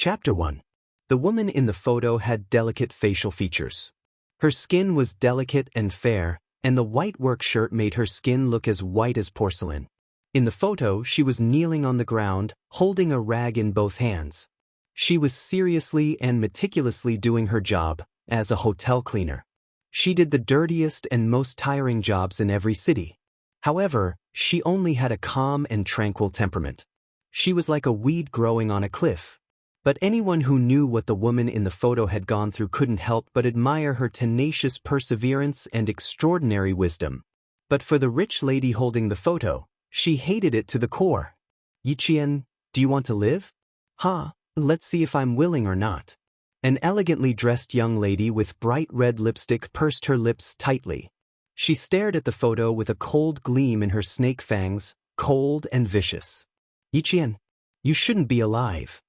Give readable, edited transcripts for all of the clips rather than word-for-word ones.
Chapter 1. The woman in the photo had delicate facial features. Her skin was delicate and fair, and the white work shirt made her skin look as white as porcelain. In the photo, she was kneeling on the ground, holding a rag in both hands. She was seriously and meticulously doing her job as a hotel cleaner. She did the dirtiest and most tiring jobs in every city. However, she only had a calm and tranquil temperament. She was like a weed growing on a cliff. But anyone who knew what the woman in the photo had gone through couldn't help but admire her tenacious perseverance and extraordinary wisdom. But for the rich lady holding the photo, she hated it to the core. "Yiqian, do you want to live?" Let's see if I'm willing or not." An elegantly dressed young lady with bright red lipstick pursed her lips tightly. She stared at the photo with a cold gleam in her snake fangs, cold and vicious. "Yiqian, you shouldn't be alive,"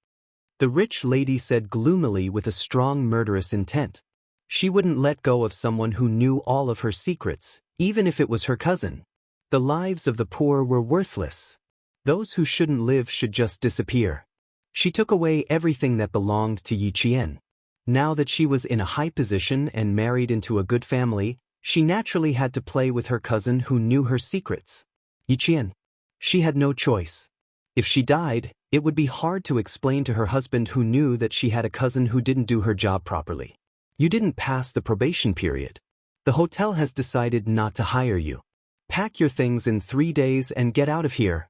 the rich lady said gloomily with a strong murderous intent. She wouldn't let go of someone who knew all of her secrets, even if it was her cousin. The lives of the poor were worthless. Those who shouldn't live should just disappear. She took away everything that belonged to Yiqian. Now that she was in a high position and married into a good family, she naturally had to play with her cousin who knew her secrets. Yiqian. She had no choice. If she died, it would be hard to explain to her husband who knew that she had a cousin who didn't do her job properly. "You didn't pass the probation period. The hotel has decided not to hire you. Pack your things in 3 days and get out of here."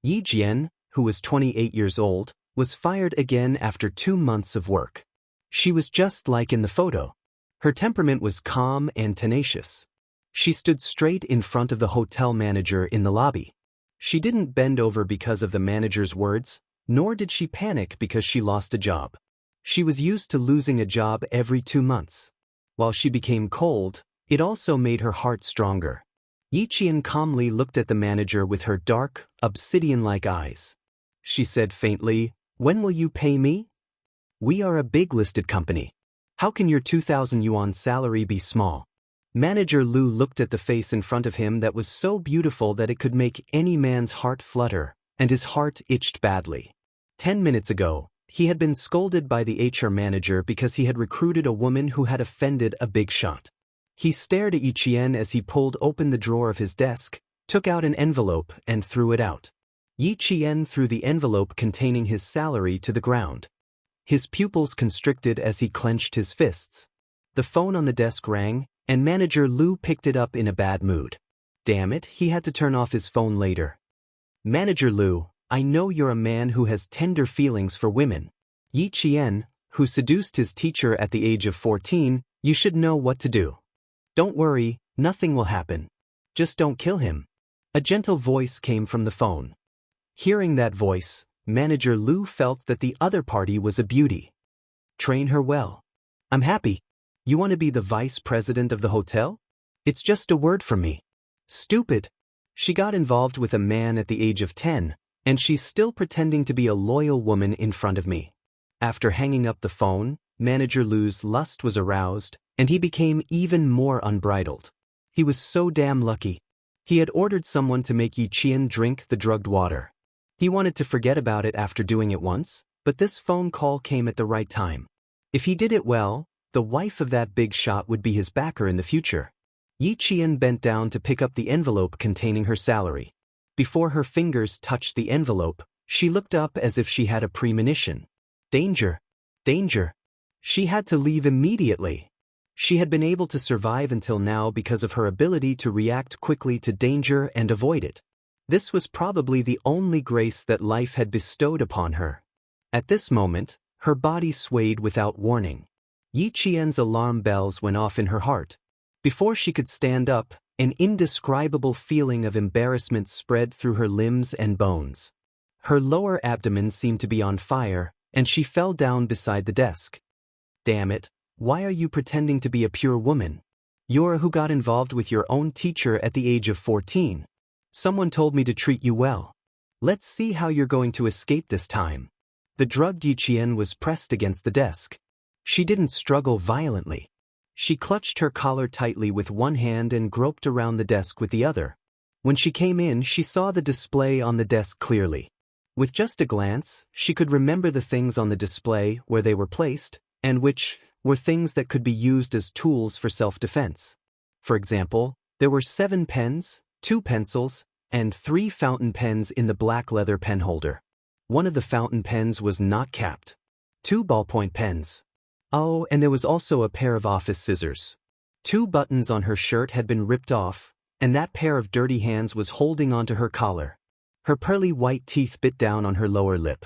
Yi Jian, who was 28 years old, was fired again after 2 months of work. She was just like in the photo. Her temperament was calm and tenacious. She stood straight in front of the hotel manager in the lobby. She didn't bend over because of the manager's words, nor did she panic because she lost a job. She was used to losing a job every 2 months. While she became cold, it also made her heart stronger. Yiqian calmly looked at the manager with her dark, obsidian-like eyes. She said faintly, "When will you pay me? We are a big listed company. How can your 2,000 yuan salary be small?" Manager Lu looked at the face in front of him that was so beautiful that it could make any man's heart flutter, and his heart itched badly. 10 minutes ago, he had been scolded by the HR manager because he had recruited a woman who had offended a big shot. He stared at Yiqian as he pulled open the drawer of his desk, took out an envelope, and threw it out. Yiqian threw the envelope containing his salary to the ground. His pupils constricted as he clenched his fists. The phone on the desk rang, and Manager Lu picked it up in a bad mood. Damn it, he had to turn off his phone later. "Manager Lu, I know you're a man who has tender feelings for women. Yiqian, who seduced his teacher at the age of 14, you should know what to do. Don't worry, nothing will happen. Just don't kill him." A gentle voice came from the phone. Hearing that voice, Manager Lu felt that the other party was a beauty. "Train her well. I'm happy. You want to be the vice president of the hotel? It's just a word from me." Stupid. She got involved with a man at the age of 10, and she's still pretending to be a loyal woman in front of me. After hanging up the phone, Manager Lu's lust was aroused, and he became even more unbridled. He was so damn lucky. He had ordered someone to make Yiqian drink the drugged water. He wanted to forget about it after doing it once, but this phone call came at the right time. If he did it well, the wife of that big shot would be his backer in the future. Yiqian bent down to pick up the envelope containing her salary. Before her fingers touched the envelope, she looked up as if she had a premonition. Danger! Danger! She had to leave immediately. She had been able to survive until now because of her ability to react quickly to danger and avoid it. This was probably the only grace that life had bestowed upon her. At this moment, her body swayed without warning. Yiqian's alarm bells went off in her heart. Before she could stand up, an indescribable feeling of embarrassment spread through her limbs and bones. Her lower abdomen seemed to be on fire, and she fell down beside the desk. "Damn it, why are you pretending to be a pure woman? You're who got involved with your own teacher at the age of 14. Someone told me to treat you well. Let's see how you're going to escape this time." The drugged Yiqian was pressed against the desk. She didn't struggle violently. She clutched her collar tightly with one hand and groped around the desk with the other. When she came in, she saw the display on the desk clearly. With just a glance, she could remember the things on the display where they were placed, and which were things that could be used as tools for self-defense. For example, there were 7 pens, 2 pencils, and 3 fountain pens in the black leather pen holder. One of the fountain pens was not capped. 2 ballpoint pens. Oh, and there was also a pair of office scissors. 2 buttons on her shirt had been ripped off, and that pair of dirty hands was holding onto her collar. Her pearly white teeth bit down on her lower lip.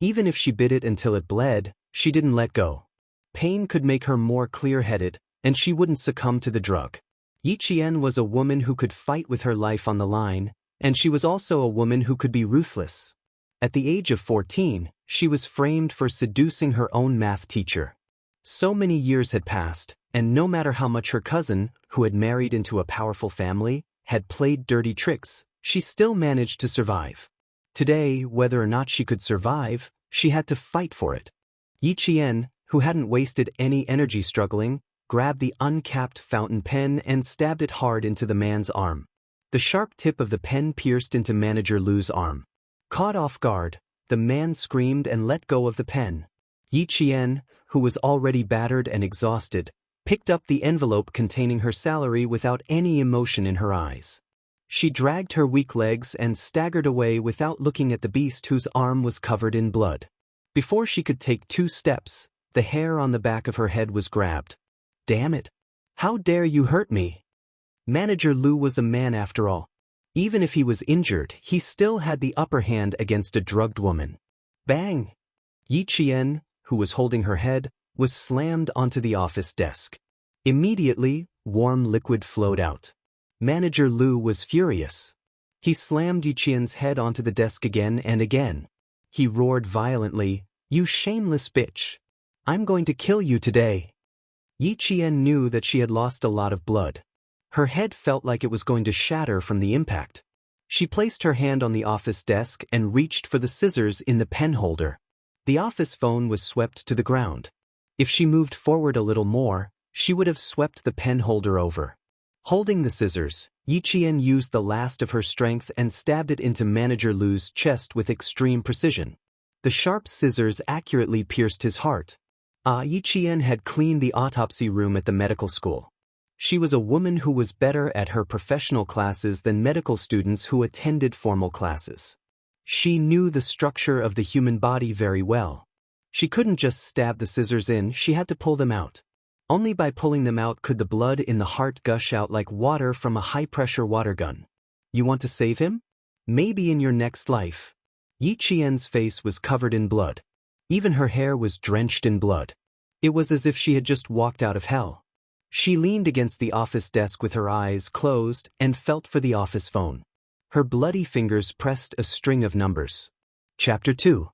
Even if she bit it until it bled, she didn't let go. Pain could make her more clear-headed, and she wouldn't succumb to the drug. Yiqian was a woman who could fight with her life on the line, and she was also a woman who could be ruthless. At the age of 14, she was framed for seducing her own math teacher. So many years had passed, and no matter how much her cousin, who had married into a powerful family, had played dirty tricks, she still managed to survive. Today, whether or not she could survive, she had to fight for it. Yiqian, who hadn't wasted any energy struggling, grabbed the uncapped fountain pen and stabbed it hard into the man's arm. The sharp tip of the pen pierced into Manager Lu's arm. Caught off guard, the man screamed and let go of the pen. Yiqian, who was already battered and exhausted, picked up the envelope containing her salary without any emotion in her eyes. She dragged her weak legs and staggered away without looking at the beast whose arm was covered in blood. Before she could take 2 steps, the hair on the back of her head was grabbed. Damn it! How dare you hurt me? Manager Lu was a man after all. Even if he was injured, he still had the upper hand against a drugged woman. Bang! Yiqian, who was holding her head, was slammed onto the office desk. Immediately, warm liquid flowed out. Manager Lu was furious. He slammed Yiqian's head onto the desk again and again. He roared violently, "You shameless bitch! I'm going to kill you today!" Yiqian knew that she had lost a lot of blood. Her head felt like it was going to shatter from the impact. She placed her hand on the office desk and reached for the scissors in the pen holder. The office phone was swept to the ground. If she moved forward a little more, she would have swept the pen holder over. Holding the scissors, Yiqian used the last of her strength and stabbed it into Manager Lu's chest with extreme precision. The sharp scissors accurately pierced his heart. Yiqian had cleaned the autopsy room at the medical school. She was a woman who was better at her professional classes than medical students who attended formal classes. She knew the structure of the human body very well. She couldn't just stab the scissors in, she had to pull them out. Only by pulling them out could the blood in the heart gush out like water from a high-pressure water gun. You want to save him? Maybe in your next life. Yiqian's face was covered in blood. Even her hair was drenched in blood. It was as if she had just walked out of hell. She leaned against the office desk with her eyes closed and felt for the office phone. Her bloody fingers pressed a string of numbers. Chapter 2.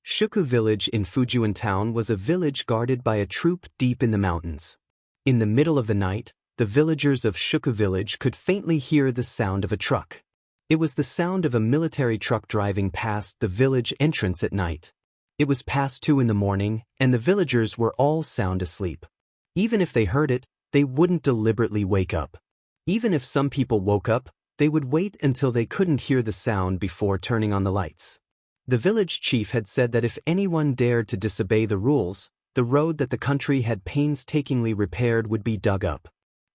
Shuku Village in Fujian Town was a village guarded by a troop deep in the mountains. In the middle of the night, the villagers of Shuku Village could faintly hear the sound of a truck. It was the sound of a military truck driving past the village entrance at night. It was past 2 in the morning, and the villagers were all sound asleep. Even if they heard it, they wouldn't deliberately wake up. Even if some people woke up, they would wait until they couldn't hear the sound before turning on the lights. The village chief had said that if anyone dared to disobey the rules, the road that the country had painstakingly repaired would be dug up.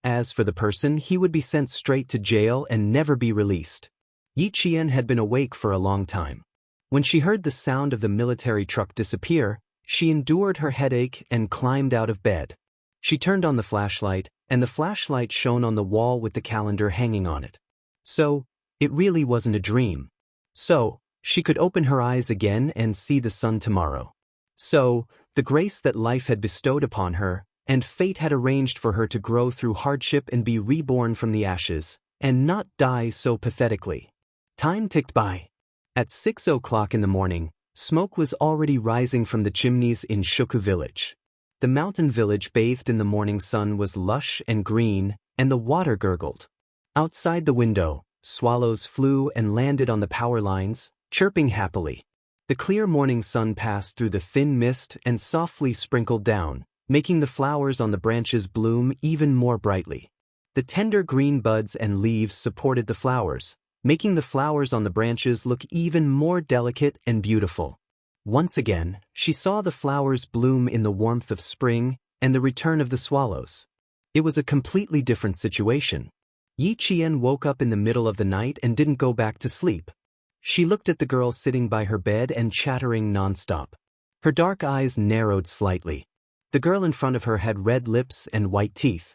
As for the person, he would be sent straight to jail and never be released. Yiqian had been awake for a long time. When she heard the sound of the military truck disappear, she endured her headache and climbed out of bed. She turned on the flashlight, and the flashlight shone on the wall with the calendar hanging on it. So, it really wasn't a dream. So, she could open her eyes again and see the sun tomorrow. So, the grace that life had bestowed upon her, and fate had arranged for her to grow through hardship and be reborn from the ashes, and not die so pathetically. Time ticked by. At 6 o'clock in the morning, smoke was already rising from the chimneys in Shuku Village. The mountain village bathed in the morning sun was lush and green, and the water gurgled. Outside the window, swallows flew and landed on the power lines, chirping happily. The clear morning sun passed through the thin mist and softly sprinkled down, making the flowers on the branches bloom even more brightly. The tender green buds and leaves supported the flowers, making the flowers on the branches look even more delicate and beautiful. Once again, she saw the flowers bloom in the warmth of spring and the return of the swallows. It was a completely different situation. Yi Qian woke up in the middle of the night and didn't go back to sleep. She looked at the girl sitting by her bed and chattering nonstop. Her dark eyes narrowed slightly. The girl in front of her had red lips and white teeth.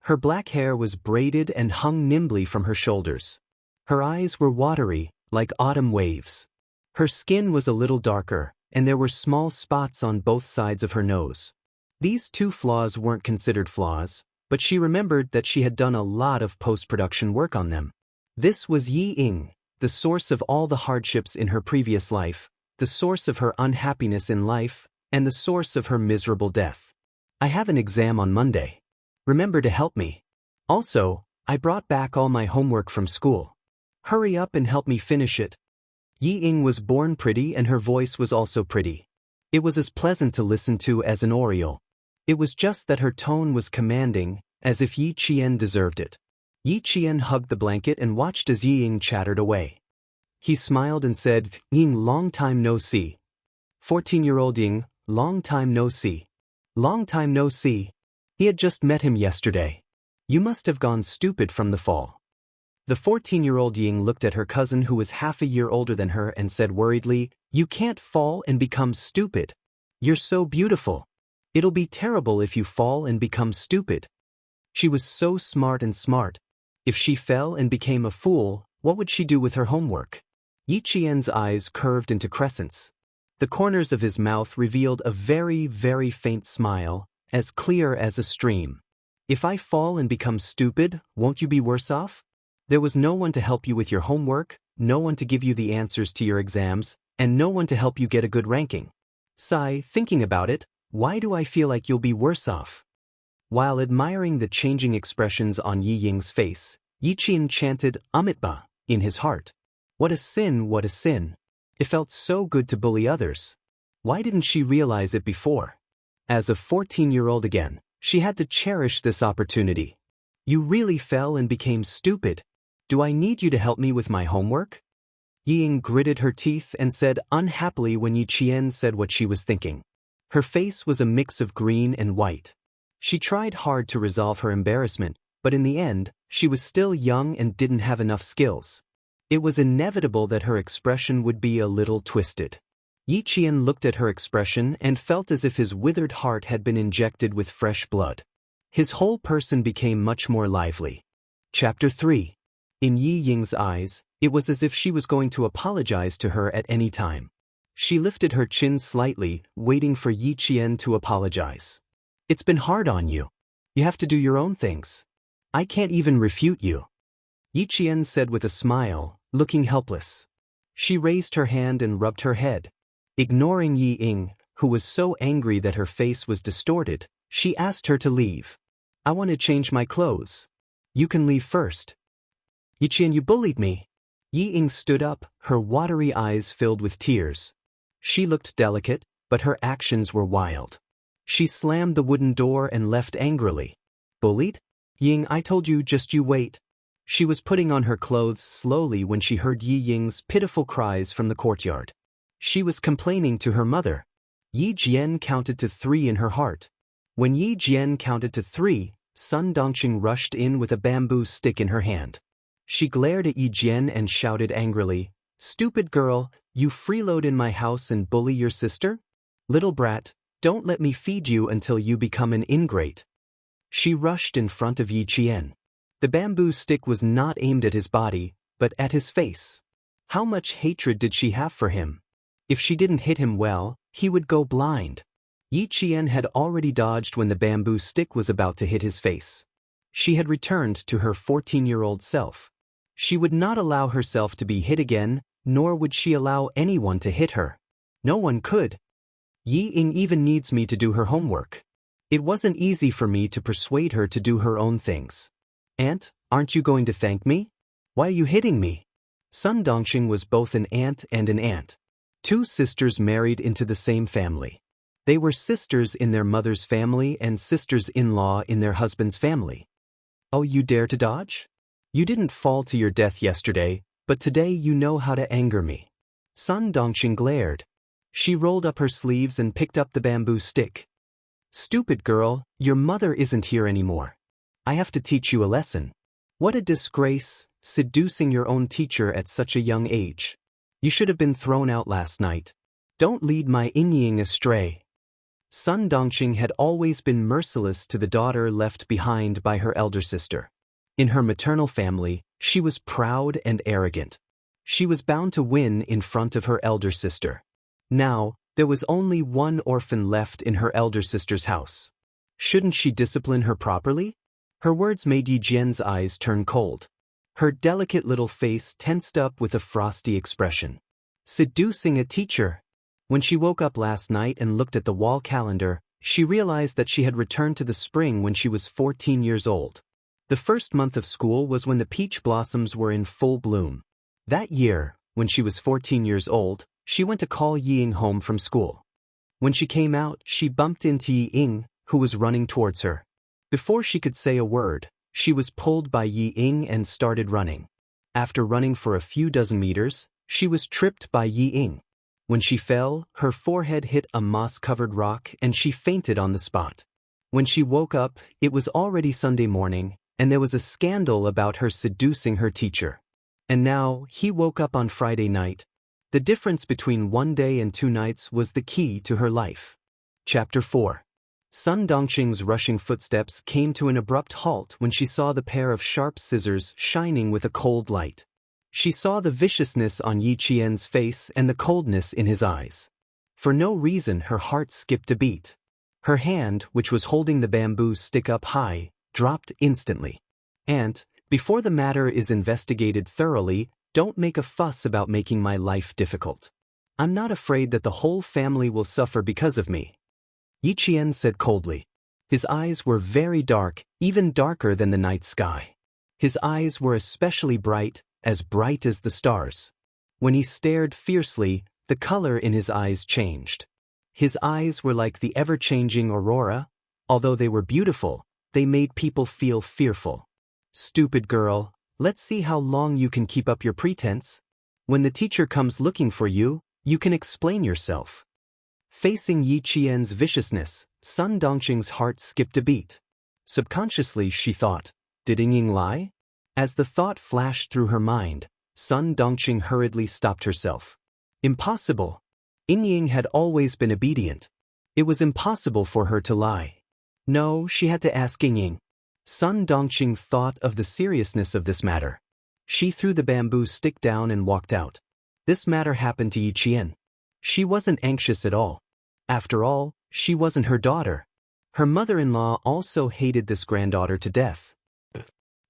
Her black hair was braided and hung nimbly from her shoulders. Her eyes were watery, like autumn waves. Her skin was a little darker, and there were small spots on both sides of her nose. These two flaws weren't considered flaws, but she remembered that she had done a lot of post-production work on them. This was Yi Ying, the source of all the hardships in her previous life, the source of her unhappiness in life, and the source of her miserable death. I have an exam on Monday. Remember to help me. Also, I brought back all my homework from school. Hurry up and help me finish it. Yi Ying was born pretty and her voice was also pretty. It was as pleasant to listen to as an oriole. It was just that her tone was commanding, as if Yi Qian deserved it. Yi Qian hugged the blanket and watched as Yi Ying chattered away. He smiled and said, "Ying, long time no see." 14-year-old Ying, long time no see. Long time no see. He had just met him yesterday. You must have gone stupid from the fall. The 14-year-old Ying looked at her cousin who was half a year older than her and said worriedly, "You can't fall and become stupid. You're so beautiful. It'll be terrible if you fall and become stupid." She was so smart and smart. If she fell and became a fool, what would she do with her homework? Yi Qian's eyes curved into crescents. The corners of his mouth revealed a very, very faint smile, as clear as a stream. "If I fall and become stupid, won't you be worse off? There was no one to help you with your homework, no one to give you the answers to your exams, and no one to help you get a good ranking. Sigh, thinking about it, why do I feel like you'll be worse off?" While admiring the changing expressions on Yi Ying's face, Yi Qian chanted Amitabha in his heart. What a sin, what a sin. It felt so good to bully others. Why didn't she realize it before? As a 14-year-old again, she had to cherish this opportunity. "You really fell and became stupid. Do I need you to help me with my homework?" Yi Ying gritted her teeth and said unhappily when Yi Qian said what she was thinking. Her face was a mix of green and white. She tried hard to resolve her embarrassment, but in the end, she was still young and didn't have enough skills. It was inevitable that her expression would be a little twisted. Yi Qian looked at her expression and felt as if his withered heart had been injected with fresh blood. His whole person became much more lively. Chapter 3. In Yi Ying's eyes, it was as if she was going to apologize to her at any time. She lifted her chin slightly, waiting for Yi Qian to apologize. "It's been hard on you. You have to do your own things. I can't even refute you," Yi Qian said with a smile, looking helpless. She raised her hand and rubbed her head. Ignoring Yi Ying, who was so angry that her face was distorted, she asked her to leave. "I want to change my clothes. You can leave first." "Yi Qian, you bullied me." Yi Ying stood up, her watery eyes filled with tears. She looked delicate, but her actions were wild. She slammed the wooden door and left angrily. "Bullied? Ying, I told you, just you wait." She was putting on her clothes slowly when she heard Yi Ying's pitiful cries from the courtyard. She was complaining to her mother. Yi Jian counted to 3 in her heart. When Yi Jian counted to 3, Sun Dongqing rushed in with a bamboo stick in her hand. She glared at Yi Jian and shouted angrily, "Stupid girl, you freeload in my house and bully your sister? Little brat, don't let me feed you until you become an ingrate." She rushed in front of Yi Qian. The bamboo stick was not aimed at his body, but at his face. How much hatred did she have for him? If she didn't hit him well, he would go blind. Yi Qian had already dodged when the bamboo stick was about to hit his face. She had returned to her 14-year-old self. She would not allow herself to be hit again, nor would she allow anyone to hit her. No one could. Yi Ying even needs me to do her homework. It wasn't easy for me to persuade her to do her own things. Aunt, aren't you going to thank me? Why are you hitting me? Sun Dongqing was both an aunt and an aunt. 2 sisters married into the same family. They were sisters in their mother's family and sisters-in-law in their husband's family. Oh, you dare to dodge? You didn't fall to your death yesterday, But today you know how to anger me. Sun Dongqing glared. She rolled up her sleeves and picked up the bamboo stick. Stupid girl, your mother isn't here anymore. I have to teach you a lesson. What a disgrace, seducing your own teacher at such a young age. You should have been thrown out last night. Don't lead my Yingying astray. Sun Dongqing had always been merciless to the daughter left behind by her elder sister. In her maternal family, she was proud and arrogant. She was bound to win in front of her elder sister. Now, there was only one orphan left in her elder sister's house. Shouldn't she discipline her properly? Her words made Yi Jian's eyes turn cold. Her delicate little face tensed up with a frosty expression. Seducing a teacher. When she woke up last night and looked at the wall calendar, she realized that she had returned to the spring when she was 14 years old. The first month of school was when the peach blossoms were in full bloom. That year, when she was 14 years old, she went to call Ying home from school. When she came out, she bumped into Ying, who was running towards her. Before she could say a word, she was pulled by Ying and started running. After running for a few dozen meters, she was tripped by Ying. When she fell, her forehead hit a moss-covered rock and she fainted on the spot. When she woke up, it was already Sunday morning, and there was a scandal about her seducing her teacher. And now, he woke up on Friday night. The difference between 1 day and 2 nights was the key to her life. Chapter 4. Sun Dongqing's rushing footsteps came to an abrupt halt when she saw the pair of sharp scissors shining with a cold light. She saw the viciousness on Yi Qian's face and the coldness in his eyes. For no reason her heart skipped a beat. Her hand, which was holding the bamboo stick up high, dropped instantly. "Aunt, before the matter is investigated thoroughly, don't make a fuss about making my life difficult. I'm not afraid that the whole family will suffer because of me," Yi Qian said coldly. His eyes were very dark, even darker than the night sky. His eyes were especially bright as the stars. When he stared fiercely, the color in his eyes changed. His eyes were like the ever-changing aurora. Although they were beautiful, they made people feel fearful. "Stupid girl, let's see how long you can keep up your pretense. When the teacher comes looking for you, you can explain yourself." Facing Yi Qian's viciousness, Sun Dongqing's heart skipped a beat. Subconsciously she thought, did Ying lie? As the thought flashed through her mind, Sun Dongqing hurriedly stopped herself. Impossible. Ying had always been obedient. It was impossible for her to lie. No, she had to ask Ying. Sun Dongqing thought of the seriousness of this matter. She threw the bamboo stick down and walked out. This matter happened to Yi Qian. She wasn't anxious at all. After all, she wasn't her daughter. Her mother-in-law also hated this granddaughter to death.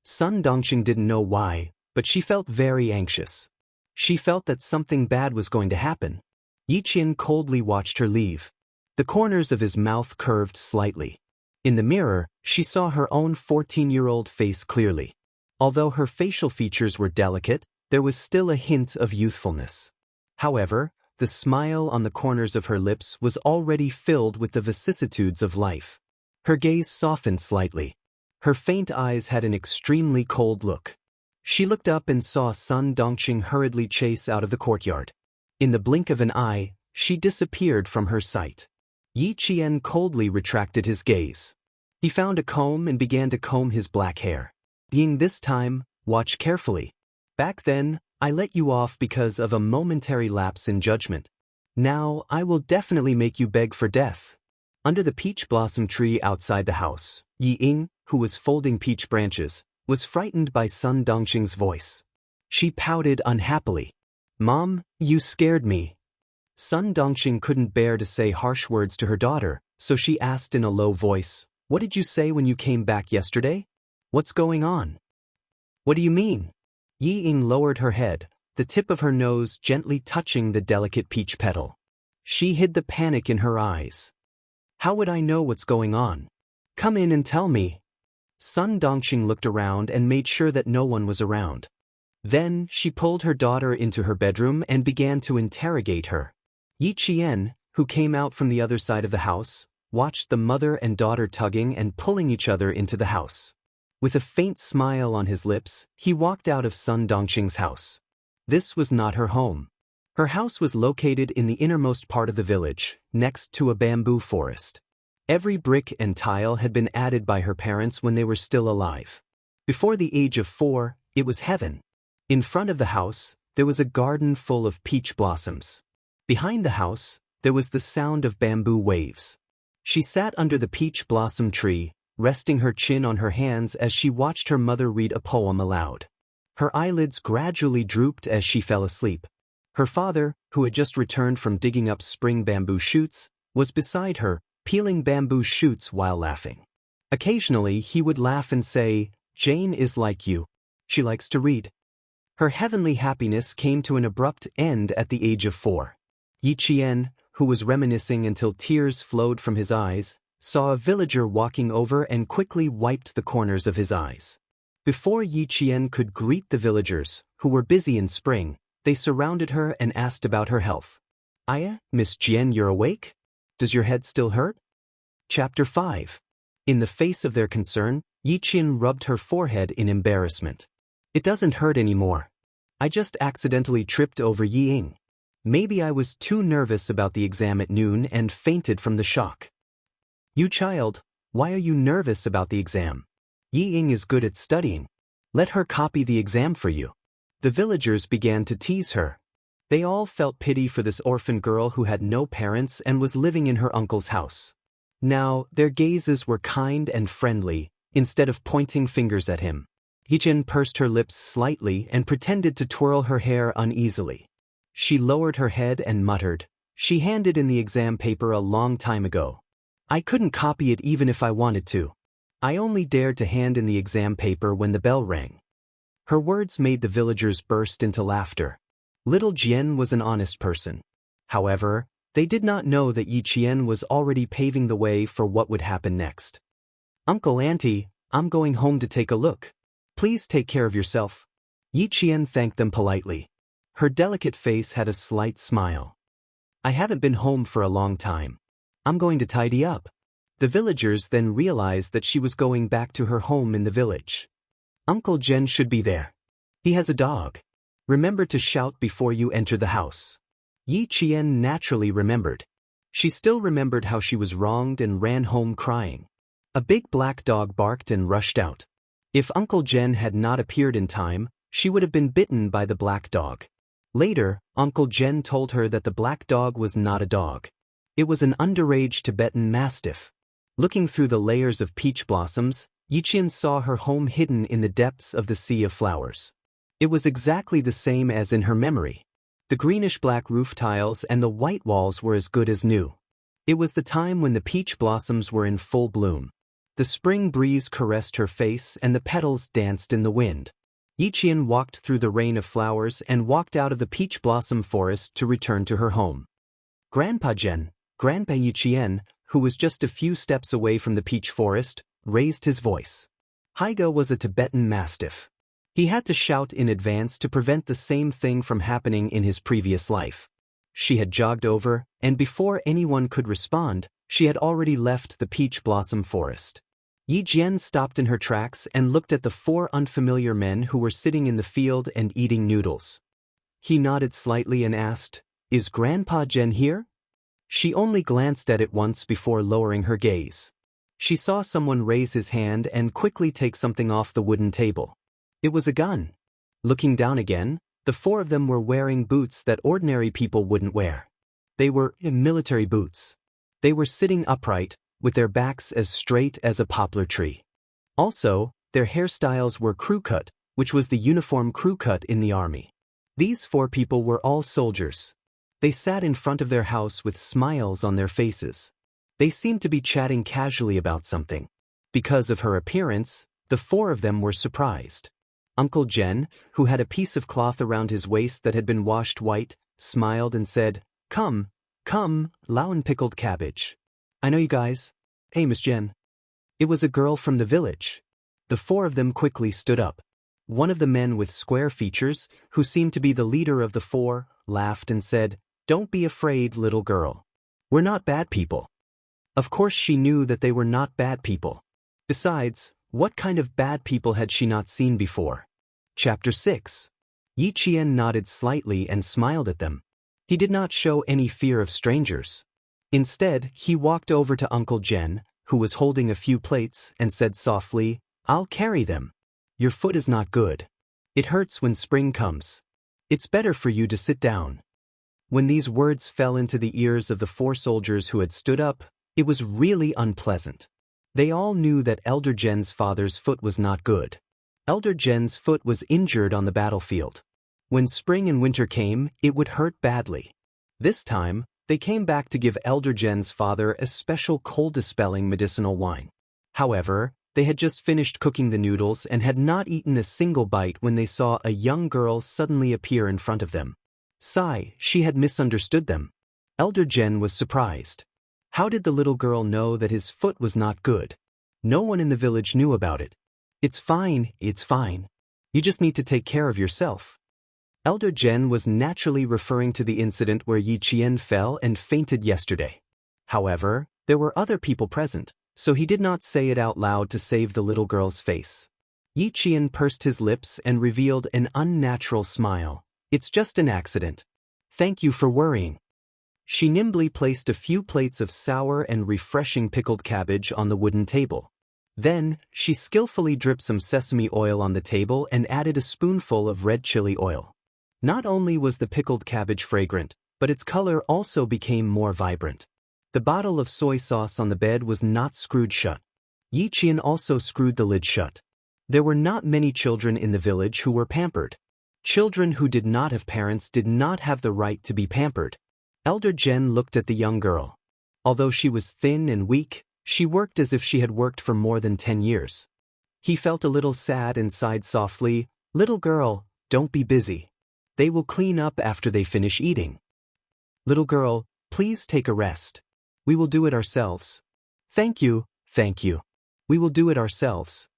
Sun Dongqing didn't know why, but she felt very anxious. She felt that something bad was going to happen. Yi Qian coldly watched her leave. The corners of his mouth curved slightly. In the mirror, she saw her own 14-year-old face clearly. Although her facial features were delicate, there was still a hint of youthfulness. However, the smile on the corners of her lips was already filled with the vicissitudes of life. Her gaze softened slightly. Her faint eyes had an extremely cold look. She looked up and saw Sun Dongqing hurriedly chase out of the courtyard. In the blink of an eye, she disappeared from her sight. Yi Qian coldly retracted his gaze. He found a comb and began to comb his black hair. "Ying, this time, watch carefully. Back then, I let you off because of a momentary lapse in judgment. Now, I will definitely make you beg for death." Under the peach blossom tree outside the house, Ying, who was folding peach branches, was frightened by Sun Dongqing's voice. She pouted unhappily. "Mom, you scared me." Sun Dongqing couldn't bear to say harsh words to her daughter, so she asked in a low voice, "What did you say when you came back yesterday? What's going on?" "What do you mean?" Ying lowered her head, the tip of her nose gently touching the delicate peach petal. She hid the panic in her eyes. "How would I know what's going on? Come in and tell me." Sun Dongqing looked around and made sure that no one was around. Then, she pulled her daughter into her bedroom and began to interrogate her. Yi Qian, who came out from the other side of the house, watched the mother and daughter tugging and pulling each other into the house. With a faint smile on his lips, he walked out of Sun Dongqing's house. This was not her home. Her house was located in the innermost part of the village, next to a bamboo forest. Every brick and tile had been added by her parents when they were still alive. Before the age of 4, it was heaven. In front of the house, there was a garden full of peach blossoms. Behind the house, there was the sound of bamboo waves. She sat under the peach blossom tree, resting her chin on her hands as she watched her mother read a poem aloud. Her eyelids gradually drooped as she fell asleep. Her father, who had just returned from digging up spring bamboo shoots, was beside her, peeling bamboo shoots while laughing. Occasionally he would laugh and say, "Jane is like you. She likes to read." Her heavenly happiness came to an abrupt end at the age of 4. Yi Qian, who was reminiscing until tears flowed from his eyes, saw a villager walking over and quickly wiped the corners of his eyes. Before Yi Qian could greet the villagers, who were busy in spring, they surrounded her and asked about her health. "Aya, Miss Jian, you're awake? Does your head still hurt?" Chapter 5. In the face of their concern, Yi Qian rubbed her forehead in embarrassment. "It doesn't hurt anymore. I just accidentally tripped over Yi Ying. Maybe I was too nervous about the exam at noon and fainted from the shock." "You child, why are you nervous about the exam? Yi Ying is good at studying. Let her copy the exam for you." The villagers began to tease her. They all felt pity for this orphan girl who had no parents and was living in her uncle's house. Now, their gazes were kind and friendly, instead of pointing fingers at him. Yi Qian pursed her lips slightly and pretended to twirl her hair uneasily. She lowered her head and muttered, "She handed in the exam paper a long time ago. I couldn't copy it even if I wanted to. I only dared to hand in the exam paper when the bell rang." Her words made the villagers burst into laughter. Little Jian was an honest person. However, they did not know that Yi Qian was already paving the way for what would happen next. "Uncle, Auntie, I'm going home to take a look. Please take care of yourself." Yi Qian thanked them politely. Her delicate face had a slight smile. "I haven't been home for a long time. I'm going to tidy up." The villagers then realized that she was going back to her home in the village. "Uncle Jen should be there. He has a dog. Remember to shout before you enter the house." Yi Qian naturally remembered. She still remembered how she was wronged and ran home crying. A big black dog barked and rushed out. If Uncle Jen had not appeared in time, she would have been bitten by the black dog. Later, Uncle Jen told her that the black dog was not a dog. It was an underage Tibetan mastiff. Looking through the layers of peach blossoms, Yi Qian saw her home hidden in the depths of the sea of flowers. It was exactly the same as in her memory. The greenish-black roof tiles and the white walls were as good as new. It was the time when the peach blossoms were in full bloom. The spring breeze caressed her face and the petals danced in the wind. Yi Qian walked through the rain of flowers and walked out of the peach blossom forest to return to her home. Grandpa Yi Qian, who was just a few steps away from the peach forest, raised his voice. Haiga was a Tibetan mastiff. He had to shout in advance to prevent the same thing from happening in his previous life. She had jogged over, and before anyone could respond, she had already left the peach blossom forest. Yi Jian stopped in her tracks and looked at the 4 unfamiliar men who were sitting in the field and eating noodles. He nodded slightly and asked, "Is Grandpa Jen here?" She only glanced at it once before lowering her gaze. She saw someone raise his hand and quickly take something off the wooden table. It was a gun. Looking down again, the 4 of them were wearing boots that ordinary people wouldn't wear. They were military boots. They were sitting upright, with their backs as straight as a poplar tree. Also, their hairstyles were crew cut, which was the uniform crew cut in the army. These 4 people were all soldiers. They sat in front of their house with smiles on their faces. They seemed to be chatting casually about something. Because of her appearance, the 4 of them were surprised. Uncle Jen, who had a piece of cloth around his waist that had been washed white, smiled and said, Come, Lao and pickled cabbage. I know you guys. Hey, Miss Jen." It was a girl from the village. The 4 of them quickly stood up. One of the men with square features, who seemed to be the leader of the 4, laughed and said, "Don't be afraid, little girl. We're not bad people." Of course she knew that they were not bad people. Besides, what kind of bad people had she not seen before? Chapter 6. Yi Qian nodded slightly and smiled at them. He did not show any fear of strangers. Instead, he walked over to Uncle Jen, who was holding a few plates, and said softly, "I'll carry them. Your foot is not good. It hurts when spring comes. It's better for you to sit down." When these words fell into the ears of the 4 soldiers who had stood up, it was really unpleasant. They all knew that Elder Jen's father's foot was not good. Elder Jen's foot was injured on the battlefield. When spring and winter came, it would hurt badly. This time, they came back to give Elder Jen's father a special cold-dispelling medicinal wine. However, they had just finished cooking the noodles and had not eaten a single bite when they saw a young girl suddenly appear in front of them. She had misunderstood them. Elder Jen was surprised. How did the little girl know that his foot was not good? No one in the village knew about it. It's fine. You just need to take care of yourself." Elder Jen was naturally referring to the incident where Yi Qian fell and fainted yesterday. However, there were other people present, so he did not say it out loud to save the little girl's face. Yi Qian pursed his lips and revealed an unnatural smile. "It's just an accident. Thank you for worrying." She nimbly placed a few plates of sour and refreshing pickled cabbage on the wooden table. Then, she skillfully dripped some sesame oil on the table and added a spoonful of red chili oil. Not only was the pickled cabbage fragrant, but its color also became more vibrant. The bottle of soy sauce on the bed was not screwed shut. Yi Qian also screwed the lid shut. There were not many children in the village who were pampered. Children who did not have parents did not have the right to be pampered. Elder Jen looked at the young girl. Although she was thin and weak, she worked as if she had worked for more than 10 years. He felt a little sad and sighed softly, "Little girl, don't be busy. They will clean up after they finish eating. Little girl, please take a rest. We will do it ourselves." Thank you. We will do it ourselves."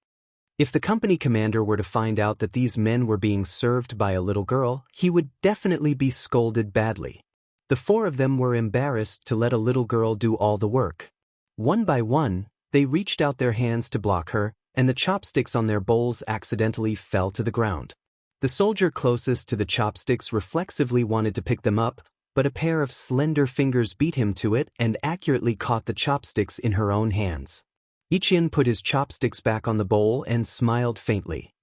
If the company commander were to find out that these men were being served by a little girl, he would definitely be scolded badly. The 4 of them were embarrassed to let a little girl do all the work. One by one, they reached out their hands to block her, and the chopsticks on their bowls accidentally fell to the ground. The soldier closest to the chopsticks reflexively wanted to pick them up, but a pair of slender fingers beat him to it and accurately caught the chopsticks in her own hands. Yi Qian put his chopsticks back on the bowl and smiled faintly.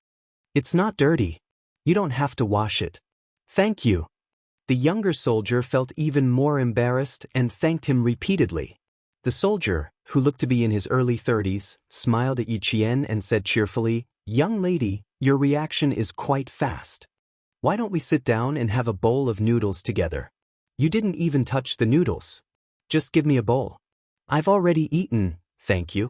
"It's not dirty. You don't have to wash it. Thank you." The younger soldier felt even more embarrassed and thanked him repeatedly. The soldier, who looked to be in his early 30s, smiled at Yi Qian and said cheerfully, "Young lady, your reaction is quite fast. Why don't we sit down and have a bowl of noodles together? You didn't even touch the noodles. Just give me a bowl. I've already eaten, thank you."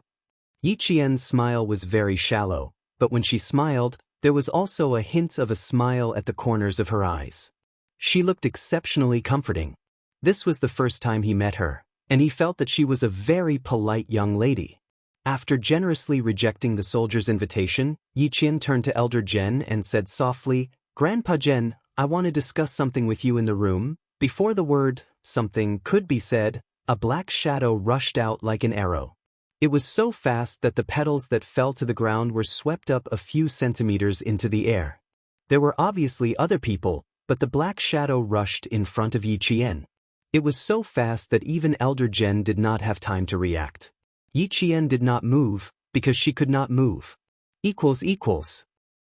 Yi Qian's smile was very shallow, but when she smiled, there was also a hint of a smile at the corners of her eyes. She looked exceptionally comforting. This was the first time he met her, and he felt that she was a very polite young lady. After generously rejecting the soldier's invitation, Yi Qian turned to Elder Jen and said softly, "Grandpa Jen, I want to discuss something with you in the room." Before the word something could be said, a black shadow rushed out like an arrow. It was so fast that the petals that fell to the ground were swept up a few centimeters into the air. There were obviously other people, but the black shadow rushed in front of Yi Qian. It was so fast that even Elder Jen did not have time to react. Yi Qian did not move, because she could not move.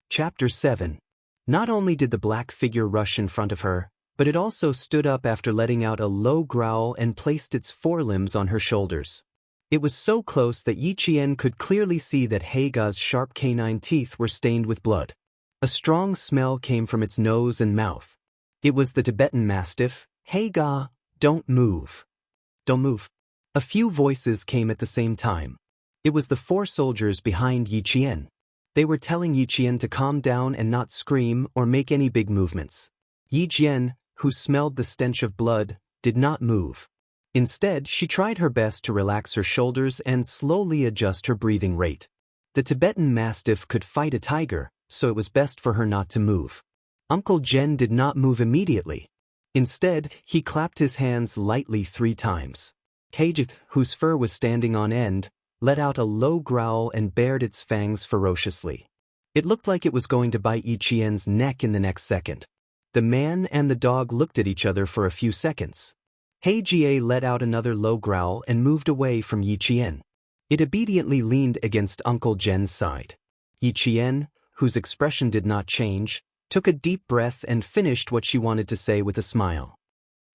Chapter 7. Not only did the black figure rush in front of her, but it also stood up after letting out a low growl and placed its forelimbs on her shoulders. It was so close that Yi Qian could clearly see that Heiga's sharp canine teeth were stained with blood. A strong smell came from its nose and mouth. It was the Tibetan Mastiff. "Heiga, don't move. Don't move." A few voices came at the same time. It was the 4 soldiers behind Yi Qian. They were telling Yi Qian to calm down and not scream or make any big movements. Yi Qian, who smelled the stench of blood, did not move. Instead, she tried her best to relax her shoulders and slowly adjust her breathing rate. The Tibetan Mastiff could fight a tiger, so it was best for her not to move. Uncle Jen did not move immediately. Instead, he clapped his hands lightly 3 times. Heiji, whose fur was standing on end, let out a low growl and bared its fangs ferociously. It looked like it was going to bite Yi Qian's neck in the next second. The man and the dog looked at each other for a few seconds. He Jie let out another low growl and moved away from Yi Qian. It obediently leaned against Uncle Jen's side. Yi Qian, whose expression did not change, took a deep breath and finished what she wanted to say with a smile.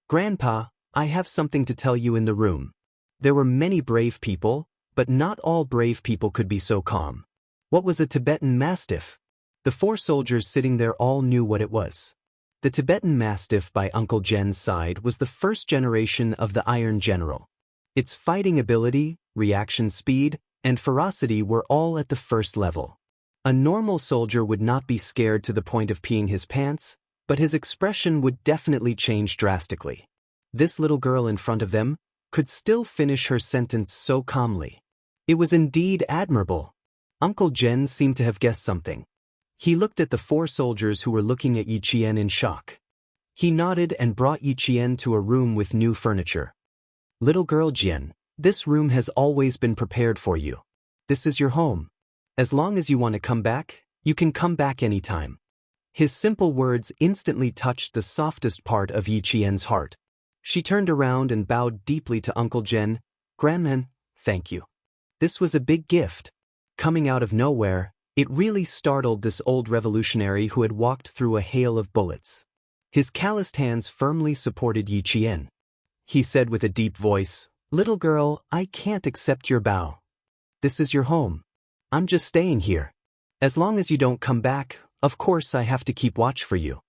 Grandpa, I have something to tell you in the room. There were many brave people, but not all brave people could be so calm. What was a Tibetan Mastiff? The 4 soldiers sitting there all knew what it was. The Tibetan Mastiff by Uncle Jen's side was the first generation of the Iron General. Its fighting ability, reaction speed, and ferocity were all at the first level. A normal soldier would not be scared to the point of peeing his pants, but his expression would definitely change drastically. This little girl in front of them could still finish her sentence so calmly. It was indeed admirable. Uncle Jen seemed to have guessed something. He looked at the 4 soldiers who were looking at Yi Qian in shock. He nodded and brought Yi Qian to a room with new furniture. Little girl Jian, this room has always been prepared for you. This is your home. As long as you want to come back, you can come back anytime. His simple words instantly touched the softest part of Yi Qian's heart. She turned around and bowed deeply to Uncle Jen. Grandman, thank you. This was a big gift. Coming out of nowhere, it really startled this old revolutionary who had walked through a hail of bullets. His calloused hands firmly supported Yi Qian. He said with a deep voice, Little girl, I can't accept your bow. This is your home. I'm just staying here. As long as you don't come back, of course I have to keep watch for you.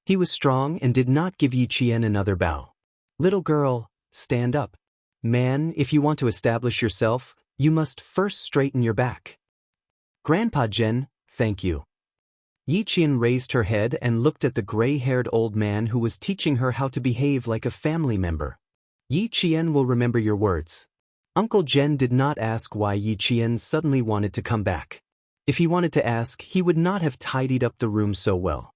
He was strong and did not give Yi Qian another bow. Little girl, stand up. Man, if you want to establish yourself, you must first straighten your back. Grandpa Jen, thank you. Yi Qian raised her head and looked at the gray-haired old man who was teaching her how to behave like a family member. Yi Qian will remember your words. Uncle Jen did not ask why Yi Qian suddenly wanted to come back. If he wanted to ask, he would not have tidied up the room so well.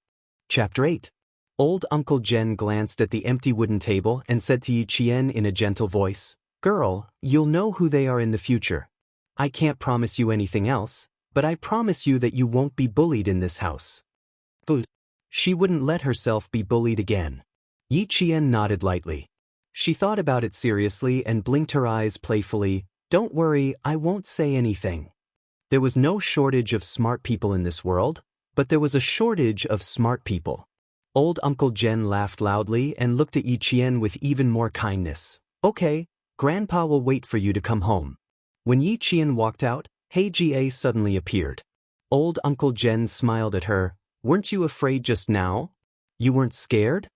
Chapter 8. Old Uncle Jen glanced at the empty wooden table and said to Yi Qian in a gentle voice, Girl, you'll know who they are in the future. I can't promise you anything else, but I promise you that you won't be bullied in this house. But she wouldn't let herself be bullied again. Yi Qian nodded lightly. She thought about it seriously and blinked her eyes playfully. Don't worry, I won't say anything. There was no shortage of smart people in this world, but there was a shortage of smart people. Old Uncle Jen laughed loudly and looked at Yi Qian with even more kindness. Okay, Grandpa will wait for you to come home. When Yi Qian walked out, He Jie suddenly appeared. Old Uncle Jen smiled at her. Weren't you afraid just now? You weren't scared?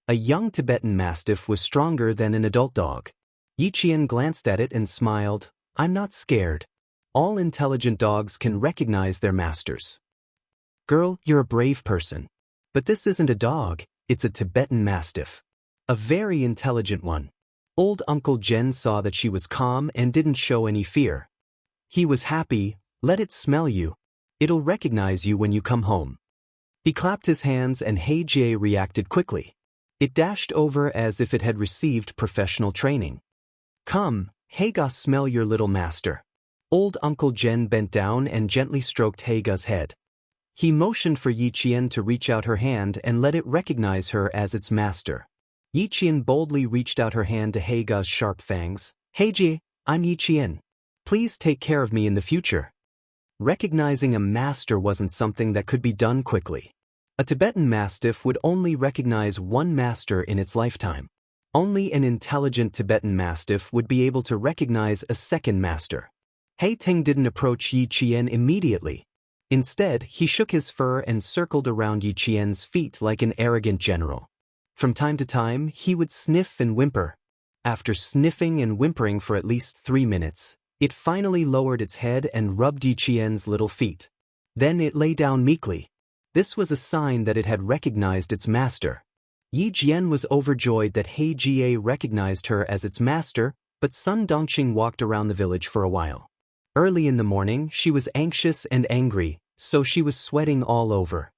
A young Tibetan Mastiff was stronger than an adult dog. Yi Qian glanced at it and smiled. I'm not scared. All intelligent dogs can recognize their masters. Girl, you're a brave person. But this isn't a dog, it's a Tibetan Mastiff. A very intelligent one. Old Uncle Jen saw that she was calm and didn't show any fear. He was happy. Let it smell you. It'll recognize you when you come home. He clapped his hands and He Jie reacted quickly. It dashed over as if it had received professional training. Come, Haga, smell your little master. Old Uncle Jen bent down and gently stroked Haga's head. He motioned for Yi Qian to reach out her hand and let it recognize her as its master. Yi Qian boldly reached out her hand to Haga's sharp fangs. He Jie, I'm Yi Qian. Please take care of me in the future. Recognizing a master wasn't something that could be done quickly. A Tibetan Mastiff would only recognize one master in its lifetime. Only an intelligent Tibetan Mastiff would be able to recognize a second master. He Ting didn't approach Yi Qian immediately. Instead, he shook his fur and circled around Yi Qian's feet like an arrogant general. From time to time, he would sniff and whimper. After sniffing and whimpering for at least 3 minutes, it finally lowered its head and rubbed Yi Qian's little feet. Then it lay down meekly. This was a sign that it had recognized its master. Yi Jian was overjoyed that He Jie recognized her as its master, but Sun Dongqing walked around the village for a while. Early in the morning, she was anxious and angry, so she was sweating all over.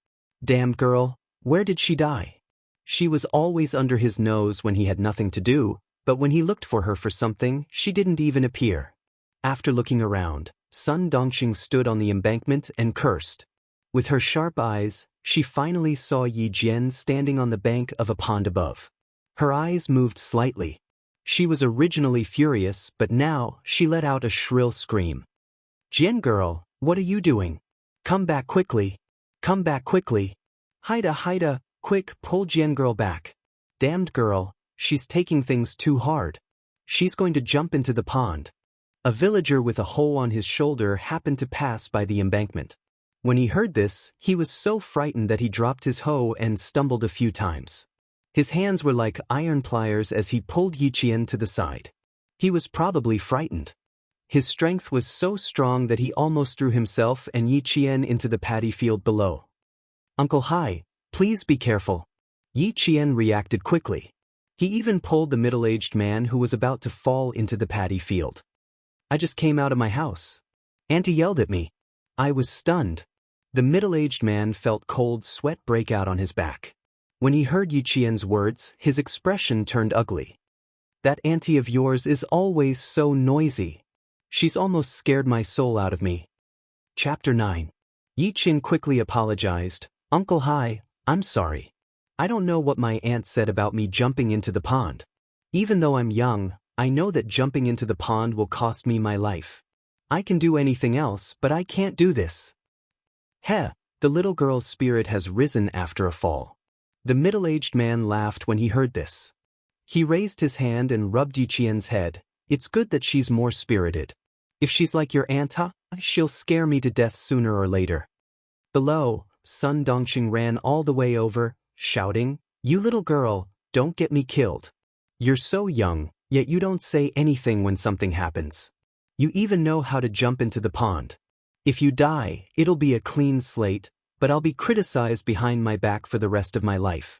Damn girl, where did she die? She was always under his nose when he had nothing to do, but when he looked for her for something, she didn't even appear. After looking around, Sun Dongxing stood on the embankment and cursed. With her sharp eyes, she finally saw Yi Jian standing on the bank of a pond above. Her eyes moved slightly. She was originally furious, but now she let out a shrill scream. "Jian girl, what are you doing? Come back quickly. Come back quickly. Haida, quick, pull Jian girl back. Damned girl, she's taking things too hard. She's going to jump into the pond." A villager with a hole on his shoulder happened to pass by the embankment. When he heard this, he was so frightened that he dropped his hoe and stumbled a few times. His hands were like iron pliers as he pulled Yi Qian to the side. He was probably frightened. His strength was so strong that he almost threw himself and Yi Qian into the paddy field below. "Uncle Hai, please be careful." Yi Qian reacted quickly. He even pulled the middle-aged man who was about to fall into the paddy field. "I just came out of my house. Auntie yelled at me. I was stunned." The middle-aged man felt cold sweat break out on his back. When he heard Yi Qian's words, his expression turned ugly. "That auntie of yours is always so noisy. She's almost scared my soul out of me." Chapter 9. Yi Qian quickly apologized. "Uncle Hai, I'm sorry. I don't know what my aunt said about me jumping into the pond. Even though I'm young, I know that jumping into the pond will cost me my life. I can do anything else, but I can't do this." "Heh, the little girl's spirit has risen after a fall." The middle-aged man laughed when he heard this. He raised his hand and rubbed Yi Qian's head. "It's good that she's more spirited. If she's like your aunt, she'll scare me to death sooner or later." Below, Sun Dongxing ran all the way over, shouting, "You little girl, don't get me killed. You're so young, yet you don't say anything when something happens. You even know how to jump into the pond. If you die, it'll be a clean slate, but I'll be criticized behind my back for the rest of my life.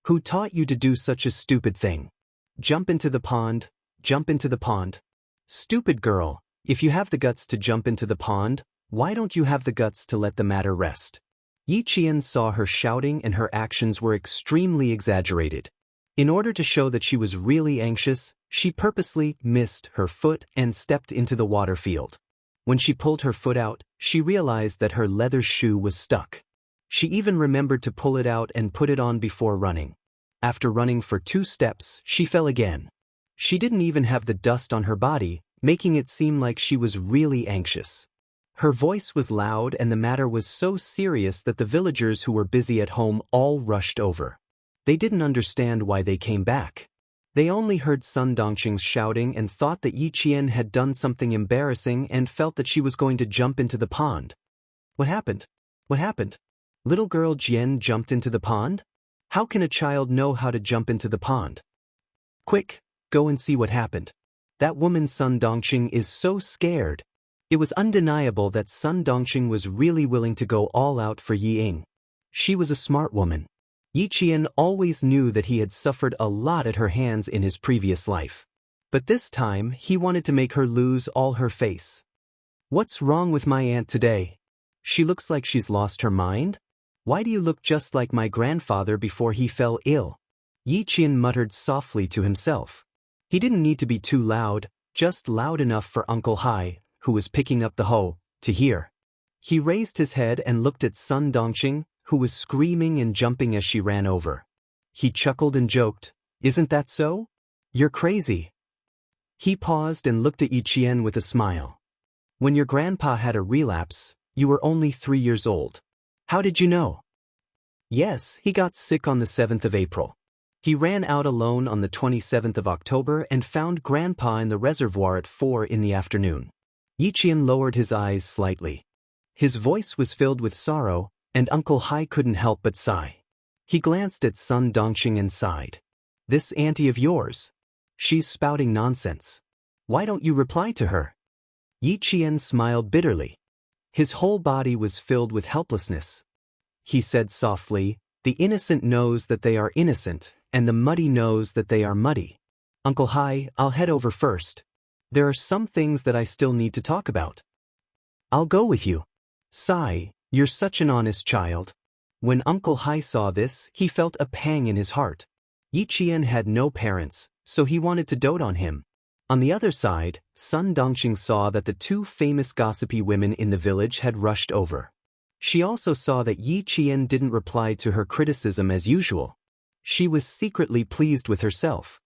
Who taught you to do such a stupid thing? Jump into the pond, jump into the pond. Stupid girl, if you have the guts to jump into the pond, why don't you have the guts to let the matter rest?" Yi Qian saw her shouting and her actions were extremely exaggerated. In order to show that she was really anxious, she purposely missed her foot and stepped into the water field. When she pulled her foot out, she realized that her leather shoe was stuck. She even remembered to pull it out and put it on before running. After running for 2 steps, she fell again. She didn't even have the dust on her body, making it seem like she was really anxious. Her voice was loud and the matter was so serious that the villagers who were busy at home all rushed over. They didn't understand why they came back. They only heard Sun Dongxing's shouting and thought that Yi Qian had done something embarrassing and felt that she was going to jump into the pond. "What happened? What happened? Little girl Jian jumped into the pond? How can a child know how to jump into the pond? Quick, go and see what happened. That woman Sun Dongxing is so scared." It was undeniable that Sun Dongxing was really willing to go all out for Yi Ying. She was a smart woman. Yi Qian always knew that he had suffered a lot at her hands in his previous life. But this time, he wanted to make her lose all her face. "What's wrong with my aunt today? She looks like she's lost her mind? Why do you look just like my grandfather before he fell ill?" Yi Qian muttered softly to himself. He didn't need to be too loud, just loud enough for Uncle Hai, who was picking up the hoe, to hear. He raised his head and looked at Sun Dongxing, who was screaming and jumping as she ran over. He chuckled and joked, "Isn't that so? You're crazy." He paused and looked at Yi Qian with a smile. "When your grandpa had a relapse, you were only 3 years old. How did you know?" "Yes, he got sick on the 7th of April. He ran out alone on the 27th of October and found Grandpa in the reservoir at 4 in the afternoon." Yi Qian lowered his eyes slightly. His voice was filled with sorrow, and Uncle Hai couldn't help but sigh. He glanced at Sun Dongxing and sighed. "This auntie of yours? She's spouting nonsense. Why don't you reply to her?" Yi Qian smiled bitterly. His whole body was filled with helplessness. He said softly, "The innocent knows that they are innocent, and the muddy knows that they are muddy. Uncle Hai, I'll head over first. There are some things that I still need to talk about." "I'll go with you." "Sai, you're such an honest child." When Uncle Hai saw this, he felt a pang in his heart. Yi Qian had no parents, so he wanted to dote on him. On the other side, Sun Dongqing saw that the two famous gossipy women in the village had rushed over. She also saw that Yi Qian didn't reply to her criticism as usual. She was secretly pleased with herself.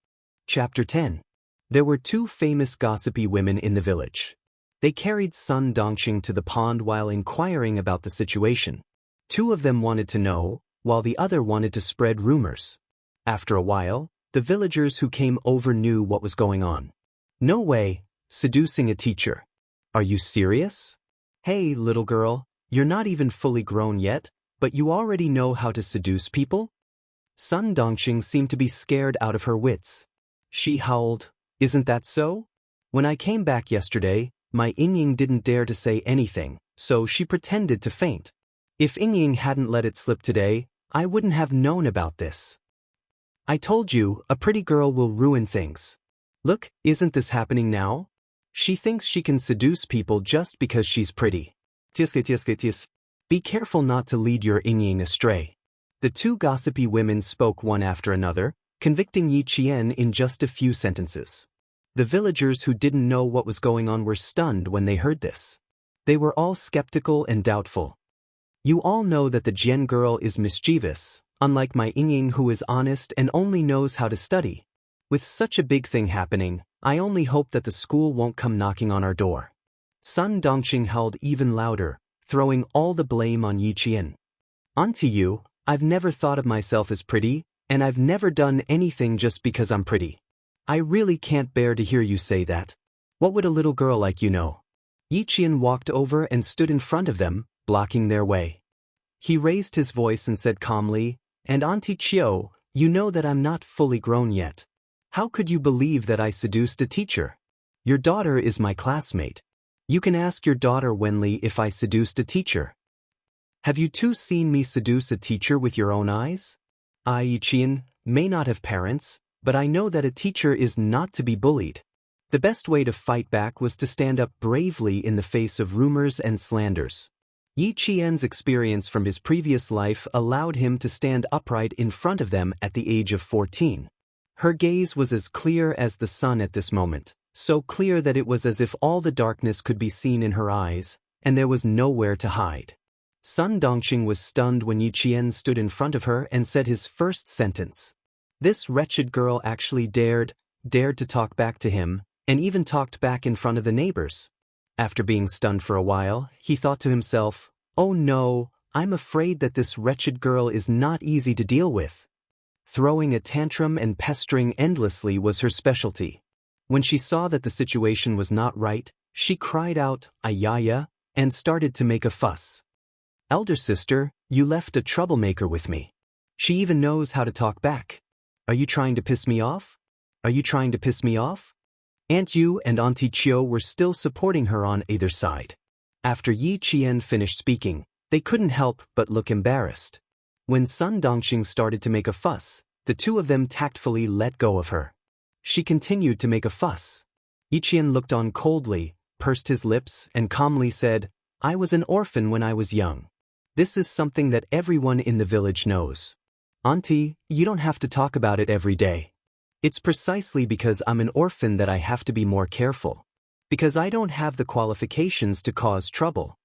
Chapter 10. There were two famous gossipy women in the village. They carried Sun Dongqing to the pond while inquiring about the situation. Two of them wanted to know, while the other wanted to spread rumors. After a while, the villagers who came over knew what was going on. No way, seducing a teacher. Are you serious? Hey, little girl, you're not even fully grown yet, but you already know how to seduce people? Sun Dongqing seemed to be scared out of her wits. She howled, "Isn't that so? When I came back yesterday, my Yingying didn't dare to say anything, so she pretended to faint. If Yingying hadn't let it slip today, I wouldn't have known about this. I told you, a pretty girl will ruin things. Look, isn't this happening now? She thinks she can seduce people just because she's pretty. Be careful not to lead your Yingying astray." The two gossipy women spoke one after another, convicting Yi Qian in just a few sentences. The villagers who didn't know what was going on were stunned when they heard this. They were all skeptical and doubtful. You all know that the Jian girl is mischievous, unlike my Yingying who is honest and only knows how to study. With such a big thing happening, I only hope that the school won't come knocking on our door. Sun Dongqing howled even louder, throwing all the blame on Yi Qian. Onto you, I've never thought of myself as pretty, and I've never done anything just because I'm pretty. I really can't bear to hear you say that. What would a little girl like you know? Yi Qian walked over and stood in front of them, blocking their way. He raised his voice and said calmly, "And Auntie Chiu, you know that I'm not fully grown yet. How could you believe that I seduced a teacher? Your daughter is my classmate. You can ask your daughter Wenli if I seduced a teacher. Have you two seen me seduce a teacher with your own eyes? I, Yi Qian, may not have parents, but I know that a teacher is not to be bullied. The best way to fight back was to stand up bravely in the face of rumors and slanders." Yi Qian's experience from his previous life allowed him to stand upright in front of them at the age of 14. Her gaze was as clear as the sun at this moment, so clear that it was as if all the darkness could be seen in her eyes, and there was nowhere to hide. Sun Dongqing was stunned when Yi Qian stood in front of her and said his first sentence. This wretched girl actually dared to talk back to him, and even talked back in front of the neighbors. After being stunned for a while, he thought to himself, "Oh no, I'm afraid that this wretched girl is not easy to deal with." Throwing a tantrum and pestering endlessly was her specialty. When she saw that the situation was not right, she cried out, "Ayaya," and started to make a fuss. "Elder sister, you left a troublemaker with me. She even knows how to talk back. Are you trying to piss me off? Are you trying to piss me off?" Aunt Yu and Auntie Chiu were still supporting her on either side. After Yi Qian finished speaking, they couldn't help but look embarrassed. When Sun Dongqing started to make a fuss, the two of them tactfully let go of her. She continued to make a fuss. Yi Qian looked on coldly, pursed his lips, and calmly said, "I was an orphan when I was young. This is something that everyone in the village knows. Auntie, you don't have to talk about it every day. It's precisely because I'm an orphan that I have to be more careful. Because I don't have the qualifications to cause trouble."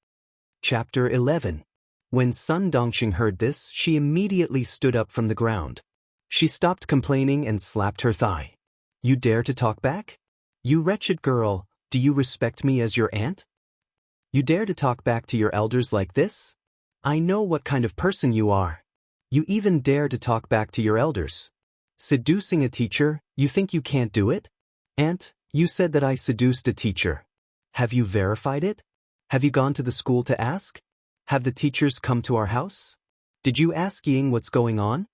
Chapter 11. When Sun Dongqing heard this, she immediately stood up from the ground. She stopped complaining and slapped her thigh. "You dare to talk back? You wretched girl, do you respect me as your aunt? You dare to talk back to your elders like this? I know what kind of person you are. You even dare to talk back to your elders. Seducing a teacher, you think you can't do it? Aunt, you said that I seduced a teacher. Have you verified it? Have you gone to the school to ask? Have the teachers come to our house? Did you ask Ying what's going on?"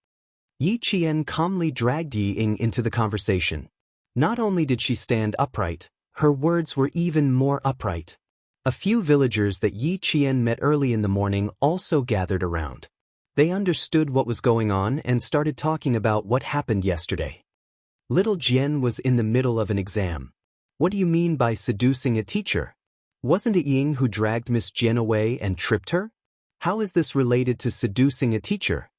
Yi Qian calmly dragged Yi Ying into the conversation. Not only did she stand upright, her words were even more upright. A few villagers that Yi Qian met early in the morning also gathered around. They understood what was going on and started talking about what happened yesterday. Little Jian was in the middle of an exam. "What do you mean by seducing a teacher? Wasn't it Ying who dragged Miss Jian away and tripped her? How is this related to seducing a teacher?"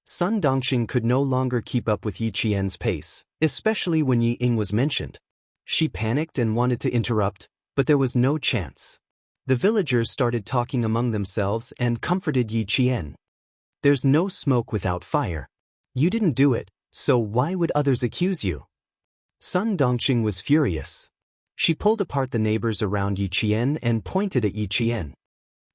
Sun Dongqing could no longer keep up with Yi Qian's pace, especially when Yi Ying was mentioned. She panicked and wanted to interrupt, but there was no chance. The villagers started talking among themselves and comforted Yi Qian. There's no smoke without fire. You didn't do it, so why would others accuse you? Sun Dongqing was furious. She pulled apart the neighbors around Yi Qian and pointed at Yi Qian.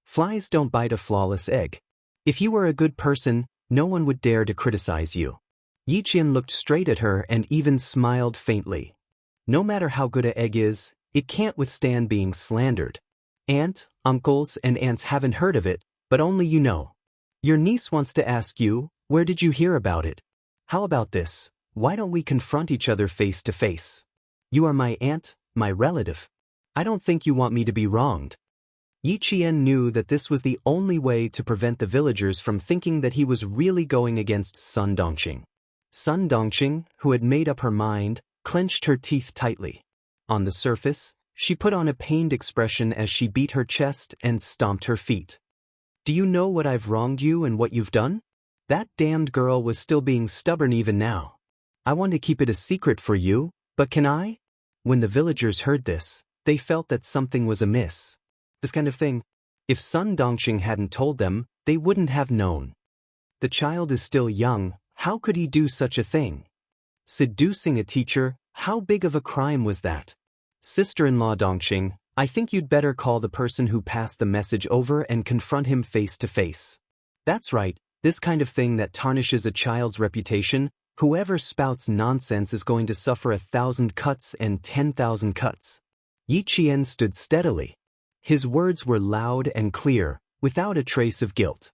Flies don't bite a flawless egg. If you were a good person, no one would dare to criticize you. Yi Qian looked straight at her and even smiled faintly. No matter how good an egg is, it can't withstand being slandered. Aunt, uncles, and aunts haven't heard of it, but only you know. Your niece wants to ask you, where did you hear about it? How about this? Why don't we confront each other face to face? You are my aunt, my relative. I don't think you want me to be wronged. Yi Qian knew that this was the only way to prevent the villagers from thinking that he was really going against Sun Dongqing. Sun Dongqing, who had made up her mind, clenched her teeth tightly. On the surface, she put on a pained expression as she beat her chest and stomped her feet. Do you know what I've wronged you and what you've done? That damned girl was still being stubborn even now. I want to keep it a secret for you, but can I? When the villagers heard this, they felt that something was amiss. This kind of thing. If Sun Dongqing hadn't told them, they wouldn't have known. The child is still young, how could he do such a thing? Seducing a teacher, how big of a crime was that? Sister-in-law Dongqing, I think you'd better call the person who passed the message over and confront him face to face. That's right, this kind of thing that tarnishes a child's reputation, whoever spouts nonsense is going to suffer 1,000 cuts and 10,000 cuts. Yi Qian stood steadily. His words were loud and clear, without a trace of guilt.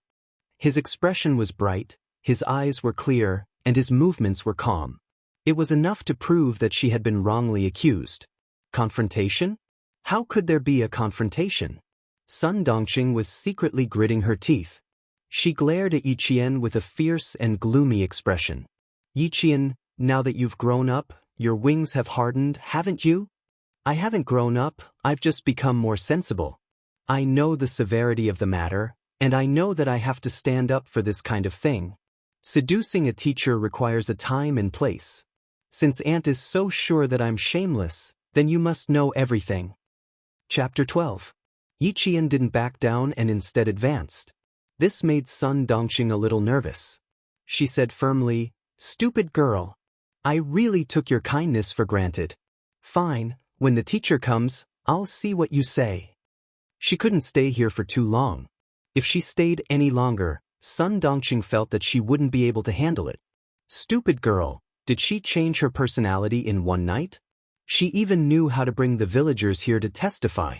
His expression was bright, his eyes were clear, and his movements were calm. It was enough to prove that she had been wrongly accused. Confrontation? How could there be a confrontation? Sun Dongqing was secretly gritting her teeth. She glared at Yi Qian with a fierce and gloomy expression. Yi Qian, now that you've grown up, your wings have hardened, haven't you? I haven't grown up, I've just become more sensible. I know the severity of the matter, and I know that I have to stand up for this kind of thing. Seducing a teacher requires a time and place. Since Aunt is so sure that I'm shameless, then you must know everything. Chapter 12. Yi Qian didn't back down and instead advanced. This made Sun Dongqing a little nervous. She said firmly, "Stupid girl. I really took your kindness for granted. Fine, when the teacher comes, I'll see what you say." She couldn't stay here for too long. If she stayed any longer, Sun Dongqing felt that she wouldn't be able to handle it. Stupid girl, did she change her personality in one night? She even knew how to bring the villagers here to testify.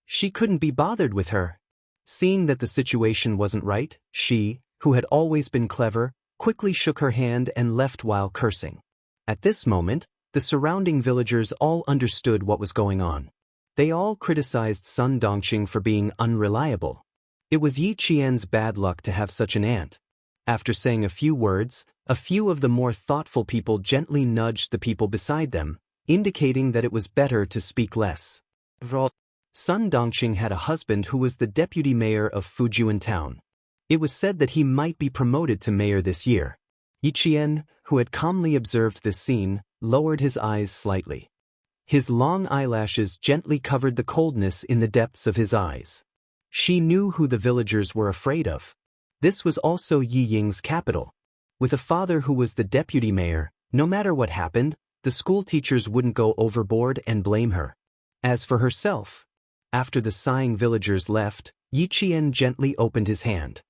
She couldn't be bothered with her. Seeing that the situation wasn't right, she, who had always been clever, quickly shook her hand and left while cursing. At this moment, the surrounding villagers all understood what was going on. They all criticized Sun Dongqing for being unreliable. It was Yi Qian's bad luck to have such an aunt. After saying a few words, a few of the more thoughtful people gently nudged the people beside them, indicating that it was better to speak less. Sun Dongqing had a husband who was the deputy mayor of Fujian town. It was said that he might be promoted to mayor this year. Yi Qian, who had calmly observed this scene, lowered his eyes slightly. His long eyelashes gently covered the coldness in the depths of his eyes. She knew who the villagers were afraid of. This was also Yi Ying's capital. With a father who was the deputy mayor, no matter what happened, the school teachers wouldn't go overboard and blame her. As for herself, after the sighing villagers left, Yi Qian gently opened his hand.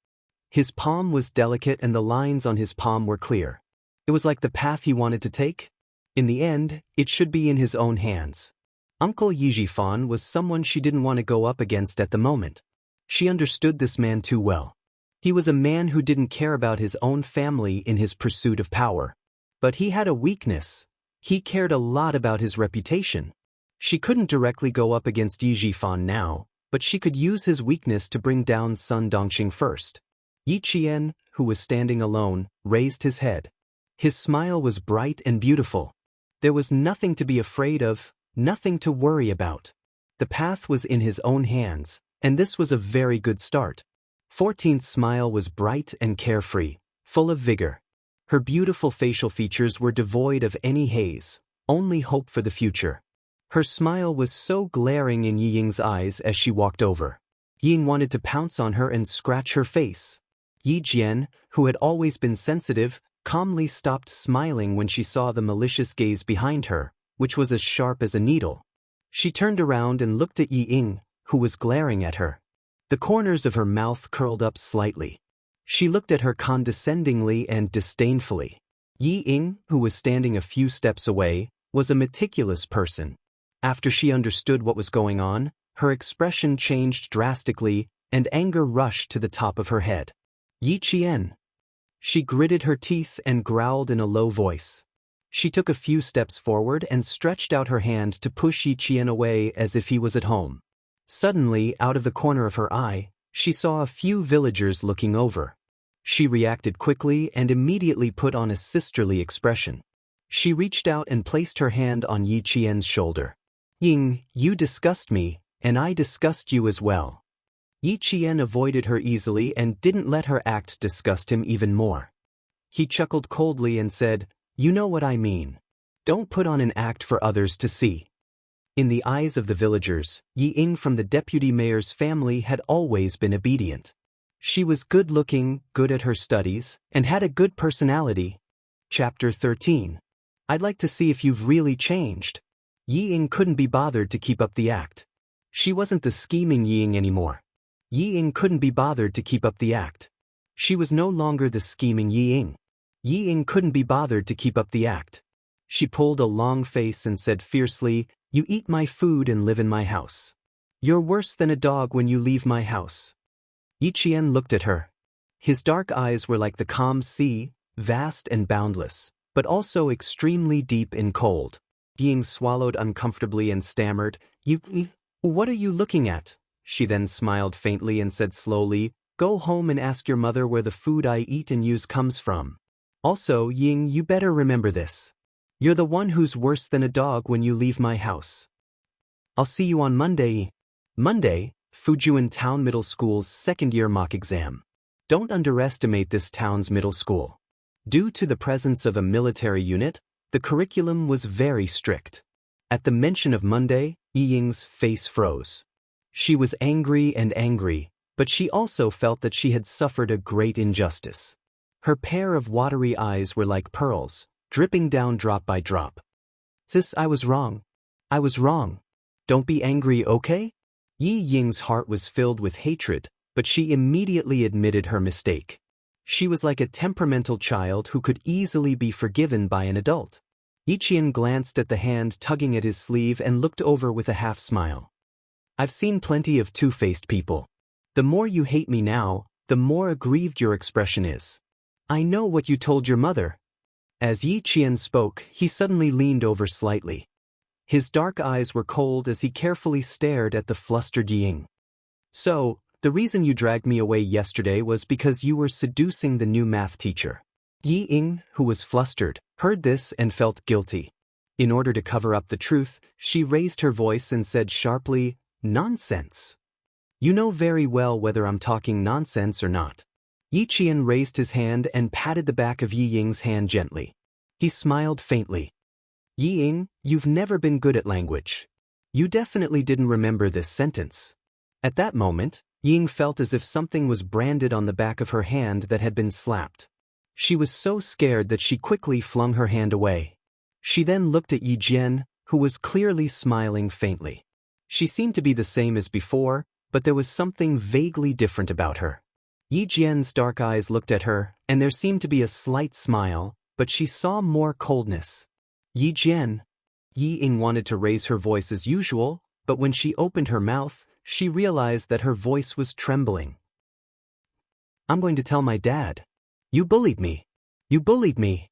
His palm was delicate and the lines on his palm were clear. It was like the path he wanted to take. In the end, it should be in his own hands. Uncle Yi Jifan was someone she didn't want to go up against at the moment. She understood this man too well. He was a man who didn't care about his own family in his pursuit of power. But he had a weakness. He cared a lot about his reputation. She couldn't directly go up against Yi Jifan now, but she could use his weakness to bring down Sun Dongqing first. Yi Qian, who was standing alone, raised his head. His smile was bright and beautiful. There was nothing to be afraid of, nothing to worry about. The path was in his own hands, and this was a very good start. 14th's smile was bright and carefree, full of vigor. Her beautiful facial features were devoid of any haze, only hope for the future. Her smile was so glaring in Yi Ying's eyes as she walked over. Yi Ying wanted to pounce on her and scratch her face. Yi Jian, who had always been sensitive, calmly stopped smiling when she saw the malicious gaze behind her, which was as sharp as a needle. She turned around and looked at Yi Ying, who was glaring at her. The corners of her mouth curled up slightly. She looked at her condescendingly and disdainfully. Yi Ying, who was standing a few steps away, was a meticulous person. After she understood what was going on, her expression changed drastically, and anger rushed to the top of her head. Yi Qian. She gritted her teeth and growled in a low voice. She took a few steps forward and stretched out her hand to push Yi Qian away as if he was at home. Suddenly, out of the corner of her eye, she saw a few villagers looking over. She reacted quickly and immediately put on a sisterly expression. She reached out and placed her hand on Yi Qian's shoulder. Ying, you disgust me, and I disgust you as well. Yi Qian avoided her easily and didn't let her act disgust him even more. He chuckled coldly and said, "You know what I mean. Don't put on an act for others to see." In the eyes of the villagers, Yi Ying from the deputy mayor's family had always been obedient. She was good-looking, good at her studies, and had a good personality. Chapter 13. I'd like to see if you've really changed. Yi Ying couldn't be bothered to keep up the act. She wasn't the scheming Yi Ying anymore. Yi Ying couldn't be bothered to keep up the act. She was no longer the scheming Yi Ying. Yi Ying couldn't be bothered to keep up the act. She pulled a long face and said fiercely, "You eat my food and live in my house. You're worse than a dog when you leave my house." Yi Qian looked at her. His dark eyes were like the calm sea, vast and boundless, but also extremely deep and cold. Yi Ying swallowed uncomfortably and stammered, What are you looking at?" She then smiled faintly and said slowly, "Go home and ask your mother where the food I eat and use comes from. Also, Ying, you better remember this. You're the one who's worse than a dog when you leave my house. I'll see you on Monday." Monday, Fujian Town Middle School's second-year mock exam. Don't underestimate this town's middle school. Due to the presence of a military unit, the curriculum was very strict. At the mention of Monday, Yi Ying's face froze. She was angry, but she also felt that she had suffered a great injustice. Her pair of watery eyes were like pearls, dripping down drop by drop. "Sis, I was wrong. I was wrong. Don't be angry, okay?" Yi Ying's heart was filled with hatred, but she immediately admitted her mistake. She was like a temperamental child who could easily be forgiven by an adult. Yi Qian glanced at the hand tugging at his sleeve and looked over with a half-smile. "I've seen plenty of two-faced people. The more you hate me now, the more aggrieved your expression is. I know what you told your mother." As Yi Qian spoke, he suddenly leaned over slightly. His dark eyes were cold as he carefully stared at the flustered Yi Ying. "So, the reason you dragged me away yesterday was because you were seducing the new math teacher." Yi Ying, who was flustered, heard this and felt guilty. In order to cover up the truth, she raised her voice and said sharply, "Nonsense. You know very well whether I'm talking nonsense or not." Yi Qian raised his hand and patted the back of Yi Ying's hand gently. He smiled faintly. "Yi Ying, you've never been good at language. You definitely didn't remember this sentence." At that moment, Yi Ying felt as if something was branded on the back of her hand that had been slapped. She was so scared that she quickly flung her hand away. She then looked at Yi Jian, who was clearly smiling faintly. She seemed to be the same as before, but there was something vaguely different about her. Yi Jian's dark eyes looked at her, and there seemed to be a slight smile, but she saw more coldness. "Yi Jian." Yi Ying wanted to raise her voice as usual, but when she opened her mouth, she realized that her voice was trembling. "I'm going to tell my dad. You bullied me. You bullied me."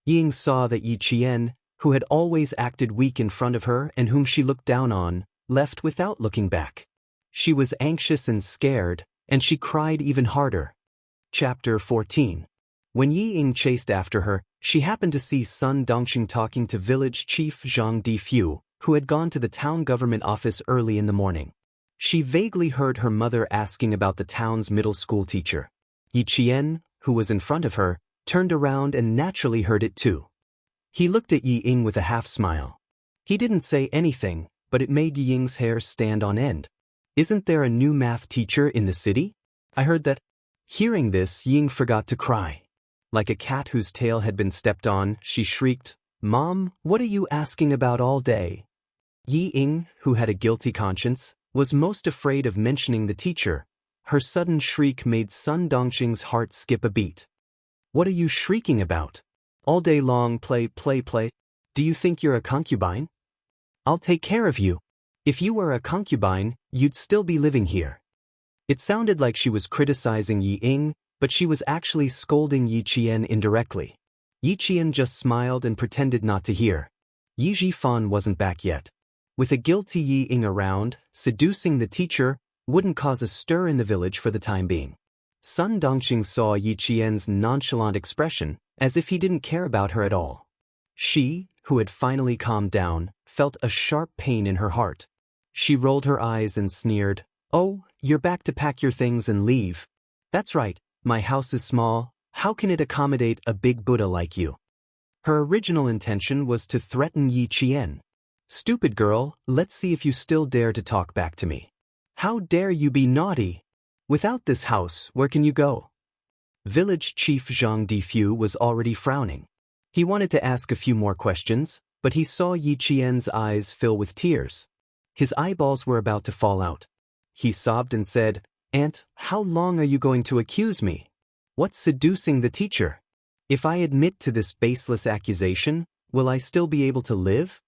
Yi Ying saw that Yi Qian, who had always acted weak in front of her and whom she looked down on, left without looking back. She was anxious and scared, and she cried even harder. Chapter 14. When Yi Ying chased after her, she happened to see Sun Dongxing talking to village chief Zhang Difu, who had gone to the town government office early in the morning. She vaguely heard her mother asking about the town's middle school teacher. Yi Qian, who was in front of her, turned around and naturally heard it too. He looked at Yi Ying with a half-smile. He didn't say anything, but it made Ying's hair stand on end. Isn't there a new math teacher in the city? I heard that. Hearing this, Ying forgot to cry. Like a cat whose tail had been stepped on, she shrieked, "Mom, what are you asking about all day?" Ying, who had a guilty conscience, was most afraid of mentioning the teacher. Her sudden shriek made Sun Dongqing's heart skip a beat. "What are you shrieking about? All day long play. Do you think you're a concubine? I'll take care of you. If you were a concubine, you'd still be living here." It sounded like she was criticizing Ying, but she was actually scolding Yi Qian indirectly. Yi Qian just smiled and pretended not to hear. Yi Zhifan wasn't back yet. With a guilty Ying around, seducing the teacher wouldn't cause a stir in the village for the time being. Sun Dongqing saw Yi Qian's nonchalant expression, as if he didn't care about her at all. She, who had finally calmed down, felt a sharp pain in her heart. She rolled her eyes and sneered, "Oh, you're back to pack your things and leave. That's right, my house is small, how can it accommodate a big Buddha like you?" Her original intention was to threaten Yi Qian. "Stupid girl, let's see if you still dare to talk back to me. How dare you be naughty? Without this house, where can you go?" Village Chief Zhang Difu was already frowning. He wanted to ask a few more questions, but he saw Yi Qian's eyes fill with tears. His eyeballs were about to fall out. He sobbed and said, "Aunt, how long are you going to accuse me? What's seducing the teacher? If I admit to this baseless accusation, will I still be able to live?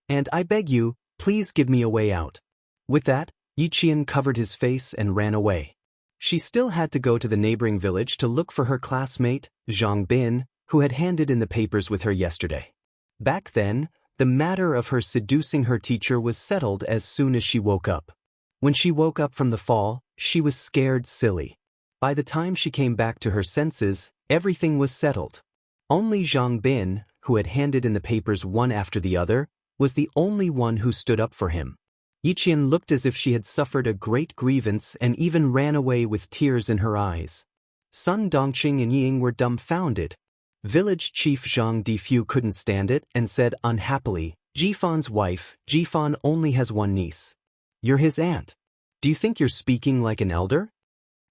And I beg you, please give me a way out." With that, Yi Qian covered his face and ran away. She still had to go to the neighboring village to look for her classmate, Zhang Bin, who had handed in the papers with her yesterday. Back then, the matter of her seducing her teacher was settled as soon as she woke up. When she woke up from the fall, she was scared silly. By the time she came back to her senses, everything was settled. Only Zhang Bin, who had handed in the papers one after the other, was the only one who stood up for him. Yi Qian looked as if she had suffered a great grievance and even ran away with tears in her eyes. Sun Dongqing and Ying were dumbfounded. Village Chief Zhang Difu couldn't stand it and said unhappily, "Jifan's wife, Jifan only has one niece. You're his aunt. Do you think you're speaking like an elder?"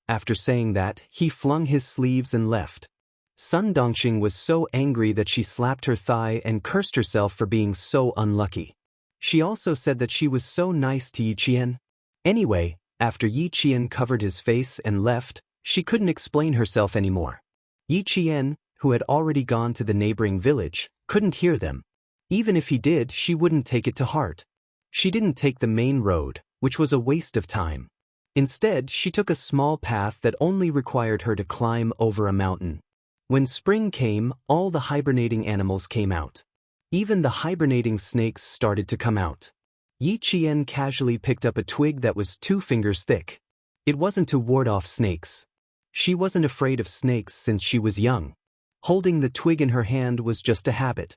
After saying that, he flung his sleeves and left. Sun Dongqing was so angry that she slapped her thigh and cursed herself for being so unlucky. She also said that she was so nice to Yi Qian. Anyway, after Yi Qian covered his face and left, she couldn't explain herself anymore. Yi Qian, who had already gone to the neighboring village, couldn't hear them. Even if he did, she wouldn't take it to heart. She didn't take the main road, which was a waste of time. Instead, she took a small path that only required her to climb over a mountain. When spring came, all the hibernating animals came out. Even the hibernating snakes started to come out. Yi Qian casually picked up a twig that was 2 fingers thick. It wasn't to ward off snakes. She wasn't afraid of snakes since she was young. Holding the twig in her hand was just a habit.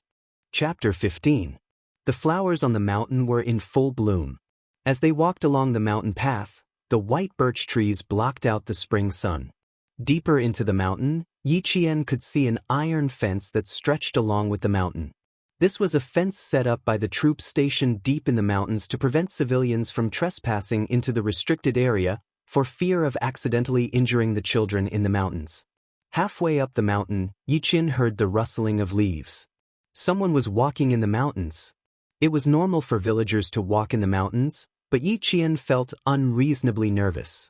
Chapter 15. The flowers on the mountain were in full bloom. As they walked along the mountain path, the white birch trees blocked out the spring sun. Deeper into the mountain, Yi Qian could see an iron fence that stretched along with the mountain. This was a fence set up by the troops stationed deep in the mountains to prevent civilians from trespassing into the restricted area for fear of accidentally injuring the children in the mountains. Halfway up the mountain, Yi Qian heard the rustling of leaves. Someone was walking in the mountains. It was normal for villagers to walk in the mountains, but Yi Qian felt unreasonably nervous.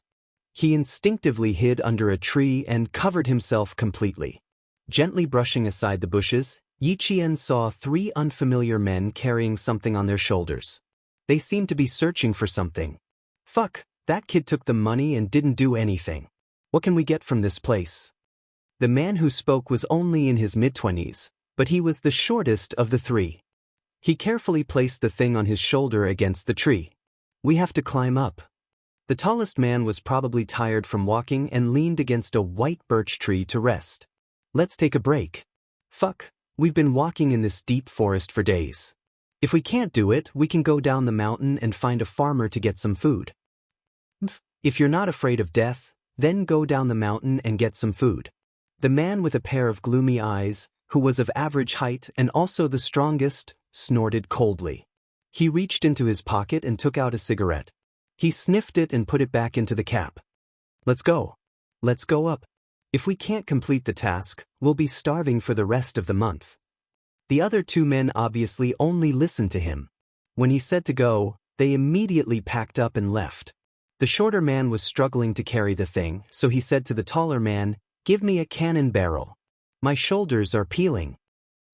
He instinctively hid under a tree and covered himself completely. Gently brushing aside the bushes, Yi Qian saw 3 unfamiliar men carrying something on their shoulders. They seemed to be searching for something. "Fuck, that kid took the money and didn't do anything. What can we get from this place?" The man who spoke was only in his mid-20s, but he was the shortest of the 3. He carefully placed the thing on his shoulder against the tree. "We have to climb up." The tallest man was probably tired from walking and leaned against a white birch tree to rest. "Let's take a break." "Fuck, we've been walking in this deep forest for days. If we can't do it, we can go down the mountain and find a farmer to get some food." "If you're not afraid of death, then go down the mountain and get some food." The man with a pair of gloomy eyes, who was of average height and also the strongest, snorted coldly. He reached into his pocket and took out a cigarette. He sniffed it and put it back into the cap. Let's go. Let's go up. If we can't complete the task, we'll be starving for the rest of the month. The other two men obviously only listened to him. When he said to go, they immediately packed up and left. The shorter man was struggling to carry the thing, so he said to the taller man, "Give me a cannon barrel. My shoulders are peeling."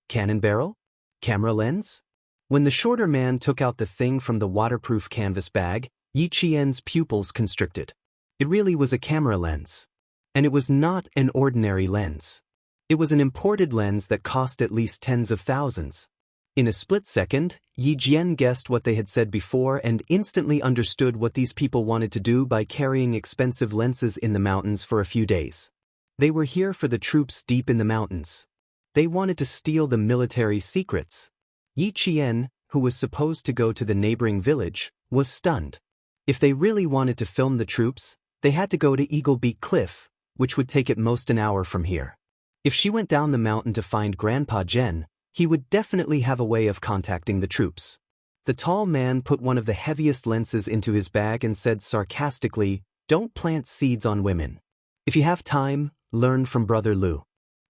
Cannon barrel? Camera lens? When the shorter man took out the thing from the waterproof canvas bag, Yi Qian's pupils constricted. It really was a camera lens. And it was not an ordinary lens. It was an imported lens that cost at least tens of thousands. In a split second, Yi Jian guessed what they had said before and instantly understood what these people wanted to do by carrying expensive lenses in the mountains for a few days. They were here for the troops deep in the mountains. They wanted to steal the military secrets. Yi Qian, who was supposed to go to the neighboring village, was stunned. If they really wanted to film the troops, they had to go to Eagle Beak Cliff, which would take at most an hour from here. If she went down the mountain to find Grandpa Zhen, he would definitely have a way of contacting the troops. The tall man put one of the heaviest lenses into his bag and said sarcastically, "Don't plant seeds on women. If you have time, learn from Brother Lu.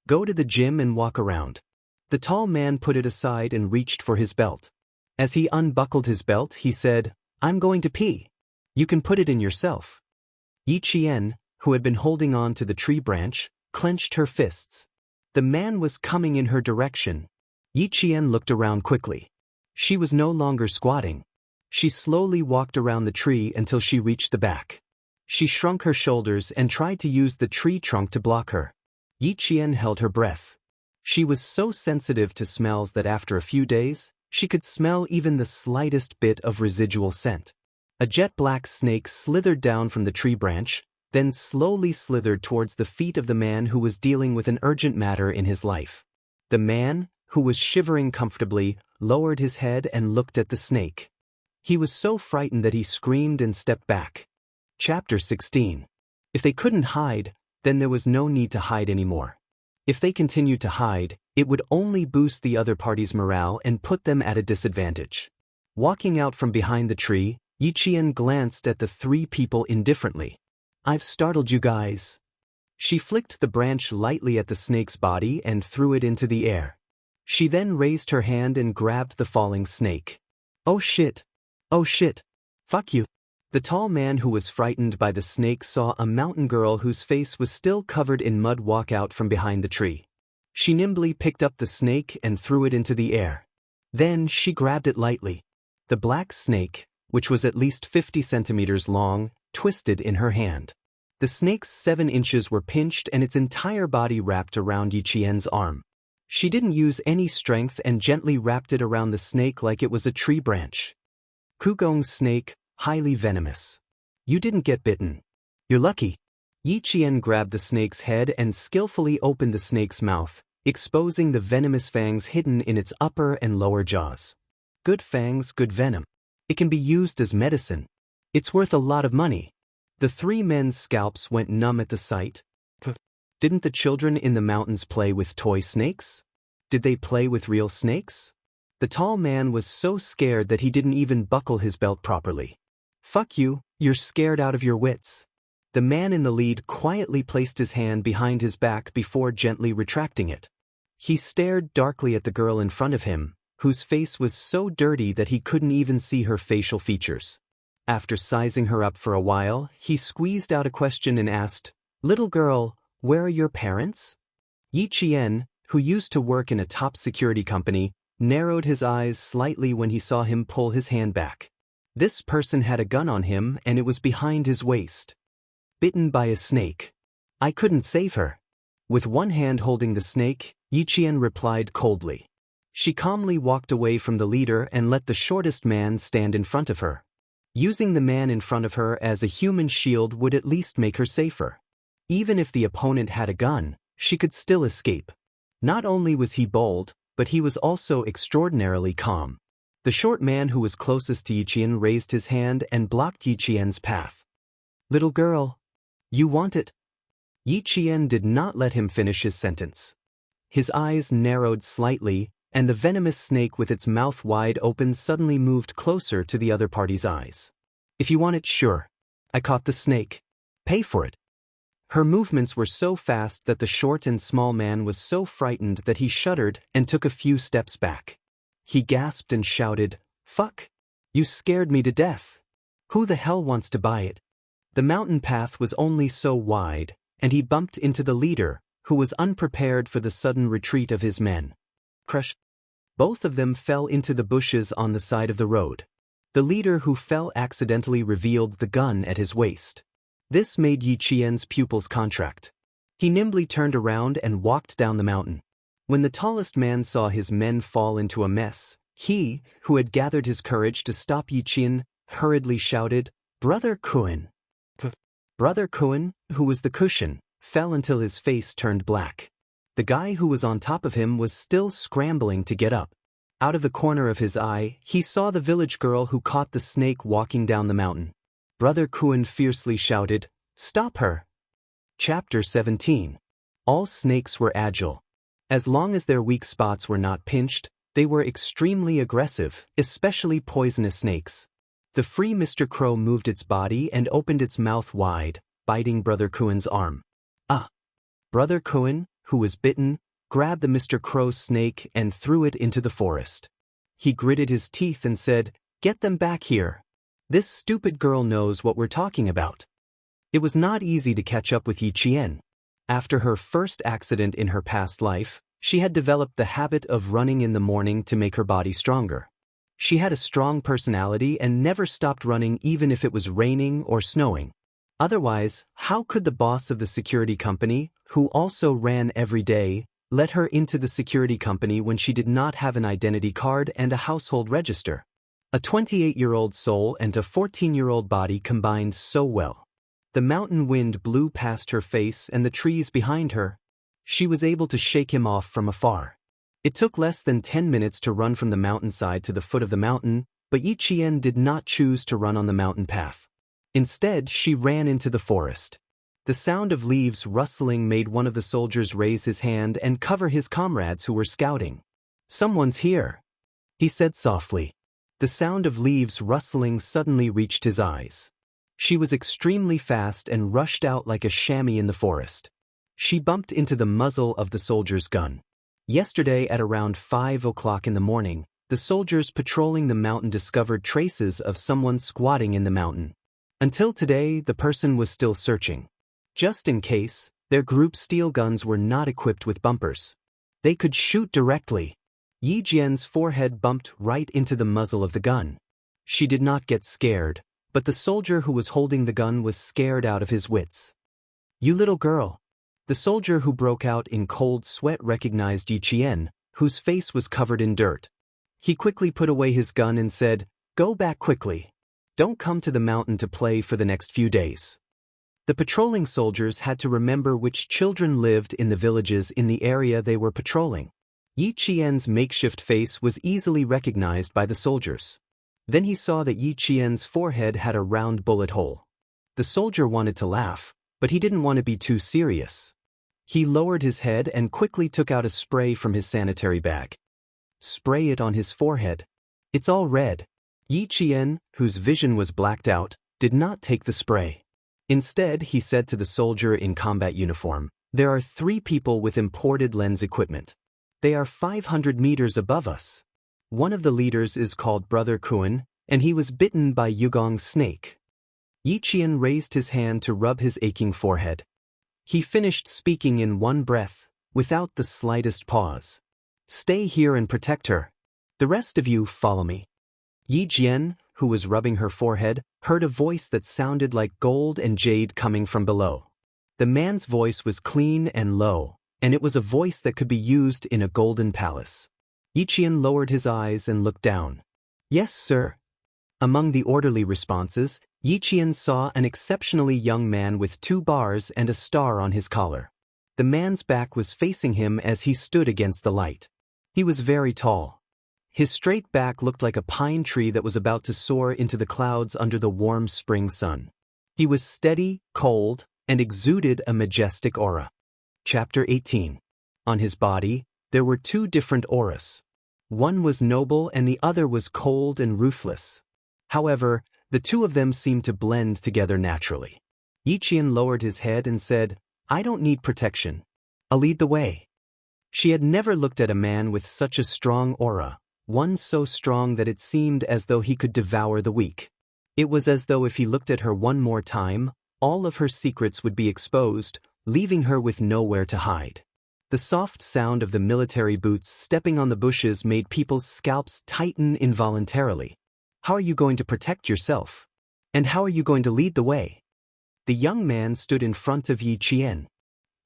Go to the gym and walk around." The tall man put it aside and reached for his belt. As he unbuckled his belt, he said, "I'm going to pee. You can put it in yourself." Yi Qian, who had been holding on to the tree branch, clenched her fists. The man was coming in her direction. Yi Qian looked around quickly. She was no longer squatting. She slowly walked around the tree until she reached the back. She shrunk her shoulders and tried to use the tree trunk to block her. Yi Qian held her breath. She was so sensitive to smells that after a few days, she could smell even the slightest bit of residual scent. A jet-black snake slithered down from the tree branch, then slowly slithered towards the feet of the man who was dealing with an urgent matter in his life. The man, who was shivering comfortably, lowered his head and looked at the snake. He was so frightened that he screamed and stepped back. Chapter 16. If they couldn't hide, then there was no need to hide anymore. If they continued to hide, it would only boost the other party's morale and put them at a disadvantage. Walking out from behind the tree, Yi Qian glanced at the three people indifferently. "I've startled you guys." She flicked the branch lightly at the snake's body and threw it into the air. She then raised her hand and grabbed the falling snake. "Oh shit! Oh shit! Fuck you!" The tall man who was frightened by the snake saw a mountain girl whose face was still covered in mud walk out from behind the tree. She nimbly picked up the snake and threw it into the air. Then she grabbed it lightly. The black snake, which was at least 50 centimeters long, twisted in her hand. The snake's 7 inches were pinched and its entire body wrapped around Yi Qian's arm. She didn't use any strength and gently wrapped it around the snake like it was a tree branch. Kugong's snake, highly venomous. You didn't get bitten. You're lucky. Yi Qian grabbed the snake's head and skillfully opened the snake's mouth, exposing the venomous fangs hidden in its upper and lower jaws. Good fangs, good venom. It can be used as medicine. It's worth a lot of money. The three men's scalps went numb at the sight. Didn't the children in the mountains play with toy snakes? Did they play with real snakes? The tall man was so scared that he didn't even buckle his belt properly. "Fuck you, you're scared out of your wits." The man in the lead quietly placed his hand behind his back before gently retracting it. He stared darkly at the girl in front of him, whose face was so dirty that he couldn't even see her facial features. After sizing her up for a while, he squeezed out a question and asked, "Little girl, where are your parents?" Yi Qian, who used to work in a top security company, narrowed his eyes slightly when he saw him pull his hand back. This person had a gun on him and it was behind his waist. Bitten by a snake. I couldn't save her. With one hand holding the snake, Yi Qian replied coldly. She calmly walked away from the leader and let the shortest man stand in front of her. Using the man in front of her as a human shield would at least make her safer. Even if the opponent had a gun, she could still escape. Not only was he bold, but he was also extraordinarily calm. The short man who was closest to Yi Qian raised his hand and blocked Yi Qian's path. "Little girl, you want it?" Yi Qian did not let him finish his sentence. His eyes narrowed slightly, and the venomous snake with its mouth wide open suddenly moved closer to the other party's eyes. If you want it, sure. I caught the snake. Pay for it. Her movements were so fast that the short and small man was so frightened that he shuddered and took a few steps back. He gasped and shouted, "Fuck! You scared me to death. Who the hell wants to buy it?" The mountain path was only so wide, and he bumped into the leader, who was unprepared for the sudden retreat of his men. Crush! Both of them fell into the bushes on the side of the road. The leader who fell accidentally revealed the gun at his waist. This made Yi Qian's pupils contract. He nimbly turned around and walked down the mountain. When the tallest man saw his men fall into a mess, he, who had gathered his courage to stop Yi Qian, hurriedly shouted, "Brother Kuan!" Brother Kuan, who was the cushion, fell until his face turned black. The guy who was on top of him was still scrambling to get up. Out of the corner of his eye, he saw the village girl who caught the snake walking down the mountain. Brother Kuan fiercely shouted, "Stop her!" Chapter 17. All snakes were agile. As long as their weak spots were not pinched, they were extremely aggressive, especially poisonous snakes. The free Mr. Crow moved its body and opened its mouth wide, biting Brother Kuan's arm. Ah! Brother Kuan, who was bitten, grabbed the Mr. Crow snake and threw it into the forest. He gritted his teeth and said, "Get them back here. This stupid girl knows what we're talking about." It was not easy to catch up with Yi Qian. After her first accident in her past life, she had developed the habit of running in the morning to make her body stronger. She had a strong personality and never stopped running even if it was raining or snowing. Otherwise, how could the boss of the security company, who also ran every day, let her into the security company when she did not have an identity card and a household register? A 28-year-old soul and a 14-year-old body combined so well. The mountain wind blew past her face and the trees behind her. She was able to shake him off from afar. It took less than 10 minutes to run from the mountainside to the foot of the mountain, but Yi Qian did not choose to run on the mountain path. Instead, she ran into the forest. The sound of leaves rustling made one of the soldiers raise his hand and cover his comrades who were scouting. "Someone's here," he said softly. The sound of leaves rustling suddenly reached his eyes. She was extremely fast and rushed out like a chamois in the forest. She bumped into the muzzle of the soldier's gun. Yesterday at around 5 o'clock in the morning, the soldiers patrolling the mountain discovered traces of someone squatting in the mountain. Until today, the person was still searching. Just in case, their group steel guns were not equipped with bumpers. They could shoot directly. Yi Jian's forehead bumped right into the muzzle of the gun. She did not get scared, but the soldier who was holding the gun was scared out of his wits. "You little girl." The soldier who broke out in cold sweat recognized Yi Qian, whose face was covered in dirt. He quickly put away his gun and said, "Go back quickly. Don't come to the mountain to play for the next few days." The patrolling soldiers had to remember which children lived in the villages in the area they were patrolling. Yi Qian's makeshift face was easily recognized by the soldiers. Then he saw that Yi Qian's forehead had a round bullet hole. The soldier wanted to laugh, but he didn't want to be too serious. He lowered his head and quickly took out a spray from his sanitary bag. "Spray it on his forehead. It's all red." Yi Qian, whose vision was blacked out, did not take the spray. Instead, he said to the soldier in combat uniform, "There are 3 people with imported lens equipment. They are 500 meters above us. One of the leaders is called Brother Kuan, and he was bitten by Yugong's snake." Yi Qian raised his hand to rub his aching forehead. He finished speaking in one breath, without the slightest pause. "Stay here and protect her. The rest of you follow me." Yi Jian, who was rubbing her forehead, heard a voice that sounded like gold and jade coming from below. The man's voice was clean and low, and it was a voice that could be used in a golden palace. Yi Qian lowered his eyes and looked down. "Yes, sir." Among the orderly responses, Yi Qian saw an exceptionally young man with 2 bars and a star on his collar. The man's back was facing him as he stood against the light. He was very tall. His straight back looked like a pine tree that was about to soar into the clouds under the warm spring sun. He was steady, cold, and exuded a majestic aura. Chapter 18. On his body, there were 2 different auras. One was noble and the other was cold and ruthless. However, the two of them seemed to blend together naturally. Yiqian lowered his head and said, "I don't need protection. I'll lead the way." She had never looked at a man with such a strong aura, one so strong that it seemed as though he could devour the weak. It was as though if he looked at her one more time, all of her secrets would be exposed, leaving her with nowhere to hide. The soft sound of the military boots stepping on the bushes made people's scalps tighten involuntarily. "How are you going to protect yourself? And how are you going to lead the way?" The young man stood in front of Yiqian.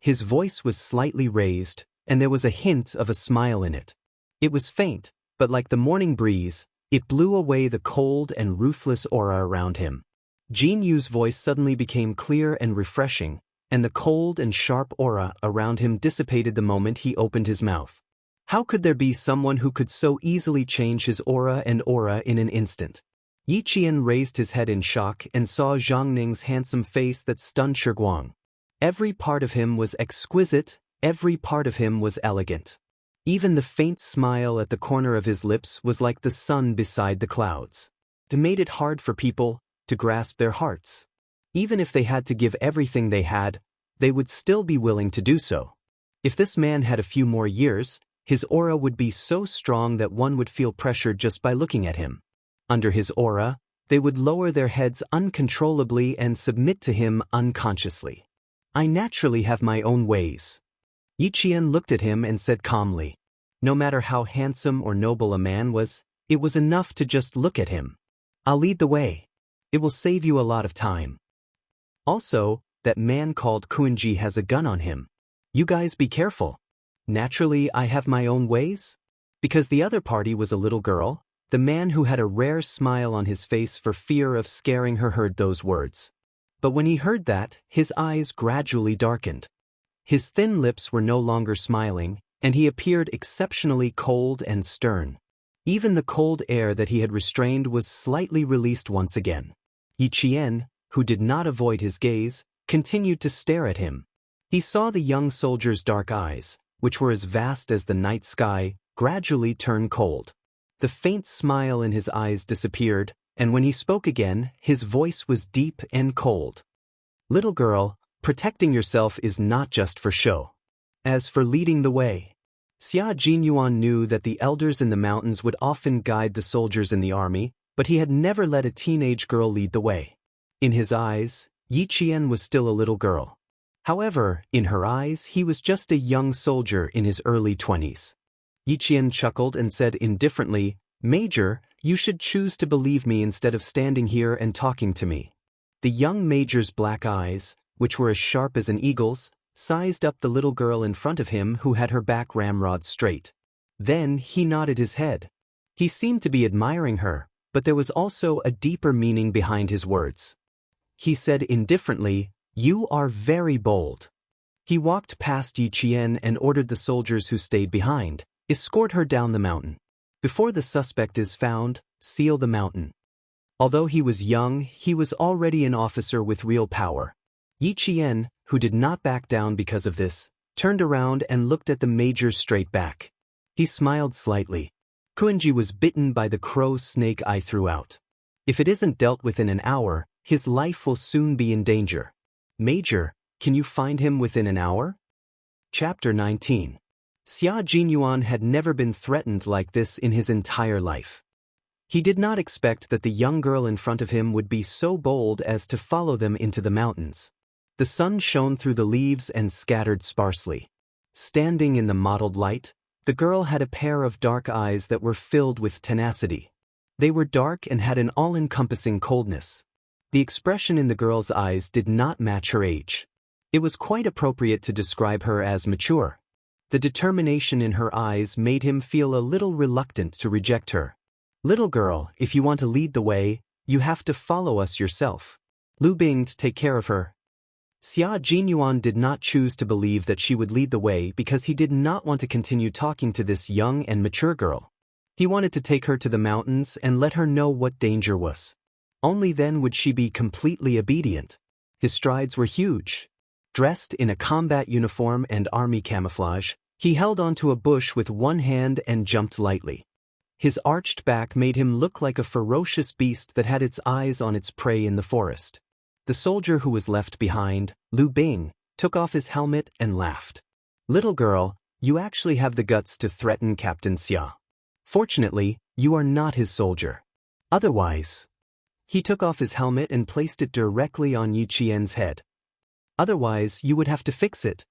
His voice was slightly raised, and there was a hint of a smile in it. It was faint, but like the morning breeze, it blew away the cold and ruthless aura around him. Jin Yu's voice suddenly became clear and refreshing, and the cold and sharp aura around him dissipated the moment he opened his mouth. How could there be someone who could so easily change his aura in an instant? Yiqian raised his head in shock and saw Zhang Ning's handsome face that stunned Shiguang. Every part of him was exquisite, every part of him was elegant. Even the faint smile at the corner of his lips was like the sun beside the clouds. It made it hard for people to grasp their hearts. Even if they had to give everything they had, they would still be willing to do so. If this man had a few more years, his aura would be so strong that one would feel pressured just by looking at him. Under his aura, they would lower their heads uncontrollably and submit to him unconsciously. "I naturally have my own ways." Yiqian looked at him and said calmly. No matter how handsome or noble a man was, it was enough to just look at him. "I'll lead the way. It will save you a lot of time. Also, that man called Kuinji has a gun on him. You guys be careful. Naturally, I have my own ways." Because the other party was a little girl, the man who had a rare smile on his face for fear of scaring her heard those words. But when he heard that, his eyes gradually darkened. His thin lips were no longer smiling, and he appeared exceptionally cold and stern. Even the cold air that he had restrained was slightly released once again. Yiqian, who did not avoid his gaze, continued to stare at him. He saw the young soldier's dark eyes, which were as vast as the night sky, gradually turn cold. The faint smile in his eyes disappeared, and when he spoke again, his voice was deep and cold. "Little girl, protecting yourself is not just for show. As for leading the way." Xia Jinyuan knew that the elders in the mountains would often guide the soldiers in the army, but he had never let a teenage girl lead the way. In his eyes, Yiqian was still a little girl. However, in her eyes, he was just a young soldier in his early 20s. Yiqian chuckled and said indifferently, "Major, you should choose to believe me instead of standing here and talking to me." The young major's black eyes, which were as sharp as an eagle's, sized up the little girl in front of him who had her back ramrod straight. Then he nodded his head. He seemed to be admiring her, but there was also a deeper meaning behind his words. He said indifferently, "You are very bold." He walked past Yiqian and ordered the soldiers who stayed behind, "Escort her down the mountain. Before the suspect is found, seal the mountain." Although he was young, he was already an officer with real power. Yiqian, who did not back down because of this, turned around and looked at the major straight back. He smiled slightly. Kuinji was bitten by the crow snake I threw out. If it isn't dealt with in an hour, his life will soon be in danger. Major, can you find him within an hour? Chapter 19. Xia Jinyuan had never been threatened like this in his entire life. He did not expect that the young girl in front of him would be so bold as to follow them into the mountains. The sun shone through the leaves and scattered sparsely. Standing in the mottled light, the girl had a pair of dark eyes that were filled with tenacity. They were dark and had an all-encompassing coldness. The expression in the girl's eyes did not match her age. It was quite appropriate to describe her as mature. The determination in her eyes made him feel a little reluctant to reject her. "Little girl, if you want to lead the way, you have to follow us yourself. Lu Bing, take care of her." Xia Jinyuan did not choose to believe that she would lead the way because he did not want to continue talking to this young and mature girl. He wanted to take her to the mountains and let her know what danger was. Only then would she be completely obedient. His strides were huge. Dressed in a combat uniform and army camouflage, he held onto a bush with one hand and jumped lightly. His arched back made him look like a ferocious beast that had its eyes on its prey in the forest. The soldier who was left behind, Lu Bing, took off his helmet and laughed. "Little girl, you actually have the guts to threaten Captain Xia. Fortunately, you are not his soldier. Otherwise..." He took off his helmet and placed it directly on Yi Qian's head. "Otherwise, you would have to fix it.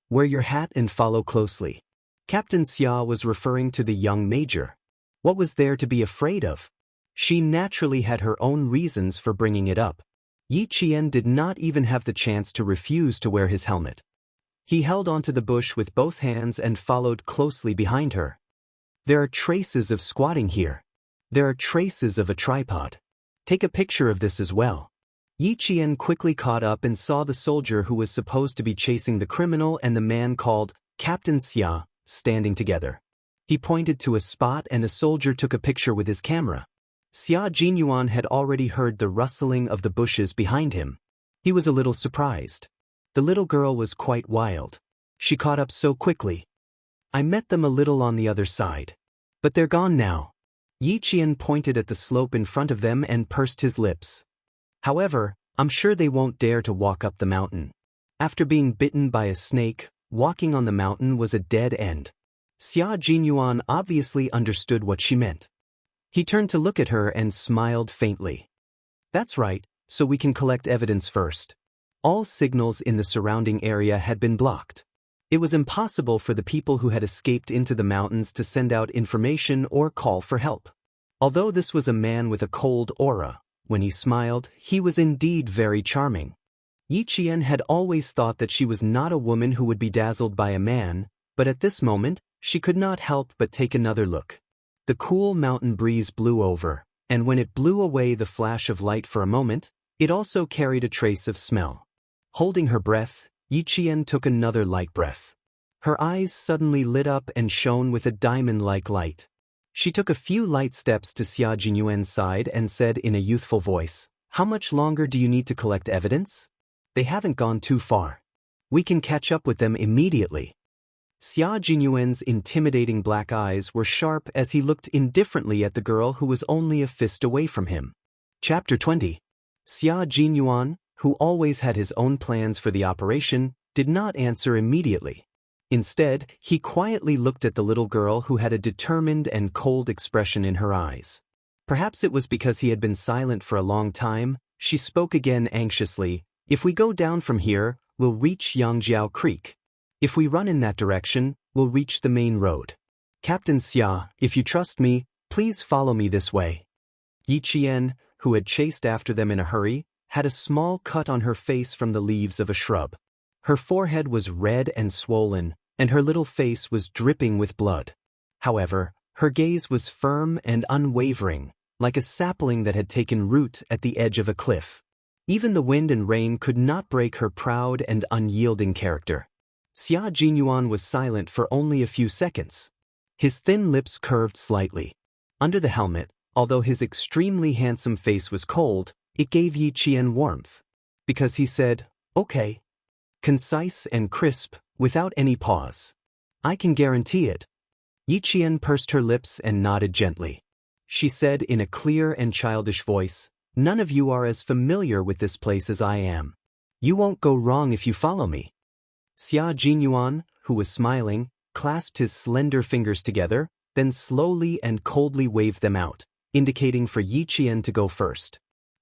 Wear your hat and follow closely." Captain Xia was referring to the young major. What was there to be afraid of? She naturally had her own reasons for bringing it up. Yi Qian did not even have the chance to refuse to wear his helmet. He held onto the bush with both hands and followed closely behind her. "There are traces of squatting here. There are traces of a tripod. Take a picture of this as well." Yi Qian quickly caught up and saw the soldier who was supposed to be chasing the criminal and the man called Captain Xia standing together. He pointed to a spot and a soldier took a picture with his camera. Xia Jinyuan had already heard the rustling of the bushes behind him. He was a little surprised. The little girl was quite wild. She caught up so quickly. "I met them a little on the other side. But they're gone now." Yi Qian pointed at the slope in front of them and pursed his lips. "However, I'm sure they won't dare to walk up the mountain." After being bitten by a snake, walking on the mountain was a dead end. Xia Jinyuan obviously understood what she meant. He turned to look at her and smiled faintly. "That's right, so we can collect evidence first." All signals in the surrounding area had been blocked. It was impossible for the people who had escaped into the mountains to send out information or call for help. Although this was a man with a cold aura, when he smiled, he was indeed very charming. Yi Qian had always thought that she was not a woman who would be dazzled by a man, but at this moment, she could not help but take another look. The cool mountain breeze blew over, and when it blew away the flash of light for a moment, it also carried a trace of smell. Holding her breath, Yi Qian took another light breath. Her eyes suddenly lit up and shone with a diamond-like light. She took a few light steps to Xia Jinyuan's side and said in a youthful voice, "How much longer do you need to collect evidence? They haven't gone too far. We can catch up with them immediately." Xia Jinyuan's intimidating black eyes were sharp as he looked indifferently at the girl who was only a fist away from him. Chapter 20. Xia Jinyuan, who always had his own plans for the operation, did not answer immediately. Instead, he quietly looked at the little girl who had a determined and cold expression in her eyes. Perhaps it was because he had been silent for a long time. She spoke again anxiously. "If we go down from here, we'll reach Yangjiao Creek. If we run in that direction, we'll reach the main road. Captain Xia, if you trust me, please follow me this way." Yi Qian, who had chased after them in a hurry, had a small cut on her face from the leaves of a shrub. Her forehead was red and swollen, and her little face was dripping with blood. However, her gaze was firm and unwavering, like a sapling that had taken root at the edge of a cliff. Even the wind and rain could not break her proud and unyielding character. Xia Jinyuan was silent for only a few seconds. His thin lips curved slightly. Under the helmet, although his extremely handsome face was cold, it gave Yi Qian warmth. Because he said, "Okay." Concise and crisp, without any pause. "I can guarantee it." Yi Qian pursed her lips and nodded gently. She said in a clear and childish voice, "None of you are as familiar with this place as I am. You won't go wrong if you follow me." Xia Jinyuan, who was smiling, clasped his slender fingers together, then slowly and coldly waved them out, indicating for Yi Qian to go first.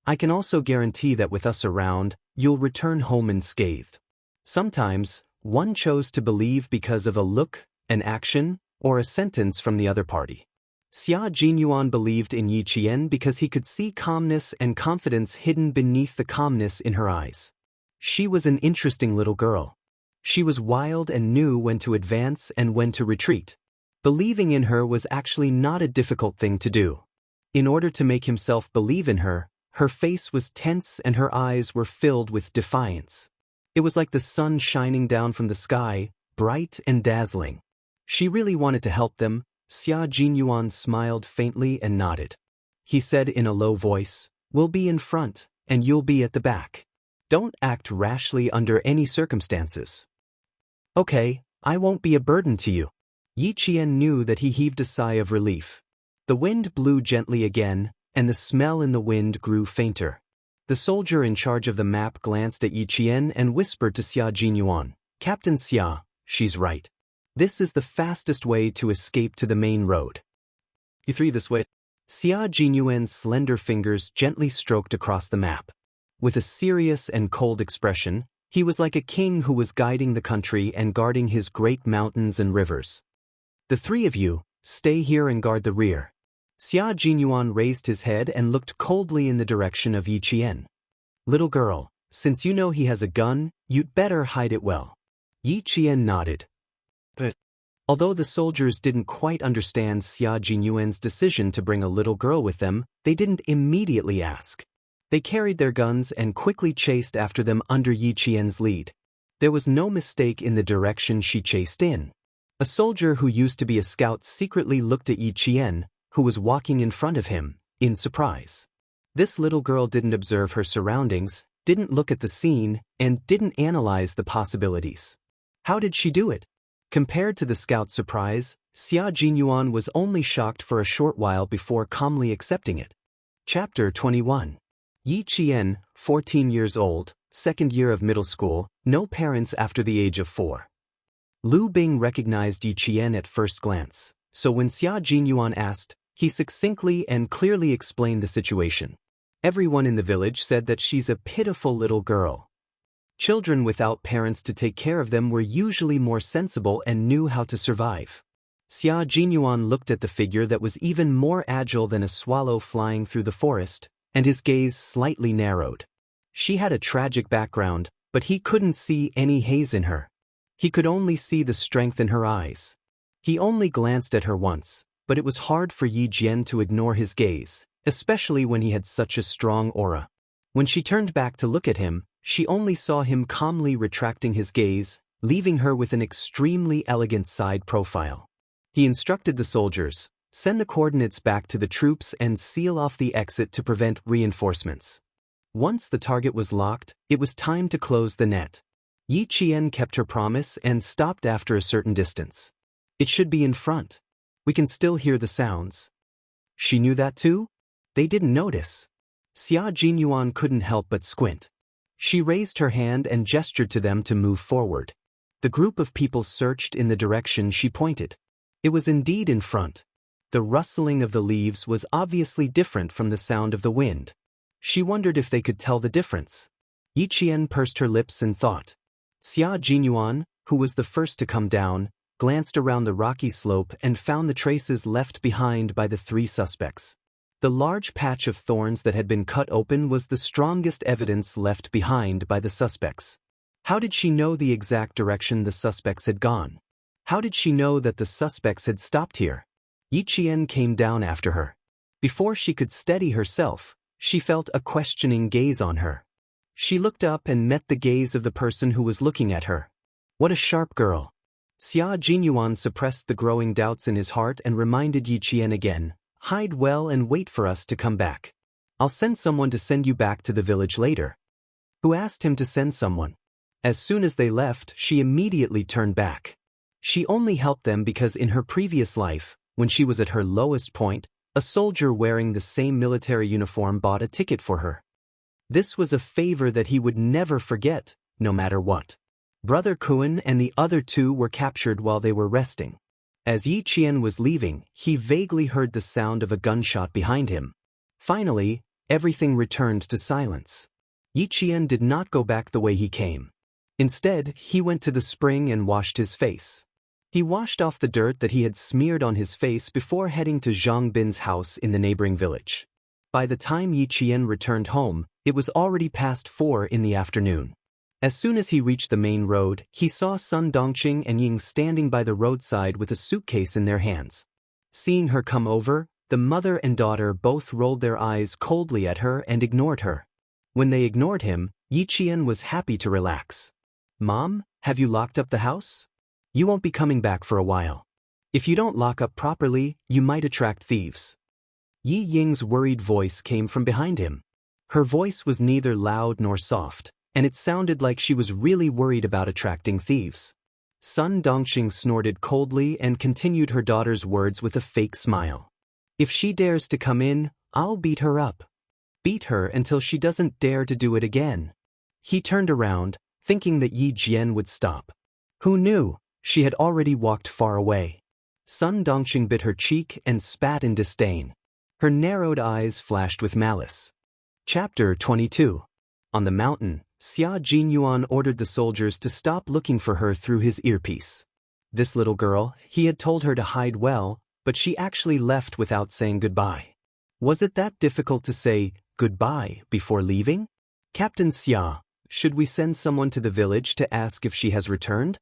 "I can also guarantee that with us around, you'll return home unscathed." Sometimes, one chose to believe because of a look, an action, or a sentence from the other party. Xia Jinyuan believed in Yi Qian because he could see calmness and confidence hidden beneath the calmness in her eyes. She was an interesting little girl. She was wild and knew when to advance and when to retreat. Believing in her was actually not a difficult thing to do. In order to make himself believe in her, her face was tense and her eyes were filled with defiance. It was like the sun shining down from the sky, bright and dazzling. She really wanted to help them. Xia Jinyuan smiled faintly and nodded. He said in a low voice, "We'll be in front, and you'll be at the back. Don't act rashly under any circumstances." "Okay, I won't be a burden to you." Yi Qian knew that he heaved a sigh of relief. The wind blew gently again, and the smell in the wind grew fainter. The soldier in charge of the map glanced at Yi Qian and whispered to Xia Jinyuan, "Captain Xia, she's right. This is the fastest way to escape to the main road." "You three this way." Xia Jinyuan's slender fingers gently stroked across the map. With a serious and cold expression, he was like a king who was guiding the country and guarding his great mountains and rivers. "The three of you, stay here and guard the rear." Xia Jinyuan raised his head and looked coldly in the direction of Yi Qian. "Little girl, since you know he has a gun, you'd better hide it well." Yi Qian nodded. But although the soldiers didn't quite understand Xia Jinyuan's decision to bring a little girl with them, they didn't immediately ask. They carried their guns and quickly chased after them under Yi Qian's lead. There was no mistake in the direction she chased in. A soldier who used to be a scout secretly looked at Yi Qian, who was walking in front of him, in surprise. This little girl didn't observe her surroundings, didn't look at the scene, and didn't analyze the possibilities. How did she do it? Compared to the scout's surprise, Xia Jinyuan was only shocked for a short while before calmly accepting it. Chapter 21. Yi Qian, 14 years old, second year of middle school, no parents after the age of 4. Lu Bing recognized Yi Qian at first glance, so when Xia Jinyuan asked, he succinctly and clearly explained the situation. Everyone in the village said that she's a pitiful little girl. Children without parents to take care of them were usually more sensible and knew how to survive. Xia Jinyuan looked at the figure that was even more agile than a swallow flying through the forest, and his gaze slightly narrowed. She had a tragic background, but he couldn't see any haze in her. He could only see the strength in her eyes. He only glanced at her once, but it was hard for Yi Jian to ignore his gaze, especially when he had such a strong aura. When she turned back to look at him, she only saw him calmly retracting his gaze, leaving her with an extremely elegant side profile. He instructed the soldiers, "Send the coordinates back to the troops and seal off the exit to prevent reinforcements." Once the target was locked, it was time to close the net. Yi Qian kept her promise and stopped after a certain distance. "It should be in front. We can still hear the sounds." She knew that too? They didn't notice. Xia Jinyuan couldn't help but squint. She raised her hand and gestured to them to move forward. The group of people searched in the direction she pointed. It was indeed in front. The rustling of the leaves was obviously different from the sound of the wind. She wondered if they could tell the difference. Yi Qian pursed her lips and thought. Xia Jinyuan, who was the first to come down, glanced around the rocky slope and found the traces left behind by the 3 suspects. The large patch of thorns that had been cut open was the strongest evidence left behind by the suspects. How did she know the exact direction the suspects had gone? How did she know that the suspects had stopped here? Yi Qian came down after her. Before she could steady herself, she felt a questioning gaze on her. She looked up and met the gaze of the person who was looking at her. What a sharp girl. Xia Jinyuan suppressed the growing doubts in his heart and reminded Yi Qian again, "Hide well and wait for us to come back. I'll send someone to send you back to the village later." Who asked him to send someone? As soon as they left, she immediately turned back. She only helped them because in her previous life, when she was at her lowest point, a soldier wearing the same military uniform bought a ticket for her. This was a favor that he would never forget, no matter what. Brother Kuan and the other 2 were captured while they were resting. As Yi Qian was leaving, he vaguely heard the sound of a gunshot behind him. Finally, everything returned to silence. Yi Qian did not go back the way he came. Instead, he went to the spring and washed his face. He washed off the dirt that he had smeared on his face before heading to Zhang Bin's house in the neighboring village. By the time Yi Qian returned home, it was already past 4 in the afternoon. As soon as he reached the main road, he saw Sun Dongqing and Ying standing by the roadside with a suitcase in their hands. Seeing her come over, the mother and daughter both rolled their eyes coldly at her and ignored her. When they ignored him, Yi Qian was happy to relax. "Mom, have you locked up the house? You won't be coming back for a while. If you don't lock up properly, you might attract thieves." Yi Ying's worried voice came from behind him. Her voice was neither loud nor soft, and it sounded like she was really worried about attracting thieves. Sun Dongqing snorted coldly and continued her daughter's words with a fake smile. If she dares to come in, I'll beat her up. Beat her until she doesn't dare to do it again. He turned around, thinking that Yi Jian would stop. Who knew? She had already walked far away. Sun Dongxing bit her cheek and spat in disdain. Her narrowed eyes flashed with malice. Chapter 22. On the mountain, Xia Jinyuan ordered the soldiers to stop looking for her through his earpiece. This little girl, he had told her to hide well, but she actually left without saying goodbye. Was it that difficult to say goodbye before leaving? Captain Xia, should we send someone to the village to ask if she has returned?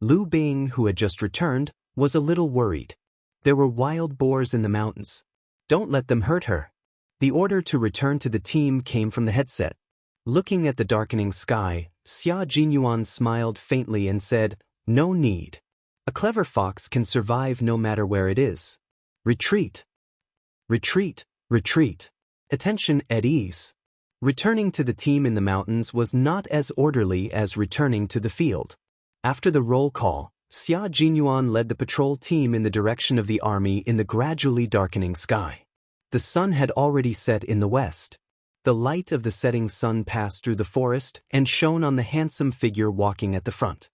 Lu Bing, who had just returned, was a little worried. There were wild boars in the mountains. Don't let them hurt her. The order to return to the team came from the headset. Looking at the darkening sky, Xia Jinyuan smiled faintly and said, "No need. A clever fox can survive no matter where it is. Retreat. Retreat, retreat. Attention at ease." Returning to the team in the mountains was not as orderly as returning to the field. After the roll call, Xia Jinyuan led the patrol team in the direction of the army in the gradually darkening sky. The sun had already set in the west. The light of the setting sun passed through the forest and shone on the handsome figure walking at the front.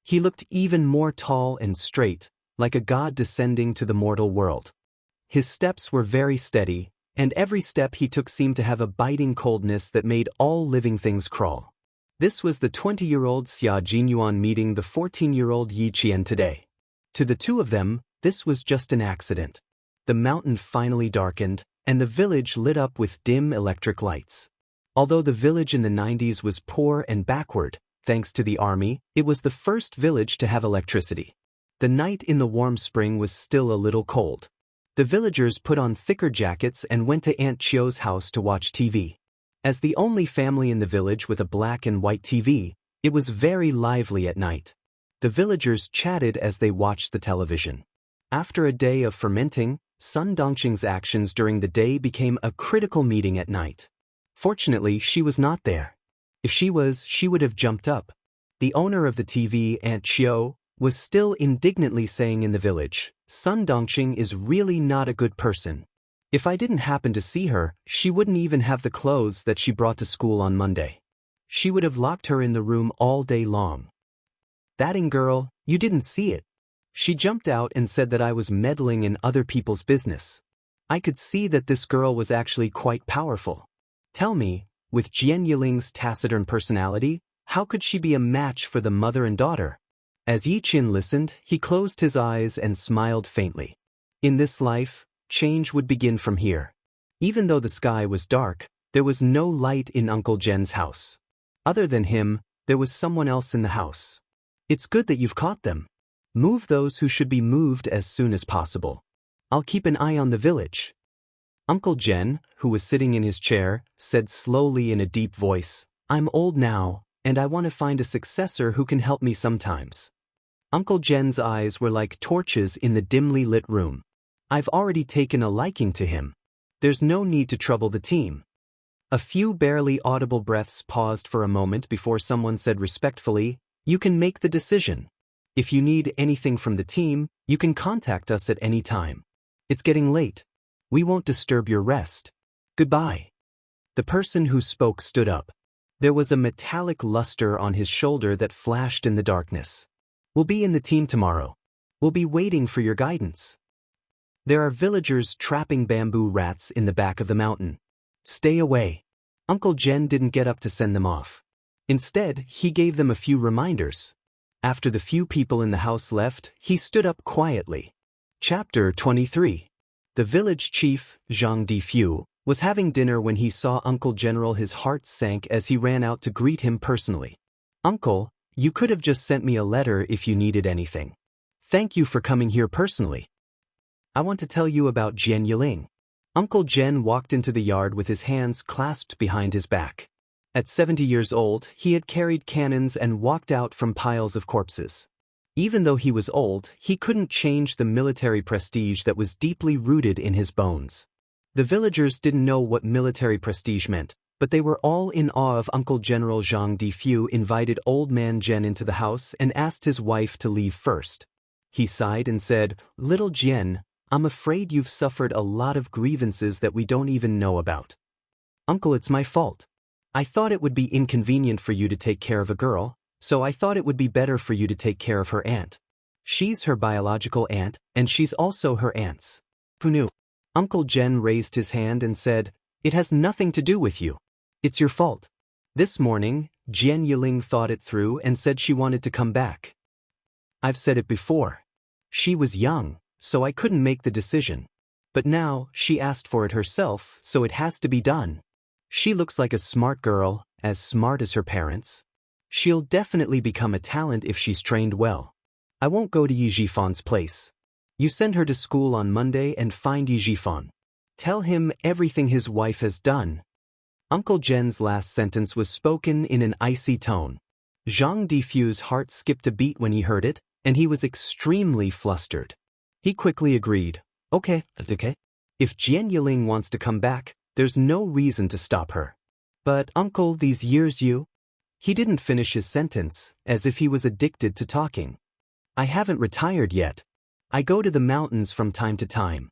He looked even more tall and straight, like a god descending to the mortal world. His steps were very steady, and every step he took seemed to have a biting coldness that made all living things crawl. This was the 20-year-old Xia Jinyuan meeting the 14-year-old Yi Qian today. To the two of them, this was just an accident. The mountain finally darkened, and the village lit up with dim electric lights. Although the village in the 90s was poor and backward, thanks to the army, it was the first village to have electricity. The night in the warm spring was still a little cold. The villagers put on thicker jackets and went to Aunt Chio's house to watch TV. As the only family in the village with a black and white TV, it was very lively at night. The villagers chatted as they watched the television. After a day of fermenting, Sun Dongxing's actions during the day became a critical meeting at night. Fortunately, she was not there. If she was, she would have jumped up. The owner of the TV, Aunt Chio, was still indignantly saying in the village, "Sun Dongxing is really not a good person. If I didn't happen to see her, she wouldn't even have the clothes that she brought to school on Monday. She would have locked her in the room all day long. Thatting girl, you didn't see it. She jumped out and said that I was meddling in other people's business. I could see that this girl was actually quite powerful. Tell me, with Jian Yiling's taciturn personality, how could she be a match for the mother and daughter?" As Yi Qin listened, he closed his eyes and smiled faintly. In this life, change would begin from here. Even though the sky was dark, there was no light in Uncle Jen's house. Other than him, there was someone else in the house. It's good that you've caught them. Move those who should be moved as soon as possible. I'll keep an eye on the village. Uncle Jen, who was sitting in his chair, said slowly in a deep voice, "I'm old now, and I want to find a successor who can help me sometimes." Uncle Jen's eyes were like torches in the dimly lit room. "I've already taken a liking to him. There's no need to trouble the team." A few barely audible breaths paused for a moment before someone said respectfully, "You can make the decision. If you need anything from the team, you can contact us at any time. It's getting late. We won't disturb your rest. Goodbye." The person who spoke stood up. There was a metallic luster on his shoulder that flashed in the darkness. "We'll be in the team tomorrow. We'll be waiting for your guidance. There are villagers trapping bamboo rats in the back of the mountain. Stay away." Uncle Jen didn't get up to send them off. Instead, he gave them a few reminders. After the few people in the house left, he stood up quietly. Chapter 23. The village chief, Zhang Difu, was having dinner when he saw Uncle General. His heart sank as he ran out to greet him personally. "Uncle, you could have just sent me a letter if you needed anything. Thank you for coming here personally. I want to tell you about Jian Yiling." Uncle Jen walked into the yard with his hands clasped behind his back. At 70 years old, he had carried cannons and walked out from piles of corpses. Even though he was old, he couldn't change the military prestige that was deeply rooted in his bones. The villagers didn't know what military prestige meant, but they were all in awe of Uncle General Zhang Difu. Invited old man Jian into the house and asked his wife to leave first. He sighed and said, "Little Jian, I'm afraid you've suffered a lot of grievances that we don't even know about. Uncle, it's my fault. I thought it would be inconvenient for you to take care of a girl, so I thought it would be better for you to take care of her aunt. She's her biological aunt, and she's also her aunt's. Who knew? Uncle Jen raised his hand and said, "It has nothing to do with you. It's your fault." This morning, Jian Yiling thought it through and said she wanted to come back. I've said it before. She was young, so I couldn't make the decision. But now, she asked for it herself, so it has to be done. She looks like a smart girl, as smart as her parents. She'll definitely become a talent if she's trained well. I won't go to Yi Jifan's place. You send her to school on Monday and find Yi Jifan. Tell him everything his wife has done. Uncle Jen's last sentence was spoken in an icy tone. Zhang Difu's heart skipped a beat when he heard it, and he was extremely flustered. He quickly agreed. Okay. If Jian Yiling wants to come back, there's no reason to stop her. But uncle, these years you... He didn't finish his sentence, as if he was addicted to talking. I haven't retired yet. I go to the mountains from time to time.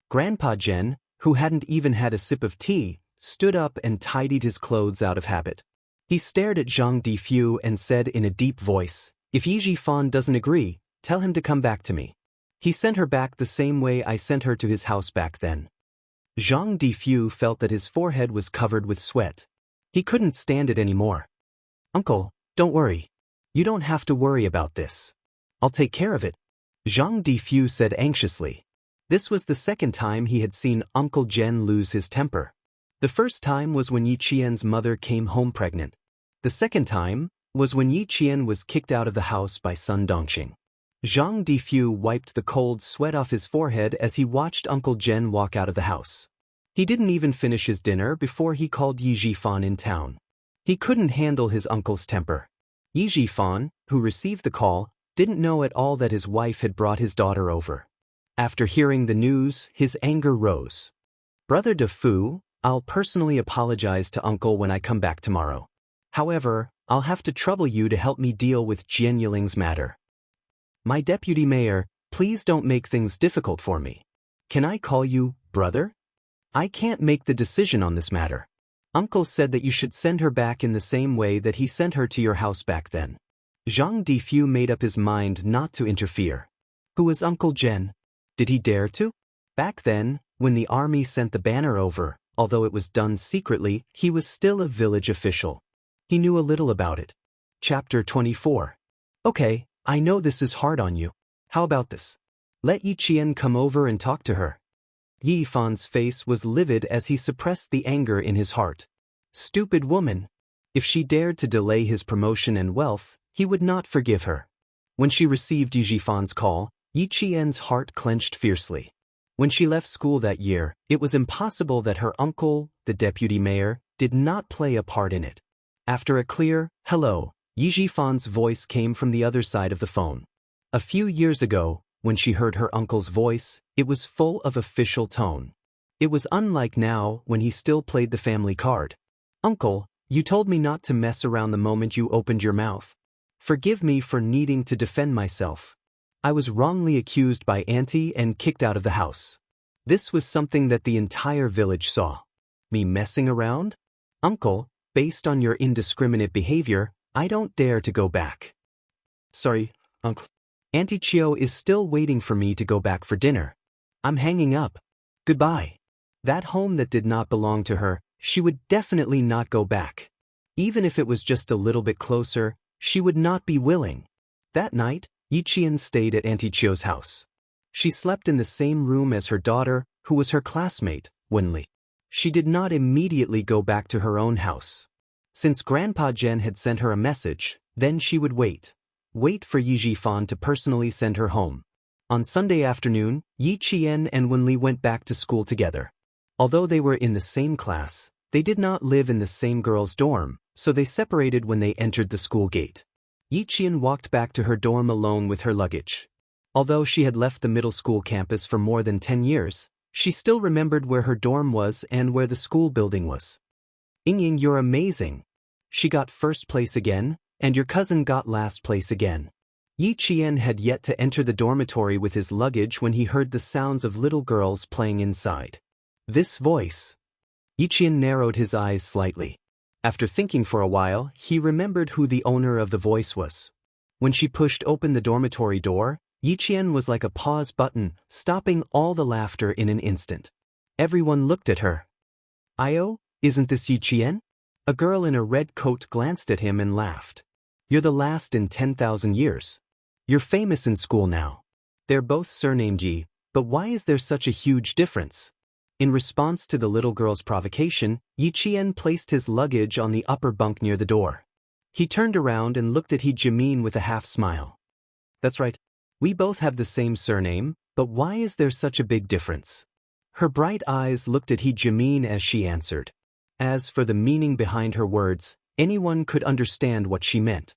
Grandpa Jen, who hadn't even had a sip of tea, stood up and tidied his clothes out of habit. He stared at Zhang Difu and said in a deep voice, "If Yi Jifan doesn't agree, tell him to come back to me." He sent her back the same way I sent her to his house back then. Zhang Difu felt that his forehead was covered with sweat. He couldn't stand it anymore. Uncle, don't worry. You don't have to worry about this. I'll take care of it, Zhang Difu said anxiously. This was the second time he had seen Uncle Jen lose his temper. The first time was when Yi Qian's mother came home pregnant. The second time was when Yi Qian was kicked out of the house by Sun Dongxing. Zhang Difu wiped the cold sweat off his forehead as he watched Uncle Jen walk out of the house. He didn't even finish his dinner before he called Yi Jifan in town. He couldn't handle his uncle's temper. Yi Jifan, who received the call, didn't know at all that his wife had brought his daughter over. After hearing the news, his anger rose. Brother De Fu, I'll personally apologize to Uncle when I come back tomorrow. However, I'll have to trouble you to help me deal with Jian Yiling's matter. My deputy mayor, please don't make things difficult for me. Can I call you brother? I can't make the decision on this matter. Uncle said that you should send her back in the same way that he sent her to your house back then. Zhang Difu made up his mind not to interfere. Who was Uncle Jen? Did he dare to? Back then, when the army sent the banner over, although it was done secretly, he was still a village official. He knew a little about it. Chapter 24. Okay, I know this is hard on you. How about this? Let Yi Qian come over and talk to her. Yi Fan's face was livid as he suppressed the anger in his heart. Stupid woman. If she dared to delay his promotion and wealth, he would not forgive her. When she received Yi Jifan's call, Yi Qian's heart clenched fiercely. When she left school that year, it was impossible that her uncle, the deputy mayor, did not play a part in it. After a clear, hello, Yi Jifan's voice came from the other side of the phone. A few years ago, when she heard her uncle's voice, it was full of official tone. It was unlike now when he still played the family card. Uncle, you told me not to mess around the moment you opened your mouth. Forgive me for needing to defend myself. I was wrongly accused by Auntie and kicked out of the house. This was something that the entire village saw. Me messing around? Uncle, based on your indiscriminate behavior, I don't dare to go back. Sorry, Uncle. Auntie Chio is still waiting for me to go back for dinner. I'm hanging up. Goodbye. That home that did not belong to her, she would definitely not go back. Even if it was just a little bit closer, she would not be willing. That night, Yi Qian stayed at Auntie Chio's house. She slept in the same room as her daughter, who was her classmate, Wen Li. She did not immediately go back to her own house. Since Grandpa Jen had sent her a message, then she would wait for Yi Jifan to personally send her home. On Sunday afternoon, Yi Qian and Wen Li went back to school together. Although they were in the same class, they did not live in the same girls' dorm, so they separated when they entered the school gate. Yi Qian walked back to her dorm alone with her luggage. Although she had left the middle school campus for more than 10 years, she still remembered where her dorm was and where the school building was. Yingying, you're amazing. She got first place again, and your cousin got last place again. Yi Qian had yet to enter the dormitory with his luggage when he heard the sounds of little girls playing inside. This voice. Yi Qian narrowed his eyes slightly. After thinking for a while, he remembered who the owner of the voice was. When she pushed open the dormitory door, Yi Qian was like a pause button, stopping all the laughter in an instant. Everyone looked at her. "Io, isn't this Yi Qian?" A girl in a red coat glanced at him and laughed. "You're the last in 10,000 years. You're famous in school now." They're both surnamed Yi, but why is there such a huge difference? In response to the little girl's provocation, Yi Qian placed his luggage on the upper bunk near the door. He turned around and looked at He Jimin with a half-smile. "That's right. We both have the same surname, but why is there such a big difference?" Her bright eyes looked at He Jimin as she answered. As for the meaning behind her words, anyone could understand what she meant.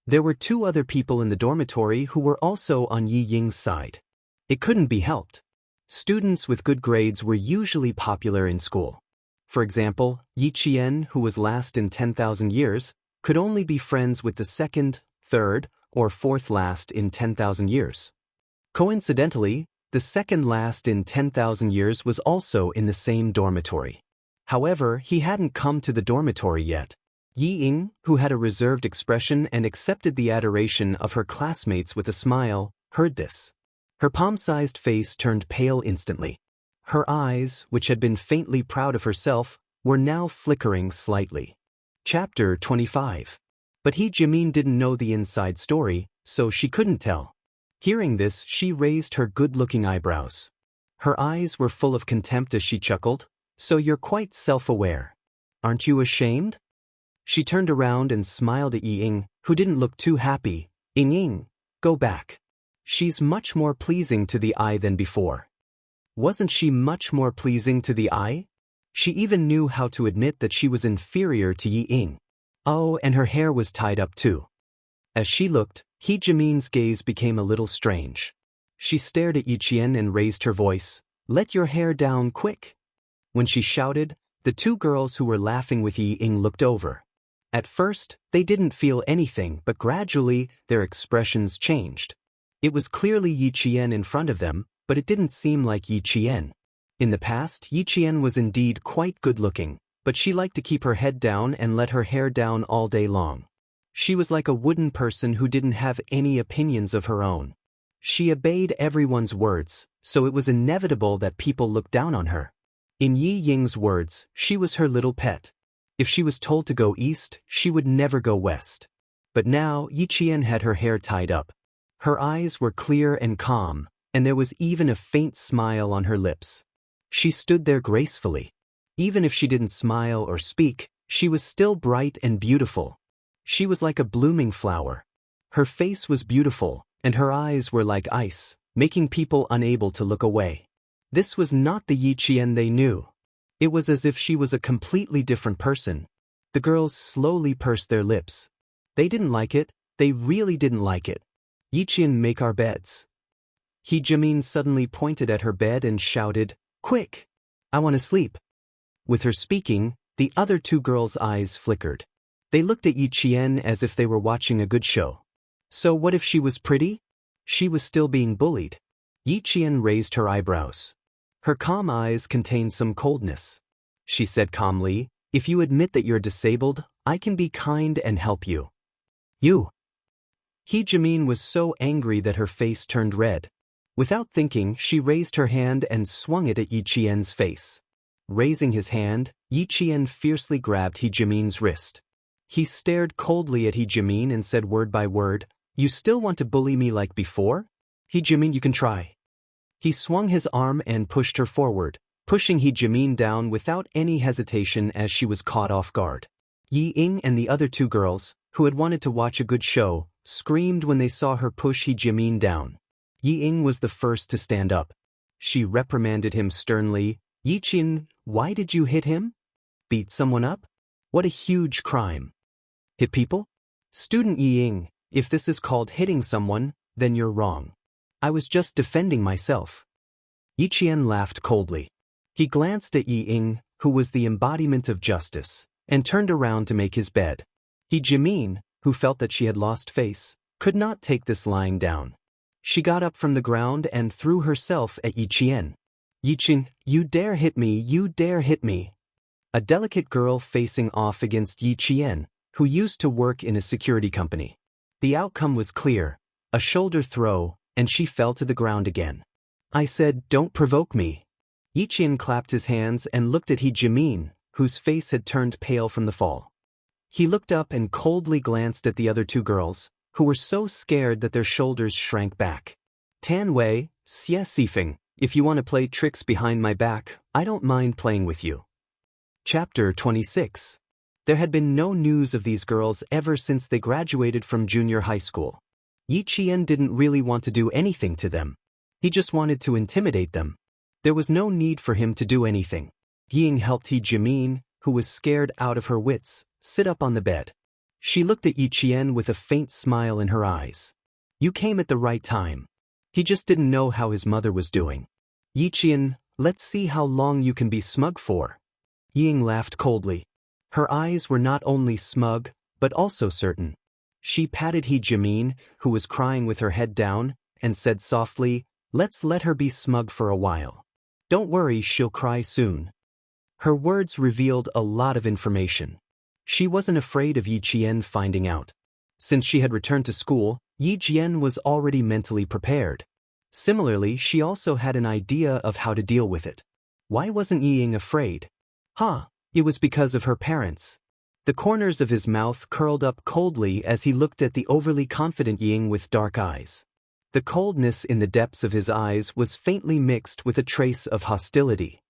There were two other people in the dormitory who were also on Yi Ying's side. It couldn't be helped. Students with good grades were usually popular in school. For example, Yi Qian, who was last in 10,000 years, could only be friends with the second, third, or fourth last in 10,000 years. Coincidentally, the second last in 10,000 years was also in the same dormitory. However, he hadn't come to the dormitory yet. Yi Ying, who had a reserved expression and accepted the adoration of her classmates with a smile, heard this. Her palm-sized face turned pale instantly. Her eyes, which had been faintly proud of herself, were now flickering slightly. Chapter 25. But He Jimin didn't know the inside story, so she couldn't tell. Hearing this, she raised her good-looking eyebrows. Her eyes were full of contempt as she chuckled. "So you're quite self-aware. Aren't you ashamed?" She turned around and smiled at Yi Ying, who didn't look too happy. Ying, go back. She's much more pleasing to the eye than before." Wasn't she much more pleasing to the eye? She even knew how to admit that she was inferior to Yi Ying. Oh, and her hair was tied up too. As she looked, He Jimin's gaze became a little strange. She stared at Yi Qian and raised her voice. "Let your hair down quick." When she shouted, the two girls who were laughing with Yi Ying looked over. At first, they didn't feel anything, but gradually, their expressions changed. It was clearly Yi Qian in front of them, but it didn't seem like Yi Qian. In the past, Yi Qian was indeed quite good-looking, but she liked to keep her head down and let her hair down all day long. She was like a wooden person who didn't have any opinions of her own. She obeyed everyone's words, so it was inevitable that people looked down on her. In Yi Ying's words, she was her little pet. If she was told to go east, she would never go west. But now, Yi Qian had her hair tied up. Her eyes were clear and calm, and there was even a faint smile on her lips. She stood there gracefully. Even if she didn't smile or speak, she was still bright and beautiful. She was like a blooming flower. Her face was beautiful, and her eyes were like ice, making people unable to look away. This was not the Yi Qian they knew. It was as if she was a completely different person. The girls slowly pursed their lips. They didn't like it. They really didn't like it. "Yi Qian, make our beds." He Jimin suddenly pointed at her bed and shouted, "Quick! I want to sleep." With her speaking, the other two girls' eyes flickered. They looked at Yi Qian as if they were watching a good show. So what if she was pretty? She was still being bullied. Yi Qian raised her eyebrows. Her calm eyes contained some coldness. She said calmly, "If you admit that you're disabled, I can be kind and help you." "You?" He Jimin was so angry that her face turned red. Without thinking, she raised her hand and swung it at Yi Qian's face. Raising his hand, Yi Qian fiercely grabbed He Jimin's wrist. He stared coldly at He Jimin and said word by word, "You still want to bully me like before? He Jimin, you can try." He swung his arm and pushed her forward, pushing He Jimin down without any hesitation as she was caught off guard. Yi Ying and the other two girls, who had wanted to watch a good show, screamed when they saw her push He Jimin down. Yi Ying was the first to stand up. She reprimanded him sternly. "Yi Qian, why did you hit him? Beat someone up? What a huge crime. Hit people? Student Yi Ying, if this is called hitting someone, then you're wrong. I was just defending myself." Yi Qian laughed coldly. He glanced at Yi Ying, who was the embodiment of justice, and turned around to make his bed. He Jimin, who felt that she had lost face, could not take this lying down. She got up from the ground and threw herself at Yi Qian. Yi Qian, you dare hit me, you dare hit me. A delicate girl facing off against Yi Qian, who used to work in a security company. The outcome was clear, a shoulder throw, and she fell to the ground again. I said, don't provoke me. Yi Qian clapped his hands and looked at He Jimin, whose face had turned pale from the fall. He looked up and coldly glanced at the other two girls, who were so scared that their shoulders shrank back. Tan Wei, Xie Xifeng, if you want to play tricks behind my back, I don't mind playing with you. Chapter 26. There had been no news of these girls ever since they graduated from junior high school. Yi Qian didn't really want to do anything to them. He just wanted to intimidate them. There was no need for him to do anything. Ying helped He Jimin, who was scared out of her wits, sit up on the bed. She looked at Yi Qian with a faint smile in her eyes. You came at the right time. He just didn't know how his mother was doing. Yi Qian, let's see how long you can be smug for. Ying laughed coldly. Her eyes were not only smug, but also certain. She patted He Jimin, who was crying with her head down, and said softly, let's let her be smug for a while. Don't worry, she'll cry soon. Her words revealed a lot of information. She wasn't afraid of Yi Qian finding out. Since she had returned to school, Yi Qian was already mentally prepared. Similarly, she also had an idea of how to deal with it. Why wasn't Ying afraid? It was because of her parents. The corners of his mouth curled up coldly as he looked at the overly confident Ying with dark eyes. The coldness in the depths of his eyes was faintly mixed with a trace of hostility.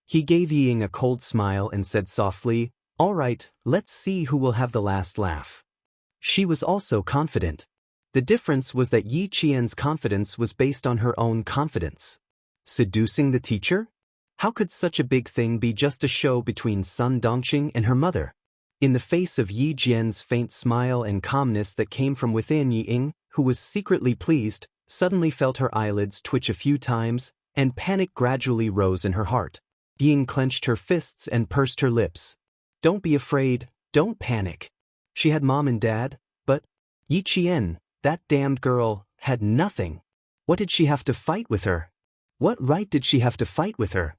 He gave Ying a cold smile and said softly, all right, let's see who will have the last laugh. She was also confident. The difference was that Yi Qian's confidence was based on her own confidence. Seducing the teacher? How could such a big thing be just a show between Sun Dongqing and her mother? In the face of Yi Jian's faint smile and calmness that came from within, Ying, who was secretly pleased, suddenly felt her eyelids twitch a few times, and panic gradually rose in her heart. Ying clenched her fists and pursed her lips. Don't be afraid, don't panic. She had mom and dad, but Yi Qian, that damned girl, had nothing. What did she have to fight with her? What right did she have to fight with her?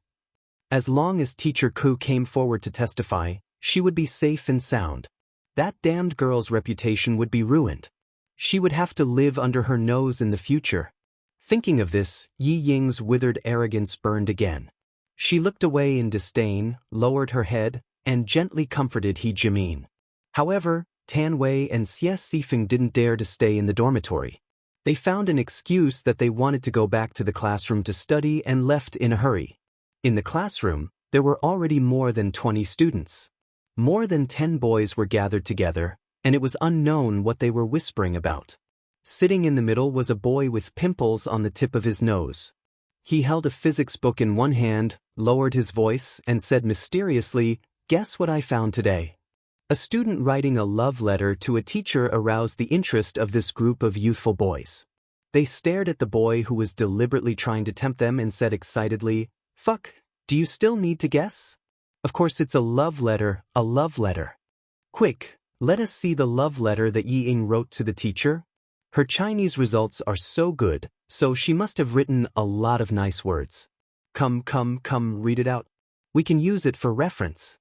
As long as Teacher Ku came forward to testify, she would be safe and sound. That damned girl's reputation would be ruined. She would have to live under her nose in the future. Thinking of this, Yi Ying's withered arrogance burned again. She looked away in disdain, lowered her head, and gently comforted He Jimin. However, Tan Wei and Xie Xifeng didn't dare to stay in the dormitory. They found an excuse that they wanted to go back to the classroom to study and left in a hurry. In the classroom, there were already more than 20 students. More than 10 boys were gathered together, and it was unknown what they were whispering about. Sitting in the middle was a boy with pimples on the tip of his nose. He held a physics book in one hand, lowered his voice, and said mysteriously, "Guess what I found today?" A student writing a love letter to a teacher aroused the interest of this group of youthful boys. They stared at the boy who was deliberately trying to tempt them and said excitedly, "Fuck, do you still need to guess? Of course it's a love letter, a love letter. Quick, let us see the love letter that Yi Ying wrote to the teacher. Her Chinese results are so good, so she must have written a lot of nice words. Come, read it out. We can use it for reference."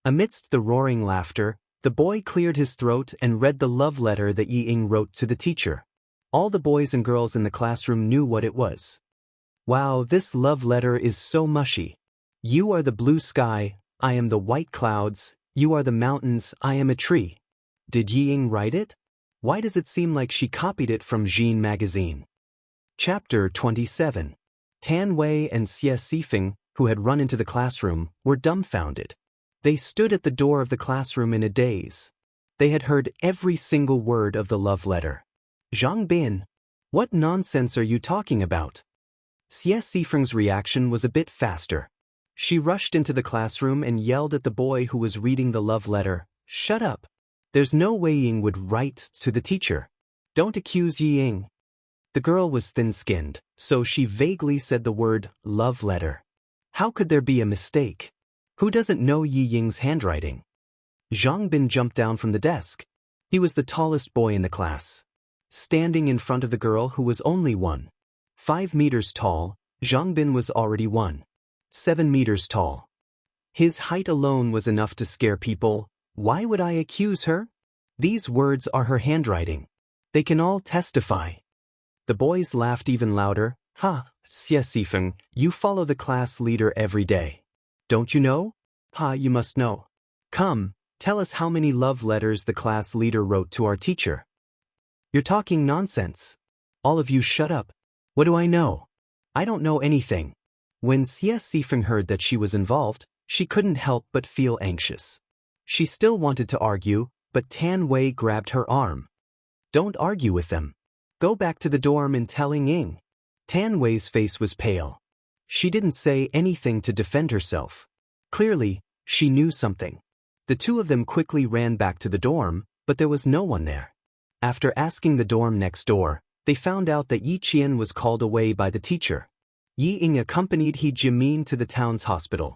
Amidst the roaring laughter, the boy cleared his throat and read the love letter that Yi Ying wrote to the teacher. All the boys and girls in the classroom knew what it was. Wow, this love letter is so mushy. You are the blue sky, I am the white clouds, you are the mountains, I am a tree. Did Yi Ying write it? Why does it seem like she copied it from Jean magazine? Chapter 27. Tan Wei and Xie Xifeng, who had run into the classroom, were dumbfounded. They stood at the door of the classroom in a daze. They had heard every single word of the love letter. Zhang Bin, what nonsense are you talking about? Xie Xifeng's reaction was a bit faster. She rushed into the classroom and yelled at the boy who was reading the love letter, "Shut up. There's no way Ying would write to the teacher. Don't accuse Yi Ying." The girl was thin-skinned, so she vaguely said the word love letter. How could there be a mistake? Who doesn't know Yi Ying's handwriting? Zhang Bin jumped down from the desk. He was the tallest boy in the class. standing in front of the girl who was only 1.5 meters tall. Zhang Bin was already 1.7 meters tall. His height alone was enough to scare people. Why would I accuse her? These words are her handwriting. They can all testify. The boys laughed even louder. Ha, Xie Sifeng, you follow the class leader every day. Don't you know? Ha, you must know. Come, tell us how many love letters the class leader wrote to our teacher. You're talking nonsense. All of you shut up. What do I know? I don't know anything. When Xie Sifeng heard that she was involved, she couldn't help but feel anxious. She still wanted to argue, but Tan Wei grabbed her arm. Don't argue with them. Go back to the dorm and tell Ying. Tan Wei's face was pale. She didn't say anything to defend herself. Clearly, she knew something. The two of them quickly ran back to the dorm, but there was no one there. After asking the dorm next door, they found out that Yi Qian was called away by the teacher. Yi Ying accompanied He Jimin to the town's hospital.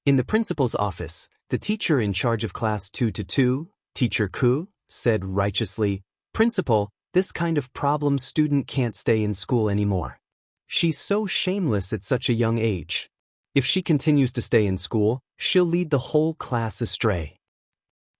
In the principal's office, the teacher in charge of class 2-2, Teacher Ku, said righteously, "Principal, this kind of problem student can't stay in school anymore. She's so shameless at such a young age. If she continues to stay in school, she'll lead the whole class astray."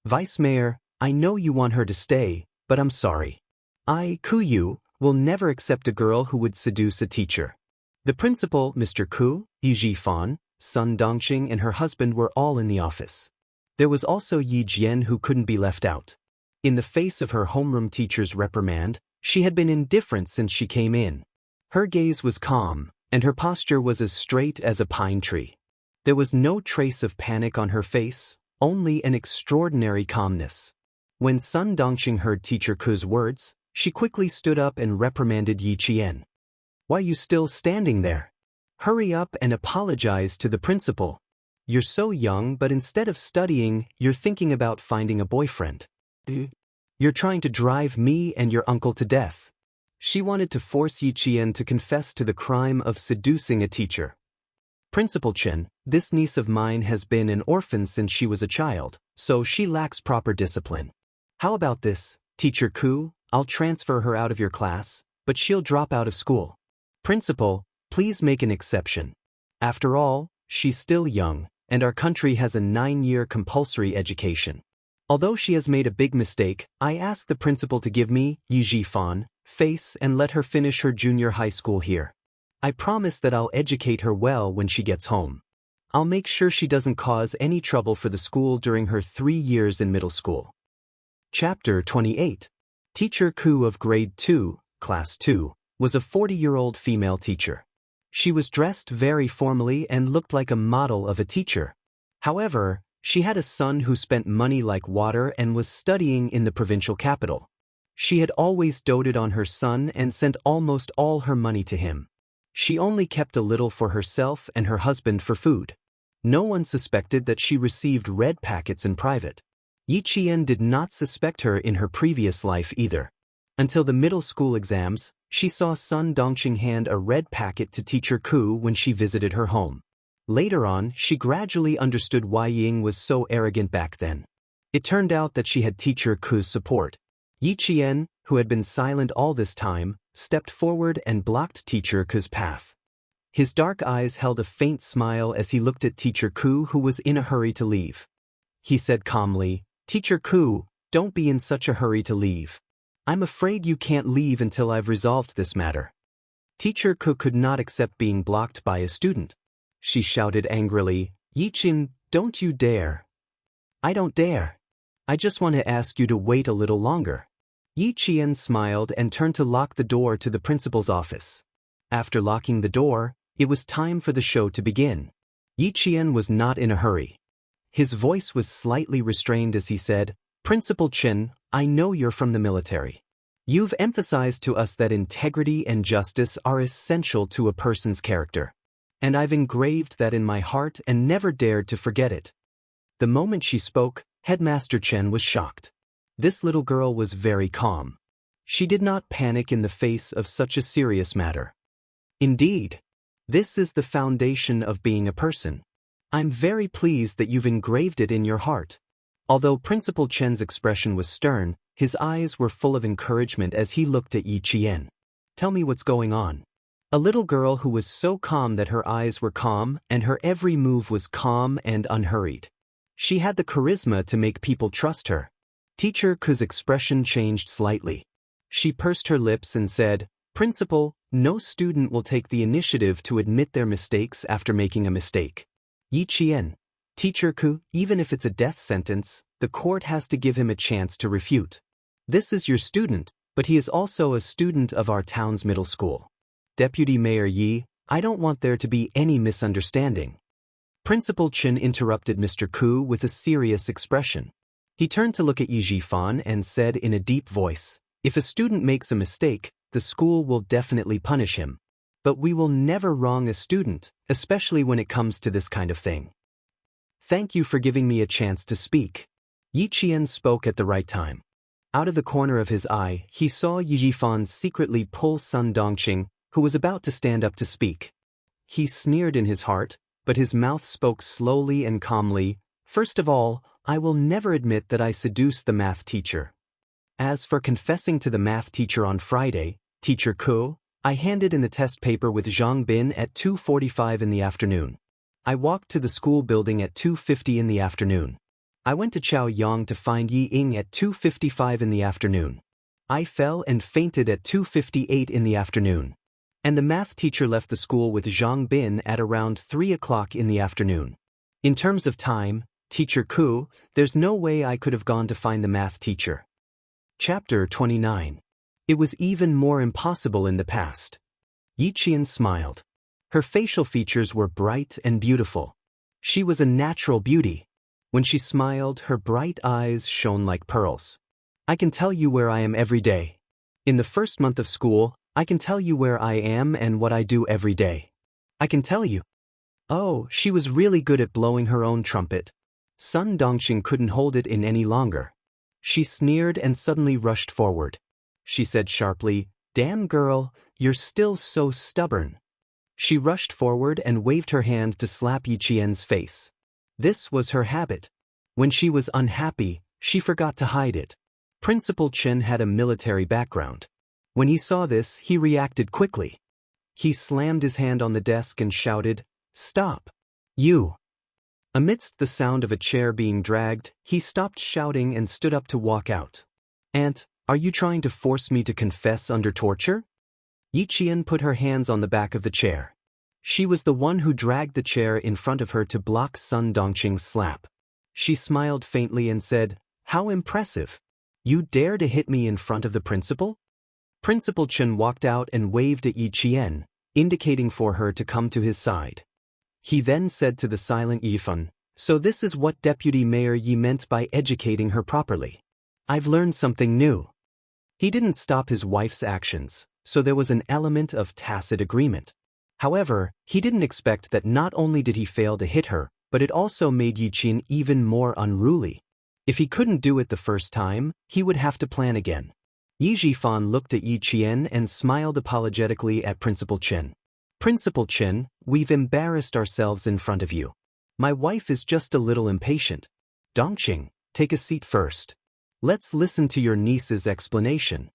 Vice Mayor, I know you want her to stay, but I'm sorry. I, Ku Yu, will never accept a girl who would seduce a teacher. The principal, Mr. Ku, Yi Jifan, Sun Dongqing and her husband were all in the office. There was also Yi Jian who couldn't be left out. In the face of her homeroom teacher's reprimand, she had been indifferent since she came in. Her gaze was calm, and her posture was as straight as a pine tree. There was no trace of panic on her face, only an extraordinary calmness. When Sun Dongqing heard Teacher Ku's words, she quickly stood up and reprimanded Yi Qian. Why are you still standing there? Hurry up and apologize to the principal. You're so young, but instead of studying, you're thinking about finding a boyfriend. You're trying to drive me and your uncle to death. She wanted to force Yi Qian to confess to the crime of seducing a teacher. Principal Chen, this niece of mine has been an orphan since she was a child, so she lacks proper discipline. How about this, Teacher Ku? I'll transfer her out of your class, but she'll drop out of school. Principal, please make an exception. After all, she's still young, and our country has a 9-year compulsory education. Although she has made a big mistake, I ask the principal to give me, Yi Jifan, face and let her finish her junior high school here. I promise that I'll educate her well when she gets home. I'll make sure she doesn't cause any trouble for the school during her 3 years in middle school. Chapter 28. Teacher Ku of Grade 2, Class 2, was a 40-year-old female teacher. She was dressed very formally and looked like a model of a teacher. However, she had a son who spent money like water and was studying in the provincial capital. She had always doted on her son and sent almost all her money to him. She only kept a little for herself and her husband for food. No one suspected that she received red packets in private. Yi Qian did not suspect her in her previous life either. Until the middle school exams, she saw Sun Dongqing hand a red packet to Teacher Ku when she visited her home. Later on, she gradually understood why Ying was so arrogant back then. It turned out that she had Teacher Ku's support. Yi Qian, who had been silent all this time, stepped forward and blocked Teacher Ku's path. His dark eyes held a faint smile as he looked at Teacher Ku, who was in a hurry to leave. He said calmly, "Teacher Ku, don't be in such a hurry to leave. I'm afraid you can't leave until I've resolved this matter." Teacher Ku could not accept being blocked by a student. She shouted angrily, "Yi Qian, don't you dare." "I don't dare. I just want to ask you to wait a little longer." Yi Qian smiled and turned to lock the door to the principal's office. After locking the door, it was time for the show to begin. Yi Qian was not in a hurry. His voice was slightly restrained as he said, "Principal Chen, I know you're from the military. You've emphasized to us that integrity and justice are essential to a person's character. And I've engraved that in my heart and never dared to forget it." The moment she spoke, Headmaster Chen was shocked. This little girl was very calm. She did not panic in the face of such a serious matter. Indeed, this is the foundation of being a person. I'm very pleased that you've engraved it in your heart. Although Principal Chen's expression was stern, His eyes were full of encouragement as he looked at Yi Qian. Tell me what's going on. A little girl who was so calm that her eyes were calm and her every move was calm and unhurried. She had the charisma to make people trust her. Teacher Ku's expression changed slightly. She pursed her lips and said, Principal, no student will take the initiative to admit their mistakes after making a mistake. Yi Qian, Teacher Ku, even if it's a death sentence, the court has to give him a chance to refute. This is your student, but he is also a student of our town's middle school. Deputy Mayor Yi, I don't want there to be any misunderstanding. Principal Chen interrupted Mr. Ku with a serious expression. He turned to look at Yi Jifan and said in a deep voice, If a student makes a mistake, the school will definitely punish him. But we will never wrong a student, especially when it comes to this kind of thing. Thank you for giving me a chance to speak. Yi Qian spoke at the right time. Out of the corner of his eye, he saw Yi Jifan secretly pull Sun Dongqing, who was about to stand up to speak. He sneered in his heart, but his mouth spoke slowly and calmly. First of all, I will never admit that I seduced the math teacher. As for confessing to the math teacher on Friday, Teacher Ku, I handed in the test paper with Zhang Bin at 2:45 in the afternoon. I walked to the school building at 2:50 in the afternoon. I went to Chaoyang to find Yi Ying at 2:55 in the afternoon. I fell and fainted at 2:58 in the afternoon. And the math teacher left the school with Zhang Bin at around 3 o'clock in the afternoon. In terms of time, Teacher Ku, there's no way I could have gone to find the math teacher. Chapter 29. It was even more impossible in the past. Yi Qian smiled. Her facial features were bright and beautiful. She was a natural beauty. When she smiled, her bright eyes shone like pearls. I can tell you where I am every day. In the first month of school, I can tell you where I am and what I do every day. I can tell you. Oh, she was really good at blowing her own trumpet. Sun Dongqing couldn't hold it in any longer. She sneered and suddenly rushed forward. She said sharply, Damn girl, you're still so stubborn. She rushed forward and waved her hand to slap Yi Qian's face. This was her habit. When she was unhappy, she forgot to hide it. Principal Chen had a military background. When he saw this, he reacted quickly. He slammed his hand on the desk and shouted, Stop! You! Amidst the sound of a chair being dragged, he stopped shouting and stood up to walk out. Aunt, are you trying to force me to confess under torture? Yi Qian put her hands on the back of the chair. She was the one who dragged the chair in front of her to block Sun Dongqing's slap. She smiled faintly and said, How impressive! You dare to hit me in front of the principal? Principal Chen walked out and waved at Yi Qian, indicating for her to come to his side. He then said to the silent Yifan, So this is what Deputy Mayor Yi meant by educating her properly. I've learned something new. He didn't stop his wife's actions, so there was an element of tacit agreement. However, he didn't expect that not only did he fail to hit her, but it also made Yi Qian even more unruly. If he couldn't do it the first time, he would have to plan again. Yi Jifan looked at Yi Qian and smiled apologetically at Principal Chen. Principal Chen, we've embarrassed ourselves in front of you. My wife is just a little impatient. Dongqing, take a seat first. Let's listen to your niece's explanation.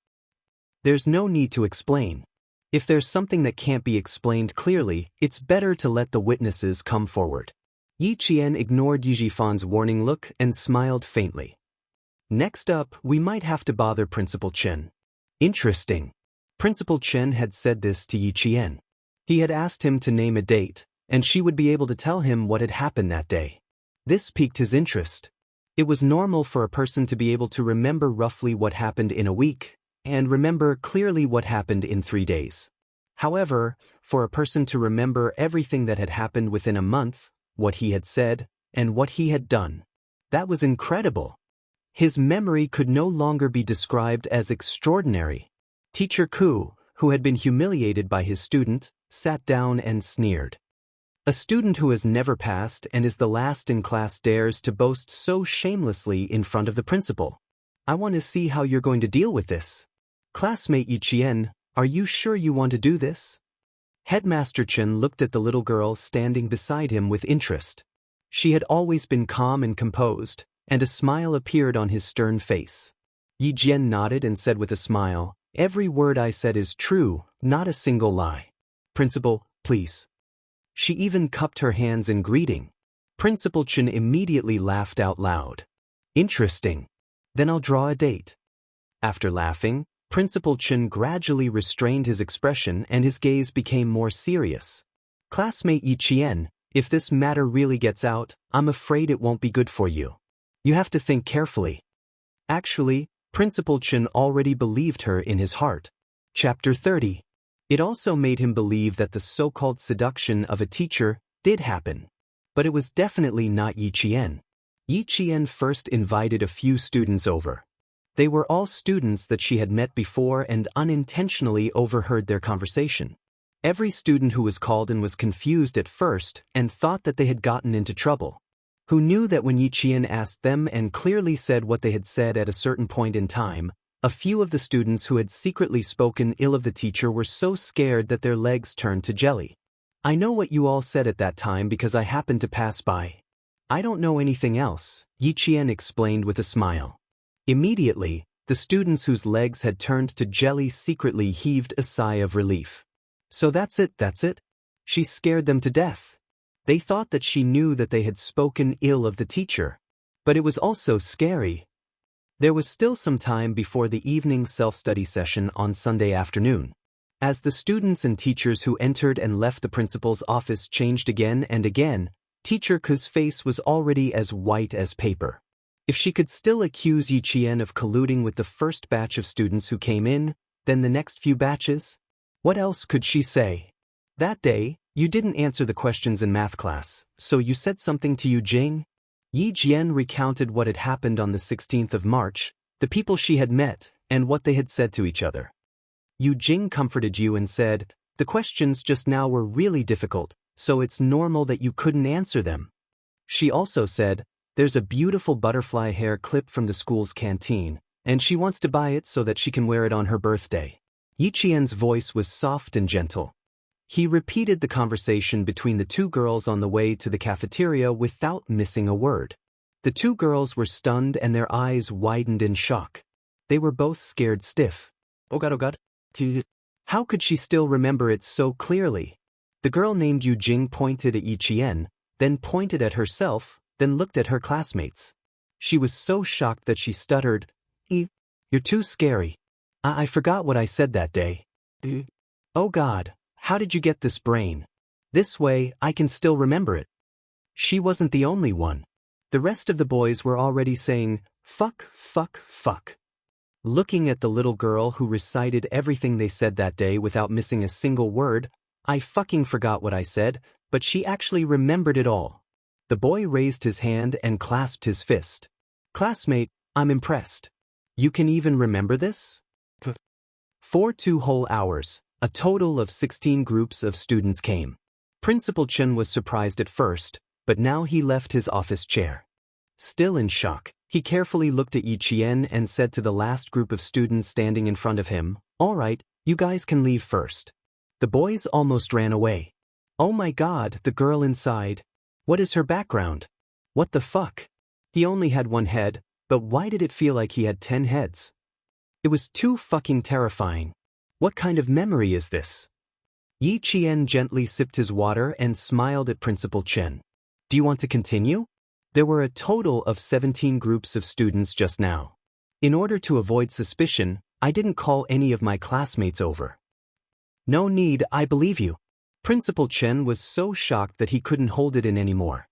There's no need to explain. If there's something that can't be explained clearly, it's better to let the witnesses come forward. Yi Qian ignored Yi Jifan's warning look and smiled faintly. Next up, we might have to bother Principal Chen. Interesting. Principal Chen had said this to Yi Qian. He had asked him to name a date, and she would be able to tell him what had happened that day. This piqued his interest. It was normal for a person to be able to remember roughly what happened in a week, and remember clearly what happened in 3 days. However, for a person to remember everything that had happened within a month, what he had said, and what he had done, that was incredible. His memory could no longer be described as extraordinary. Teacher Ku, who had been humiliated by his student, sat down and sneered. A student who has never passed and is the last in class dares to boast so shamelessly in front of the principal. I want to see how you're going to deal with this. Classmate Yi Qian, are you sure you want to do this? Headmaster Chen looked at the little girl standing beside him with interest. She had always been calm and composed, and a smile appeared on his stern face. Yi Jian nodded and said with a smile, "Every word I said is true, not a single lie. Principal, please." She even cupped her hands in greeting. Principal Chen immediately laughed out loud. "Interesting. Then I'll draw a date." After laughing, Principal Chen gradually restrained his expression and his gaze became more serious. "Classmate Yi Qian, if this matter really gets out, I'm afraid it won't be good for you. You have to think carefully." Actually, Principal Chen already believed her in his heart. Chapter 30. It also made him believe that the so-called seduction of a teacher did happen. But it was definitely not Yi Qian. Yi Qian first invited a few students over. They were all students that she had met before and unintentionally overheard their conversation. Every student who was called in was confused at first and thought that they had gotten into trouble. Who knew that when Yi Qian asked them and clearly said what they had said at a certain point in time, a few of the students who had secretly spoken ill of the teacher were so scared that their legs turned to jelly. "I know what you all said at that time because I happened to pass by. I don't know anything else," Yi Qian explained with a smile. Immediately, the students whose legs had turned to jelly secretly heaved a sigh of relief. "So that's it? She scared them to death." They thought that she knew that they had spoken ill of the teacher. But it was also scary. There was still some time before the evening self-study session on Sunday afternoon. As the students and teachers who entered and left the principal's office changed again and again, Teacher Ku's face was already as white as paper. If she could still accuse Yi Qian of colluding with the first batch of students who came in, then the next few batches? What else could she say? "That day, you didn't answer the questions in math class, so you said something to Yu Jing?" Yi Jian recounted what had happened on the 16th of March, the people she had met, and what they had said to each other. Yu Jing comforted you and said, "The questions just now were really difficult, so it's normal that you couldn't answer them." She also said, "There's a beautiful butterfly hair clip from the school's canteen, and she wants to buy it so that she can wear it on her birthday." Yi Qian's voice was soft and gentle. He repeated the conversation between the two girls on the way to the cafeteria without missing a word. The two girls were stunned and their eyes widened in shock. They were both scared stiff. Oh god. How could she still remember it so clearly? The girl named Yu Jing pointed at Yi Qian, then pointed at herself, then looked at her classmates. She was so shocked that she stuttered, "You're too scary. I forgot what I said that day." "Oh god. How did you get this brain? This way, I can still remember it." She wasn't the only one. The rest of the boys were already saying, "Fuck." Looking at the little girl who recited everything they said that day without missing a single word, "I fucking forgot what I said, but she actually remembered it all." The boy raised his hand and clasped his fist. "Classmate, I'm impressed. You can even remember this?" For 2 whole hours, a total of 16 groups of students came. Principal Chen was surprised at first, but now he left his office chair. Still in shock, he carefully looked at Yi Qian and said to the last group of students standing in front of him, "All right, you guys can leave first." The boys almost ran away. "Oh my god, the girl inside. What is her background? What the fuck? He only had one head, but why did it feel like he had 10 heads? It was too fucking terrifying. What kind of memory is this?" Yi Qian gently sipped his water and smiled at Principal Chen. "Do you want to continue?" There were a total of 17 groups of students just now. In order to avoid suspicion, I didn't call any of my classmates over. "No need, I believe you." Principal Chen was so shocked that he couldn't hold it in anymore.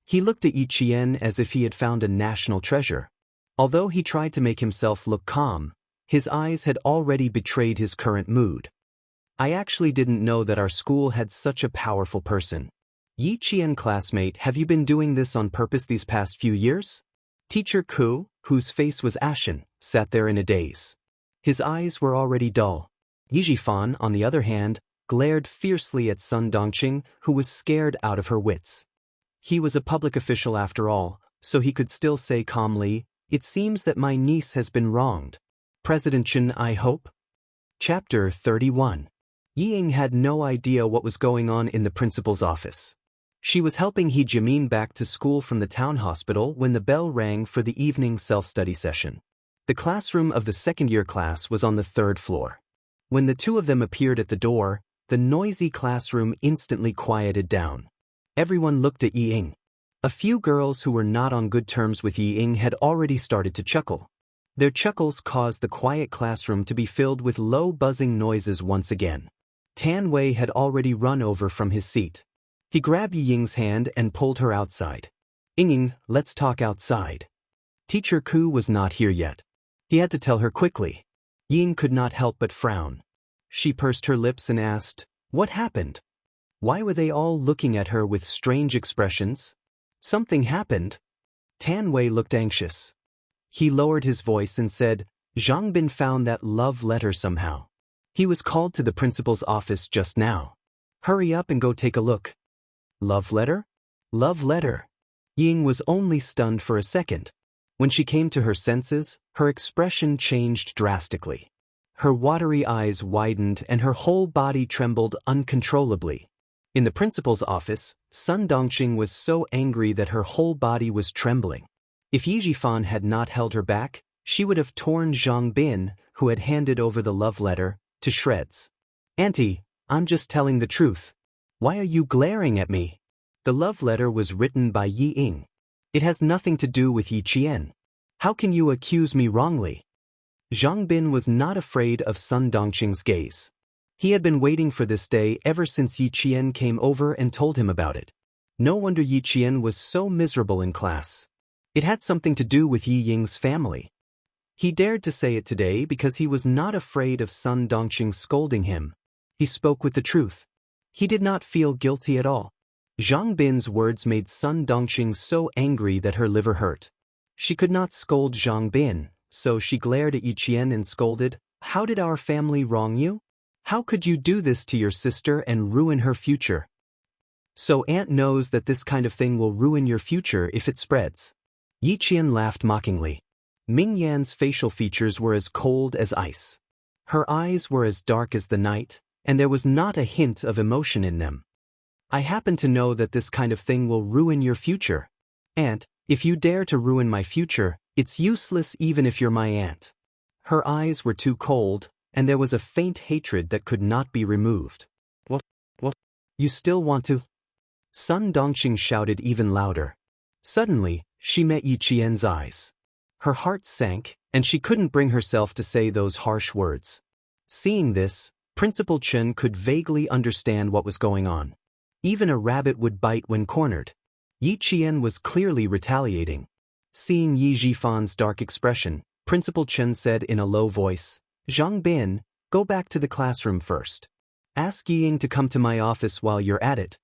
He looked at Yi Qian as if he had found a national treasure. Although he tried to make himself look calm, his eyes had already betrayed his current mood. "I actually didn't know that our school had such a powerful person." "Yi Qian classmate, have you been doing this on purpose these past few years?" Teacher Ku, whose face was ashen, sat there in a daze. His eyes were already dull. Yi Jifan, on the other hand, glared fiercely at Sun Dongqing, who was scared out of her wits. He was a public official after all, so he could still say calmly, "It seems that my niece has been wronged. President Chen, I hope?" Chapter 31. Yi Ying had no idea what was going on in the principal's office. She was helping He Jimin back to school from the town hospital when the bell rang for the evening self-study session. The classroom of the second-year class was on the third floor. When the two of them appeared at the door, the noisy classroom instantly quieted down. Everyone looked at Ying. A few girls who were not on good terms with Ying had already started to chuckle. Their chuckles caused the quiet classroom to be filled with low buzzing noises once again. Tan Wei had already run over from his seat. He grabbed Ying's hand and pulled her outside. Ying, let's talk outside. Teacher Ku was not here yet. He had to tell her quickly. Ying could not help but frown. She pursed her lips and asked, "What happened?" Why were they all looking at her with strange expressions? Something happened. Tan Wei looked anxious. He lowered his voice and said, "Zhang Bin found that love letter somehow. He was called to the principal's office just now. Hurry up and go take a look." Love letter? Love letter. Ying was only stunned for a second. When she came to her senses, her expression changed drastically. Her watery eyes widened and her whole body trembled uncontrollably. In the principal's office, Sun Dongqing was so angry that her whole body was trembling. If Yi Jifan had not held her back, she would have torn Zhang Bin, who had handed over the love letter, to shreds. "Auntie, I'm just telling the truth. Why are you glaring at me?" The love letter was written by Yi Ying. "It has nothing to do with Yi Qian. How can you accuse me wrongly?" Zhang Bin was not afraid of Sun Dongqing's gaze. He had been waiting for this day ever since Yi Qian came over and told him about it. No wonder Yi Qian was so miserable in class. It had something to do with Yi Ying's family. He dared to say it today because he was not afraid of Sun Dongqing scolding him. He spoke with the truth. He did not feel guilty at all. Zhang Bin's words made Sun Dongqing so angry that her liver hurt. She could not scold Zhang Bin, so she glared at Yi Qian and scolded, "How did our family wrong you? How could you do this to your sister and ruin her future?" "So Aunt knows that this kind of thing will ruin your future if it spreads." Yi Qian laughed mockingly. Ming Yan's facial features were as cold as ice. Her eyes were as dark as the night, and there was not a hint of emotion in them. "I happen to know that this kind of thing will ruin your future. Aunt, if you dare to ruin my future, it's useless even if you're my aunt." Her eyes were too cold, and there was a faint hatred that could not be removed. What? You still want to?" Sun Dongqing shouted even louder. Suddenly, she met Yi Qian's eyes. Her heart sank, and she couldn't bring herself to say those harsh words. Seeing this, Principal Chen could vaguely understand what was going on. Even a rabbit would bite when cornered. Yi Qian was clearly retaliating. Seeing Yi Jifan's dark expression, Principal Chen said in a low voice, "Zhang Bin, go back to the classroom first. Ask Yi Ying to come to my office while you're at it."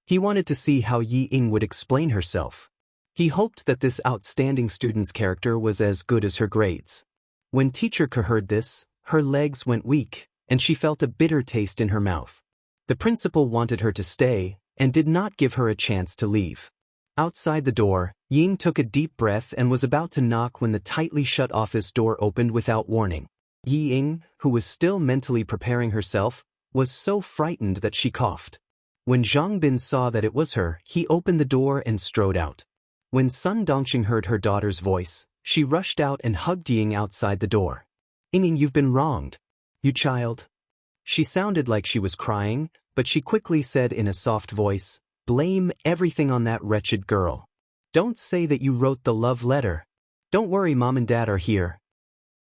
He wanted to see how Yi Ying would explain herself. He hoped that this outstanding student's character was as good as her grades. When Teacher Ke heard this, her legs went weak, and she felt a bitter taste in her mouth. The principal wanted her to stay, and did not give her a chance to leave. Outside the door, Ying took a deep breath and was about to knock when the tightly shut office door opened without warning. Yi Ying, who was still mentally preparing herself, was so frightened that she coughed. When Zhang Bin saw that it was her, he opened the door and strode out. When Sun Dongqing heard her daughter's voice, she rushed out and hugged Ying outside the door. "Ying, you've been wronged. You child." She sounded like she was crying, but she quickly said in a soft voice, "Blame everything on that wretched girl. Don't say that you wrote the love letter. Don't worry, Mom and Dad are here."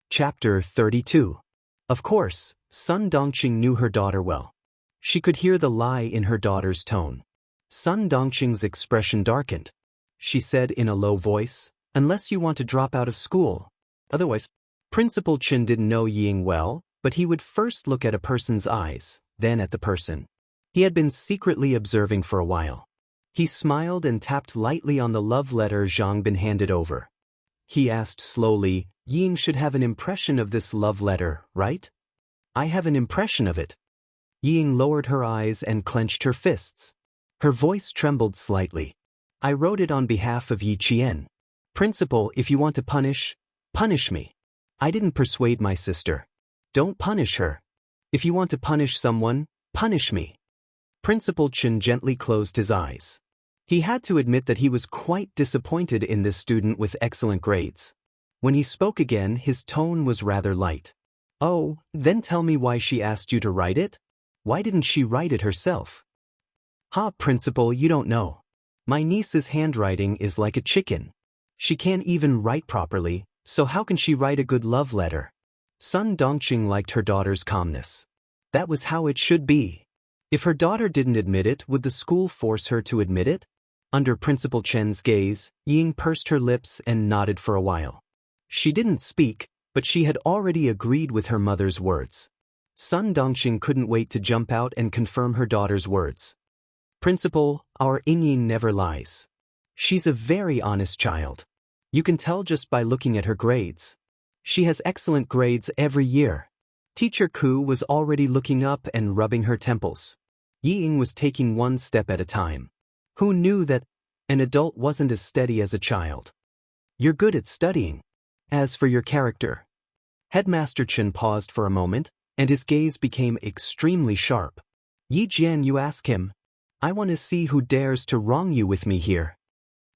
Chapter 32. Of course, Sun Dongqing knew her daughter well. She could hear the lie in her daughter's tone. Sun Dongqing's expression darkened. She said in a low voice, "Unless you want to drop out of school. Otherwise." Principal Chen didn't know Ying well, but he would first look at a person's eyes, then at the person. He had been secretly observing for a while. He smiled and tapped lightly on the love letter Zhang Bin handed over. He asked slowly, "Ying should have an impression of this love letter, right?" "I have an impression of it." Ying lowered her eyes and clenched her fists. Her voice trembled slightly. "I wrote it on behalf of Yi Qian. Principal, if you want to punish me. I didn't persuade my sister. Don't punish her. If you want to punish someone, punish me." Principal Chen gently closed his eyes. He had to admit that he was quite disappointed in this student with excellent grades. When he spoke again, his tone was rather light. Oh, then tell me why she asked you to write it? Why didn't she write it herself? Principal, you don't know. My niece's handwriting is like a chicken. She can't even write properly, so how can she write a good love letter? Sun Dongqing liked her daughter's calmness. That was how it should be. If her daughter didn't admit it, would the school force her to admit it? Under Principal Chen's gaze, Ying pursed her lips and nodded for a while. She didn't speak, but she had already agreed with her mother's words. Sun Dongqing couldn't wait to jump out and confirm her daughter's words. Principal, our Ying never lies. She's a very honest child. You can tell just by looking at her grades. She has excellent grades every year. Teacher Ku was already looking up and rubbing her temples. Ying was taking one step at a time. Who knew that an adult wasn't as steady as a child? You're good at studying. As for your character. Headmaster Chen paused for a moment, and his gaze became extremely sharp. Yi Jian, you ask him. I want to see who dares to wrong you with me here.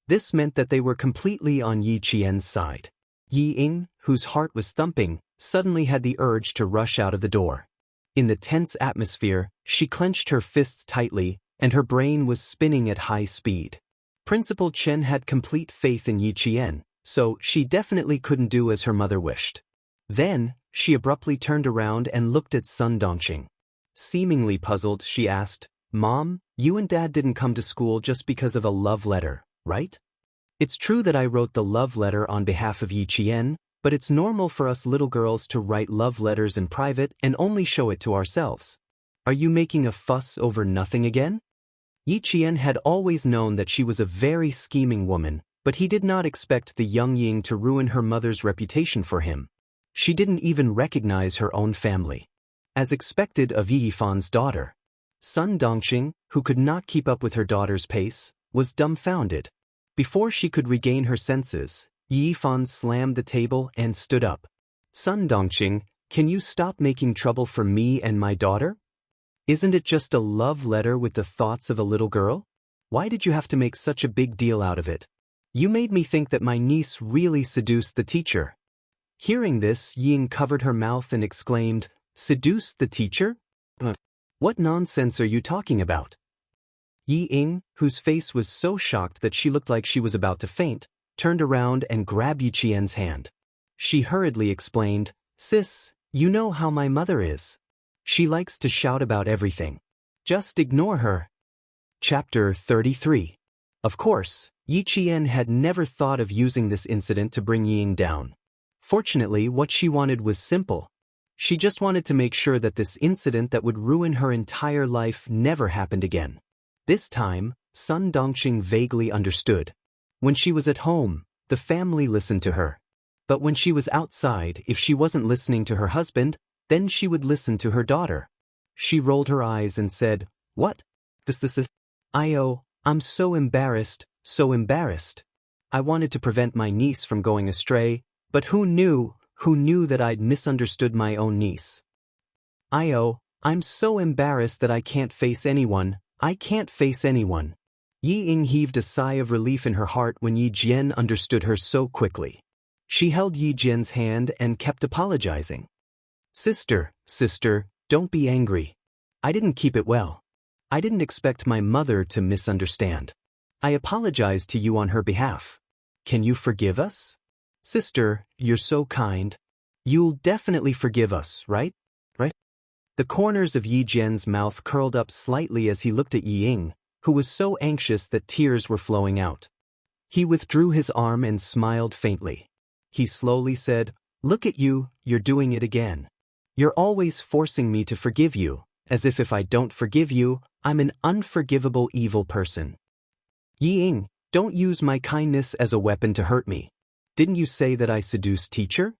This meant that they were completely on Yi Qian's side. Yi Ying, whose heart was thumping, suddenly had the urge to rush out of the door. In the tense atmosphere, she clenched her fists tightly, and her brain was spinning at high speed. Principal Chen had complete faith in Yi Qian, so she definitely couldn't do as her mother wished. Then, she abruptly turned around and looked at Sun Dongqing. Seemingly puzzled, she asked, Mom, you and Dad didn't come to school just because of a love letter, right? It's true that I wrote the love letter on behalf of Yi Qian, but it's normal for us little girls to write love letters in private and only show it to ourselves. Are you making a fuss over nothing again? Yi Qian had always known that she was a very scheming woman, but he did not expect the young Ying to ruin her mother's reputation for him. She didn't even recognize her own family. As expected of Yi Yifan's daughter. Sun Dongqing, who could not keep up with her daughter's pace, was dumbfounded. Before she could regain her senses, Yi Yifan slammed the table and stood up. Sun Dongqing, can you stop making trouble for me and my daughter? Isn't it just a love letter with the thoughts of a little girl? Why did you have to make such a big deal out of it? You made me think that my niece really seduced the teacher. Hearing this, Ying covered her mouth and exclaimed, Seduced the teacher? What nonsense are you talking about? Yi Ying, whose face was so shocked that she looked like she was about to faint, turned around and grabbed Yi Qian's hand. She hurriedly explained, Sis, you know how my mother is. She likes to shout about everything. Just ignore her. Chapter 33. Of course, Yi Qian had never thought of using this incident to bring Ying down. Fortunately, what she wanted was simple. She just wanted to make sure that this incident that would ruin her entire life never happened again. This time, Sun Dongqing vaguely understood. When she was at home, the family listened to her. But when she was outside, if she wasn't listening to her husband, then she would listen to her daughter. She rolled her eyes and said, What? This. I'm so embarrassed, so embarrassed. I wanted to prevent my niece from going astray, but who knew that I'd misunderstood my own niece? I'm so embarrassed that I can't face anyone. I can't face anyone. Yi Ying heaved a sigh of relief in her heart when Yi Jian understood her so quickly. She held Yi Jian's hand and kept apologizing. Sister, don't be angry. I didn't keep it well. I didn't expect my mother to misunderstand. I apologize to you on her behalf. Can you forgive us? Sister, you're so kind. You'll definitely forgive us, right? The corners of Yi Jian's mouth curled up slightly as he looked at Yi Ying, who was so anxious that tears were flowing out. He withdrew his arm and smiled faintly. He slowly said, Look at you, you're doing it again. You're always forcing me to forgive you, as if I don't forgive you, I'm an unforgivable evil person. Yi Ying, don't use my kindness as a weapon to hurt me. Didn't you say that I seduced teacher?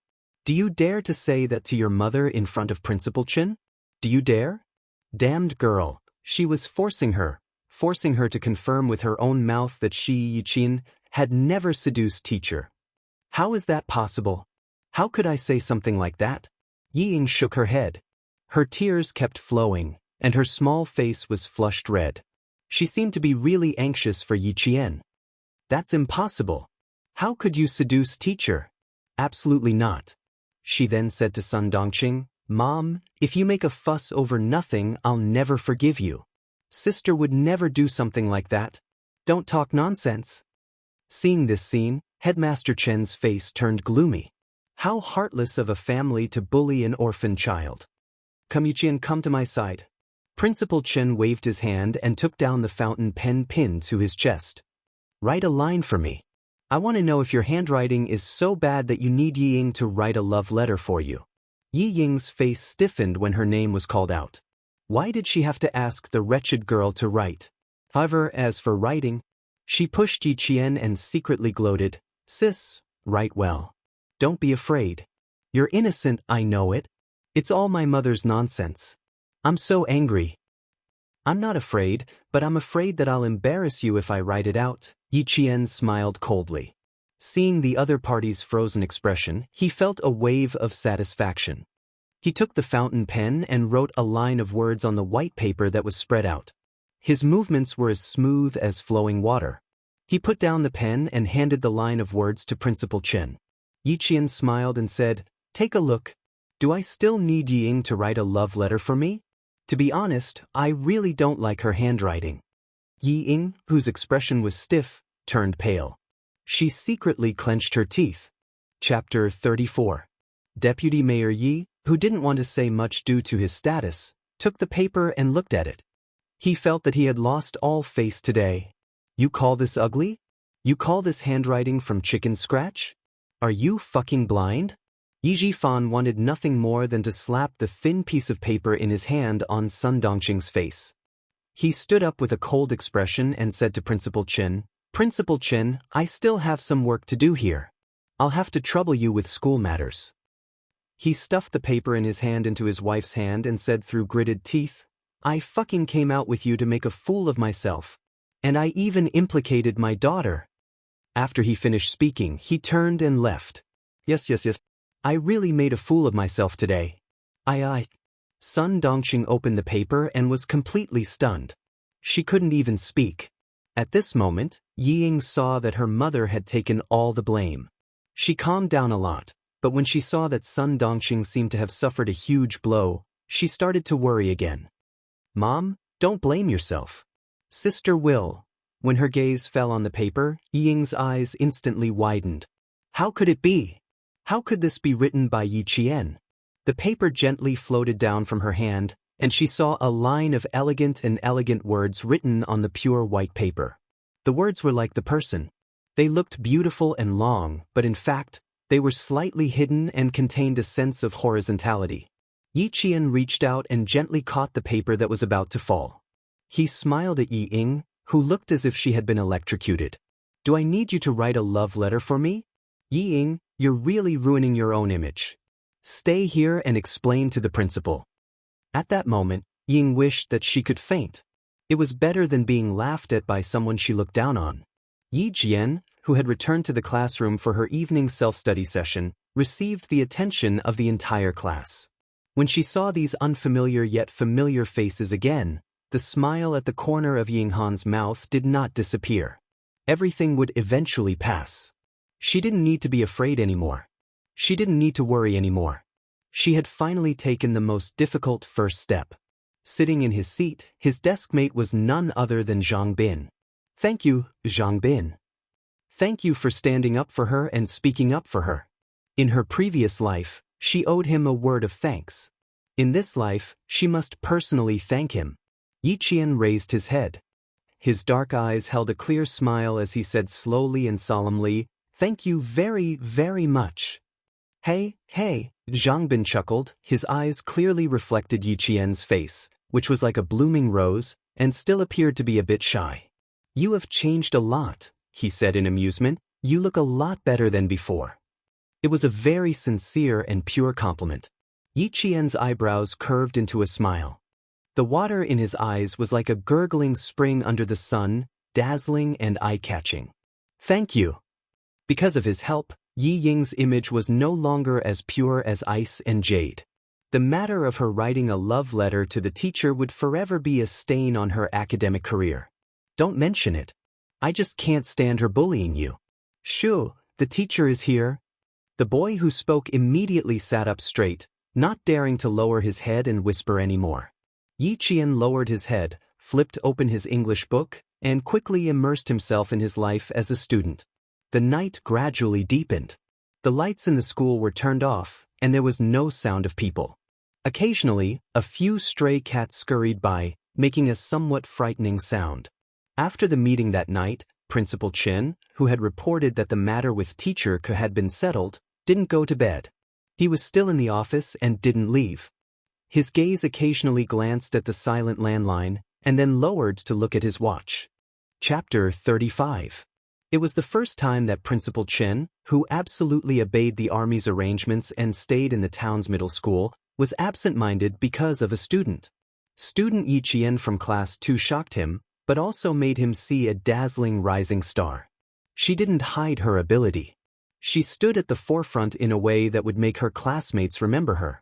Do you dare to say that to your mother in front of Principal Chen? Do you dare? Damned girl, she was forcing her to confirm with her own mouth that she, Yi Qian, had never seduced teacher. How is that possible? How could I say something like that? Yi Ying shook her head. Her tears kept flowing, and her small face was flushed red. She seemed to be really anxious for Yi Qian. That's impossible. How could you seduce teacher? Absolutely not. She then said to Sun Dongqing, Mom, if you make a fuss over nothing, I'll never forgive you. Sister would never do something like that. Don't talk nonsense. Seeing this scene, Headmaster Chen's face turned gloomy. How heartless of a family to bully an orphan child. Come Yuqian, come to my side. Principal Chen waved his hand and took down the fountain pen pinned to his chest. Write a line for me. I want to know if your handwriting is so bad that you need Yi Ying to write a love letter for you. Yi Ying's face stiffened when her name was called out. Why did she have to ask the wretched girl to write? However, as for writing, she pushed Yi Qian and secretly gloated, Sis, write well. Don't be afraid. You're innocent, I know it. It's all my mother's nonsense. I'm so angry. I'm not afraid, but I'm afraid that I'll embarrass you if I write it out. Yi Qian smiled coldly. Seeing the other party's frozen expression, he felt a wave of satisfaction. He took the fountain pen and wrote a line of words on the white paper that was spread out. His movements were as smooth as flowing water. He put down the pen and handed the line of words to Principal Chen. Yi Qian smiled and said, Take a look. Do I still need Yi Ying to write a love letter for me? To be honest, I really don't like her handwriting. Yi Ying, whose expression was stiff, turned pale. She secretly clenched her teeth. Chapter 34. Deputy Mayor Yi, who didn't want to say much due to his status, took the paper and looked at it. He felt that he had lost all face today. You call this ugly? You call this handwriting from chicken scratch? Are you fucking blind? Yi Jifan wanted nothing more than to slap the thin piece of paper in his hand on Sun Dongqing's face. He stood up with a cold expression and said to Principal Chen, Principal Chen, I still have some work to do here. I'll have to trouble you with school matters. He stuffed the paper in his hand into his wife's hand and said through gritted teeth, I fucking came out with you to make a fool of myself. And I even implicated my daughter. After he finished speaking, he turned and left. Yes. I really made a fool of myself today. Sun Dongqing opened the paper and was completely stunned. She couldn't even speak. At this moment, Yi Ying saw that her mother had taken all the blame. She calmed down a lot, but when she saw that Sun Dongqing seemed to have suffered a huge blow, she started to worry again. Mom, don't blame yourself. Sister will. When her gaze fell on the paper, Yi Ying's eyes instantly widened. How could it be? How could this be written by Yi Qian? The paper gently floated down from her hand, and she saw a line of elegant words written on the pure white paper. The words were like the person. They looked beautiful and long, but in fact, they were slightly hidden and contained a sense of horizontality. Yi Qian reached out and gently caught the paper that was about to fall. He smiled at Yi Ying, who looked as if she had been electrocuted. Do I need you to write a love letter for me? Yi Ying, you're really ruining your own image. Stay here and explain to the principal. At that moment, Ying wished that she could faint. It was better than being laughed at by someone she looked down on. Yi Jian, who had returned to the classroom for her evening self-study session, received the attention of the entire class. When she saw these unfamiliar yet familiar faces again, the smile at the corner of Ying Han's mouth did not disappear. Everything would eventually pass. She didn't need to be afraid anymore. She didn't need to worry anymore. She had finally taken the most difficult first step. Sitting in his seat, his desk mate was none other than Zhang Bin. Thank you, Zhang Bin. Thank you for standing up for her and speaking up for her. In her previous life, she owed him a word of thanks. In this life, she must personally thank him. Yi Qian raised his head. His dark eyes held a clear smile as he said slowly and solemnly, Thank you very, very much. Hey, Zhang Bin chuckled. His eyes clearly reflected Yi Qian's face, which was like a blooming rose, and still appeared to be a bit shy. You have changed a lot, he said in amusement. You look a lot better than before. It was a very sincere and pure compliment. Yi Qian's eyebrows curved into a smile. The water in his eyes was like a gurgling spring under the sun, dazzling and eye-catching. Thank you. Because of his help, Yi Ying's image was no longer as pure as ice and jade. The matter of her writing a love letter to the teacher would forever be a stain on her academic career. Don't mention it. I just can't stand her bullying you. Shoo, the teacher is here. The boy who spoke immediately sat up straight, not daring to lower his head and whisper anymore. Yi Qian lowered his head, flipped open his English book, and quickly immersed himself in his life as a student. The night gradually deepened. The lights in the school were turned off, and there was no sound of people. Occasionally, a few stray cats scurried by, making a somewhat frightening sound. After the meeting that night, Principal Chen, who had reported that the matter with teacher had been settled, didn't go to bed. He was still in the office and didn't leave. His gaze occasionally glanced at the silent landline, and then lowered to look at his watch. Chapter 35. It was the first time that Principal Chen, who absolutely obeyed the army's arrangements and stayed in the town's middle school, was absent-minded because of a student. Student Yi Qian from Class 2 shocked him, but also made him see a dazzling rising star. She didn't hide her ability. She stood at the forefront in a way that would make her classmates remember her.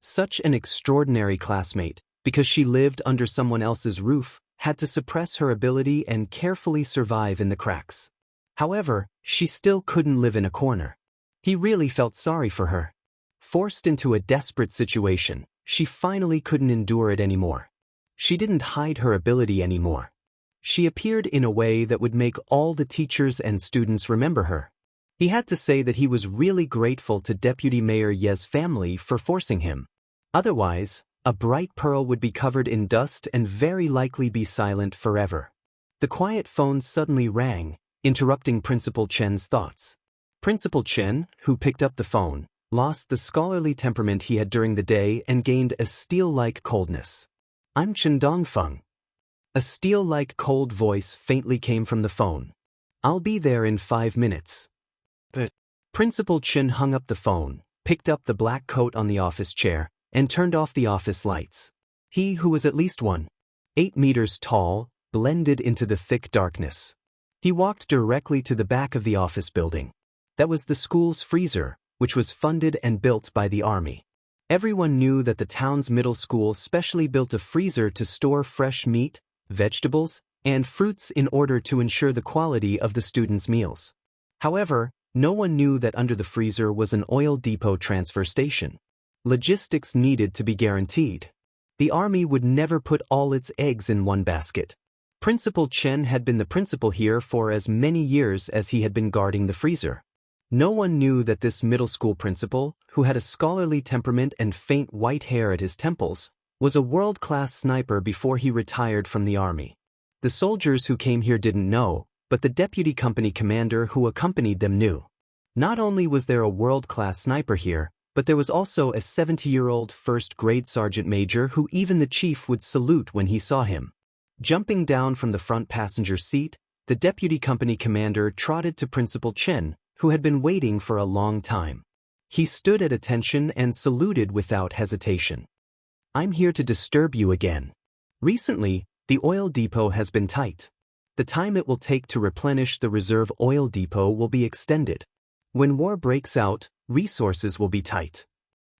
Such an extraordinary classmate, because she lived under someone else's roof, had to suppress her ability and carefully survive in the cracks. However, she still couldn't live in a corner. He really felt sorry for her. Forced into a desperate situation, she finally couldn't endure it anymore. She didn't hide her ability anymore. She appeared in a way that would make all the teachers and students remember her. He had to say that he was really grateful to Deputy Mayor Ye's family for forcing him. Otherwise, a bright pearl would be covered in dust and very likely be silent forever. The quiet phone suddenly rang, interrupting Principal Chen's thoughts. Principal Chen, who picked up the phone, lost the scholarly temperament he had during the day and gained a steel-like coldness. "I'm Chen Dongfeng." A steel-like cold voice faintly came from the phone. "I'll be there in 5 minutes. But Principal Chen hung up the phone, picked up the black coat on the office chair, and turned off the office lights. He, who was at least 1.8 meters tall, blended into the thick darkness. He walked directly to the back of the office building. That was the school's freezer, which was funded and built by the army. Everyone knew that the town's middle school specially built a freezer to store fresh meat, vegetables, and fruits in order to ensure the quality of the students' meals. However, no one knew that under the freezer was an oil depot transfer station. Logistics needed to be guaranteed. The army would never put all its eggs in one basket. Principal Chen had been the principal here for as many years as he had been guarding the freezer. No one knew that this middle school principal, who had a scholarly temperament and faint white hair at his temples, was a world-class sniper before he retired from the army. The soldiers who came here didn't know, but the deputy company commander who accompanied them knew. Not only was there a world-class sniper here, but there was also a 70-year-old first-grade sergeant major who even the chief would salute when he saw him. Jumping down from the front passenger seat, the deputy company commander trotted to Principal Chen, who had been waiting for a long time. He stood at attention and saluted without hesitation. "I'm here to disturb you again. Recently, the oil depot has been tight. The time it will take to replenish the reserve oil depot will be extended. When war breaks out, resources will be tight."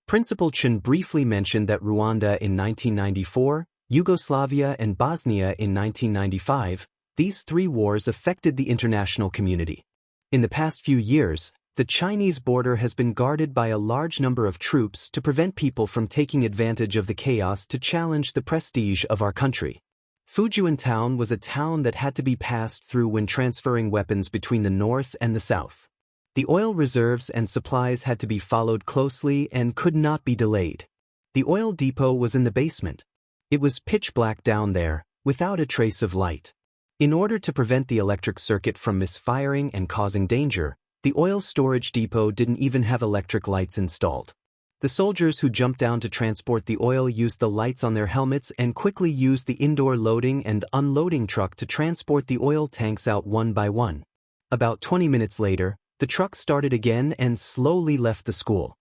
Principal Chen briefly mentioned that Rwanda in 1994, Yugoslavia and Bosnia in 1995, these 3 wars affected the international community. In the past few years, the Chinese border has been guarded by a large number of troops to prevent people from taking advantage of the chaos to challenge the prestige of our country. Fujian Town was a town that had to be passed through when transferring weapons between the north and the south. The oil reserves and supplies had to be followed closely and could not be delayed. The oil depot was in the basement. It was pitch black down there, without a trace of light. In order to prevent the electric circuit from misfiring and causing danger, the oil storage depot didn't even have electric lights installed. The soldiers who jumped down to transport the oil used the lights on their helmets and quickly used the indoor loading and unloading truck to transport the oil tanks out one by one. About 20 minutes later, the truck started again and slowly left the school.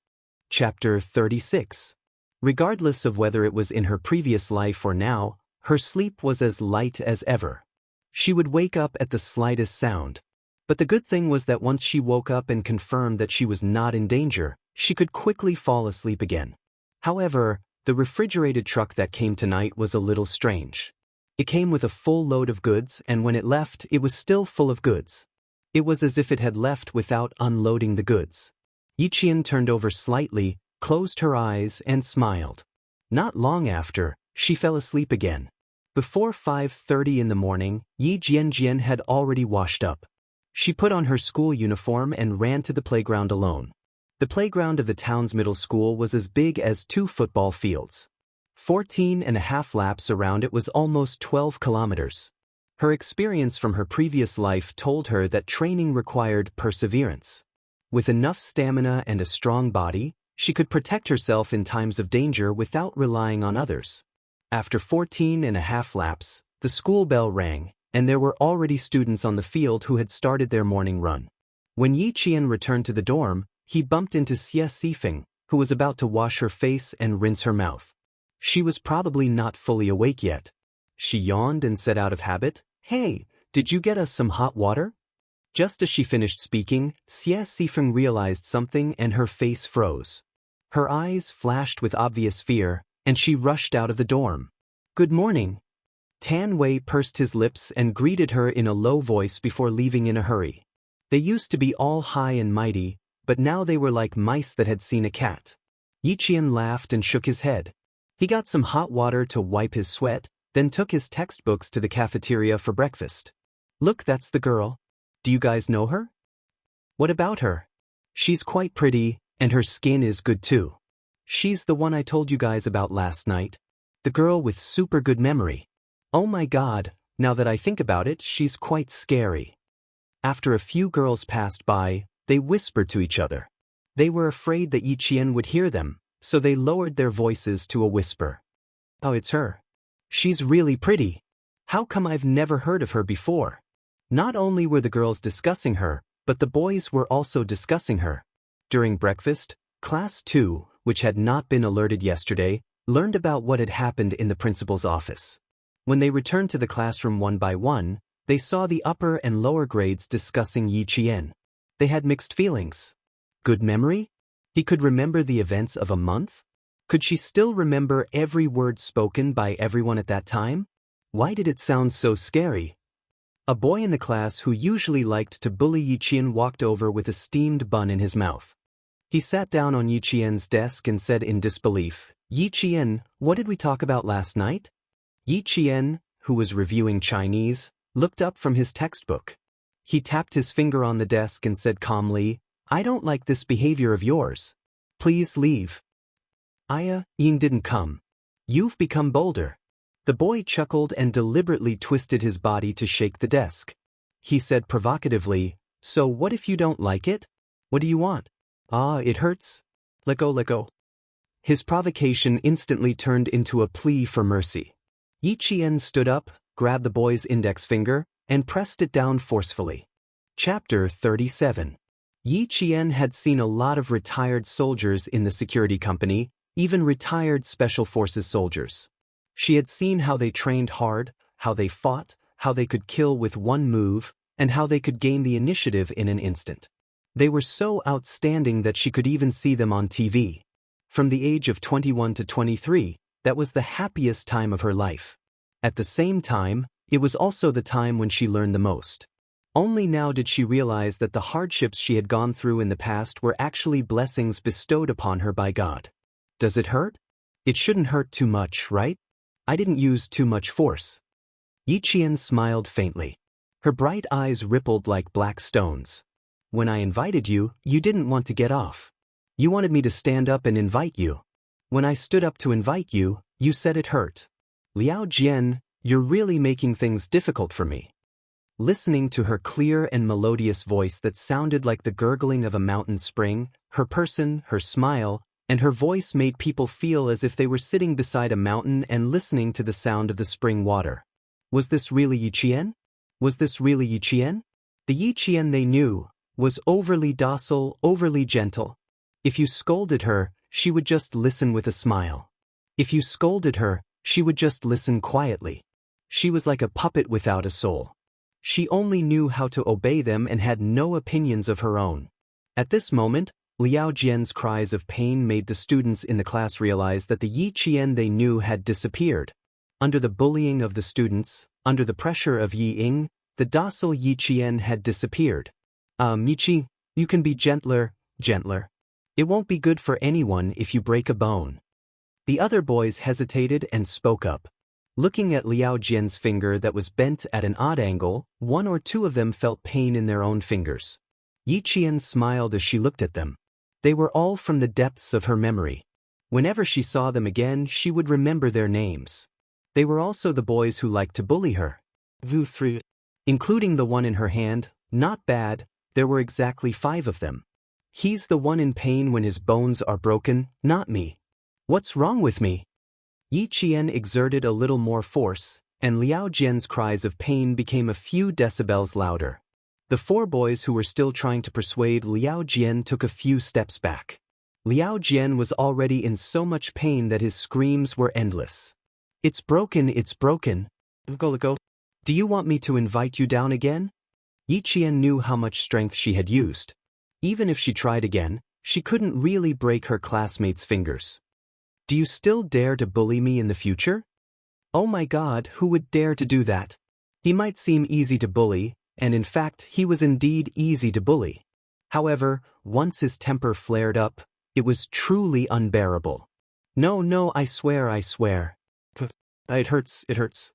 Chapter 36. Regardless of whether it was in her previous life or now, her sleep was as light as ever. She would wake up at the slightest sound. But the good thing was that once she woke up and confirmed that she was not in danger, she could quickly fall asleep again. However, the refrigerated truck that came tonight was a little strange. It came with a full load of goods, and when it left, it was still full of goods. It was as if it had left without unloading the goods. Yi Qian turned over slightly, closed her eyes, and smiled. Not long after, she fell asleep again. Before 5:30 in the morning, Yi Jianjian had already washed up. She put on her school uniform and ran to the playground alone. The playground of the town's middle school was as big as 2 football fields. 14.5 laps around it was almost 12 kilometers. Her experience from her previous life told her that training required perseverance. With enough stamina and a strong body, she could protect herself in times of danger without relying on others. After 14.5 laps, the school bell rang, and there were already students on the field who had started their morning run. When Yi Qian returned to the dorm, he bumped into Xie Sifeng, who was about to wash her face and rinse her mouth. She was probably not fully awake yet. She yawned and said out of habit, "Hey, did you get us some hot water?" Just as she finished speaking, Xie Sifeng realized something and her face froze. Her eyes flashed with obvious fear, and she rushed out of the dorm. "Good morning." Tan Wei pursed his lips and greeted her in a low voice before leaving in a hurry. They used to be all high and mighty, but now they were like mice that had seen a cat. Yi Qian laughed and shook his head. He got some hot water to wipe his sweat, then took his textbooks to the cafeteria for breakfast. "Look, that's the girl. Do you guys know her?" "What about her?" "She's quite pretty, and her skin is good too. She's the one I told you guys about last night. The girl with super good memory. Oh my God, now that I think about it, she's quite scary." After a few girls passed by, they whispered to each other. They were afraid that Yi Qian would hear them, so they lowered their voices to a whisper. "Oh, it's her. She's really pretty. How come I've never heard of her before?" Not only were the girls discussing her, but the boys were also discussing her. During breakfast, Class 2, which had not been alerted yesterday, learned about what had happened in the principal's office. When they returned to the classroom one by one, they saw the upper and lower grades discussing Yi Qian. They had mixed feelings. Good memory? He could remember the events of a month? Could she still remember every word spoken by everyone at that time? Why did it sound so scary? A boy in the class who usually liked to bully Yi Qian walked over with a steamed bun in his mouth. He sat down on Yi Qian's desk and said in disbelief, "Yi Qian, what did we talk about last night?" Yi Qian, who was reviewing Chinese, looked up from his textbook. He tapped his finger on the desk and said calmly, "I don't like this behavior of yours. Please leave." Yin didn't come. "You've become bolder." The boy chuckled and deliberately twisted his body to shake the desk. He said provocatively, "So what if you don't like it? What do you want?" It hurts. Let go, let go." His provocation instantly turned into a plea for mercy. Yi Qian stood up, grabbed the boy's index finger, and pressed it down forcefully. Chapter 37. Yi Qian had seen a lot of retired soldiers in the security company, even retired Special Forces soldiers. She had seen how they trained hard, how they fought, how they could kill with one move, and how they could gain the initiative in an instant. They were so outstanding that she could even see them on TV. From the age of 21 to 23, that was the happiest time of her life. At the same time, it was also the time when she learned the most. Only now did she realize that the hardships she had gone through in the past were actually blessings bestowed upon her by God. Does it hurt? It shouldn't hurt too much, right? I didn't use too much force. Yi Qian smiled faintly. Her bright eyes rippled like black stones. When I invited you, you didn't want to get off. You wanted me to stand up and invite you. When I stood up to invite you, you said it hurt. Liao Jian, you're really making things difficult for me. Listening to her clear and melodious voice that sounded like the gurgling of a mountain spring, her person, her smile, and her voice made people feel as if they were sitting beside a mountain and listening to the sound of the spring water. Was this really Yi Qian? Was this really Yi Qian? The Yi Qian they knew was overly docile, overly gentle. If you scolded her, she would just listen with a smile. If you scolded her, she would just listen quietly. She was like a puppet without a soul. She only knew how to obey them and had no opinions of her own. At this moment, Liao Jian's cries of pain made the students in the class realize that the Yi Qian they knew had disappeared. Under the bullying of the students, under the pressure of Yi Ying, the docile Yi Qian had disappeared. Michi, you can be gentler, gentler. It won't be good for anyone if you break a bone. The other boys hesitated and spoke up. Looking at Liao Jian's finger that was bent at an odd angle, one or two of them felt pain in their own fingers. Yi Qian smiled as she looked at them. They were all from the depths of her memory. Whenever she saw them again, she would remember their names. They were also the boys who liked to bully her. Including the one in her hand. Not bad, there were exactly 5 of them. He's the one in pain when his bones are broken, not me. What's wrong with me? Yi Qian exerted a little more force, and Liao Jian's cries of pain became a few decibels louder. The 4 boys who were still trying to persuade Liao Jian took a few steps back. Liao Jian was already in so much pain that his screams were endless. It's broken, it's broken. Go. Do you want me to invite you down again? Yi Qian knew how much strength she had used. Even if she tried again, she couldn't really break her classmates' fingers. Do you still dare to bully me in the future? Oh my God, who would dare to do that? He might seem easy to bully, and in fact he was indeed easy to bully. However, once his temper flared up, it was truly unbearable. No, I swear. It hurts.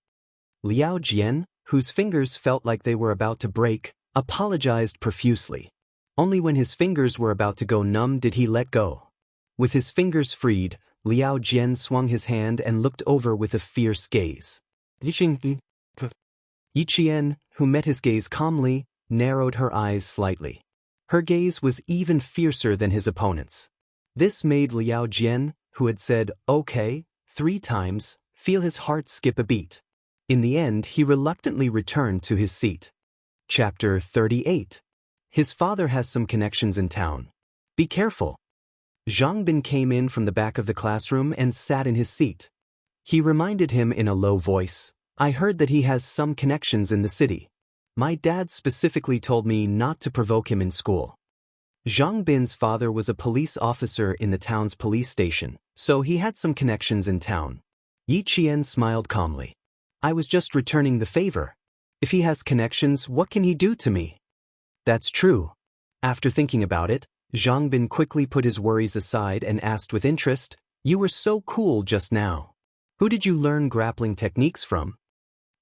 Liao Jian, whose fingers felt like they were about to break, apologized profusely. Only when his fingers were about to go numb did he let go. With his fingers freed, Liao Jian swung his hand and looked over with a fierce gaze. Yi Qian, who met his gaze calmly, narrowed her eyes slightly. Her gaze was even fiercer than his opponent's. This made Liao Jian, who had said, okay, 3 times, feel his heart skip a beat. In the end, he reluctantly returned to his seat. Chapter 38. His father has some connections in town. Be careful. Zhang Bin came in from the back of the classroom and sat in his seat. He reminded him in a low voice, I heard that he has some connections in the city. My dad specifically told me not to provoke him in school. Zhang Bin's father was a police officer in the town's police station, so he had some connections in town. Yi Qian smiled calmly. I was just returning the favor. If he has connections, what can he do to me? That's true. After thinking about it, Zhang Bin quickly put his worries aside and asked with interest, You were so cool just now. Who did you learn grappling techniques from?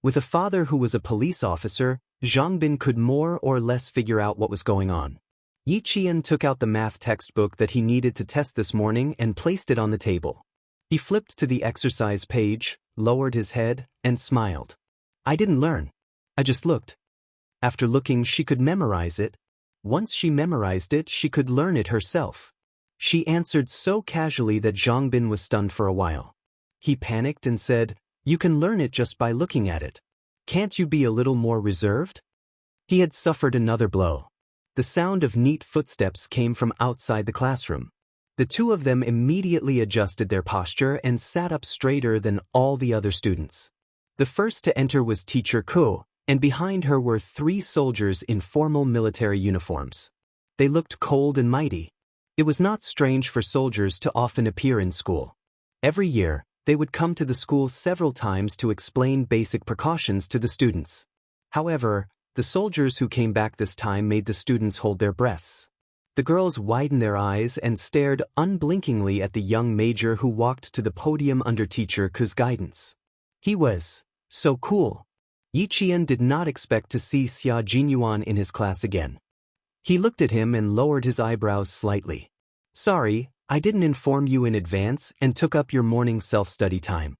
With a father who was a police officer, Zhang Bin could more or less figure out what was going on. Yi Qian took out the math textbook that he needed to test this morning and placed it on the table. He flipped to the exercise page, lowered his head, and smiled. I didn't learn. I just looked. After looking, she could memorize it. Once she memorized it, she could learn it herself. She answered so casually that Zhang Bin was stunned for a while. He panicked and said, You can learn it just by looking at it. Can't you be a little more reserved? He had suffered another blow. The sound of neat footsteps came from outside the classroom. The 2 of them immediately adjusted their posture and sat up straighter than all the other students. The first to enter was Teacher Ko, and behind her were 3 soldiers in formal military uniforms. They looked cold and mighty. It was not strange for soldiers to often appear in school. Every year, they would come to the school several times to explain basic precautions to the students. However, the soldiers who came back this time made the students hold their breaths. The girls widened their eyes and stared unblinkingly at the young major who walked to the podium under Teacher Ko's guidance. He was so cool. Yi Qian did not expect to see Xia Jinyuan in his class again. He looked at him and lowered his eyebrows slightly. Sorry, I didn't inform you in advance and took up your morning self-study time.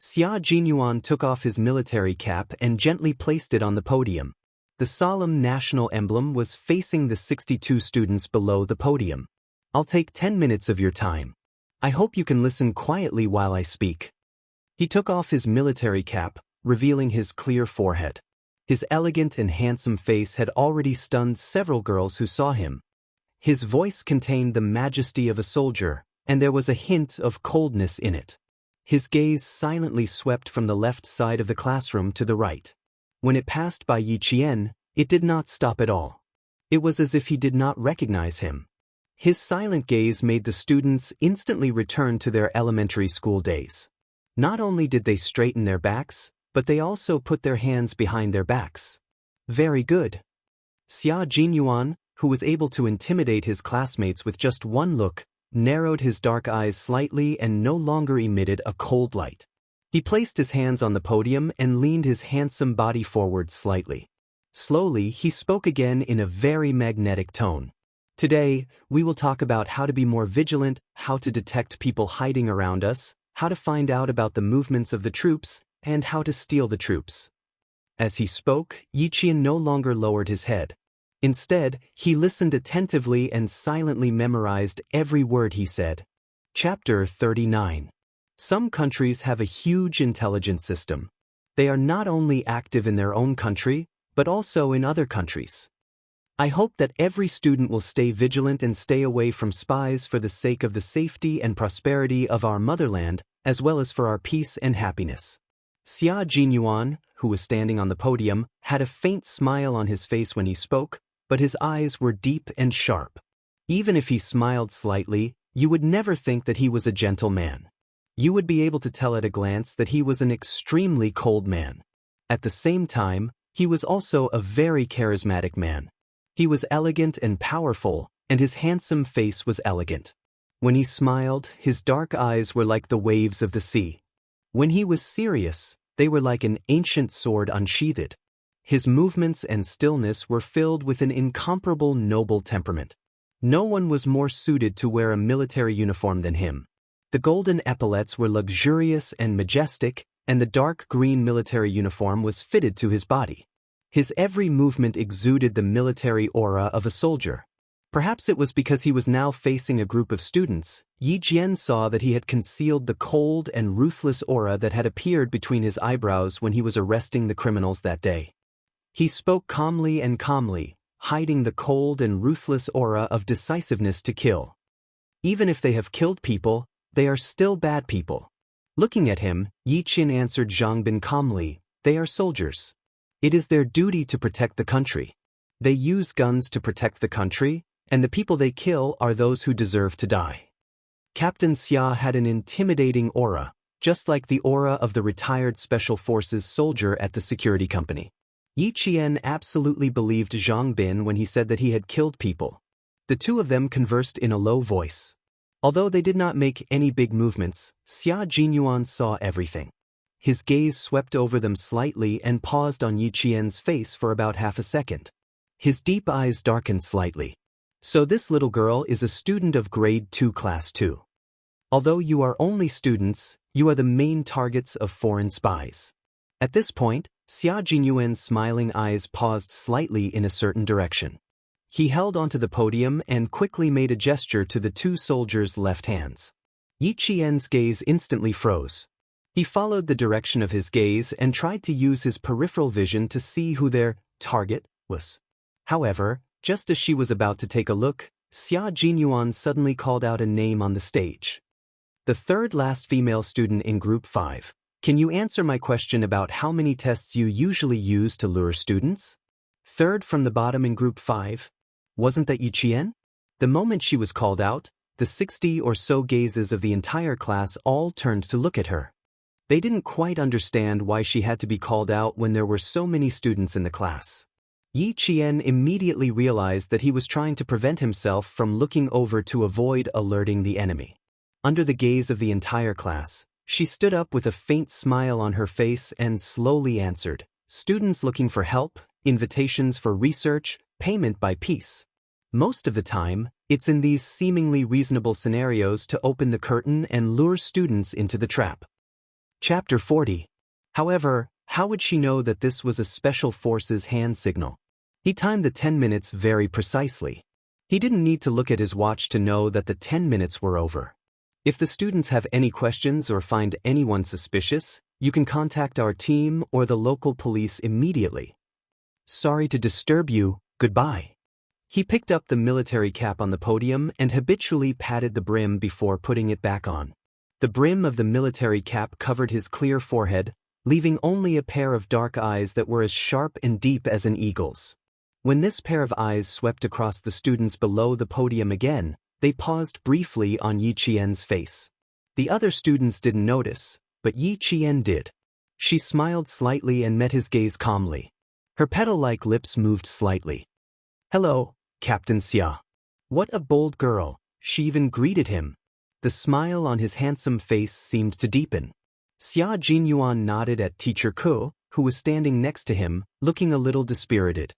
Xia Jinyuan took off his military cap and gently placed it on the podium. The solemn national emblem was facing the 62 students below the podium. I'll take 10 minutes of your time. I hope you can listen quietly while I speak. He took off his military cap, revealing his clear forehead. His elegant and handsome face had already stunned several girls who saw him. His voice contained the majesty of a soldier, and there was a hint of coldness in it. His gaze silently swept from the left side of the classroom to the right. When it passed by Yi Qian, it did not stop at all. It was as if he did not recognize him. His silent gaze made the students instantly return to their elementary school days. Not only did they straighten their backs, but they also put their hands behind their backs. Very good. Xia Jinyuan, who was able to intimidate his classmates with just one look, narrowed his dark eyes slightly and no longer emitted a cold light. He placed his hands on the podium and leaned his handsome body forward slightly. Slowly, he spoke again in a very magnetic tone. Today, we will talk about how to be more vigilant, how to detect people hiding around us, how to find out about the movements of the troops, and how to steal the troops. As he spoke, Yiqian no longer lowered his head. Instead, he listened attentively and silently memorized every word he said. Chapter 39. Some countries have a huge intelligence system. They are not only active in their own country, but also in other countries. I hope that every student will stay vigilant and stay away from spies for the sake of the safety and prosperity of our motherland, as well as for our peace and happiness. Xia Jinyuan, who was standing on the podium, had a faint smile on his face when he spoke, but his eyes were deep and sharp. Even if he smiled slightly, you would never think that he was a gentle man. You would be able to tell at a glance that he was an extremely cold man. At the same time, he was also a very charismatic man. He was elegant and powerful, and his handsome face was elegant. When he smiled, his dark eyes were like the waves of the sea. When he was serious, they were like an ancient sword unsheathed. His movements and stillness were filled with an incomparable noble temperament. No one was more suited to wear a military uniform than him. The golden epaulets were luxurious and majestic, and the dark green military uniform was fitted to his body. His every movement exuded the military aura of a soldier. Perhaps it was because he was now facing a group of students. Yi Jian saw that he had concealed the cold and ruthless aura that had appeared between his eyebrows when he was arresting the criminals that day. He spoke calmly, hiding the cold and ruthless aura of decisiveness to kill. Even if they have killed people, they are still bad people. Looking at him, Yi Qin answered Zhang Bin calmly, they are soldiers. It is their duty to protect the country. They use guns to protect the country, and the people they kill are those who deserve to die. Captain Xia had an intimidating aura, just like the aura of the retired Special Forces soldier at the security company. Yi Qian absolutely believed Zhang Bin when he said that he had killed people. The two of them conversed in a low voice. Although they did not make any big movements, Xia Jinyuan saw everything. His gaze swept over them slightly and paused on Yi Qian's face for about half a second. His deep eyes darkened slightly. So this little girl is a student of grade 2 class 2. Although you are only students, you are the main targets of foreign spies. At this point, Xia Jinyuan's smiling eyes paused slightly in a certain direction. He held onto the podium and quickly made a gesture to the two soldiers' left hands. Yi Qian's gaze instantly froze. He followed the direction of his gaze and tried to use his peripheral vision to see who their target was. However, just as she was about to take a look, Xia Jinyuan suddenly called out a name on the stage. The third last female student in Group 5. Can you answer my question about how many tests you usually use to lure students? Third from the bottom in Group 5. Wasn't that Yi Qian? The moment she was called out, the 60 or so gazes of the entire class all turned to look at her. They didn't quite understand why she had to be called out when there were so many students in the class. Yi Qian immediately realized that he was trying to prevent himself from looking over to avoid alerting the enemy. Under the gaze of the entire class, she stood up with a faint smile on her face and slowly answered, students looking for help, invitations for research, payment by piece. Most of the time, it's in these seemingly reasonable scenarios to open the curtain and lure students into the trap. Chapter 40. However, how would she know that this was a Special Forces hand signal? He timed the 10 minutes very precisely. He didn't need to look at his watch to know that the 10 minutes were over. If the students have any questions or find anyone suspicious, you can contact our team or the local police immediately. Sorry to disturb you, goodbye. He picked up the military cap on the podium and habitually patted the brim before putting it back on. The brim of the military cap covered his clear forehead, leaving only a pair of dark eyes that were as sharp and deep as an eagle's. When this pair of eyes swept across the students below the podium again, they paused briefly on Yi Qian's face. The other students didn't notice, but Yi Qian did. She smiled slightly and met his gaze calmly. Her petal-like lips moved slightly. Hello, Captain Xia. What a bold girl, she even greeted him. The smile on his handsome face seemed to deepen. Xia Jinyuan nodded at Teacher Ko, who was standing next to him, looking a little dispirited.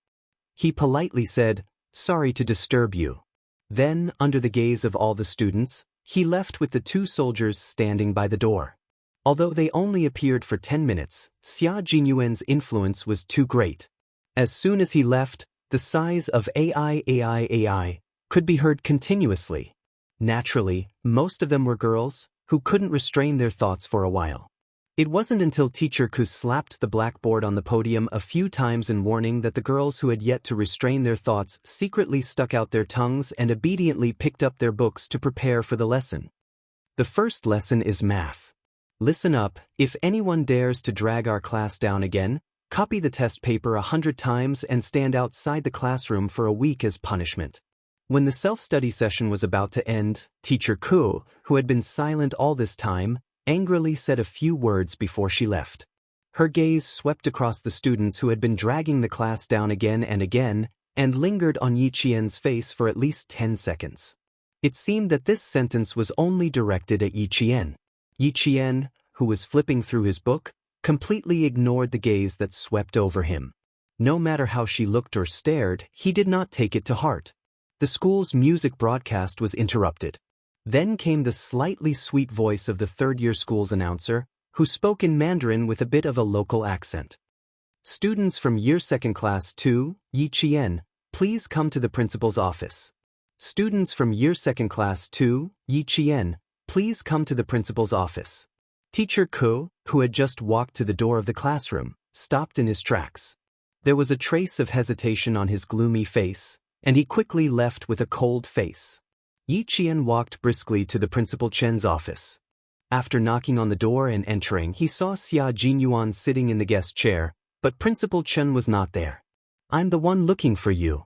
He politely said, "Sorry to disturb you." Then, under the gaze of all the students, he left with the two soldiers standing by the door. Although they only appeared for 10 minutes, Xia Jinyuan's influence was too great. As soon as he left, the sighs of AI could be heard continuously. Naturally, most of them were girls, who couldn't restrain their thoughts for a while. It wasn't until Teacher Ku slapped the blackboard on the podium a few times in warning that the girls who had yet to restrain their thoughts secretly stuck out their tongues and obediently picked up their books to prepare for the lesson. The first lesson is math. Listen up, if anyone dares to drag our class down again, copy the test paper 100 times and stand outside the classroom for a week as punishment. When the self-study session was about to end, Teacher Ku, who had been silent all this time, angrily said a few words before she left. Her gaze swept across the students who had been dragging the class down again and lingered on Yi Qian's face for at least 10 seconds. It seemed that this sentence was only directed at Yi Qian. Yi Qian, who was flipping through his book, completely ignored the gaze that swept over him. No matter how she looked or stared, he did not take it to heart. The school's music broadcast was interrupted. Then came the slightly sweet voice of the third-year school's announcer, who spoke in Mandarin with a bit of a local accent. Students from Year 2nd Class 2, Yi Qian, please come to the principal's office. Students from Year 2nd Class 2, Yi Qian, please come to the principal's office. Teacher Ko, who had just walked to the door of the classroom, stopped in his tracks. There was a trace of hesitation on his gloomy face, and he quickly left with a cold face. Yi Qian walked briskly to the Principal Chen's office. After knocking on the door and entering, he saw Xia Jinyuan sitting in the guest chair, but Principal Chen was not there. "I'm the one looking for you."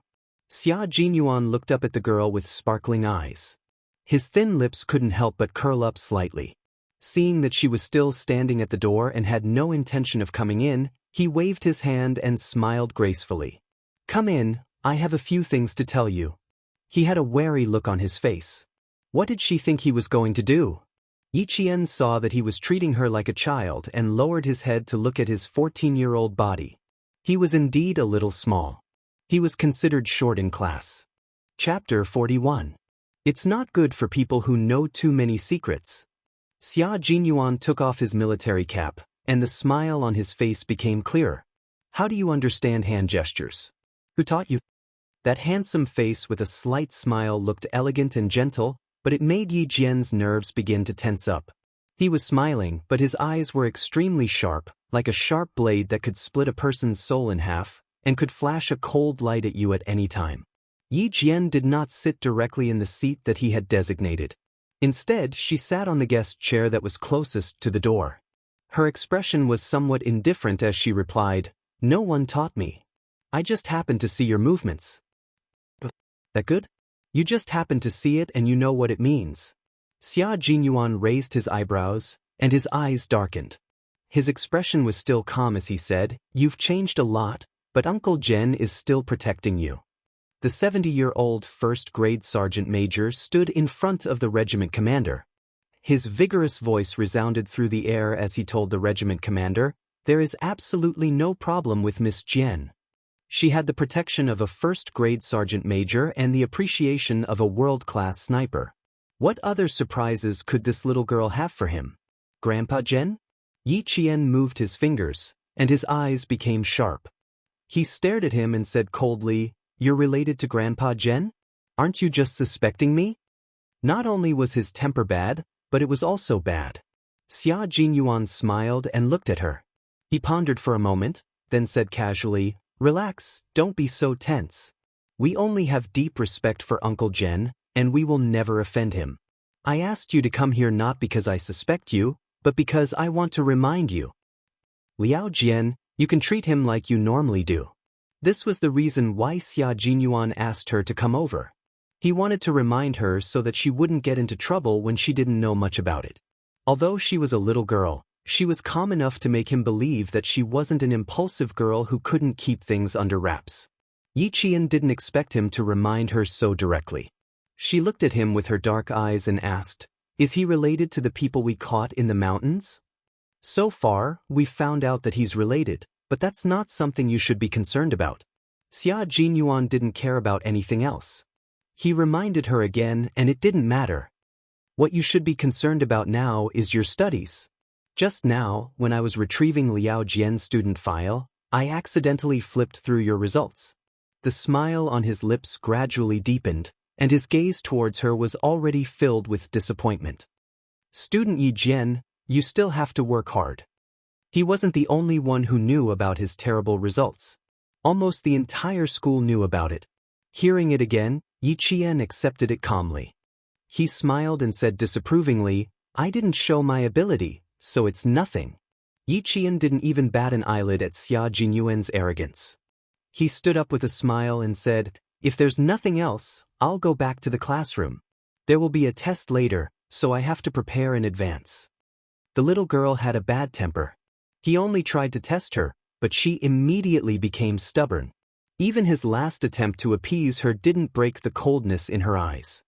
Xia Jinyuan looked up at the girl with sparkling eyes. His thin lips couldn't help but curl up slightly. Seeing that she was still standing at the door and had no intention of coming in, he waved his hand and smiled gracefully. "Come in, I have a few things to tell you." He had a wary look on his face. What did she think he was going to do? Yi Qian saw that he was treating her like a child and lowered his head to look at his 14-year-old body. He was indeed a little small. He was considered short in class. Chapter 41. It's not good for people who know too many secrets. Xia Jinyuan took off his military cap, and the smile on his face became clearer. "How do you understand hand gestures? Who taught you?" That handsome face with a slight smile looked elegant and gentle, but it made Yi Jian's nerves begin to tense up. He was smiling, but his eyes were extremely sharp, like a sharp blade that could split a person's soul in half, and could flash a cold light at you at any time. Yi Jian did not sit directly in the seat that he had designated. Instead, she sat on the guest chair that was closest to the door. Her expression was somewhat indifferent as she replied, "No one taught me. I just happened to see your movements." "That good? You just happened to see it and you know what it means." Xia Jinyuan raised his eyebrows, and his eyes darkened. His expression was still calm as he said, "You've changed a lot, but Uncle Jen is still protecting you." The 70-year-old first-grade sergeant major stood in front of the regiment commander. His vigorous voice resounded through the air as he told the regiment commander, "There is absolutely no problem with Miss Jen. She had the protection of a first-grade sergeant major and the appreciation of a world-class sniper. What other surprises could this little girl have for him? Grandpa Jen?" Yi Qian moved his fingers, and his eyes became sharp. He stared at him and said coldly, "You're related to Grandpa Jen? Aren't you just suspecting me?" Not only was his temper bad, but it was also bad. Xia Jinyuan smiled and looked at her. He pondered for a moment, then said casually, "Relax, don't be so tense. We only have deep respect for Uncle Jen, and we will never offend him. I asked you to come here not because I suspect you, but because I want to remind you. Liao Jian, you can treat him like you normally do." This was the reason why Xia Jinyuan asked her to come over. He wanted to remind her so that she wouldn't get into trouble when she didn't know much about it. Although she was a little girl, she was calm enough to make him believe that she wasn't an impulsive girl who couldn't keep things under wraps. Yi Qian didn't expect him to remind her so directly. She looked at him with her dark eyes and asked, "Is he related to the people we caught in the mountains?" "So far, we've found out that he's related, but that's not something you should be concerned about." Xia Jinyuan didn't care about anything else. He reminded her again, and it didn't matter. "What you should be concerned about now is your studies. Just now, when I was retrieving Liao Jian's student file, I accidentally flipped through your results." The smile on his lips gradually deepened, and his gaze towards her was already filled with disappointment. "Student Yi Jian, you still have to work hard." He wasn't the only one who knew about his terrible results. Almost the entire school knew about it. Hearing it again, Yi Qian accepted it calmly. He smiled and said disapprovingly, "I didn't show my ability, so it's nothing." Yi Qian didn't even bat an eyelid at Xia Jinyuan's arrogance. He stood up with a smile and said, "If there's nothing else, I'll go back to the classroom. There will be a test later, so I have to prepare in advance." The little girl had a bad temper. He only tried to test her, but she immediately became stubborn. Even his last attempt to appease her didn't break the coldness in her eyes.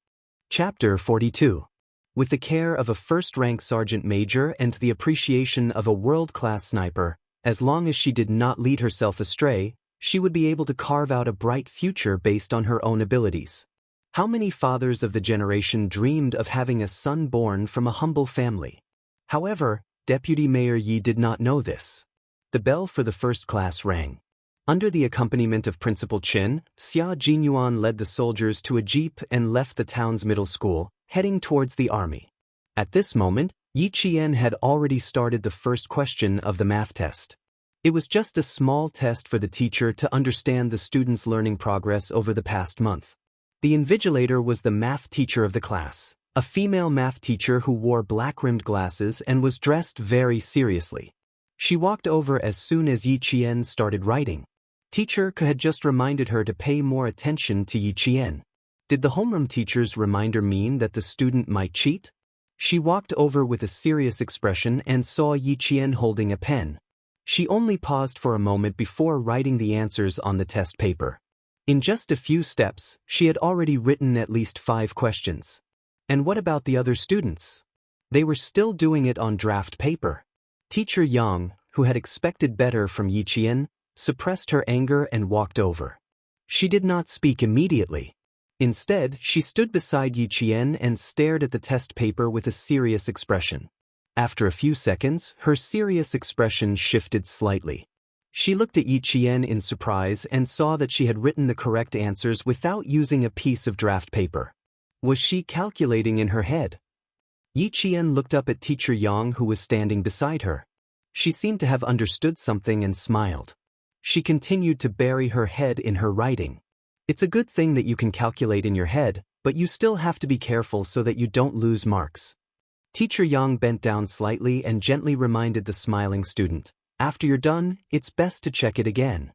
Chapter 42. With the care of a first-rank sergeant major and the appreciation of a world-class sniper, as long as she did not lead herself astray, she would be able to carve out a bright future based on her own abilities. How many fathers of the generation dreamed of having a son born from a humble family? However, Deputy Mayor Yi did not know this. The bell for the first class rang. Under the accompaniment of Principal Qin, Xia Jinyuan led the soldiers to a jeep and left the town's middle school, heading towards the army. At this moment, Yi Qian had already started the first question of the math test. It was just a small test for the teacher to understand the students' learning progress over the past month. The invigilator was the math teacher of the class, a female math teacher who wore black-rimmed glasses and was dressed very seriously. She walked over as soon as Yi Qian started writing. Teacher had just reminded her to pay more attention to Yi Qian. Did the homeroom teacher's reminder mean that the student might cheat? She walked over with a serious expression and saw Yi Qian holding a pen. She only paused for a moment before writing the answers on the test paper. In just a few steps, she had already written at least 5 questions. And what about the other students? They were still doing it on draft paper. Teacher Yang, who had expected better from Yi Qian, suppressed her anger and walked over. She did not speak immediately. Instead, she stood beside Yi Qian and stared at the test paper with a serious expression. After a few seconds, her serious expression shifted slightly. She looked at Yi Qian in surprise and saw that she had written the correct answers without using a piece of draft paper. Was she calculating in her head? Yi Qian looked up at Teacher Yang, who was standing beside her. She seemed to have understood something and smiled. She continued to bury her head in her writing. It's a good thing that you can calculate in your head, but you still have to be careful so that you don't lose marks. Teacher Yang bent down slightly and gently reminded the smiling student, "After you're done, it's best to check it again."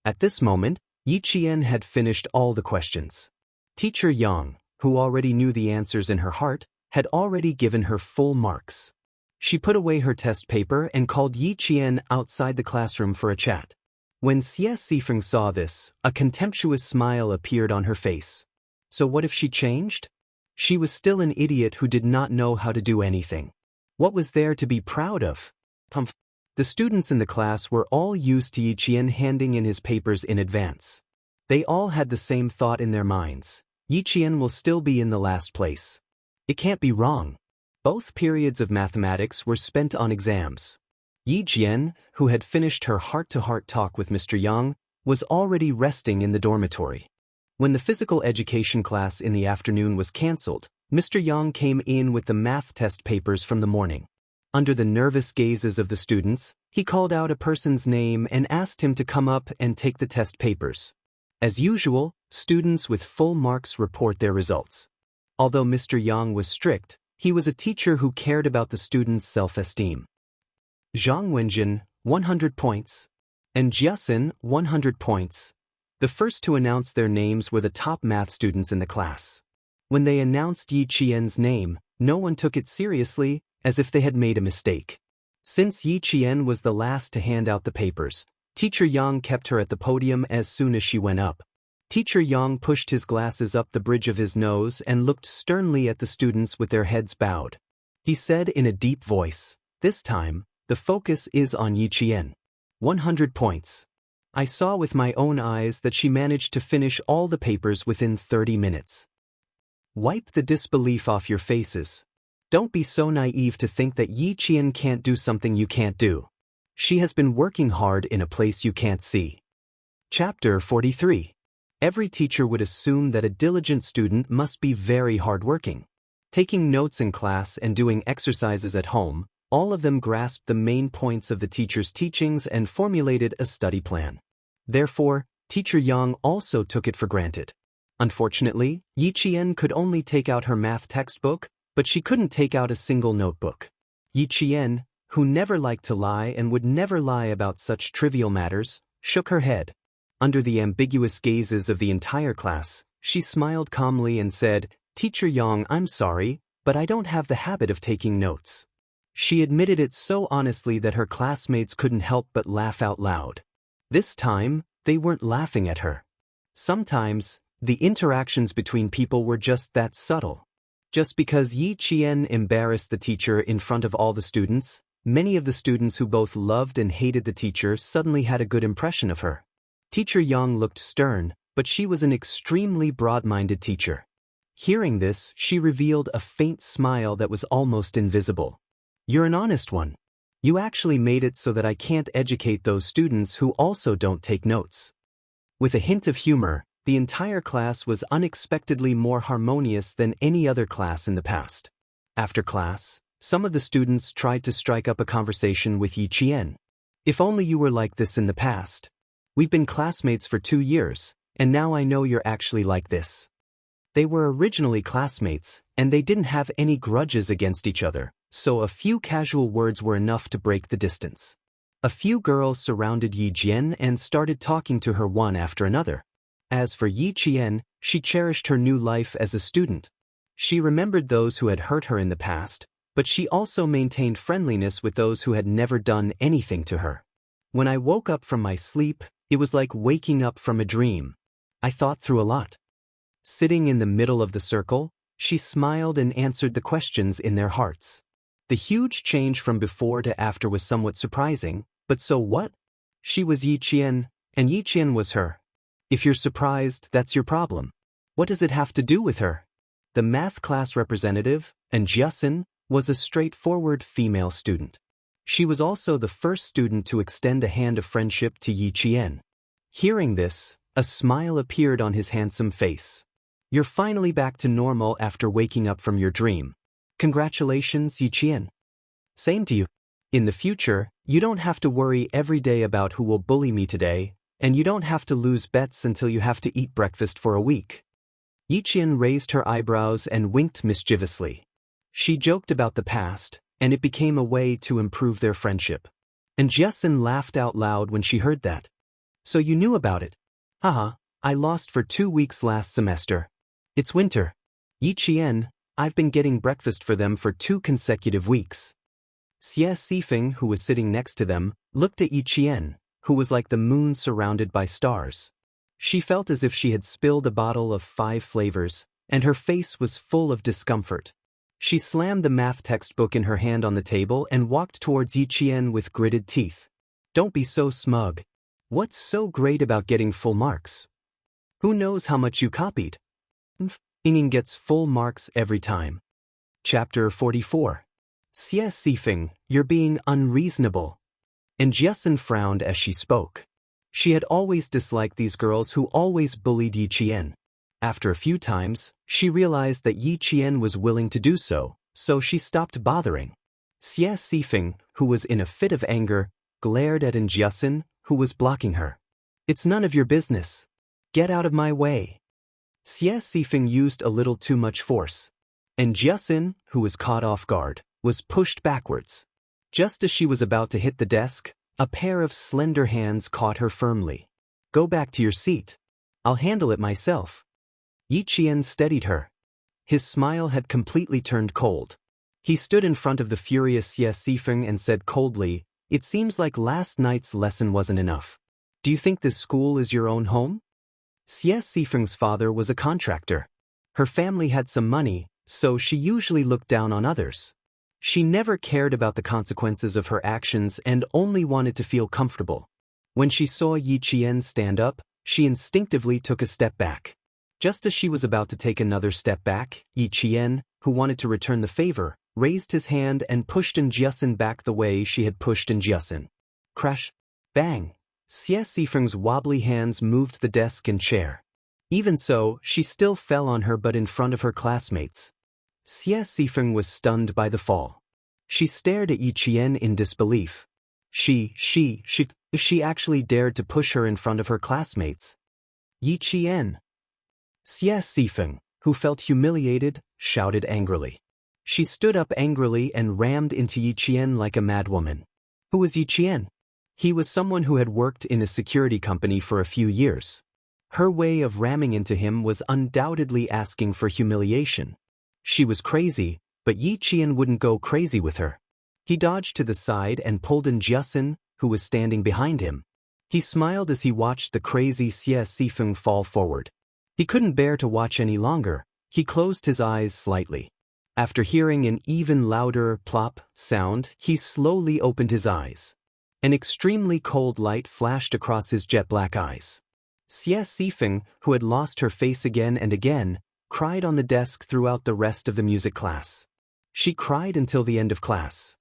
At this moment, Yi Qian had finished all the questions. Teacher Yang, who already knew the answers in her heart, had already given her full marks. She put away her test paper and called Yi Qian outside the classroom for a chat. When Xie Sifeng saw this, a contemptuous smile appeared on her face. So what if she changed? She was still an idiot who did not know how to do anything. What was there to be proud of? The students in the class were all used to Yi Qian handing in his papers in advance. They all had the same thought in their minds. Yi Qian will still be in the last place. It can't be wrong. Both periods of mathematics were spent on exams. Yi Qian, who had finished her heart-to-heart talk with Mr. Yang, was already resting in the dormitory. When the physical education class in the afternoon was cancelled, Mr. Yang came in with the math test papers from the morning. Under the nervous gazes of the students, he called out a person's name and asked him to come up and take the test papers. As usual, students with full marks report their results. Although Mr. Yang was strict, he was a teacher who cared about the students' self-esteem. Zhang Wenjin, 100 points, and Jiasin, 100 points. The first to announce their names were the top math students in the class. When they announced Yi Qian's name, no one took it seriously, as if they had made a mistake. Since Yi Qian was the last to hand out the papers, Teacher Yang kept her at the podium as soon as she went up. Teacher Yang pushed his glasses up the bridge of his nose and looked sternly at the students with their heads bowed. He said in a deep voice, "This time, the focus is on Yiqian. 100 points. I saw with my own eyes that she managed to finish all the papers within 30 minutes. Wipe the disbelief off your faces. Don't be so naive to think that Yiqian can't do something you can't do. She has been working hard in a place you can't see." Chapter 43. Every teacher would assume that a diligent student must be very hardworking. Taking notes in class and doing exercises at home, all of them grasped the main points of the teacher's teachings and formulated a study plan. Therefore, Teacher Yang also took it for granted. Unfortunately, Yiqian could only take out her math textbook, but she couldn't take out a single notebook. Yiqian, who never liked to lie and would never lie about such trivial matters, shook her head. Under the ambiguous gazes of the entire class, she smiled calmly and said, "Teacher Yang, I'm sorry, but I don't have the habit of taking notes." She admitted it so honestly that her classmates couldn't help but laugh out loud. This time, they weren't laughing at her. Sometimes, the interactions between people were just that subtle. Just because Yiqian embarrassed the teacher in front of all the students, many of the students who both loved and hated the teacher suddenly had a good impression of her. Teacher Yang looked stern, but she was an extremely broad-minded teacher. Hearing this, she revealed a faint smile that was almost invisible. "You're an honest one. You actually made it so that I can't educate those students who also don't take notes." With a hint of humor, the entire class was unexpectedly more harmonious than any other class in the past. After class, some of the students tried to strike up a conversation with Yiqian. "If only you were like this in the past. We've been classmates for 2 years, and now I know you're actually like this." They were originally classmates, and they didn't have any grudges against each other, so a few casual words were enough to break the distance. A few girls surrounded Yiqian and started talking to her one after another. As for Yiqian, she cherished her new life as a student. She remembered those who had hurt her in the past, but she also maintained friendliness with those who had never done anything to her. "When I woke up from my sleep, it was like waking up from a dream. I thought through a lot." Sitting in the middle of the circle, she smiled and answered the questions in their hearts. The huge change from before to after was somewhat surprising, but so what? She was Yiqian, and Yiqian was her. If you're surprised, that's your problem. What does it have to do with her? The math class representative, Xianxia, was a straightforward female student. She was also the first student to extend a hand of friendship to Yiqian. Hearing this, a smile appeared on his handsome face. "You're finally back to normal after waking up from your dream. Congratulations, Yiqian." "Same to you. In the future, you don't have to worry every day about who will bully me today, and you don't have to lose bets until you have to eat breakfast for a week." Yiqian raised her eyebrows and winked mischievously. She joked about the past, and it became a way to improve their friendship. And Xianxia laughed out loud when she heard that. "So you knew about it?" "Haha, I lost for 2 weeks last semester. It's winter. Yiqian, I've been getting breakfast for them for 2 consecutive weeks." Xie Sifeng, who was sitting next to them, looked at Yiqian, who was like the moon surrounded by stars. She felt as if she had spilled a bottle of 5 flavors, and her face was full of discomfort. She slammed the math textbook in her hand on the table and walked towards Yiqian with gritted teeth. "Don't be so smug. What's so great about getting full marks? Who knows how much you copied? Yingying gets full marks every time." Chapter 44. "Xie Sifeng, you're being unreasonable." And Xianxia frowned as she spoke. She had always disliked these girls who always bullied Yiqian. After a few times, she realized that Yiqian was willing to do so, so she stopped bothering. Xie Sifeng, who was in a fit of anger, glared at Xianxia, who was blocking her. "It's none of your business. Get out of my way." Xie Sifeng used a little too much force, and Xianxia, who was caught off guard, was pushed backwards. Just as she was about to hit the desk, a pair of slender hands caught her firmly. "Go back to your seat. I'll handle it myself." Yiqian steadied her. His smile had completely turned cold. He stood in front of the furious Xie Sifeng and said coldly, "It seems like last night's lesson wasn't enough. Do you think this school is your own home?" Xie Sifeng's father was a contractor. Her family had some money, so she usually looked down on others. She never cared about the consequences of her actions and only wanted to feel comfortable. When she saw Yi Qian stand up, she instinctively took a step back. Just as she was about to take another step back, Yi Qian, who wanted to return the favor, raised his hand and pushed Jiasin back the way she had pushed Jiasin. Crash! Bang! Xie Sifeng's wobbly hands moved the desk and chair. Even so, she still fell on her but in front of her classmates. Xie Sifeng was stunned by the fall. She stared at Yi Qian in disbelief. She actually dared to push her in front of her classmates. Yi Qian. Xie Sifeng, who felt humiliated, shouted angrily. She stood up angrily and rammed into Yi Qian like a madwoman. Who was Yi Qian? He was someone who had worked in a security company for a few years. Her way of ramming into him was undoubtedly asking for humiliation. She was crazy, but Yi Qian wouldn't go crazy with her. He dodged to the side and pulled in Jiasin, who was standing behind him. He smiled as he watched the crazy Xie Sifeng fall forward. He couldn't bear to watch any longer. He closed his eyes slightly. After hearing an even louder plop sound, he slowly opened his eyes. An extremely cold light flashed across his jet-black eyes. Xie Sifeng, who had lost her face again and again, cried on the desk throughout the rest of the music class. She cried until the end of class.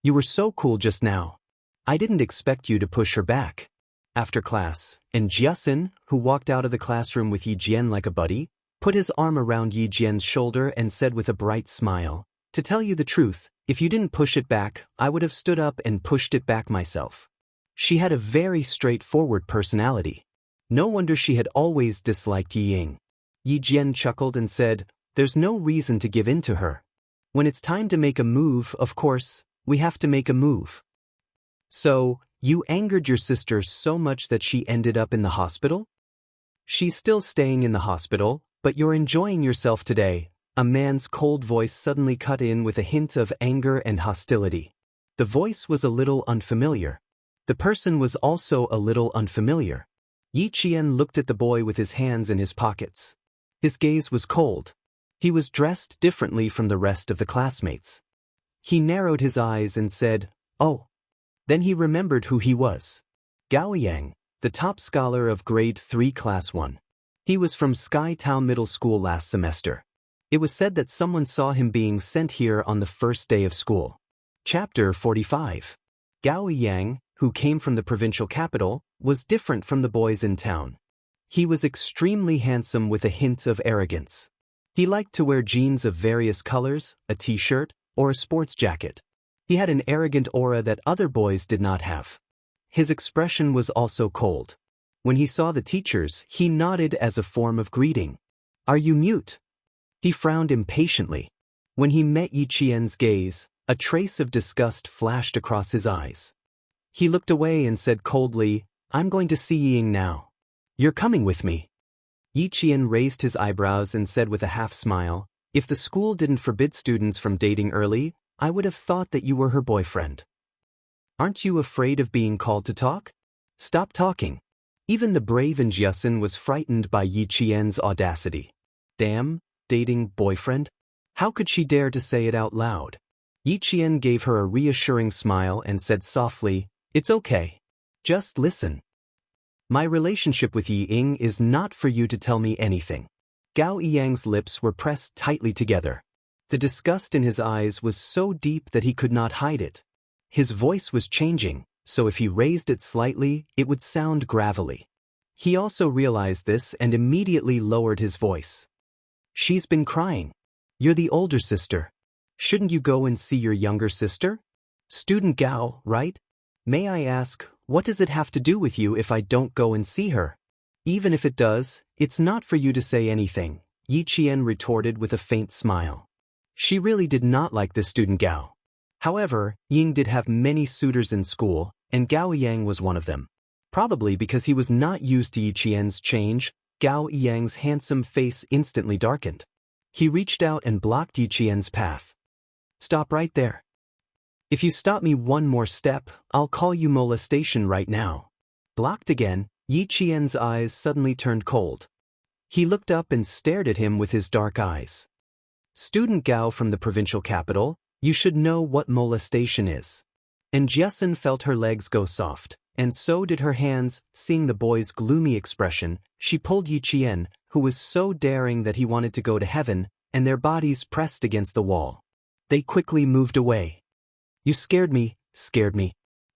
You were so cool just now. I didn't expect you to push her back. After class, and Jiasin, who walked out of the classroom with Yi Jian like a buddy, put his arm around Yi Jian's shoulder and said with a bright smile, "To tell you the truth, if you didn't push it back, I would have stood up and pushed it back myself." She had a very straightforward personality. No wonder she had always disliked Yi Ying. Yi Jian chuckled and said, "There's no reason to give in to her. When it's time to make a move, of course, we have to make a move." So, you angered your sister so much that she ended up in the hospital? She's still staying in the hospital, but you're enjoying yourself today. A man's cold voice suddenly cut in with a hint of anger and hostility. The voice was a little unfamiliar. The person was also a little unfamiliar. Yi Qian looked at the boy with his hands in his pockets. His gaze was cold. He was dressed differently from the rest of the classmates. He narrowed his eyes and said, "Oh." Then he remembered who he was. Gao Yang, the top scholar of grade 3 class 1. He was from Sky Town Middle School last semester. It was said that someone saw him being sent here on the first day of school. Chapter 45. Gao Yang, who came from the provincial capital, was different from the boys in town. He was extremely handsome with a hint of arrogance. He liked to wear jeans of various colors, a t-shirt, or a sports jacket. He had an arrogant aura that other boys did not have. His expression was also cold. When he saw the teachers, he nodded as a form of greeting. "Are you mute?" He frowned impatiently. When he met Yi Qian's gaze, a trace of disgust flashed across his eyes. He looked away and said coldly, "I'm going to see Ying now. You're coming with me." Yi Qian raised his eyebrows and said with a half-smile, "If the school didn't forbid students from dating early, I would have thought that you were her boyfriend. Aren't you afraid of being called to talk? Stop talking." Even the brave Jiasin was frightened by Yi Qian's audacity. Damn, dating boyfriend? How could she dare to say it out loud? Yi Qian gave her a reassuring smile and said softly, "It's okay. Just listen. My relationship with Yi Ying is not for you to tell me anything." Gao Yang's lips were pressed tightly together. The disgust in his eyes was so deep that he could not hide it. His voice was changing, so if he raised it slightly, it would sound gravelly. He also realized this and immediately lowered his voice. "She's been crying. You're the older sister. Shouldn't you go and see your younger sister? Student Gao, right? May I ask, what does it have to do with you if I don't go and see her?" "Even if it does, it's not for you to say anything," Yi Qian retorted with a faint smile. She really did not like this student Gao. However, Ying did have many suitors in school, and Gao Yang was one of them. Probably because he was not used to Yi Qian's change, Gao Yang's handsome face instantly darkened. He reached out and blocked Yi Qian's path. "Stop right there. If you stop me one more step, I'll call you molestation right now." Blocked again, Yi Qian's eyes suddenly turned cold. He looked up and stared at him with his dark eyes. Student Gao from the provincial capital, you should know what molestation is. And Jiasun felt her legs go soft, and so did her hands. Seeing the boy's gloomy expression, she pulled Yi Qian, who was so daring that he wanted to go to heaven, and their bodies pressed against the wall. They quickly moved away. You scared me,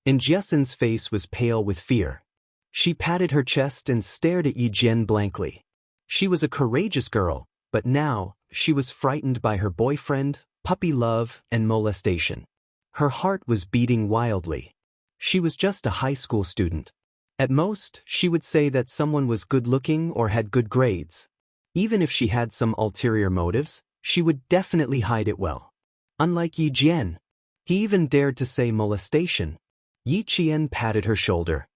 And Jiasun's face was pale with fear. She patted her chest and stared at Yi Jian blankly. She was a courageous girl, but now, she was frightened by her boyfriend, puppy love, and molestation. Her heart was beating wildly. She was just a high school student. At most, she would say that someone was good-looking or had good grades. Even if she had some ulterior motives, she would definitely hide it well. Unlike Yi Jian. He even dared to say molestation. Yi Qian patted her shoulder.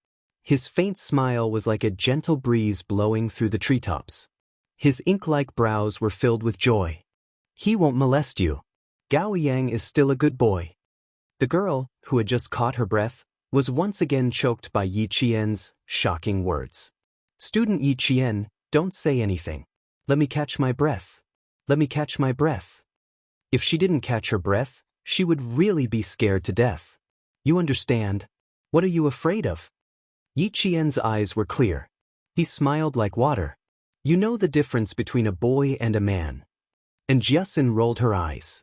His faint smile was like a gentle breeze blowing through the treetops. His ink-like brows were filled with joy. He won't molest you. Gao Yang is still a good boy. The girl, who had just caught her breath, was once again choked by Yi Qian's shocking words. Student Yi Qian, don't say anything. Let me catch my breath. Let me catch my breath. If she didn't catch her breath, she would really be scared to death. You understand? What are you afraid of? Yi Qian's eyes were clear. He smiled like water. You know the difference between a boy and a man. And Jiasun rolled her eyes.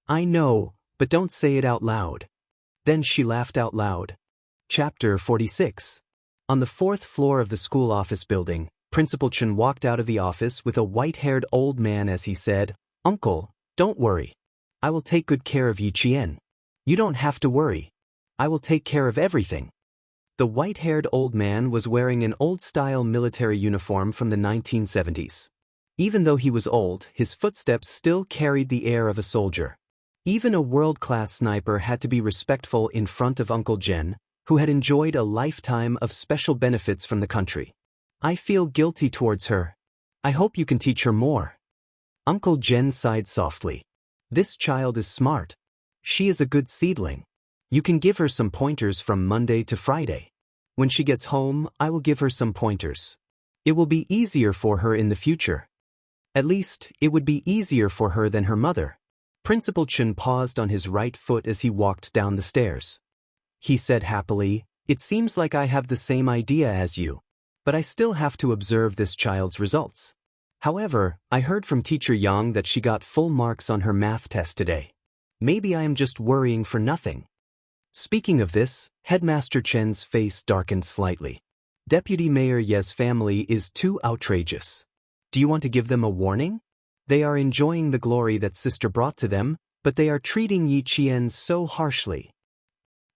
I know, but don't say it out loud. Then she laughed out loud. Chapter 46. On the 4th floor of the school office building, Principal Chen walked out of the office with a white-haired old man as he said, Uncle, don't worry. I will take good care of Yi Qian. You don't have to worry. I will take care of everything. The white-haired old man was wearing an old-style military uniform from the 1970s. Even though he was old, his footsteps still carried the air of a soldier. Even a world-class sniper had to be respectful in front of Uncle Jen, who had enjoyed a lifetime of special benefits from the country. I feel guilty towards her. I hope you can teach her more. Uncle Jen sighed softly. This child is smart. She is a good seedling. You can give her some pointers from Monday to Friday. When she gets home, I will give her some pointers. It will be easier for her in the future. At least, it would be easier for her than her mother. Principal Chen paused on his right foot as he walked down the stairs. He said happily, It seems like I have the same idea as you. But I still have to observe this child's results. However, I heard from Teacher Yang that she got full marks on her math test today. Maybe I am just worrying for nothing. Speaking of this, Headmaster Chen's face darkened slightly. Deputy Mayor Ye's family is too outrageous. Do you want to give them a warning? They are enjoying the glory that sister brought to them, but they are treating Yi Qian so harshly.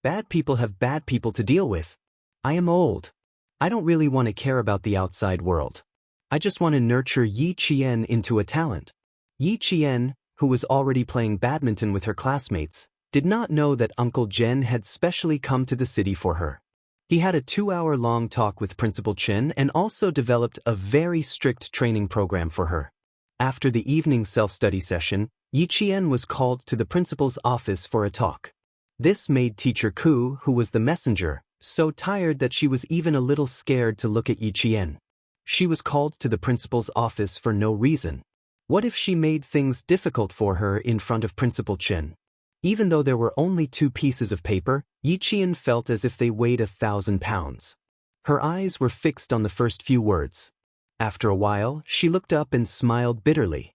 Bad people have bad people to deal with. I am old. I don't really want to care about the outside world. I just want to nurture Yi Qian into a talent. Yi Qian, who was already playing badminton with her classmates, did not know that Uncle Jen had specially come to the city for her. He had a 2-hour-long talk with Principal Chen and also developed a very strict training program for her. After the evening self-study session, Yi Qian was called to the principal's office for a talk. This made Teacher Ku, who was the messenger, so tired that she was even a little scared to look at Yi Qian. She was called to the principal's office for no reason. What if she made things difficult for her in front of Principal Chen? Even though there were only 2 pieces of paper, Yi Qian felt as if they weighed 1,000 pounds. Her eyes were fixed on the first few words. After a while, she looked up and smiled bitterly.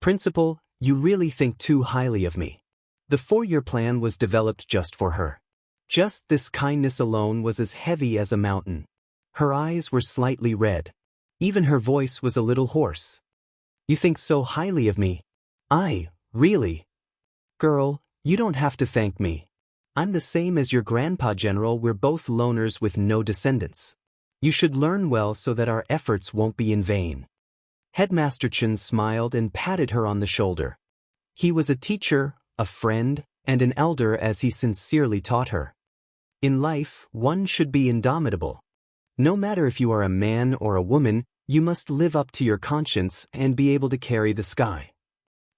Principal, you really think too highly of me. The 4-year plan was developed just for her. Just this kindness alone was as heavy as a mountain. Her eyes were slightly red. Even her voice was a little hoarse. You think so highly of me? Really? Girl, you don't have to thank me. I'm the same as your grandpa, General. We're both loners with no descendants. You should learn well so that our efforts won't be in vain. Headmaster Chen smiled and patted her on the shoulder. He was a teacher, a friend, and an elder as he sincerely taught her. In life, one should be indomitable. No matter if you are a man or a woman, you must live up to your conscience and be able to carry the sky.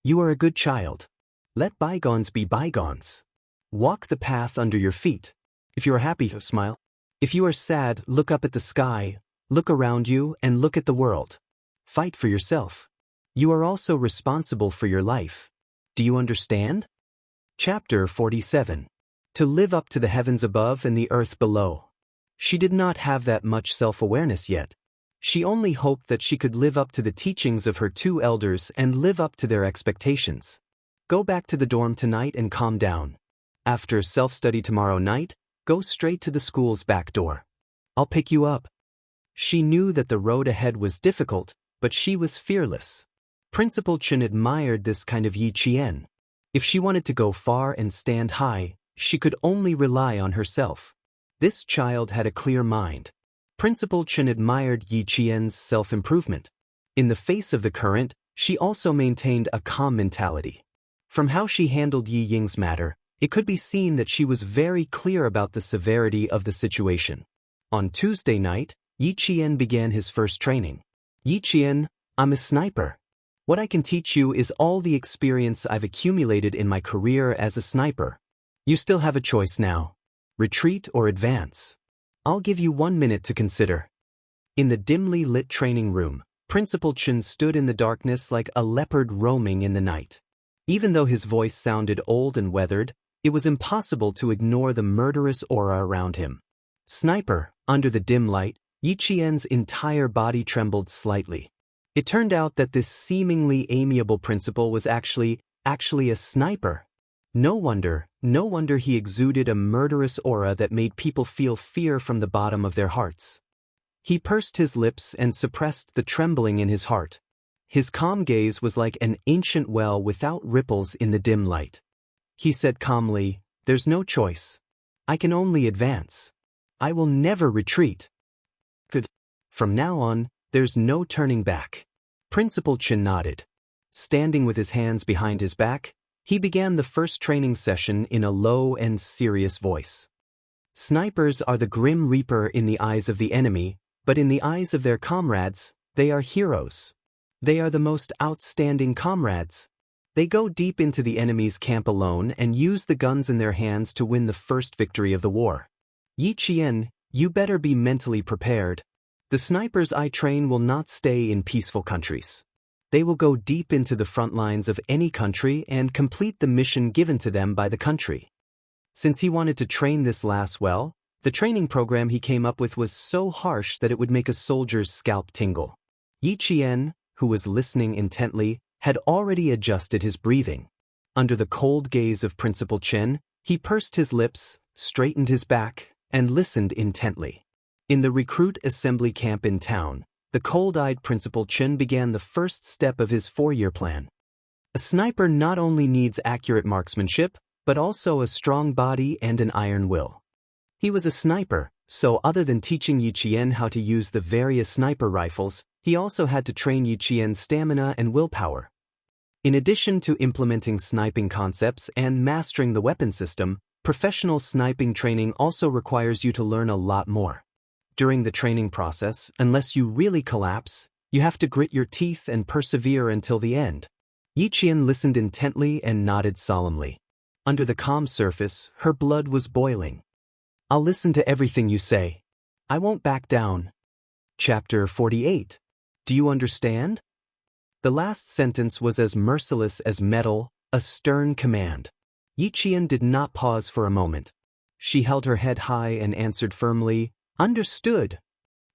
You are a good child. Let bygones be bygones. Walk the path under your feet. If you are happy, smile. If you are sad, look up at the sky. Look around you and look at the world. Fight for yourself. You are also responsible for your life. Do you understand? Chapter 47. To live up to the heavens above and the earth below. She did not have that much self-awareness yet. She only hoped that she could live up to the teachings of her two elders and live up to their expectations. Go back to the dorm tonight and calm down. After self-study tomorrow night, go straight to the school's back door. I'll pick you up. She knew that the road ahead was difficult, but she was fearless. Principal Chen admired this kind of Yi Qian. If she wanted to go far and stand high, she could only rely on herself. This child had a clear mind. Principal Chen admired Yi Qian's self-improvement. In the face of the current, she also maintained a calm mentality. From how she handled Yi Ying's matter, it could be seen that she was very clear about the severity of the situation. On Tuesday night, Yi Qian began his first training. Yi Qian, I'm a sniper. What I can teach you is all the experience I've accumulated in my career as a sniper. You still have a choice now. Retreat or advance. I'll give you 1 minute to consider. In the dimly lit training room, Principal Chen stood in the darkness like a leopard roaming in the night. Even though his voice sounded old and weathered, it was impossible to ignore the murderous aura around him. Sniper, under the dim light, Yi Qian's entire body trembled slightly. It turned out that this seemingly amiable principal was actually a sniper. No wonder he exuded a murderous aura that made people feel fear from the bottom of their hearts. He pursed his lips and suppressed the trembling in his heart. His calm gaze was like an ancient well without ripples in the dim light. He said calmly, "There's no choice. I can only advance. I will never retreat. From now on, there's no turning back." Principal Chen nodded. Standing with his hands behind his back, he began the first training session in a low and serious voice. Snipers are the grim reaper in the eyes of the enemy, but in the eyes of their comrades, they are heroes. They are the most outstanding comrades. They go deep into the enemy's camp alone and use the guns in their hands to win the first victory of the war. Yi Qian, you better be mentally prepared. The snipers I train will not stay in peaceful countries. They will go deep into the front lines of any country and complete the mission given to them by the country. Since he wanted to train this lass well, the training program he came up with was so harsh that it would make a soldier's scalp tingle. Yi Qian, who was listening intently, had already adjusted his breathing. Under the cold gaze of Principal Chen, he pursed his lips, straightened his back, and listened intently. In the recruit assembly camp in town, the cold-eyed Principal Chen began the first step of his 4-year plan. A sniper not only needs accurate marksmanship, but also a strong body and an iron will. He was a sniper, so other than teaching Yi Qian how to use the various sniper rifles, he also had to train Yi Qian's stamina and willpower. In addition to implementing sniping concepts and mastering the weapon system, professional sniping training also requires you to learn a lot more. During the training process, unless you really collapse, you have to grit your teeth and persevere until the end. Yi Qian listened intently and nodded solemnly. Under the calm surface, her blood was boiling. I'll listen to everything you say. I won't back down. Chapter 48. Do you understand? The last sentence was as merciless as metal, a stern command. Yi Qian did not pause for a moment. She held her head high and answered firmly, "Understood."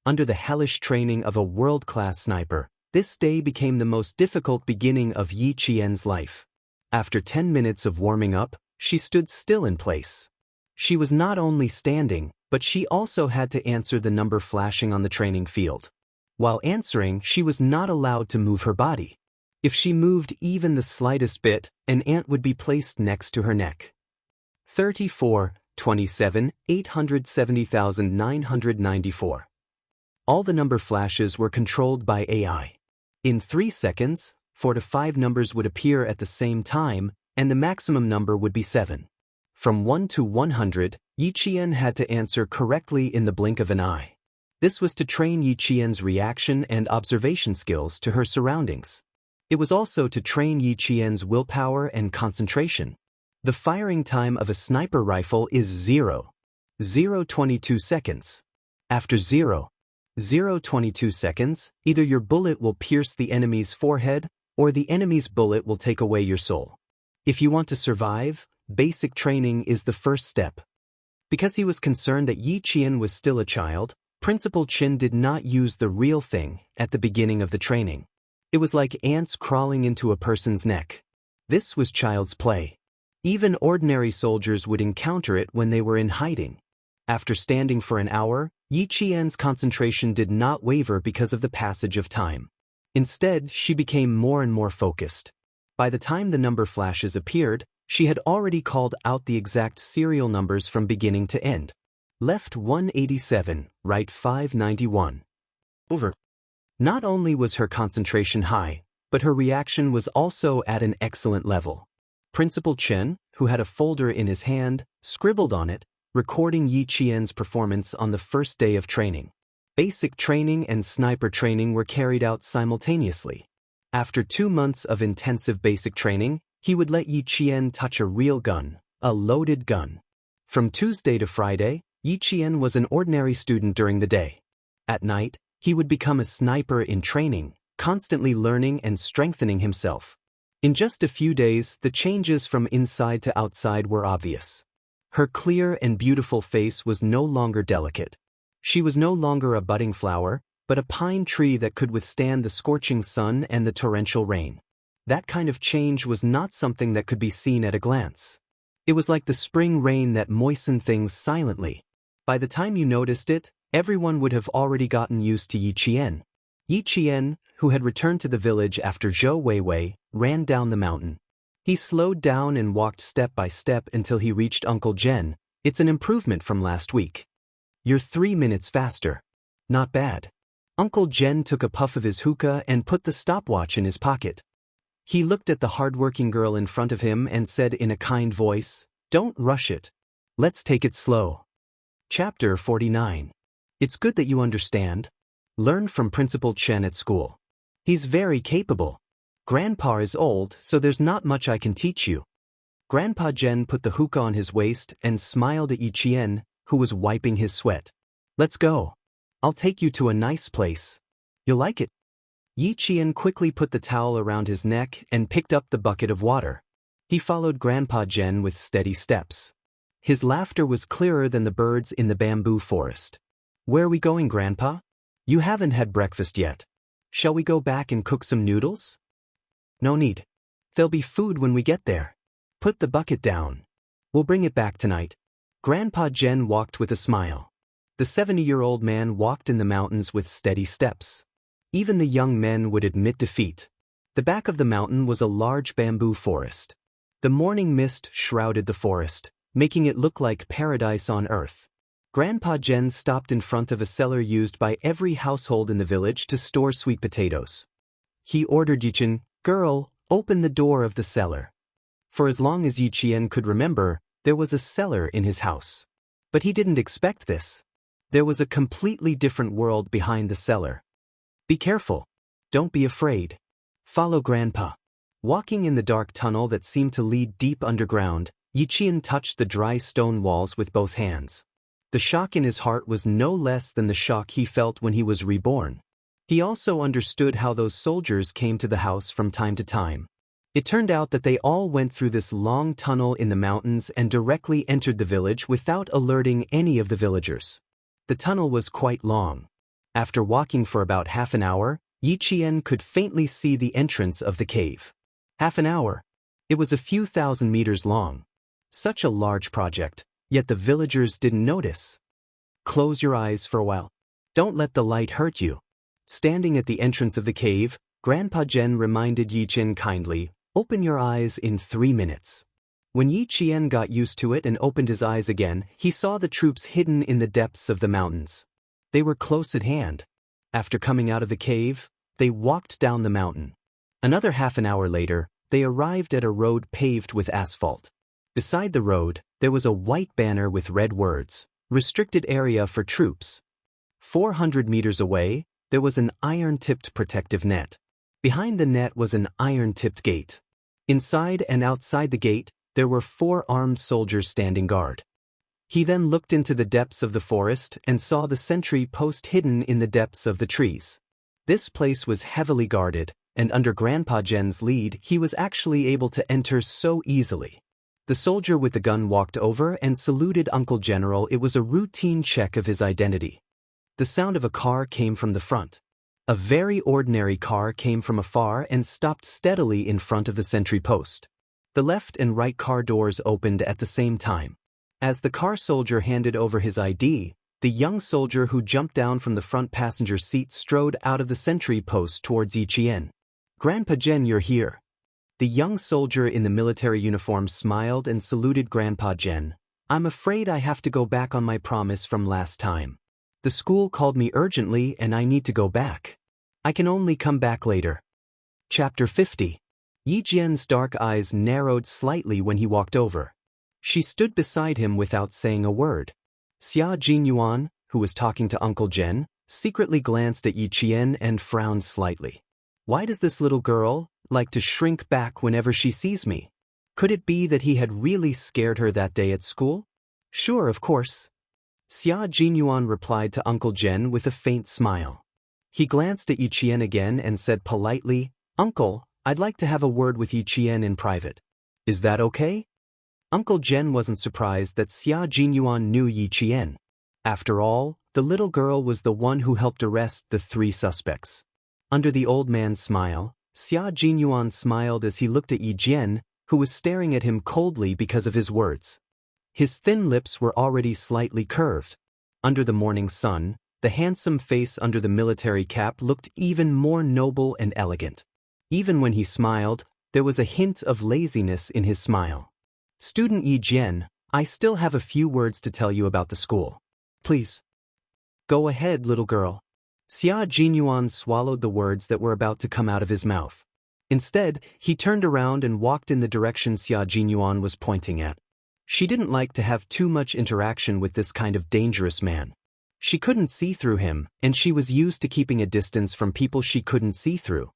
Under the hellish training of a world-class sniper, this day became the most difficult beginning of Yi Qian's life. After 10 minutes of warming up, she stood still in place. She was not only standing, but she also had to answer the number flashing on the training field. While answering, she was not allowed to move her body. If she moved even the slightest bit, an ant would be placed next to her neck. 34, 27, 870,994. All the number flashes were controlled by AI. In 3 seconds, 4 to 5 numbers would appear at the same time, and the maximum number would be 7. From 1 to 100, Yi Qian had to answer correctly in the blink of an eye. This was to train Yi Qian's reaction and observation skills to her surroundings. It was also to train Yi Qian's willpower and concentration. The firing time of a sniper rifle is 0.022 seconds. After 0. 0.22 seconds, either your bullet will pierce the enemy's forehead, or the enemy's bullet will take away your soul. If you want to survive, basic training is the first step. Because he was concerned that Yi Qian was still a child, Principal Qin did not use the real thing at the beginning of the training. It was like ants crawling into a person's neck. This was child's play. Even ordinary soldiers would encounter it when they were in hiding. After standing for an hour, Yi Qian's concentration did not waver because of the passage of time. Instead, she became more and more focused. By the time the number flashes appeared, she had already called out the exact serial numbers from beginning to end. Left 187, right 591. Over. Not only was her concentration high, but her reaction was also at an excellent level. Principal Chen, who had a folder in his hand, scribbled on it, recording Yi Qian's performance on the first day of training. Basic training and sniper training were carried out simultaneously. After 2 months of intensive basic training, he would let Yi Qian touch a real gun, a loaded gun. From Tuesday to Friday, Yi Qian was an ordinary student during the day. At night, he would become a sniper in training, constantly learning and strengthening himself. In just a few days, the changes from inside to outside were obvious. Her clear and beautiful face was no longer delicate. She was no longer a budding flower, but a pine tree that could withstand the scorching sun and the torrential rain. That kind of change was not something that could be seen at a glance. It was like the spring rain that moistened things silently. By the time you noticed it, everyone would have already gotten used to Yi Qian. Yi Qian, who had returned to the village after Zhou Weiwei, ran down the mountain. He slowed down and walked step by step until he reached Uncle Zhen. It's an improvement from last week. You're 3 minutes faster. Not bad. Uncle Zhen took a puff of his hookah and put the stopwatch in his pocket. He looked at the hard-working girl in front of him and said in a kind voice, "Don't rush it. Let's take it slow." Chapter 49. It's good that you understand. Learn from Principal Chen at school. He's very capable. Grandpa is old, so there's not much I can teach you. Grandpa Zhen put the hookah on his waist and smiled at Yi Qian, who was wiping his sweat. Let's go. I'll take you to a nice place. You'll like it. Yi Qian quickly put the towel around his neck and picked up the bucket of water. He followed Grandpa Zhen with steady steps. His laughter was clearer than the birds in the bamboo forest. Where are we going, Grandpa? You haven't had breakfast yet. Shall we go back and cook some noodles? No need. There'll be food when we get there. Put the bucket down. We'll bring it back tonight. Grandpa Zhen walked with a smile. The 70-year-old man walked in the mountains with steady steps. Even the young men would admit defeat. The back of the mountain was a large bamboo forest. The morning mist shrouded the forest, making it look like paradise on earth. Grandpa Zhen stopped in front of a cellar used by every household in the village to store sweet potatoes. He ordered Yi Qian, "Girl, open the door of the cellar." For as long as Yi Qian could remember, there was a cellar in his house. But he didn't expect this. There was a completely different world behind the cellar. Be careful. Don't be afraid. Follow Grandpa. Walking in the dark tunnel that seemed to lead deep underground, Yi Qian touched the dry stone walls with both hands. The shock in his heart was no less than the shock he felt when he was reborn. He also understood how those soldiers came to the house from time to time. It turned out that they all went through this long tunnel in the mountains and directly entered the village without alerting any of the villagers. The tunnel was quite long. After walking for about half an hour, Yi Qian could faintly see the entrance of the cave. Half an hour. It was a few thousand meters long. Such a large project, yet the villagers didn't notice. Close your eyes for a while. Don't let the light hurt you. Standing at the entrance of the cave, Grandpa Zhen reminded Yi Qian kindly, "Open your eyes in 3 minutes." When Yi Qian got used to it and opened his eyes again, he saw the troops hidden in the depths of the mountains. They were close at hand. After coming out of the cave, they walked down the mountain. Another half an hour later, they arrived at a road paved with asphalt. Beside the road, there was a white banner with red words, "Restricted area for troops." 400 meters away, there was an iron-tipped protective net. Behind the net was an iron-tipped gate. Inside and outside the gate, there were 4 armed soldiers standing guard. He then looked into the depths of the forest and saw the sentry post hidden in the depths of the trees. This place was heavily guarded, and under Grandpa Jen's lead he was actually able to enter so easily. The soldier with the gun walked over and saluted Uncle General. It was a routine check of his identity. The sound of a car came from the front. A very ordinary car came from afar and stopped steadily in front of the sentry post. The left and right car doors opened at the same time. As the car soldier handed over his ID, the young soldier who jumped down from the front passenger seat strode out of the sentry post towards Yiqian. "Grandpa Jen, you're here." The young soldier in the military uniform smiled and saluted Grandpa Jen. "I'm afraid I have to go back on my promise from last time. The school called me urgently and I need to go back. I can only come back later." Chapter 50. Yiqian's dark eyes narrowed slightly when he walked over. She stood beside him without saying a word. Xia Jinyuan, who was talking to Uncle Jen, secretly glanced at Yiqian and frowned slightly. Why does this little girl like to shrink back whenever she sees me? Could it be that he had really scared her that day at school? Sure, of course. Xia Jinyuan replied to Uncle Jen with a faint smile. He glanced at Yiqian again and said politely, "Uncle, I'd like to have a word with Yiqian in private. Is that okay?" Uncle Jen wasn't surprised that Xia Jinyuan knew Yiqian. After all, the little girl was the one who helped arrest the 3 suspects. Under the old man's smile, Xia Jinyuan smiled as he looked at Yiqian, who was staring at him coldly because of his words. His thin lips were already slightly curved. Under the morning sun, the handsome face under the military cap looked even more noble and elegant. Even when he smiled, there was a hint of laziness in his smile. "Student Yiqian, I still have a few words to tell you about the school. Please. Go ahead, little girl." Xia Jinyuan swallowed the words that were about to come out of his mouth. Instead, he turned around and walked in the direction Xia Jinyuan was pointing at. She didn't like to have too much interaction with this kind of dangerous man. She couldn't see through him, and she was used to keeping a distance from people she couldn't see through.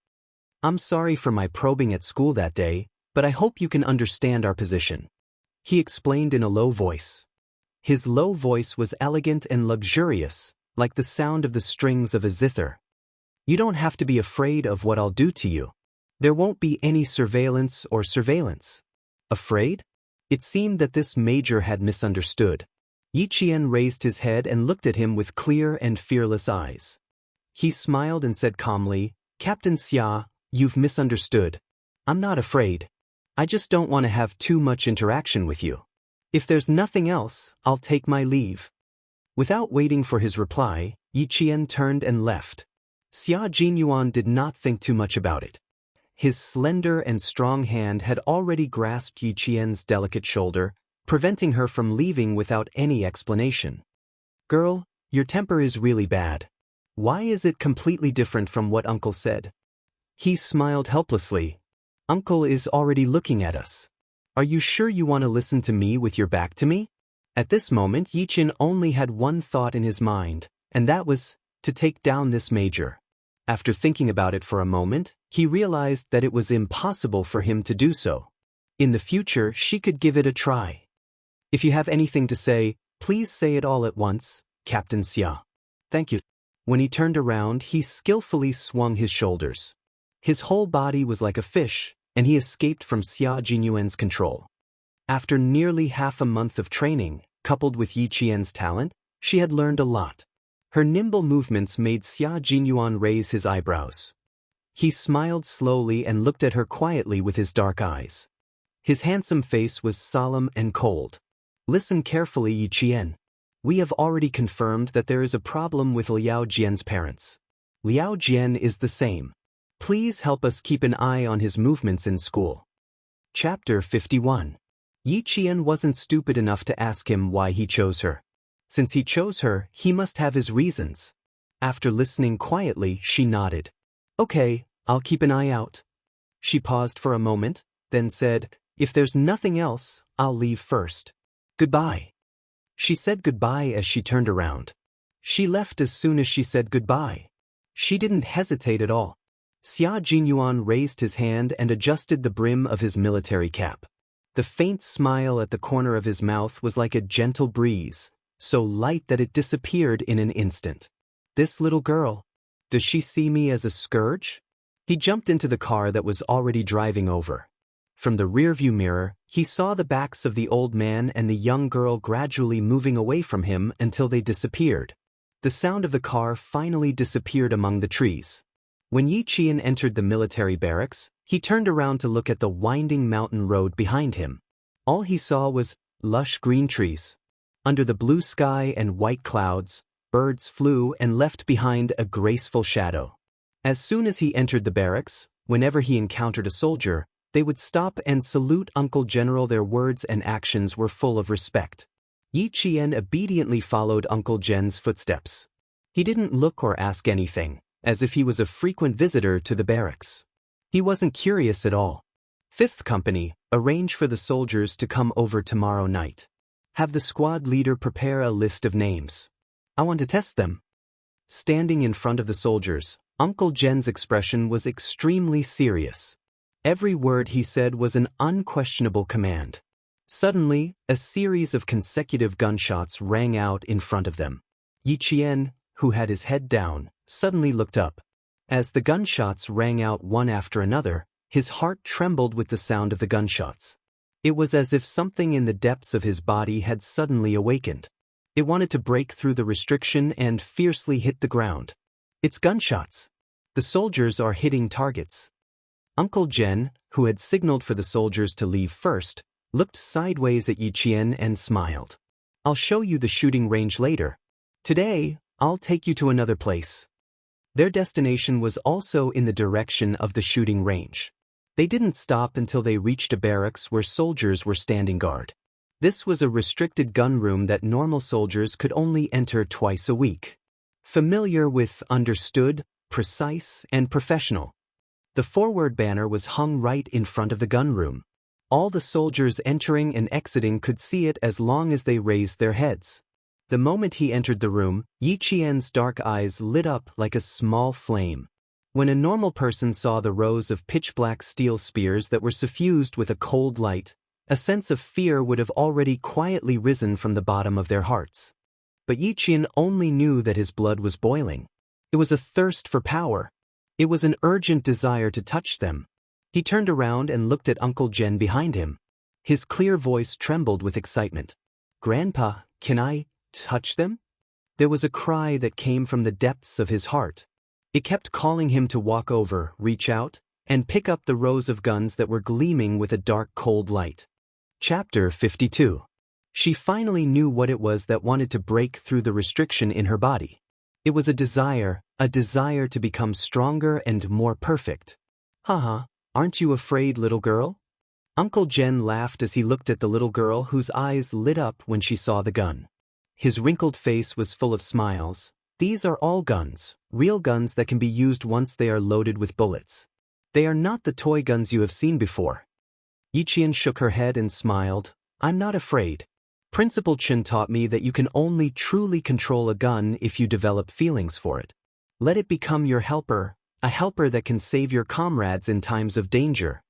"I'm sorry for my probing at school that day, but I hope you can understand our position," he explained in a low voice. His low voice was elegant and luxurious, like the sound of the strings of a zither. "You don't have to be afraid of what I'll do to you. There won't be any surveillance or surveillance." Afraid? It seemed that this major had misunderstood. Yiqian raised his head and looked at him with clear and fearless eyes. He smiled and said calmly, "Captain Xia, you've misunderstood. I'm not afraid. I just don't want to have too much interaction with you. If there's nothing else, I'll take my leave." Without waiting for his reply, Yiqian turned and left. Xia Jinyuan did not think too much about it. His slender and strong hand had already grasped Yiqian's delicate shoulder, preventing her from leaving without any explanation. "Girl, your temper is really bad. Why is it completely different from what Uncle said?" He smiled helplessly. "Uncle is already looking at us. Are you sure you want to listen to me with your back to me?" At this moment, Yiqian only had one thought in his mind, and that was to take down this major. After thinking about it for a moment, he realized that it was impossible for him to do so. In the future, she could give it a try. "If you have anything to say, please say it all at once, Captain Xia." "Thank you." When he turned around, he skillfully swung his shoulders. His whole body was like a fish, and he escaped from Xia Jinyuan's control. After nearly half a month of training, coupled with Yiqian's talent, she had learned a lot. Her nimble movements made Xia Jinyuan raise his eyebrows. He smiled slowly and looked at her quietly with his dark eyes. His handsome face was solemn and cold. "Listen carefully, Yiqian. We have already confirmed that there is a problem with Liao Jian's parents. Liao Jian is the same. Please help us keep an eye on his movements in school." Chapter 51. Yiqian wasn't stupid enough to ask him why he chose her. Since he chose her, he must have his reasons. After listening quietly, she nodded. "Okay, I'll keep an eye out." She paused for a moment, then said, "If there's nothing else, I'll leave first. Goodbye." She said goodbye as she turned around. She left as soon as she said goodbye. She didn't hesitate at all. Xia Jinyuan raised his hand and adjusted the brim of his military cap. The faint smile at the corner of his mouth was like a gentle breeze, so light that it disappeared in an instant. This little girl. Does she see me as a scourge? He jumped into the car that was already driving over. From the rearview mirror, he saw the backs of the old man and the young girl gradually moving away from him until they disappeared. The sound of the car finally disappeared among the trees. When Yi Qian entered the military barracks, he turned around to look at the winding mountain road behind him. All he saw was lush green trees. Under the blue sky and white clouds, birds flew and left behind a graceful shadow. As soon as he entered the barracks, whenever he encountered a soldier, they would stop and salute Uncle General. Their words and actions were full of respect. Yi Qian obediently followed Uncle Jen's footsteps. He didn't look or ask anything, as if he was a frequent visitor to the barracks. He wasn't curious at all. Fifth Company, arrange for the soldiers to come over tomorrow night. Have the squad leader prepare a list of names. I want to test them. Standing in front of the soldiers, Uncle Jen's expression was extremely serious. Every word he said was an unquestionable command. Suddenly, a series of consecutive gunshots rang out in front of them. Yi Qian, who had his head down, suddenly looked up. As the gunshots rang out one after another, his heart trembled with the sound of the gunshots. It was as if something in the depths of his body had suddenly awakened. It wanted to break through the restriction and fiercely hit the ground. It's gunshots. The soldiers are hitting targets. Uncle Jen, who had signaled for the soldiers to leave first, looked sideways at Yi Qian and smiled. I'll show you the shooting range later. Today, I'll take you to another place. Their destination was also in the direction of the shooting range. They didn't stop until they reached a barracks where soldiers were standing guard. This was a restricted gun room that normal soldiers could only enter twice a week. Familiar with understood, precise, and professional. The forward banner was hung right in front of the gun room. All the soldiers entering and exiting could see it as long as they raised their heads. The moment he entered the room, Yi Qian's dark eyes lit up like a small flame. When a normal person saw the rows of pitch-black steel spears that were suffused with a cold light, a sense of fear would have already quietly risen from the bottom of their hearts. But Yi Qian only knew that his blood was boiling. It was a thirst for power. It was an urgent desire to touch them. He turned around and looked at Uncle Jen behind him. His clear voice trembled with excitement. "Grandpa, can I touch them?" There was a cry that came from the depths of his heart. It kept calling him to walk over, reach out, and pick up the rows of guns that were gleaming with a dark, cold light. Chapter 52. She finally knew what it was that wanted to break through the restriction in her body. It was a desire to become stronger and more perfect. Haha, aren't you afraid, little girl? Uncle Jen laughed as he looked at the little girl whose eyes lit up when she saw the gun. His wrinkled face was full of smiles. These are all guns, real guns that can be used once they are loaded with bullets. They are not the toy guns you have seen before. Yi Qian shook her head and smiled. I'm not afraid. Principal Chen taught me that you can only truly control a gun if you develop feelings for it. Let it become your helper, a helper that can save your comrades in times of danger.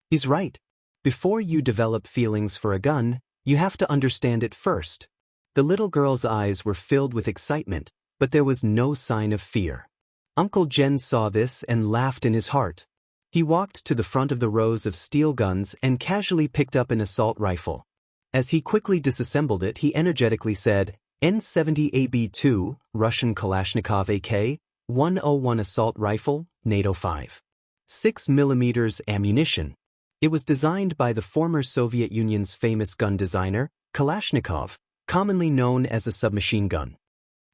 He's right. Before you develop feelings for a gun, you have to understand it first. The little girl's eyes were filled with excitement, but there was no sign of fear. Uncle Jen saw this and laughed in his heart. He walked to the front of the rows of steel guns and casually picked up an assault rifle. As he quickly disassembled it, he energetically said, N70AB2, Russian Kalashnikov AK-101 assault rifle, NATO 5. 6mm ammunition. It was designed by the former Soviet Union's famous gun designer, Kalashnikov, commonly known as a submachine gun.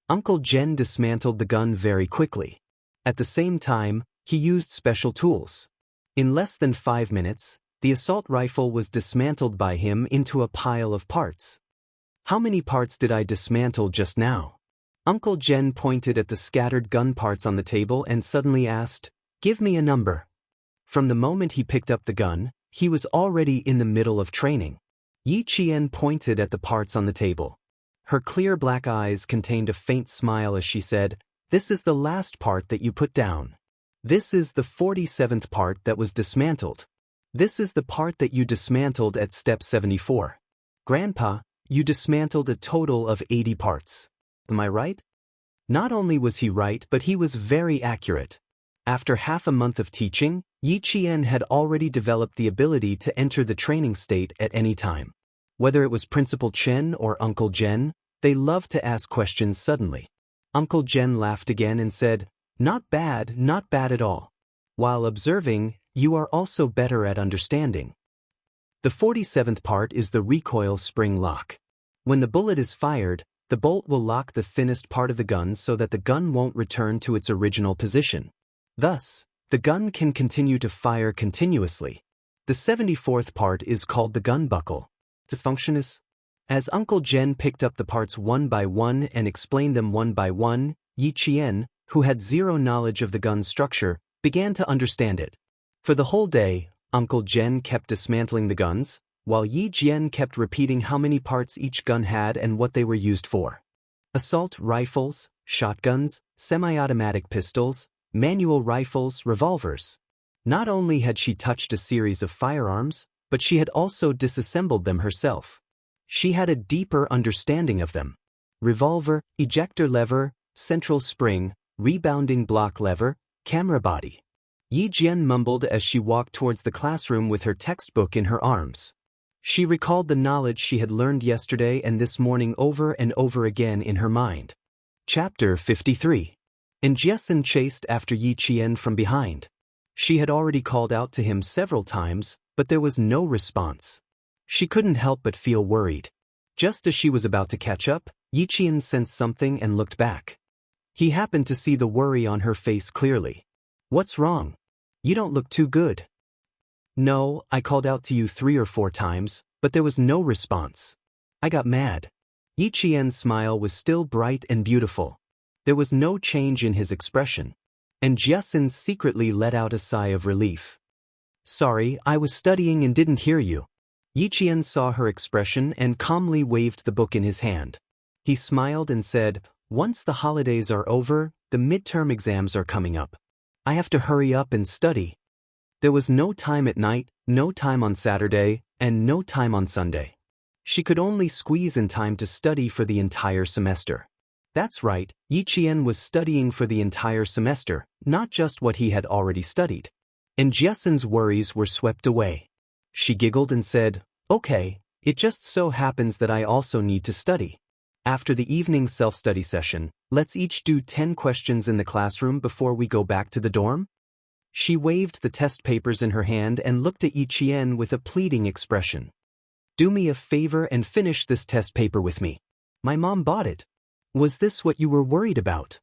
Uncle Jen dismantled the gun very quickly. At the same time, he used special tools. In less than 5 minutes, the assault rifle was dismantled by him into a pile of parts. How many parts did I dismantle just now? Uncle Jen pointed at the scattered gun parts on the table and suddenly asked, Give me a number. From the moment he picked up the gun, he was already in the middle of training. Yi Qian pointed at the parts on the table. Her clear black eyes contained a faint smile as she said, This is the last part that you put down. This is the 47th part that was dismantled. This is the part that you dismantled at step 74. Grandpa, you dismantled a total of 80 parts. Am I right? Not only was he right, but he was very accurate. After half a month of teaching, Yi Qian had already developed the ability to enter the training state at any time. Whether it was Principal Chen or Uncle Jen, they loved to ask questions suddenly. Uncle Jen laughed again and said, not bad at all. While observing, you are also better at understanding. The 47th part is the recoil spring lock. When the bullet is fired, the bolt will lock the thinnest part of the gun so that the gun won't return to its original position. Thus, the gun can continue to fire continuously. The 74th part is called the gun buckle. This function is, as Uncle Jen picked up the parts one by one and explained them one by one, Yi Qian, who had zero knowledge of the gun's structure, began to understand it. For the whole day, Uncle Jen kept dismantling the guns, while Yi Jian kept repeating how many parts each gun had and what they were used for. Assault rifles, shotguns, semi-automatic pistols, manual rifles, revolvers. Not only had she touched a series of firearms, but she had also disassembled them herself. She had a deeper understanding of them. Revolver, ejector lever, central spring, rebounding block lever, camera body. Yi Jian mumbled as she walked towards the classroom with her textbook in her arms. She recalled the knowledge she had learned yesterday and this morning over and over again in her mind. Chapter 53. And Jiesin chased after Yi Qian from behind. She had already called out to him several times, but there was no response. She couldn't help but feel worried. Just as she was about to catch up, Yi Qian sensed something and looked back. He happened to see the worry on her face clearly. What's wrong? You don't look too good. No, I called out to you 3 or 4 times, but there was no response. I got mad. Yi Qian's smile was still bright and beautiful. There was no change in his expression. And Jiesin secretly let out a sigh of relief. Sorry, I was studying and didn't hear you. Yi Qian saw her expression and calmly waved the book in his hand. He smiled and said, once the holidays are over, the midterm exams are coming up. I have to hurry up and study. There was no time at night, no time on Saturday, and no time on Sunday. She could only squeeze in time to study for the entire semester. That's right, Yi Qian was studying for the entire semester, not just what he had already studied. And Jiesin's worries were swept away. She giggled and said, okay, it just so happens that I also need to study. After the evening self-study session, let's each do 10 questions in the classroom before we go back to the dorm? She waved the test papers in her hand and looked at Yi Qian with a pleading expression. Do me a favor and finish this test paper with me. My mom bought it. Was this what you were worried about?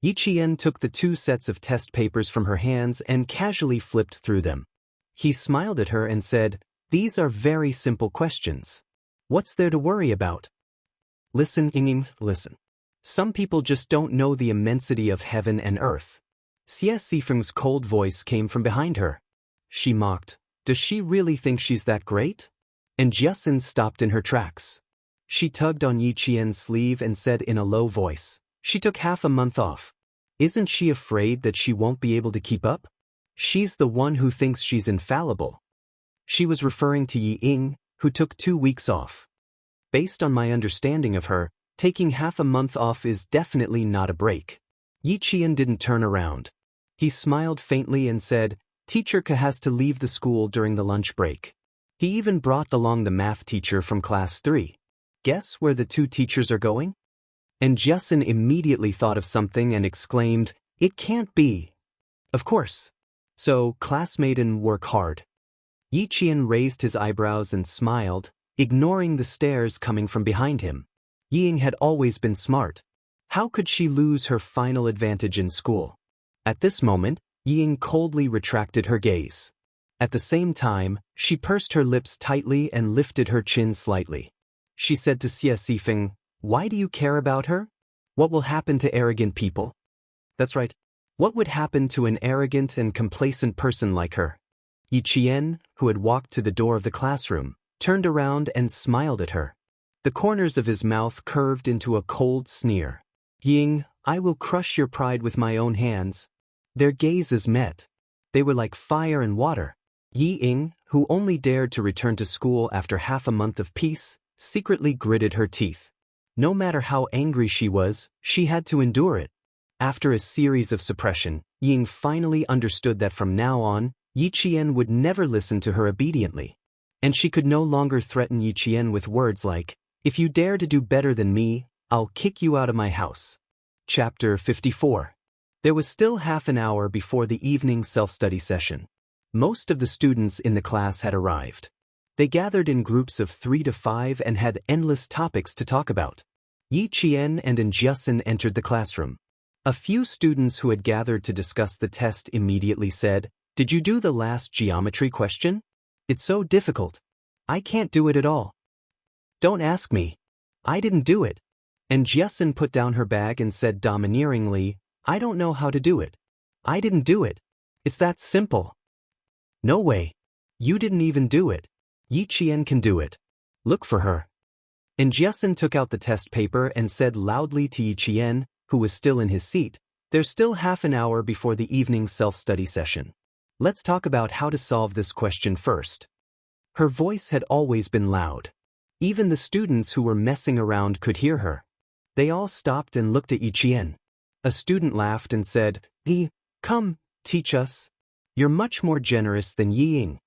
Yi Qian took the 2 sets of test papers from her hands and casually flipped through them. He smiled at her and said, these are very simple questions. What's there to worry about? Listen, Ying, listen. Some people just don't know the immensity of heaven and earth. Xie Sifeng's cold voice came from behind her. She mocked, does she really think she's that great? And Jiesin stopped in her tracks. She tugged on Yi Qian's sleeve and said in a low voice, she took half a month off. Isn't she afraid that she won't be able to keep up? She's the one who thinks she's infallible. She was referring to Yi Ying, who took 2 weeks off. Based on my understanding of her, taking half a month off is definitely not a break. Yi Qian didn't turn around. He smiled faintly and said, Teacher Ke has to leave the school during the lunch break. He even brought along the math teacher from class 3. Guess where the 2 teachers are going? And Jiesin immediately thought of something and exclaimed, it can't be. Of course. So, classmate and work hard. Yi Qian raised his eyebrows and smiled, ignoring the stares coming from behind him. Ying had always been smart. How could she lose her final advantage in school? At this moment, Ying coldly retracted her gaze. At the same time, she pursed her lips tightly and lifted her chin slightly. She said to Xie Sifeng, why do you care about her? What will happen to arrogant people? That's right. What would happen to an arrogant and complacent person like her? Yi Qian, who had walked to the door of the classroom, turned around and smiled at her. The corners of his mouth curved into a cold sneer. Ying, I will crush your pride with my own hands. Their gazes met. They were like fire and water. Yi Ying, who only dared to return to school after half a month of peace, secretly gritted her teeth. No matter how angry she was, she had to endure it. After a series of suppression, Ying finally understood that from now on, Yi Qian would never listen to her obediently. And she could no longer threaten Yi Qian with words like, "If you dare to do better than me, I'll kick you out of my house." Chapter 54. There was still half an hour before the evening self-study session. Most of the students in the class had arrived. They gathered in groups of 3 to 5 and had endless topics to talk about. Yi Qian and Jiasin entered the classroom. A few students who had gathered to discuss the test immediately said, "Did you do the last geometry question? It's so difficult. I can't do it at all." "Don't ask me. I didn't do it." And Jiasin put down her bag and said domineeringly, "I don't know how to do it. I didn't do it. It's that simple." "No way. You didn't even do it. Yi Qian can do it. Look for her." And Jiasin took out the test paper and said loudly to Yi Qian, who was still in his seat, "There's still half an hour before the evening self-study session. Let's talk about how to solve this question first." Her voice had always been loud. Even the students who were messing around could hear her. They all stopped and looked at Yi Qian. A student laughed and said, "Yi, come, teach us. You're much more generous than Yi Ying."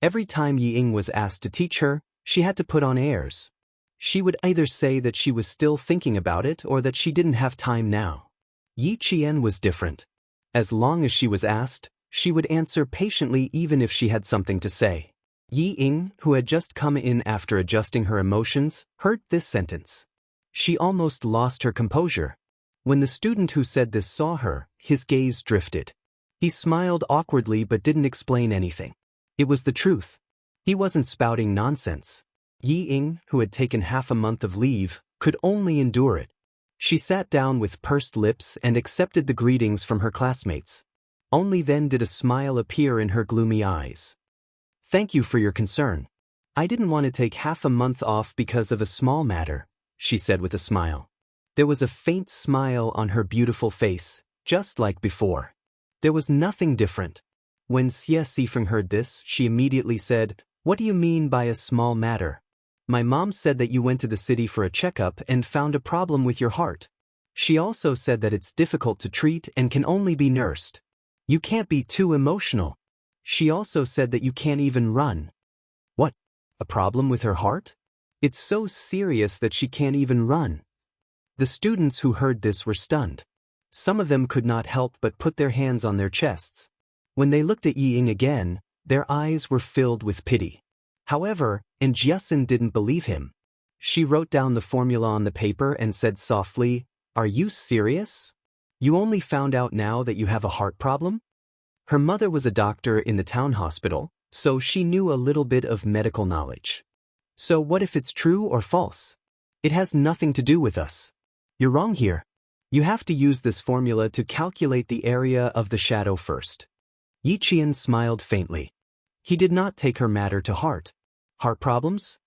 Every time Yi Ying was asked to teach her, she had to put on airs. She would either say that she was still thinking about it or that she didn't have time now. Yi Qian was different. As long as she was asked, she would answer patiently even if she had something to say. Yi Ying, who had just come in after adjusting her emotions, heard this sentence. She almost lost her composure. When the student who said this saw her, his gaze drifted. He smiled awkwardly but didn't explain anything. It was the truth. He wasn't spouting nonsense. Yi Ying, who had taken half a month of leave, could only endure it. She sat down with pursed lips and accepted the greetings from her classmates. Only then did a smile appear in her gloomy eyes. "Thank you for your concern. I didn't want to take half a month off because of a small matter," she said with a smile. There was a faint smile on her beautiful face, just like before. There was nothing different. When Xie Sifeng heard this, she immediately said, "What do you mean by a small matter? My mom said that you went to the city for a checkup and found a problem with your heart. She also said that it's difficult to treat and can only be nursed. You can't be too emotional. She also said that you can't even run." "What? A problem with her heart? It's so serious that she can't even run." The students who heard this were stunned. Some of them could not help but put their hands on their chests. When they looked at Yi Ying again, their eyes were filled with pity. However, Jiasin didn't believe him. She wrote down the formula on the paper and said softly, "Are you serious? You only found out now that you have a heart problem?" Her mother was a doctor in the town hospital, so she knew a little bit of medical knowledge. "So what if it's true or false? It has nothing to do with us. You're wrong here. You have to use this formula to calculate the area of the shadow first." Yi Qian smiled faintly. He did not take her matter to heart. Heart problems?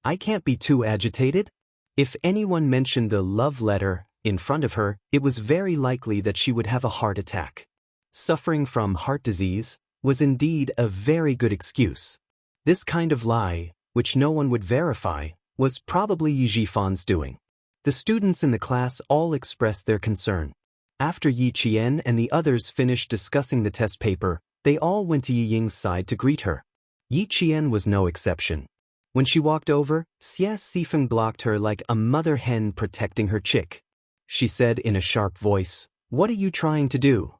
I can't be too agitated. If anyone mentioned the love letter in front of her, it was very likely that she would have a heart attack. Suffering from heart disease was indeed a very good excuse. This kind of lie, which no one would verify, was probably Yi Jifan's doing. The students in the class all expressed their concern. After Yi Qian and the others finished discussing the test paper, they all went to Yi Ying's side to greet her. Yi Qian was no exception. When she walked over, Xie Sifeng blocked her like a mother hen protecting her chick. She said in a sharp voice, "What are you trying to do?"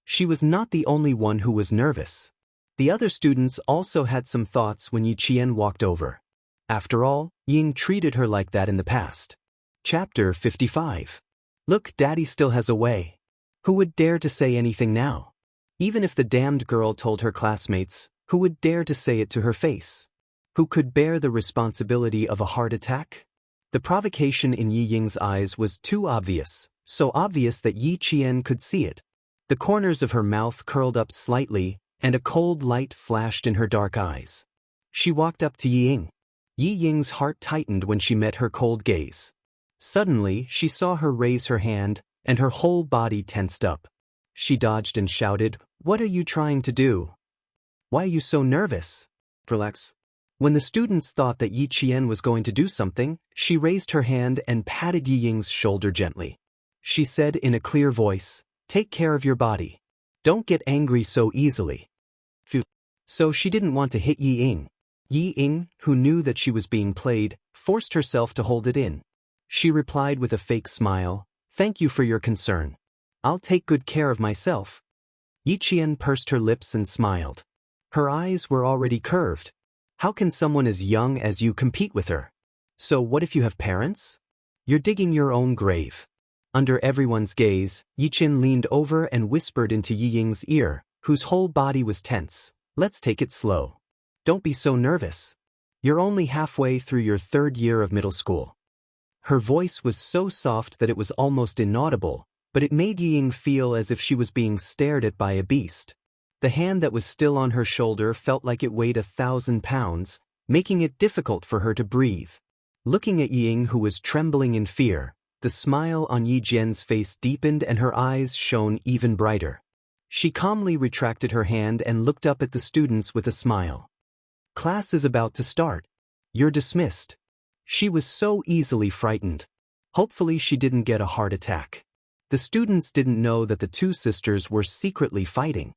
She was not the only one who was nervous. The other students also had some thoughts when Yi Qian walked over. After all, Ying treated her like that in the past. Chapter 55. Look, Daddy still has a way. Who would dare to say anything now? Even if the damned girl told her classmates, who would dare to say it to her face? Who could bear the responsibility of a heart attack? The provocation in Yi Ying's eyes was too obvious, so obvious that Yi Qian could see it. The corners of her mouth curled up slightly, and a cold light flashed in her dark eyes. She walked up to Yi Ying. Yi Ying's heart tightened when she met her cold gaze. Suddenly, she saw her raise her hand, and her whole body tensed up. She dodged and shouted, "What are you trying to do?" Why are you so nervous? Relax. When the students thought that Yi Qian was going to do something, she raised her hand and patted Yi Ying's shoulder gently. She said in a clear voice, "Take care of your body. Don't get angry so easily." Phew. So she didn't want to hit Yi Ying. Yi Ying, who knew that she was being played, forced herself to hold it in. She replied with a fake smile, "Thank you for your concern. I'll take good care of myself." Yi Qian pursed her lips and smiled. Her eyes were already curved. How can someone as young as you compete with her? So what if you have parents? You're digging your own grave. Under everyone's gaze, Yi Qian leaned over and whispered into Yi Ying's ear, whose whole body was tense, "Let's take it slow. Don't be so nervous. You're only halfway through your 3rd year of middle school." Her voice was so soft that it was almost inaudible, but it made Yi Ying feel as if she was being stared at by a beast. The hand that was still on her shoulder felt like it weighed 1,000 pounds, making it difficult for her to breathe. Looking at Yi Ying, who was trembling in fear, the smile on Yi Jian's face deepened and her eyes shone even brighter. She calmly retracted her hand and looked up at the students with a smile. "Class is about to start. You're dismissed." She was so easily frightened. Hopefully she didn't get a heart attack. The students didn't know that the two sisters were secretly fighting.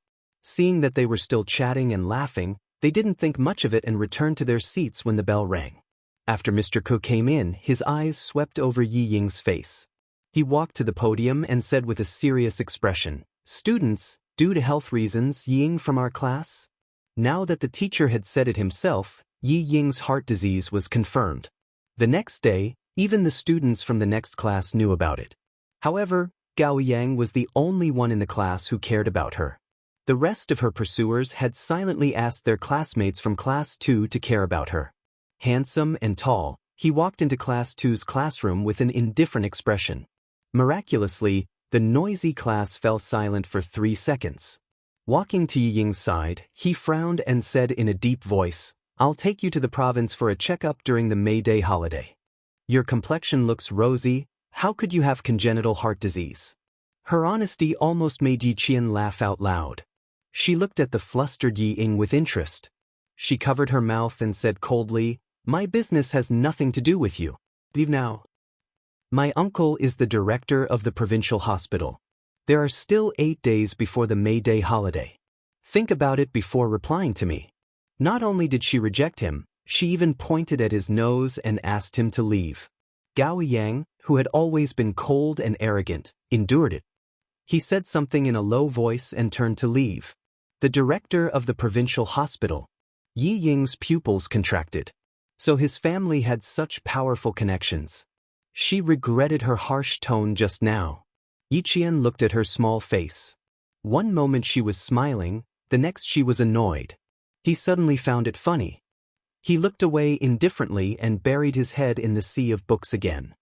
Seeing that they were still chatting and laughing, they didn't think much of it and returned to their seats when the bell rang. After Mr. Ku came in, his eyes swept over Yi Ying's face. He walked to the podium and said with a serious expression, "Students, due to health reasons, Yi Ying from our class?" Now that the teacher had said it himself, Yi Ying's heart disease was confirmed. The next day, even the students from the next class knew about it. However, Gao Yang was the only one in the class who cared about her. The rest of her pursuers had silently asked their classmates from Class 2 to care about her. Handsome and tall, he walked into Class 2's classroom with an indifferent expression. Miraculously, the noisy class fell silent for 3 seconds. Walking to Yi Ying's side, he frowned and said in a deep voice, "I'll take you to the province for a checkup during the May Day holiday. Your complexion looks rosy. How could you have congenital heart disease?" Her honesty almost made Yi Qian laugh out loud. She looked at the flustered Yi Ying with interest. She covered her mouth and said coldly, "My business has nothing to do with you. Leave now." "My uncle is the director of the provincial hospital. There are still 8 days before the May Day holiday. Think about it before replying to me." Not only did she reject him, she even pointed at his nose and asked him to leave. Gao Yang, who had always been cold and arrogant, endured it. He said something in a low voice and turned to leave. The director of the provincial hospital. Yi Ying's pupils contracted. So his family had such powerful connections. She regretted her harsh tone just now. Yi Qian looked at her small face. One moment she was smiling, the next she was annoyed. He suddenly found it funny. He looked away indifferently and buried his head in the sea of books again.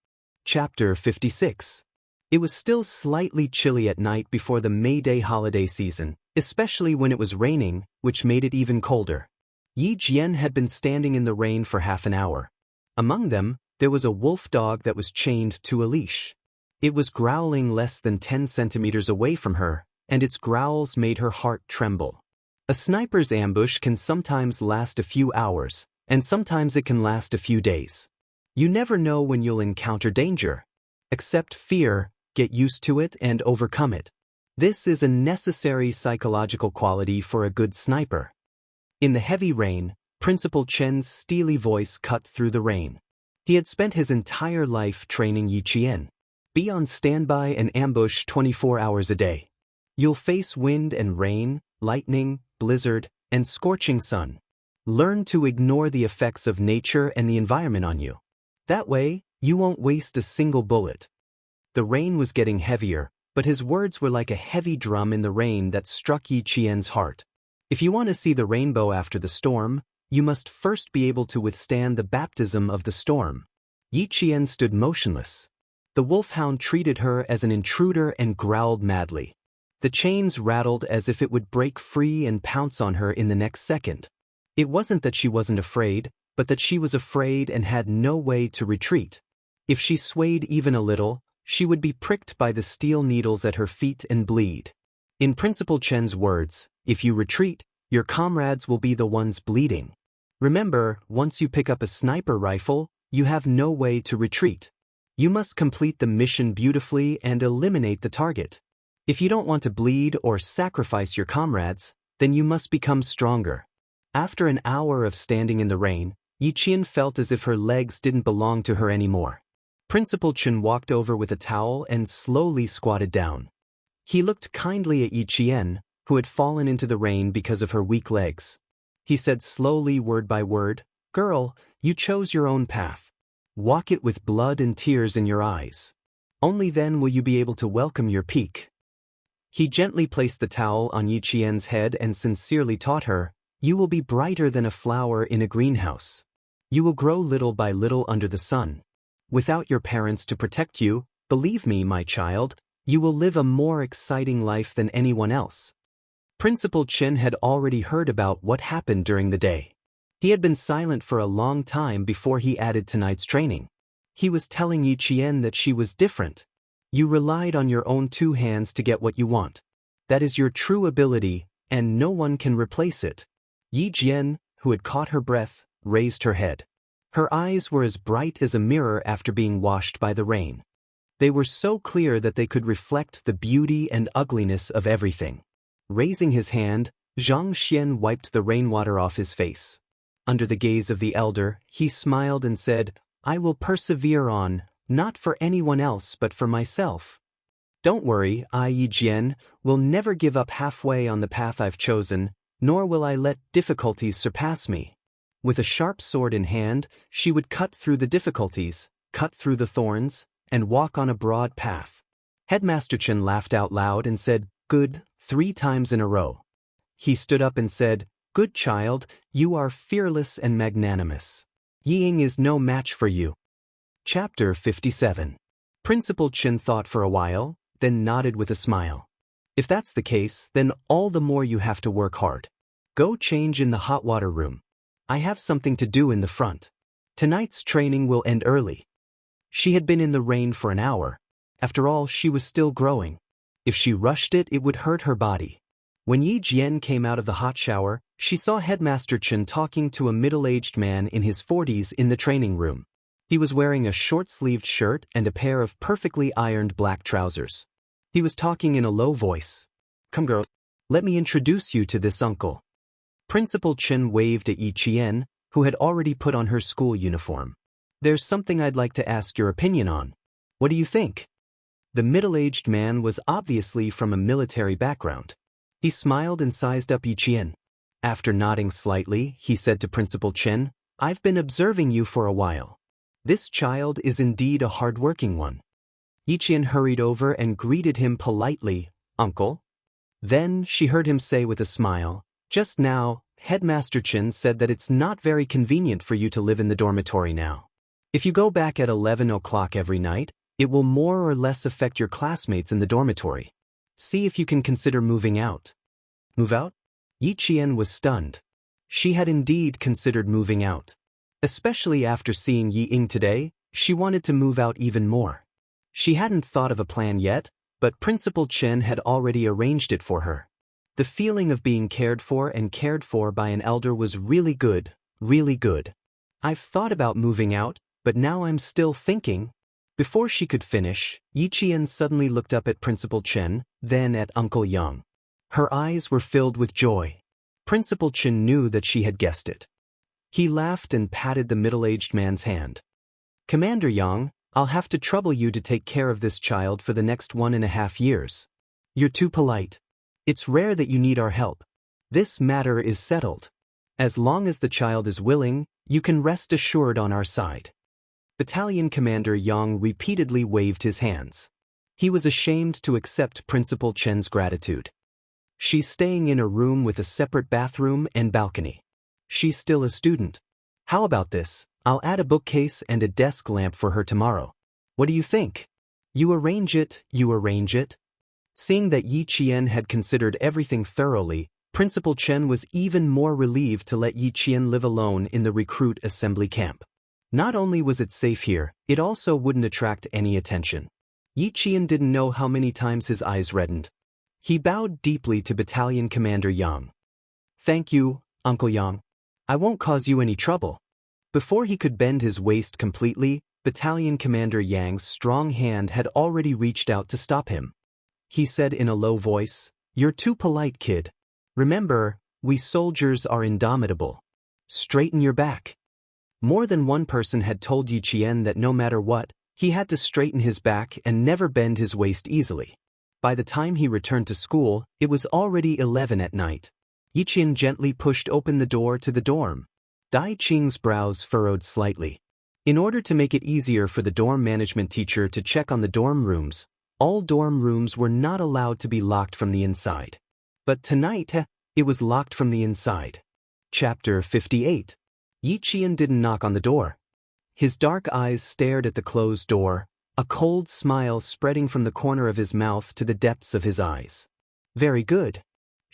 Chapter 56. It was still slightly chilly at night before the May Day holiday season, especially when it was raining, which made it even colder. Yi Jian had been standing in the rain for half an hour. Among them, there was a wolf dog that was chained to a leash. It was growling less than 10 centimeters away from her, and its growls made her heart tremble. A sniper's ambush can sometimes last a few hours, and sometimes it can last a few days. You never know when you'll encounter danger. Accept fear, get used to it, and overcome it. This is a necessary psychological quality for a good sniper. In the heavy rain, Principal Chen's steely voice cut through the rain. He had spent his entire life training Yi Qian. Be on standby and ambush 24 hours a day. You'll face wind and rain, lightning, blizzard, and scorching sun. Learn to ignore the effects of nature and the environment on you. That way, you won't waste a single bullet. The rain was getting heavier, but his words were like a heavy drum in the rain that struck Yi Qian's heart. If you want to see the rainbow after the storm, you must first be able to withstand the baptism of the storm. Yi Qian stood motionless. The wolfhound treated her as an intruder and growled madly. The chains rattled as if it would break free and pounce on her in the next second. It wasn't that she wasn't afraid, but that she was afraid and had no way to retreat. If she swayed even a little, she would be pricked by the steel needles at her feet and bleed. In Principal Chen's words, if you retreat, Your comrades will be the ones bleeding. Remember, once you pick up a sniper rifle, you have no way to retreat. You must complete the mission beautifully and eliminate the target. If you don't want to bleed or sacrifice your comrades, then you must become stronger. After an hour of standing in the rain, Yiqian felt as if her legs didn't belong to her anymore. Principal Chen walked over with a towel and slowly squatted down. He looked kindly at Yiqian, who had fallen into the rain because of her weak legs. He said slowly, word by word, "Girl, you chose your own path. Walk it with blood and tears in your eyes. Only then will you be able to welcome your peak." He gently placed the towel on Yiqian's head and sincerely taught her, "You will be brighter than a flower in a greenhouse. You will grow little by little under the sun. Without your parents to protect you, believe me, my child, you will live a more exciting life than anyone else." Principal Chen had already heard about what happened during the day. He had been silent for a long time before he added tonight's training. He was telling Yiqian that she was different. You relied on your own two hands to get what you want. That is your true ability, and no one can replace it. Yiqian, who had caught her breath, raised her head. Her eyes were as bright as a mirror after being washed by the rain. They were so clear that they could reflect the beauty and ugliness of everything. Raising his hand, Zhang Xian wiped the rainwater off his face. Under the gaze of the elder, he smiled and said, "I will persevere on, not for anyone else but for myself. Don't worry, I, Yiqian, will never give up halfway on the path I've chosen, nor will I let difficulties surpass me." With a sharp sword in hand, she would cut through the difficulties, cut through the thorns, and walk on a broad path. Headmaster Chen laughed out loud and said, "Good," 3 times in a row. He stood up and said, "Good child, you are fearless and magnanimous. Ying is no match for you." Chapter 57. Principal Chen thought for a while, then nodded with a smile. "If that's the case, then all the more you have to work hard. Go change in the hot water room. I have something to do in the front. Tonight's training will end early." She had been in the rain for an hour. After all, she was still growing. If she rushed it, it would hurt her body. When Yi Jian came out of the hot shower, she saw Headmaster Chen talking to a middle-aged man in his 40s in the training room. He was wearing a short-sleeved shirt and a pair of perfectly ironed black trousers. He was talking in a low voice. "Come girl, let me introduce you to this uncle." Principal Chen waved at Yi Qian, who had already put on her school uniform. "There's something I'd like to ask your opinion on. What do you think?" The middle-aged man was obviously from a military background. He smiled and sized up Yi Qian. After nodding slightly, he said to Principal Chen, "I've been observing you for a while. This child is indeed a hard-working one." Yi Qian hurried over and greeted him politely, "Uncle." Then she heard him say with a smile, "Just now, Headmaster Chen said that it's not very convenient for you to live in the dormitory now. If you go back at 11 o'clock every night, it will more or less affect your classmates in the dormitory. See if you can consider moving out." "Move out?" Yi Qian was stunned. She had indeed considered moving out. Especially after seeing Yi Ying today, she wanted to move out even more. She hadn't thought of a plan yet, but Principal Chen had already arranged it for her. The feeling of being cared for by an elder was really good, really good. "I've thought about moving out, but now I'm still thinking." Before she could finish, Yi Qian suddenly looked up at Principal Chen, then at Uncle Yang. Her eyes were filled with joy. Principal Chen knew that she had guessed it. He laughed and patted the middle-aged man's hand. "Commander Yang, I'll have to trouble you to take care of this child for the next 1.5 years. You're too polite. It's rare that you need our help. This matter is settled. As long as the child is willing, you can rest assured on our side." Battalion Commander Yang repeatedly waved his hands. He was ashamed to accept Principal Chen's gratitude. "She's staying in a room with a separate bathroom and balcony. She's still a student. How about this? I'll add a bookcase and a desk lamp for her tomorrow. What do you think? You arrange it, you arrange it." Seeing that Yi Qian had considered everything thoroughly, Principal Chen was even more relieved to let Yi Qian live alone in the recruit assembly camp. Not only was it safe here, it also wouldn't attract any attention. Yi Qian didn't know how many times his eyes reddened. He bowed deeply to Battalion Commander Yang. Thank you, Uncle Yang. I won't cause you any trouble. Before he could bend his waist completely, Battalion Commander Yang's strong hand had already reached out to stop him. He said in a low voice, "You're too polite, kid. Remember, we soldiers are indomitable. Straighten your back." More than one person had told Yi Qian that no matter what, he had to straighten his back and never bend his waist easily. By the time he returned to school, it was already 11 at night. Yi Qian gently pushed open the door to the dorm. Dai Qing's brows furrowed slightly. In order to make it easier for the dorm management teacher to check on the dorm rooms, all dorm rooms were not allowed to be locked from the inside. But tonight, it was locked from the inside. Chapter 58. Yi Qian didn't knock on the door. His dark eyes stared at the closed door, a cold smile spreading from the corner of his mouth to the depths of his eyes. Very good.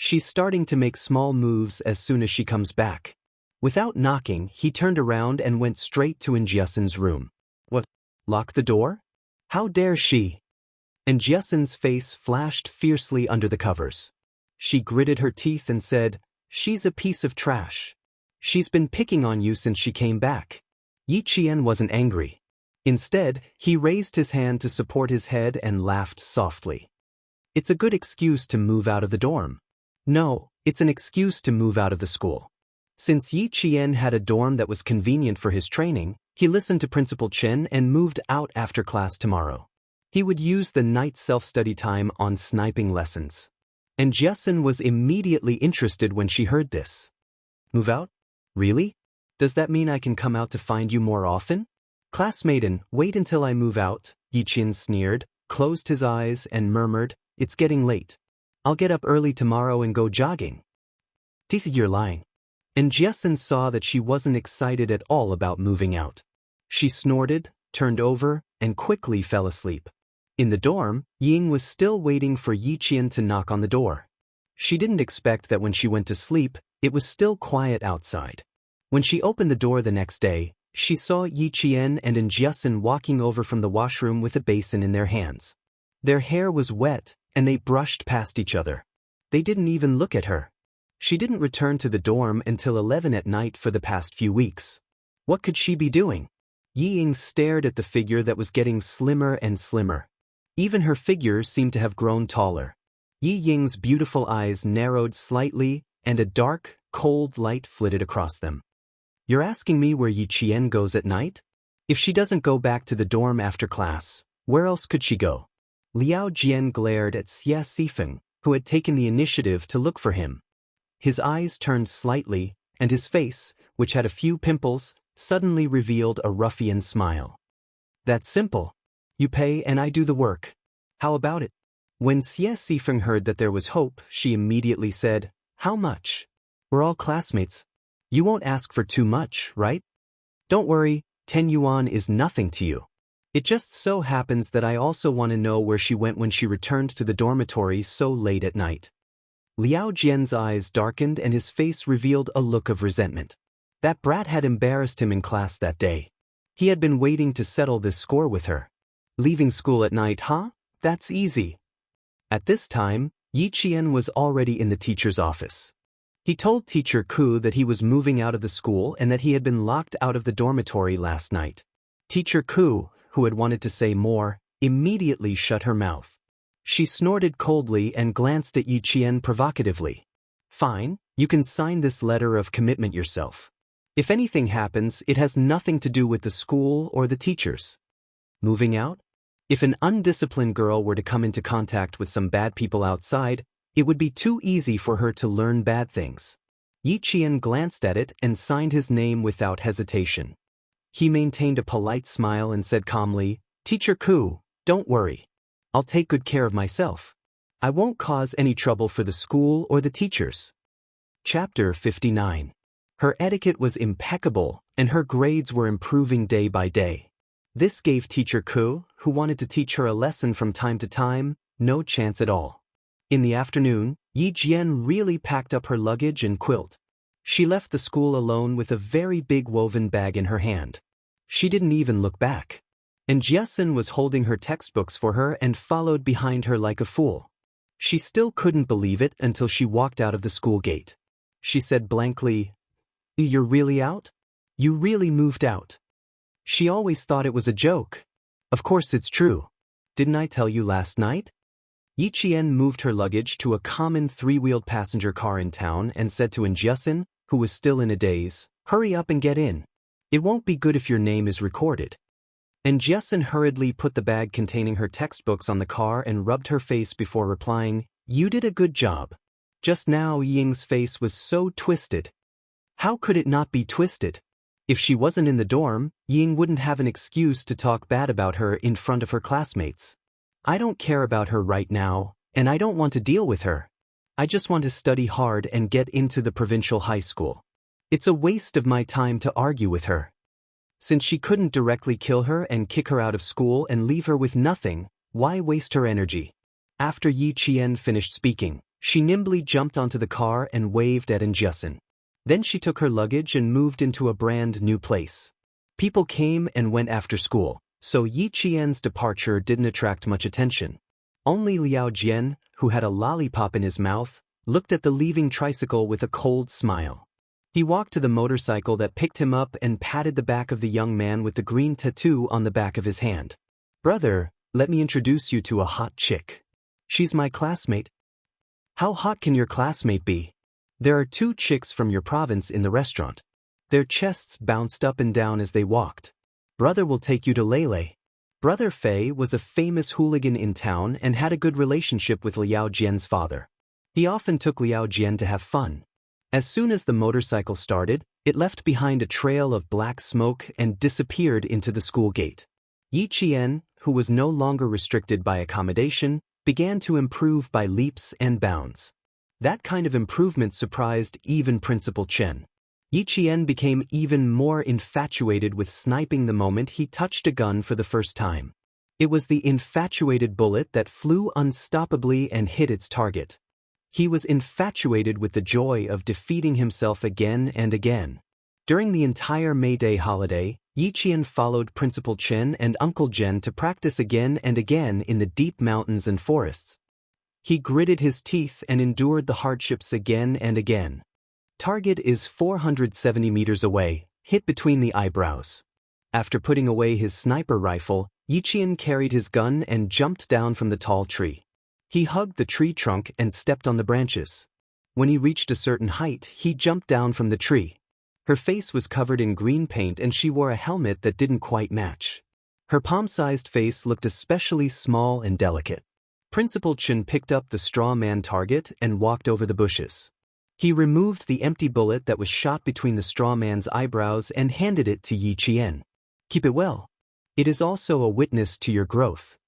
She's starting to make small moves as soon as she comes back. Without knocking, he turned around and went straight to Jiasen's room. What? Lock the door? How dare she? Jiasen's face flashed fiercely under the covers. She gritted her teeth and said, "She's a piece of trash. She's been picking on you since she came back." Yi Qian wasn't angry. Instead, he raised his hand to support his head and laughed softly. "It's a good excuse to move out of the dorm." "No, it's an excuse to move out of the school." Since Yi Qian had a dorm that was convenient for his training, he listened to Principal Chen and moved out after class tomorrow. He would use the night self-study time on sniping lessons. And Jiasen was immediately interested when she heard this. "Move out? Really? Does that mean I can come out to find you more often?" "Classmaiden, wait until I move out," Yi Qian sneered, closed his eyes and murmured, "It's getting late. I'll get up early tomorrow and go jogging." "You're lying." And Jiasen saw that she wasn't excited at all about moving out. She snorted, turned over, and quickly fell asleep. In the dorm, Ying was still waiting for Yi Qian to knock on the door. She didn't expect that when she went to sleep, it was still quiet outside. When she opened the door the next day, she saw Yi Qian and Jiasen walking over from the washroom with a basin in their hands. Their hair was wet, and they brushed past each other. They didn't even look at her. She didn't return to the dorm until 11 at night for the past few weeks. What could she be doing? Yi Ying stared at the figure that was getting slimmer and slimmer. Even her figure seemed to have grown taller. Yi Ying's beautiful eyes narrowed slightly, and a dark, cold light flitted across them. "You're asking me where Yi Qian goes at night? If she doesn't go back to the dorm after class, where else could she go?" Liao Jian glared at Xie Sifeng, who had taken the initiative to look for him. His eyes turned slightly, and his face, which had a few pimples, suddenly revealed a ruffian smile. "That's simple. You pay and I do the work. How about it?" When Xie Sifeng heard that there was hope, she immediately said, "How much? We're all classmates. You won't ask for too much, right? Don't worry, 10 yuan is nothing to you. It just so happens that I also want to know where she went when she returned to the dormitory so late at night." Liao Jian's eyes darkened and his face revealed a look of resentment. That brat had embarrassed him in class that day. He had been waiting to settle this score with her. Leaving school at night, huh? That's easy. At this time, Yi Qian was already in the teacher's office. He told Teacher Ku that he was moving out of the school and that he had been locked out of the dormitory last night. Teacher Ku, who had wanted to say more, immediately shut her mouth. She snorted coldly and glanced at Yi Qian provocatively. "Fine, you can sign this letter of commitment yourself. If anything happens, it has nothing to do with the school or the teachers." Moving out? If an undisciplined girl were to come into contact with some bad people outside, it would be too easy for her to learn bad things. Yi Qian glanced at it and signed his name without hesitation. He maintained a polite smile and said calmly, "Teacher Ku, don't worry. I'll take good care of myself. I won't cause any trouble for the school or the teachers." Chapter 59. Her etiquette was impeccable, and her grades were improving day by day. This gave Teacher Ku, who wanted to teach her a lesson from time to time, no chance at all. In the afternoon, Yi Jian really packed up her luggage and quilt. She left the school alone with a very big woven bag in her hand. She didn't even look back. And Jiasen was holding her textbooks for her and followed behind her like a fool. She still couldn't believe it until she walked out of the school gate. She said blankly, "You're really out? You really moved out." She always thought it was a joke. Of course it's true. Didn't I tell you last night? Yi Qian moved her luggage to a common three-wheeled passenger car in town and said to Invincible, who was still in a daze, "Hurry up and get in. It won't be good if your name is recorded." And Jiasin hurriedly put the bag containing her textbooks on the car and rubbed her face before replying, "You did a good job." Just now Ying's face was so twisted. How could it not be twisted? If she wasn't in the dorm, Ying wouldn't have an excuse to talk bad about her in front of her classmates. "I don't care about her right now, and I don't want to deal with her. I just want to study hard and get into the provincial high school. It's a waste of my time to argue with her." Since she couldn't directly kill her and kick her out of school and leave her with nothing, why waste her energy? After Yi Qian finished speaking, she nimbly jumped onto the car and waved at Jiasin. Then she took her luggage and moved into a brand new place. People came and went after school, so Yi Qian's departure didn't attract much attention. Only Liao Jian, who had a lollipop in his mouth, looked at the leaving tricycle with a cold smile. He walked to the motorcycle that picked him up and patted the back of the young man with the green tattoo on the back of his hand. "Brother, let me introduce you to a hot chick. She's my classmate." "How hot can your classmate be? There are 2 chicks from your province in the restaurant." Their chests bounced up and down as they walked. "Brother will take you to Lele." Brother Fei was a famous hooligan in town and had a good relationship with Liao Jian's father. He often took Liao Jian to have fun. As soon as the motorcycle started, it left behind a trail of black smoke and disappeared into the school gate. Yi Qian, who was no longer restricted by accommodation, began to improve by leaps and bounds. That kind of improvement surprised even Principal Chen. Yi Qian became even more infatuated with sniping the moment he touched a gun for the first time. It was the infatuated bullet that flew unstoppably and hit its target. He was infatuated with the joy of defeating himself again and again. During the entire May Day holiday, Yi Qian followed Principal Chen and Uncle Zhen to practice again and again in the deep mountains and forests. He gritted his teeth and endured the hardships again and again. Target is 470 meters away, hit between the eyebrows. After putting away his sniper rifle, Yi Qian carried his gun and jumped down from the tall tree. He hugged the tree trunk and stepped on the branches. When he reached a certain height, he jumped down from the tree. Her face was covered in green paint and she wore a helmet that didn't quite match. Her palm-sized face looked especially small and delicate. Principal Chen picked up the straw man target and walked over the bushes. He removed the empty bullet that was shot between the straw man's eyebrows and handed it to Yi Qian. "Keep it well. It is also a witness to your growth."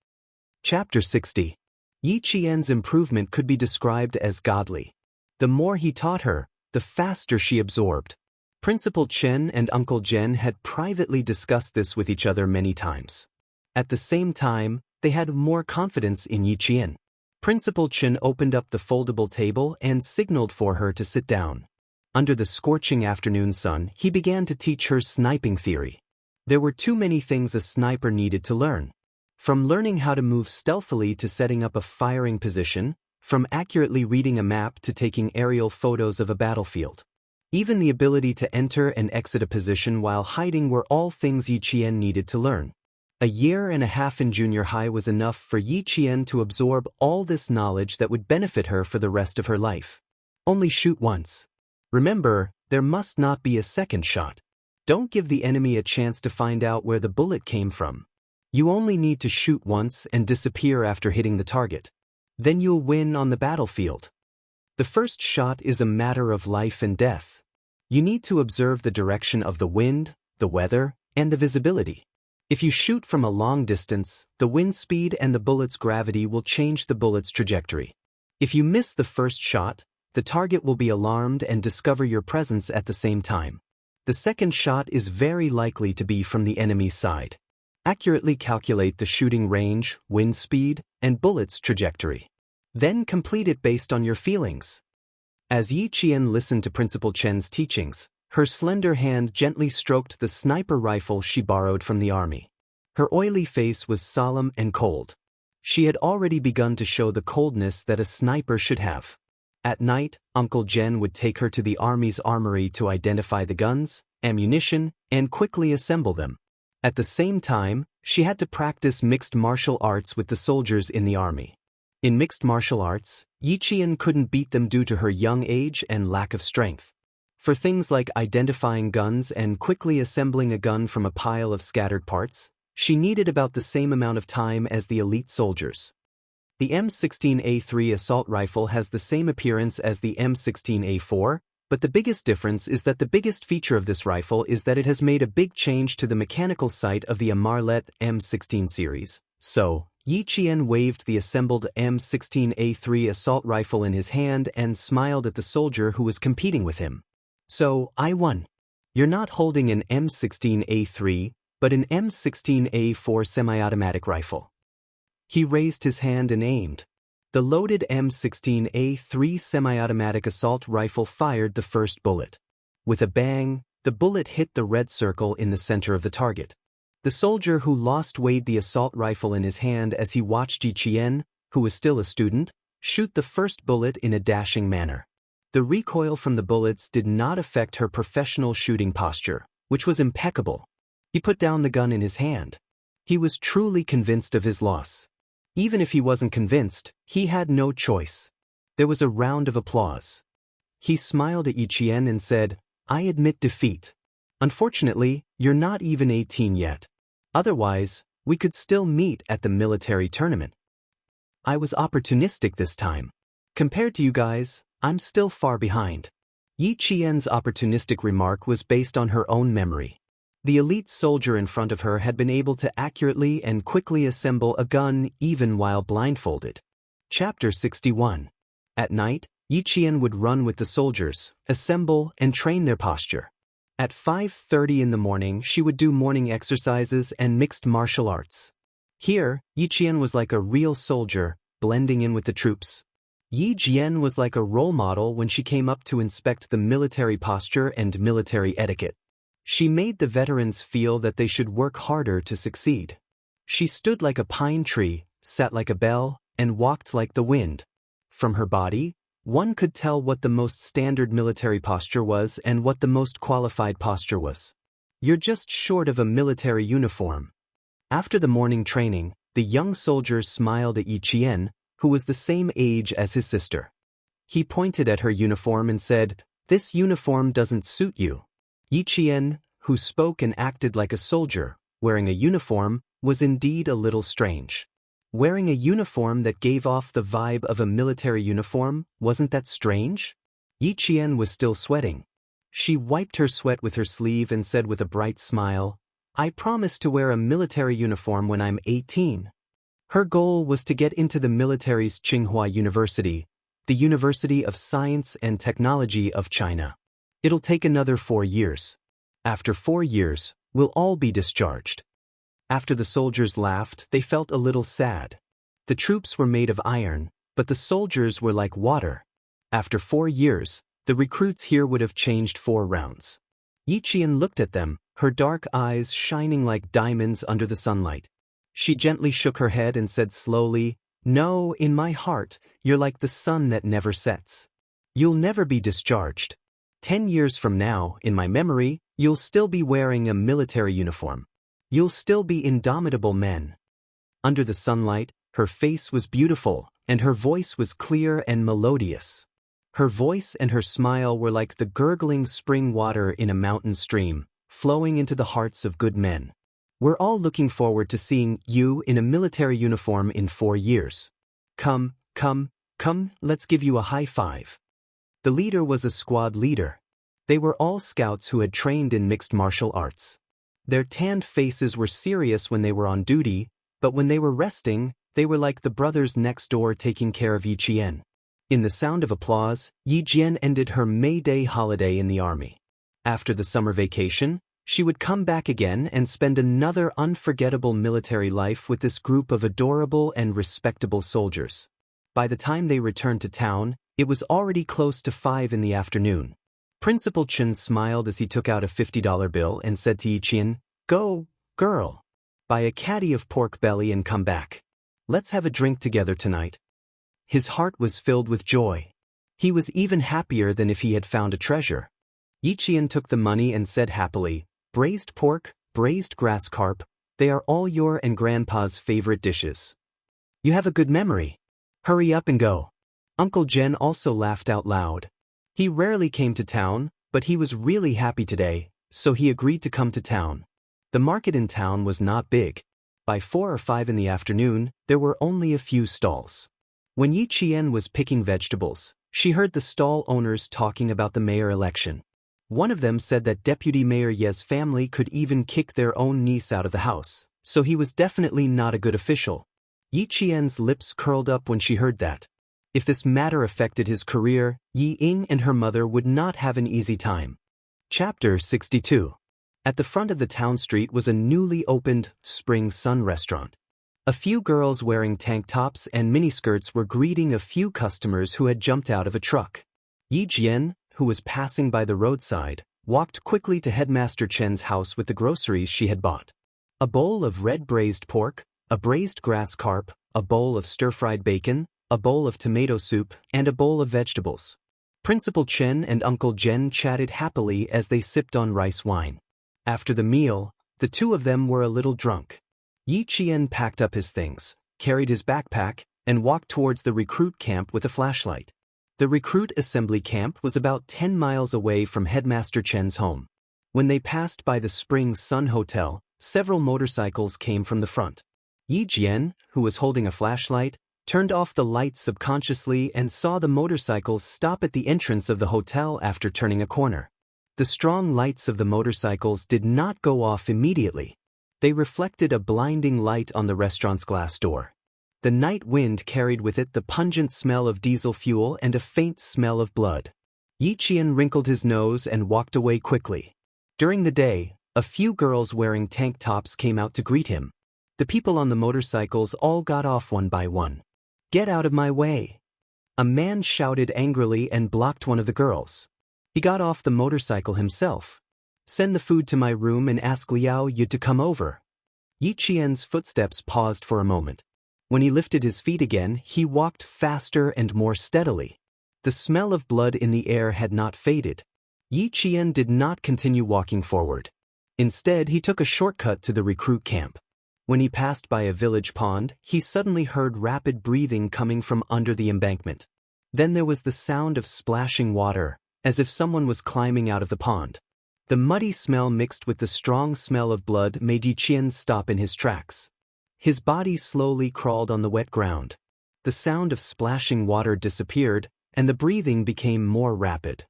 Chapter 60. Yi Qian's improvement could be described as godly. The more he taught her, the faster she absorbed. Principal Chen and Uncle Zhen had privately discussed this with each other many times. At the same time, they had more confidence in Yi Qian. Principal Chen opened up the foldable table and signaled for her to sit down. Under the scorching afternoon sun, he began to teach her sniping theory. There were too many things a sniper needed to learn. From learning how to move stealthily to setting up a firing position, from accurately reading a map to taking aerial photos of a battlefield. Even the ability to enter and exit a position while hiding were all things Yi Qian needed to learn. A year and a half in junior high was enough for Yi Qian to absorb all this knowledge that would benefit her for the rest of her life. Only shoot once. Remember, there must not be a second shot. Don't give the enemy a chance to find out where the bullet came from. You only need to shoot once and disappear after hitting the target. Then you'll win on the battlefield. The first shot is a matter of life and death. You need to observe the direction of the wind, the weather, and the visibility. If you shoot from a long distance, the wind speed and the bullet's gravity will change the bullet's trajectory. If you miss the first shot, the target will be alarmed and discover your presence at the same time. The second shot is very likely to be from the enemy's side. Accurately calculate the shooting range, wind speed, and bullet's trajectory. Then complete it based on your feelings. As Yi Qian listened to Principal Chen's teachings, her slender hand gently stroked the sniper rifle she borrowed from the army. Her oily face was solemn and cold. She had already begun to show the coldness that a sniper should have. At night, Uncle Jen would take her to the army's armory to identify the guns, ammunition, and quickly assemble them. At the same time, she had to practice mixed martial arts with the soldiers in the army. In mixed martial arts, Yiqian couldn't beat them due to her young age and lack of strength. For things like identifying guns and quickly assembling a gun from a pile of scattered parts, she needed about the same amount of time as the elite soldiers. The M16A3 assault rifle has the same appearance as the M16A4, but the biggest difference is that the biggest feature of this rifle is that it has made a big change to the mechanical sight of the Immortal M16 series. So, Yiqian waved the assembled M16A3 assault rifle in his hand and smiled at the soldier who was competing with him. So, I won. You're not holding an M16A3, but an M16A4 semi-automatic rifle. He raised his hand and aimed. The loaded M16A3 semi-automatic assault rifle fired the first bullet. With a bang, the bullet hit the red circle in the center of the target. The soldier who lost weighed the assault rifle in his hand as he watched Yiqian, who was still a student, shoot the first bullet in a dashing manner. The recoil from the bullets did not affect her professional shooting posture, which was impeccable. He put down the gun in his hand. He was truly convinced of his loss. Even if he wasn't convinced, he had no choice. There was a round of applause. He smiled at Yiqian and said, "I admit defeat. Unfortunately, you're not even 18 yet. Otherwise, we could still meet at the military tournament. I was opportunistic this time. Compared to you guys, I'm still far behind." Yiqian's opportunistic remark was based on her own memory. The elite soldier in front of her had been able to accurately and quickly assemble a gun even while blindfolded. Chapter 61. At night, Yiqian would run with the soldiers, assemble, and train their posture. At 5:30 in the morning, she would do morning exercises and mixed martial arts. Here, Yiqian was like a real soldier, blending in with the troops. Yi Jian was like a role model when she came up to inspect the military posture and military etiquette. She made the veterans feel that they should work harder to succeed. She stood like a pine tree, sat like a bell, and walked like the wind. From her body, one could tell what the most standard military posture was and what the most qualified posture was. You're just short of a military uniform. After the morning training, the young soldier smiled at Yiqian, who was the same age as his sister. He pointed at her uniform and said, "This uniform doesn't suit you." Yiqian, who spoke and acted like a soldier, wearing a uniform, was indeed a little strange. Wearing a uniform that gave off the vibe of a military uniform, wasn't that strange? Yiqian was still sweating. She wiped her sweat with her sleeve and said with a bright smile, "I promise to wear a military uniform when I'm 18. Her goal was to get into the military's Tsinghua University, the University of Science and Technology of China. It'll take another 4 years. After 4 years, we'll all be discharged." After the soldiers laughed, they felt a little sad. The troops were made of iron, but the soldiers were like water. After 4 years, the recruits here would have changed 4 rounds. Yiqian looked at them, her dark eyes shining like diamonds under the sunlight. She gently shook her head and said slowly, "No, in my heart, you're like the sun that never sets. You'll never be discharged. 10 years from now, in my memory, you'll still be wearing a military uniform. You'll still be indomitable men." Under the sunlight, her face was beautiful, and her voice was clear and melodious. Her voice and her smile were like the gurgling spring water in a mountain stream, flowing into the hearts of good men. "We're all looking forward to seeing you in a military uniform in 4 years. Come, let's give you a high five." The leader was a squad leader. They were all scouts who had trained in mixed martial arts. Their tanned faces were serious when they were on duty, but when they were resting, they were like the brothers next door taking care of Yiqian. In the sound of applause, Yiqian ended her May Day holiday in the army. After the summer vacation, she would come back again and spend another unforgettable military life with this group of adorable and respectable soldiers. By the time they returned to town, it was already close to 5 in the afternoon. Principal Chen smiled as he took out a $50 bill and said to Yiqian, "Go, girl. Buy a caddy of pork belly and come back. Let's have a drink together tonight." His heart was filled with joy. He was even happier than if he had found a treasure. Yiqian took the money and said happily, "Braised pork, braised grass carp, they are all your and Grandpa's favorite dishes. You have a good memory. Hurry up and go." Uncle Jen also laughed out loud. He rarely came to town, but he was really happy today, so he agreed to come to town. The market in town was not big. By 4 or 5 in the afternoon, there were only a few stalls. When Yiqian was picking vegetables, she heard the stall owners talking about the mayor election. One of them said that Deputy Mayor Ye's family could even kick their own niece out of the house, so he was definitely not a good official. Yiqian's lips curled up when she heard that. If this matter affected his career, Yi Ying and her mother would not have an easy time. Chapter 62. At the front of the town street was a newly opened Spring Sun restaurant. A few girls wearing tank tops and miniskirts were greeting a few customers who had jumped out of a truck. Yi Jian, who was passing by the roadside, walked quickly to Headmaster Chen's house with the groceries she had bought. A bowl of red braised pork, a braised grass carp, a bowl of stir-fried bacon, a bowl of tomato soup, and a bowl of vegetables. Principal Chen and Uncle Jen chatted happily as they sipped on rice wine. After the meal, the two of them were a little drunk. Yi Qian packed up his things, carried his backpack, and walked towards the recruit camp with a flashlight. The recruit assembly camp was about 10 miles away from Headmaster Chen's home. When they passed by the Spring Sun Hotel, several motorcycles came from the front. Yi Jian, who was holding a flashlight, turned off the lights subconsciously and saw the motorcycles stop at the entrance of the hotel after turning a corner. The strong lights of the motorcycles did not go off immediately. They reflected a blinding light on the restaurant's glass door. The night wind carried with it the pungent smell of diesel fuel and a faint smell of blood. Yi Qian wrinkled his nose and walked away quickly. During the day, a few girls wearing tank tops came out to greet him. The people on the motorcycles all got off one by one. "Get out of my way!" A man shouted angrily and blocked one of the girls. He got off the motorcycle himself. "Send the food to my room and ask Liao Yu to come over." Yi Qian's footsteps paused for a moment. When he lifted his feet again, he walked faster and more steadily. The smell of blood in the air had not faded. Yi Qian did not continue walking forward. Instead, he took a shortcut to the recruit camp. When he passed by a village pond, he suddenly heard rapid breathing coming from under the embankment. Then there was the sound of splashing water, as if someone was climbing out of the pond. The muddy smell mixed with the strong smell of blood made Yi Qian stop in his tracks. His body slowly crawled on the wet ground. The sound of splashing water disappeared, and the breathing became more rapid.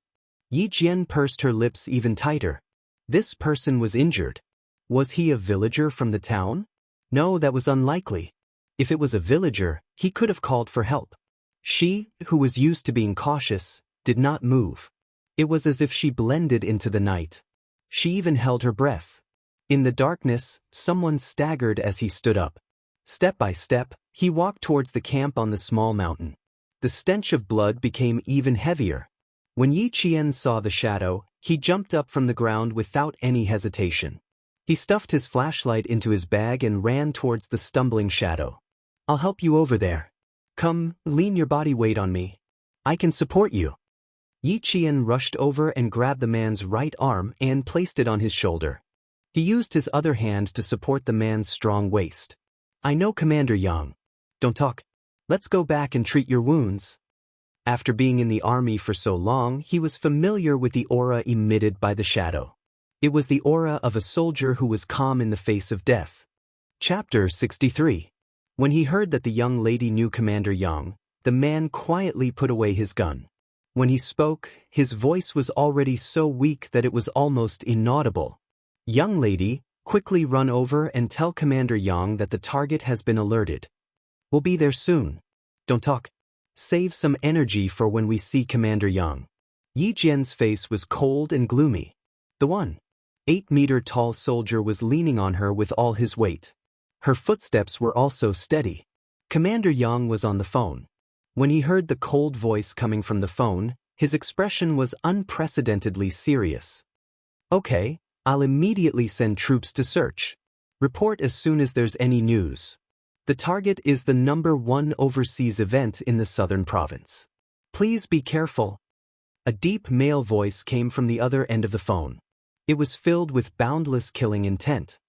Yi Jian pursed her lips even tighter. This person was injured. Was he a villager from the town? No, that was unlikely. If it was a villager, he could have called for help. She, who was used to being cautious, did not move. It was as if she blended into the night. She even held her breath. In the darkness, someone staggered as he stood up. Step by step, he walked towards the camp on the small mountain. The stench of blood became even heavier. When Yi Qian saw the shadow, he jumped up from the ground without any hesitation. He stuffed his flashlight into his bag and ran towards the stumbling shadow. "I'll help you over there. Come, lean your body weight on me. I can support you." Yi Qian rushed over and grabbed the man's right arm and placed it on his shoulder. He used his other hand to support the man's strong waist. "I know Commander Yang. Don't talk. Let's go back and treat your wounds." After being in the army for so long, he was familiar with the aura emitted by the shadow. It was the aura of a soldier who was calm in the face of death. Chapter 63. When he heard that the young lady knew Commander Yang, the man quietly put away his gun. When he spoke, his voice was already so weak that it was almost inaudible. "Young lady, quickly run over and tell Commander Yang that the target has been alerted. We'll be there soon. Don't talk. Save some energy for when we see Commander Yang." Yi Jian's face was cold and gloomy. The 1.8-meter-tall soldier was leaning on her with all his weight. Her footsteps were also steady. Commander Yang was on the phone. When he heard the cold voice coming from the phone, his expression was unprecedentedly serious. "Okay, I'll immediately send troops to search. Report as soon as there's any news. The target is the #1 overseas event in the southern province. Please be careful. A deep male voice came from the other end of the phone. It was filled with boundless killing intent.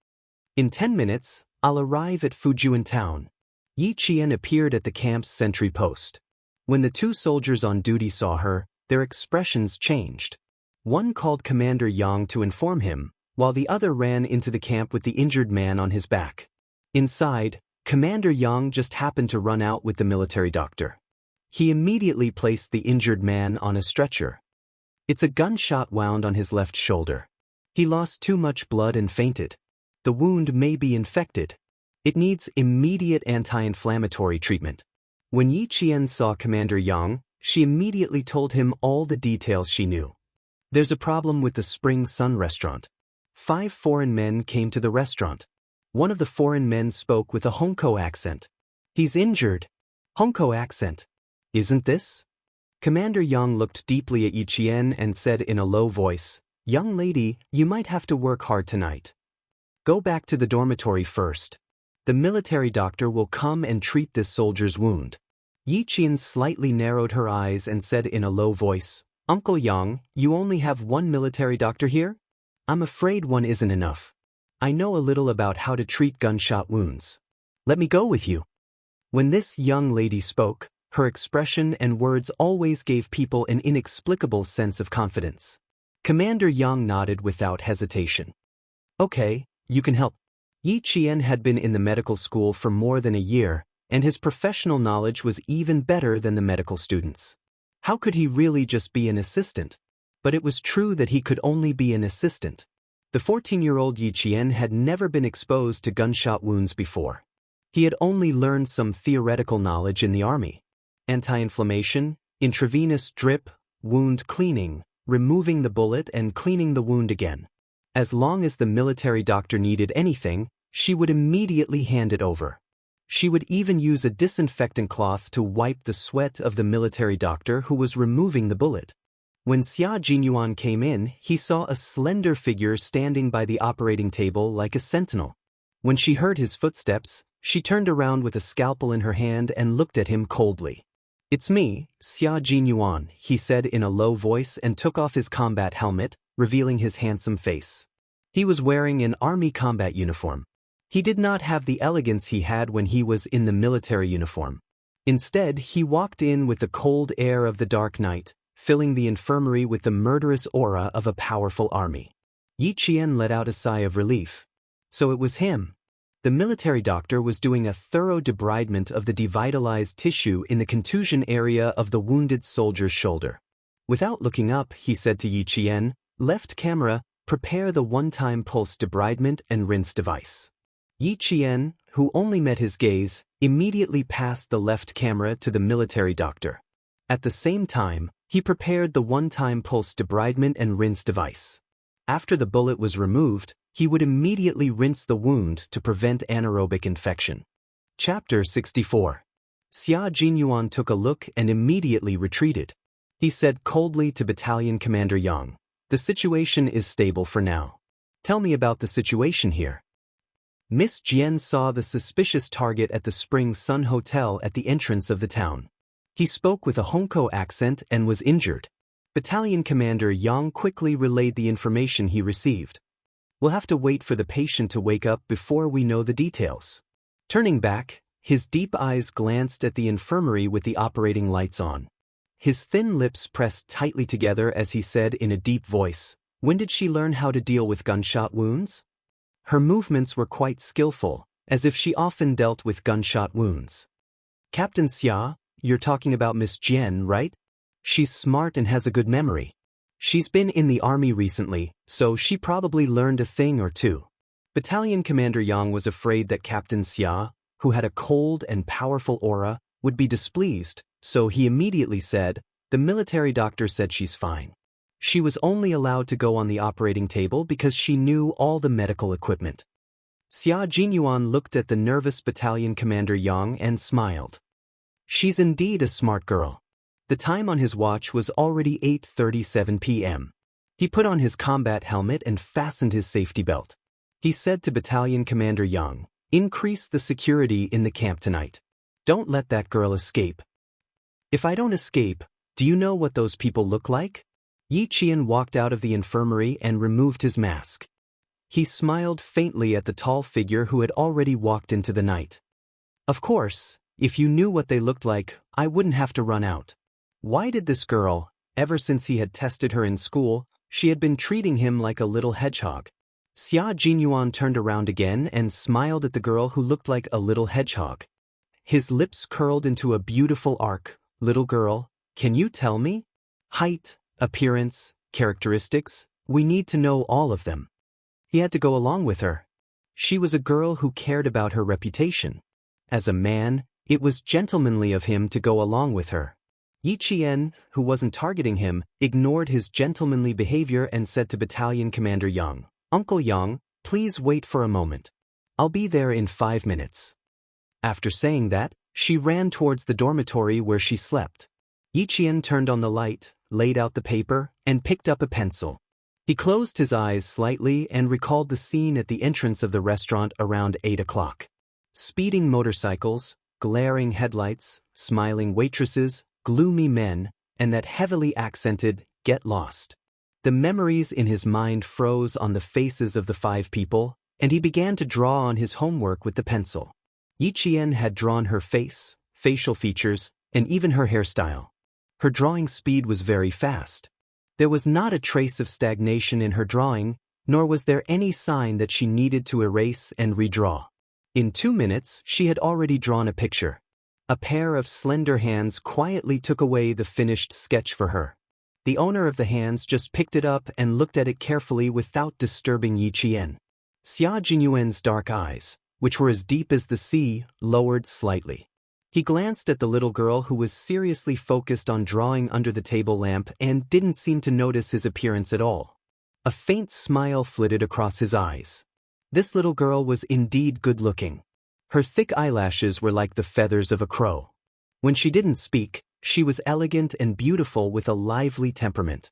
In 10 minutes, I'll arrive at Fujian town. Yi Qian appeared at the camp's sentry post. When the two soldiers on duty saw her, their expressions changed. One called Commander Yang to inform him, while the other ran into the camp with the injured man on his back. Inside, Commander Yang just happened to run out with the military doctor. He immediately placed the injured man on a stretcher. It's a gunshot wound on his left shoulder. He lost too much blood and fainted. The wound may be infected. It needs immediate anti-inflammatory treatment. When Yi Qian saw Commander Yang, she immediately told him all the details she knew. There's a problem with the Spring Sun restaurant. 5 foreign men came to the restaurant. One of the foreign men spoke with a Hongkou accent. He's injured. Hongkou accent. Isn't this? Commander Yang looked deeply at Yi Qian and said in a low voice, "Young lady, you might have to work hard tonight. Go back to the dormitory first. The military doctor will come and treat this soldier's wound." Yi Qian slightly narrowed her eyes and said in a low voice, "Uncle Yang, you only have one military doctor here? I'm afraid one isn't enough. I know a little about how to treat gunshot wounds. Let me go with you." When this young lady spoke, her expression and words always gave people an inexplicable sense of confidence. Commander Yang nodded without hesitation. "Okay, you can help." Yi Qian had been in the medical school for more than a year, and his professional knowledge was even better than the medical students. How could he really just be an assistant? But it was true that he could only be an assistant. The 14-year-old Yi Qian had never been exposed to gunshot wounds before. He had only learned some theoretical knowledge in the army. Anti-inflammation, intravenous drip, wound cleaning, removing the bullet and cleaning the wound again. As long as the military doctor needed anything, she would immediately hand it over. She would even use a disinfectant cloth to wipe the sweat of the military doctor who was removing the bullet. When Xia Jinyuan came in, he saw a slender figure standing by the operating table like a sentinel. When she heard his footsteps, she turned around with a scalpel in her hand and looked at him coldly. "It's me, Xia Jinyuan," he said in a low voice and took off his combat helmet, revealing his handsome face. He was wearing an army combat uniform. He did not have the elegance he had when he was in the military uniform. Instead, he walked in with the cold air of the dark night, filling the infirmary with the murderous aura of a powerful army. Yi Qian let out a sigh of relief. So it was him. The military doctor was doing a thorough debridement of the devitalized tissue in the contusion area of the wounded soldier's shoulder. Without looking up, he said to Yi Qian, "Left camera, prepare the one-time pulse debridement and rinse device." Yi Qian, who only met his gaze, immediately passed the left camera to the military doctor. At the same time, he prepared the one-time pulse debridement and rinse device. After the bullet was removed, he would immediately rinse the wound to prevent anaerobic infection. Chapter 64. Xia Jinyuan took a look and immediately retreated. He said coldly to Battalion Commander Yang, "The situation is stable for now. Tell me about the situation here." Miss Jian saw the suspicious target at the Spring Sun Hotel at the entrance of the town. He spoke with a Hongkou accent and was injured. Battalion Commander Yang quickly relayed the information he received. "We'll have to wait for the patient to wake up before we know the details." Turning back, his deep eyes glanced at the infirmary with the operating lights on. His thin lips pressed tightly together as he said in a deep voice, "When did she learn how to deal with gunshot wounds?" Her movements were quite skillful, as if she often dealt with gunshot wounds. "Captain Xia, you're talking about Miss Jian, right? She's smart and has a good memory. She's been in the army recently, so she probably learned a thing or two." Battalion Commander Yang was afraid that Captain Xia, who had a cold and powerful aura, would be displeased, so he immediately said, "The military doctor said she's fine. She was only allowed to go on the operating table because she knew all the medical equipment." Xia Jinyuan looked at the nervous Battalion Commander Yang and smiled. She's indeed a smart girl. The time on his watch was already 8:37 p.m. He put on his combat helmet and fastened his safety belt. He said to Battalion Commander Yang, "Increase the security in the camp tonight. Don't let that girl escape. If I don't escape, Do you know what those people look like? Yi Qian walked out of the infirmary and removed his mask. He smiled faintly at the tall figure who had already walked into the night. Of course, if you knew what they looked like, I wouldn't have to run out. Why did this girl, ever since he had tested her in school, she had been treating him like a little hedgehog? Xia Jinyuan turned around again and smiled at the girl who looked like a little hedgehog. His lips curled into a beautiful arc. Little girl, can you tell me? Height, appearance, characteristics, we need to know all of them. He had to go along with her. She was a girl who cared about her reputation. As a man, it was gentlemanly of him to go along with her. Yi Qian, who wasn't targeting him, ignored his gentlemanly behavior and said to Battalion Commander Yang, Uncle Yang, please wait for a moment. I'll be there in 5 minutes. After saying that, she ran towards the dormitory where she slept. Yi Qian turned on the light, laid out the paper, and picked up a pencil. He closed his eyes slightly and recalled the scene at the entrance of the restaurant around 8 o'clock. Speeding motorcycles, glaring headlights, smiling waitresses, gloomy men, and that heavily accented, "Get lost." The memories in his mind froze on the faces of the 5 people, and he began to draw on his homework with the pencil. Yi Qian had drawn her face, facial features, and even her hairstyle. Her drawing speed was very fast. There was not a trace of stagnation in her drawing, nor was there any sign that she needed to erase and redraw. In 2 minutes, she had already drawn a picture. A pair of slender hands quietly took away the finished sketch for her. The owner of the hands just picked it up and looked at it carefully without disturbing Yi Qian. Xia Jinyuan's dark eyes, which were as deep as the sea, lowered slightly. He glanced at the little girl who was seriously focused on drawing under the table lamp and didn't seem to notice his appearance at all. A faint smile flitted across his eyes. This little girl was indeed good-looking. Her thick eyelashes were like the feathers of a crow. When she didn't speak, she was elegant and beautiful with a lively temperament.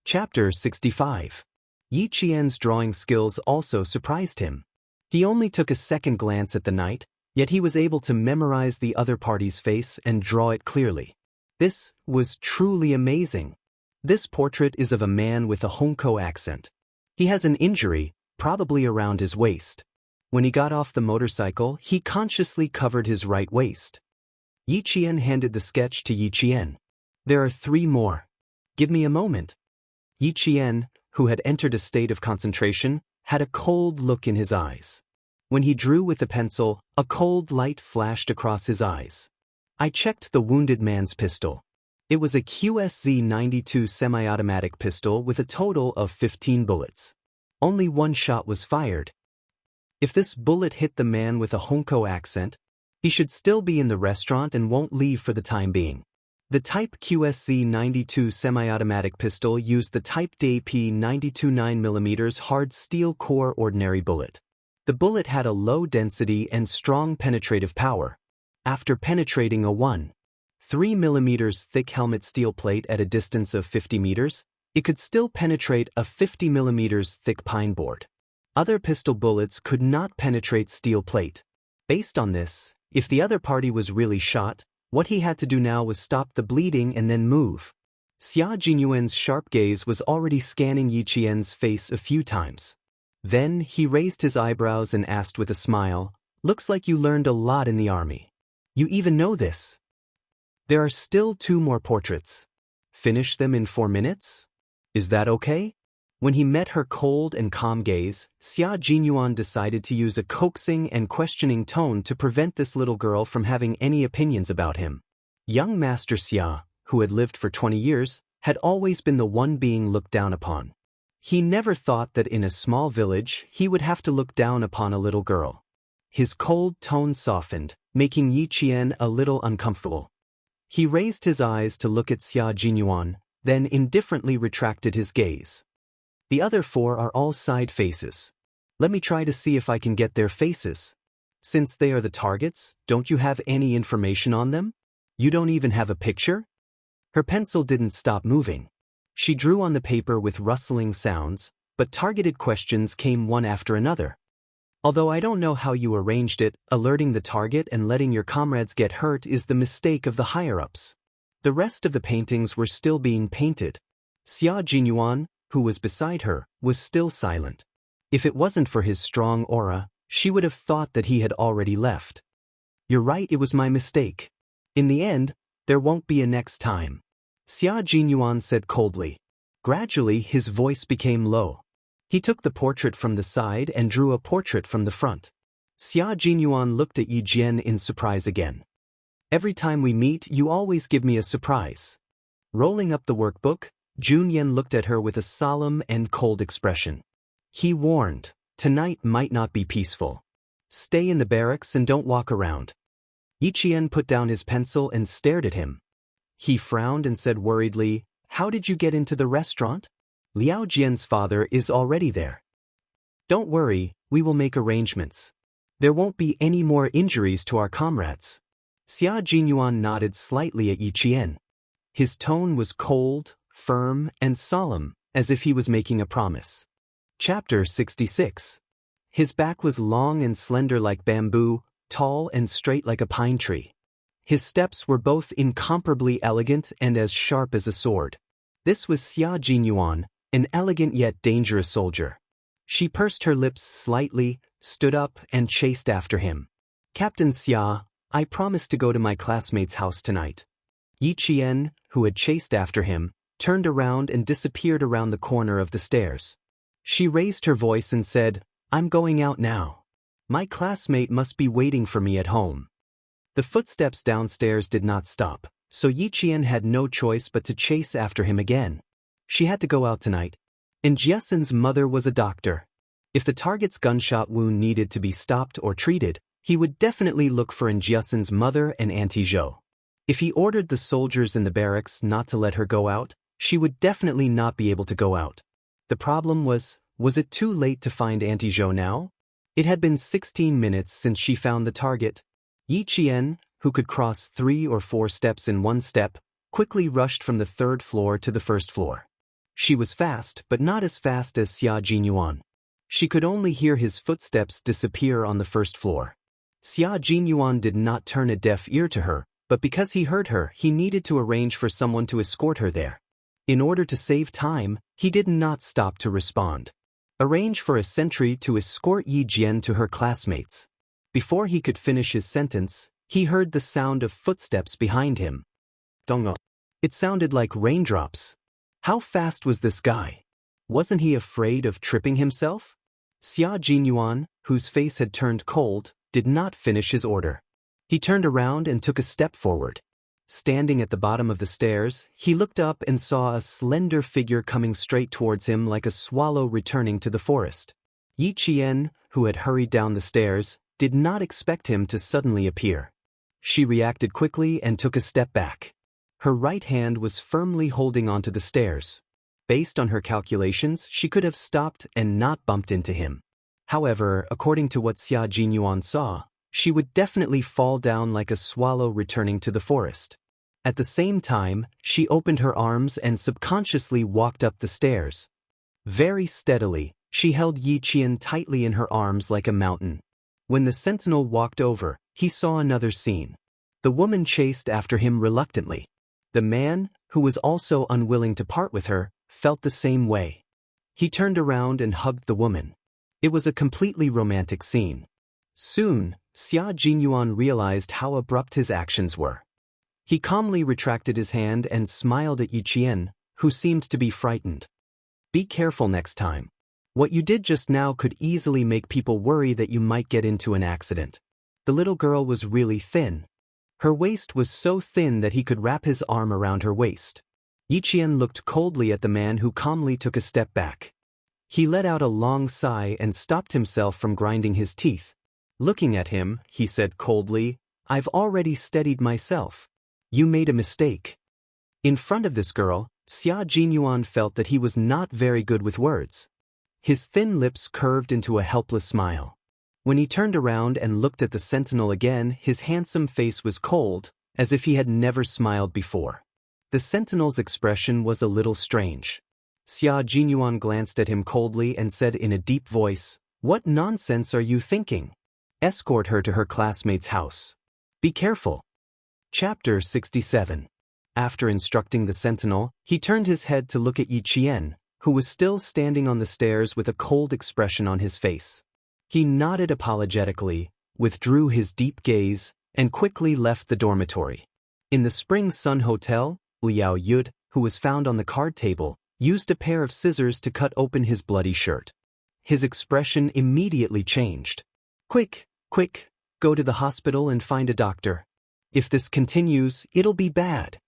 Chapter 65. Yi Qian's drawing skills also surprised him. He only took a second glance at the knight, yet he was able to memorize the other party's face and draw it clearly. This was truly amazing. This portrait is of a man with a Hongkou accent. He has an injury, probably around his waist. When he got off the motorcycle, he consciously covered his right waist. Yi Qian handed the sketch to Yi Qian. There are 3 more. Give me a moment. Yi Qian, who had entered a state of concentration, had a cold look in his eyes. When he drew with the pencil, a cold light flashed across his eyes. I checked the wounded man's pistol. It was a QSZ-92 semi-automatic pistol with a total of 15 bullets. Only 1 shot was fired. If this bullet hit the man with a Hongkou accent, he should still be in the restaurant and won't leave for the time being. The Type QSZ-92 semi-automatic pistol used the Type DAP-92 9mm hard steel core ordinary bullet. The bullet had a low density and strong penetrative power. After penetrating a 1.3mm thick helmet steel plate at a distance of 50 meters, it could still penetrate a 50mm thick pine board. Other pistol bullets could not penetrate steel plate. Based on this, if the other party was really shot, what he had to do now was stop the bleeding and then move. Xia Jinyuan's sharp gaze was already scanning Yi Qian's face a few times. Then he raised his eyebrows and asked with a smile, "Looks like you learned a lot in the army. You even know this." There are still 2 more portraits. Finish them in 4 minutes? Is that okay? When he met her cold and calm gaze, Xia Jinyuan decided to use a coaxing and questioning tone to prevent this little girl from having any opinions about him. Young Master Xia, who had lived for 20 years, had always been the one being looked down upon. He never thought that in a small village he would have to look down upon a little girl. His cold tone softened, making Yi Qian a little uncomfortable. He raised his eyes to look at Xia Jinyuan, then indifferently retracted his gaze. The other 4 are all side faces. Let me try to see if I can get their faces. Since they are the targets, don't you have any information on them? You don't even have a picture? Her pencil didn't stop moving. She drew on the paper with rustling sounds, but targeted questions came one after another. Although I don't know how you arranged it, alerting the target and letting your comrades get hurt is the mistake of the higher-ups. The rest of the paintings were still being painted. Xia Jinyuan, who was beside her, was still silent. If it wasn't for his strong aura, she would have thought that he had already left. You're right, it was my mistake. In the end, there won't be a next time. Xia Jinyuan said coldly. Gradually, his voice became low. He took the portrait from the side and drew a portrait from the front. Xia Jinyuan looked at Yi Jian in surprise again. Every time we meet, you always give me a surprise. Rolling up the workbook, Junyan looked at her with a solemn and cold expression. He warned, tonight might not be peaceful. Stay in the barracks and don't walk around. Yi Qian put down his pencil and stared at him. He frowned and said worriedly, How did you get into the restaurant? Liao Jian's father is already there. Don't worry, we will make arrangements. There won't be any more injuries to our comrades. Xia Jinyuan nodded slightly at Yi Qian. His tone was cold, firm, and solemn, as if he was making a promise. Chapter 66. His back was long and slender like bamboo, tall and straight like a pine tree. His steps were both incomparably elegant and as sharp as a sword. This was Xia Jinyuan, an elegant yet dangerous soldier. She pursed her lips slightly, stood up, and chased after him. Captain Xia, I promised to go to my classmate's house tonight. Yi Qian, who had chased after him, turned around and disappeared around the corner of the stairs. She raised her voice and said, I'm going out now. My classmate must be waiting for me at home. The footsteps downstairs did not stop, so Yi Qian had no choice but to chase after him again. She had to go out tonight. And Jiasen's mother was a doctor. If the target's gunshot wound needed to be stopped or treated, he would definitely look for Jiasen's mother and Auntie Zhou. If he ordered the soldiers in the barracks not to let her go out, she would definitely not be able to go out. The problem was it too late to find Auntie Zhou now? It had been 16 minutes since she found the target. Yi Qian, who could cross 3 or 4 steps in one step, quickly rushed from the 3rd floor to the 1st floor. She was fast, but not as fast as Xia Jinyuan. She could only hear his footsteps disappear on the 1st floor. Xia Jinyuan did not turn a deaf ear to her, but because he heard her, he needed to arrange for someone to escort her there. In order to save time, he did not stop to respond. Arrange for a sentry to escort Yi Jian to her classmates. Before he could finish his sentence, he heard the sound of footsteps behind him. Dong. It sounded like raindrops. How fast was this guy? Wasn't he afraid of tripping himself? Xia Jinyuan, whose face had turned cold, did not finish his order. He turned around and took a step forward. Standing at the bottom of the stairs, he looked up and saw a slender figure coming straight towards him like a swallow returning to the forest. Yi Qian, who had hurried down the stairs, did not expect him to suddenly appear. She reacted quickly and took a step back. Her right hand was firmly holding onto the stairs. Based on her calculations, she could have stopped and not bumped into him. However, according to what Xia Jinyuan saw, she would definitely fall down like a swallow returning to the forest. At the same time, she opened her arms and subconsciously walked up the stairs. Very steadily, she held Yi Qian tightly in her arms like a mountain. When the sentinel walked over, he saw another scene. The woman chased after him reluctantly. The man, who was also unwilling to part with her, felt the same way. He turned around and hugged the woman. It was a completely romantic scene. Soon, Xia Jinyuan realized how abrupt his actions were. He calmly retracted his hand and smiled at Yi Qian, who seemed to be frightened. Be careful next time. What you did just now could easily make people worry that you might get into an accident. The little girl was really thin. Her waist was so thin that he could wrap his arm around her waist. Yi Qian looked coldly at the man who calmly took a step back. He let out a long sigh and stopped himself from grinding his teeth. Looking at him, he said coldly, I've already steadied myself. You made a mistake. In front of this girl, Xia Jinyuan felt that he was not very good with words. His thin lips curved into a helpless smile. When he turned around and looked at the sentinel again, his handsome face was cold, as if he had never smiled before. The sentinel's expression was a little strange. Xia Jinyuan glanced at him coldly and said in a deep voice, What nonsense are you thinking? Escort her to her classmate's house. Be careful. Chapter 67. After instructing the sentinel, he turned his head to look at Yi Qian, who was still standing on the stairs with a cold expression on his face. He nodded apologetically, withdrew his deep gaze, and quickly left the dormitory. In the Spring Sun Hotel, Liao Yud, who was found on the card table, used a pair of scissors to cut open his bloody shirt. His expression immediately changed. Quick, quick, go to the hospital and find a doctor. If this continues, it'll be bad.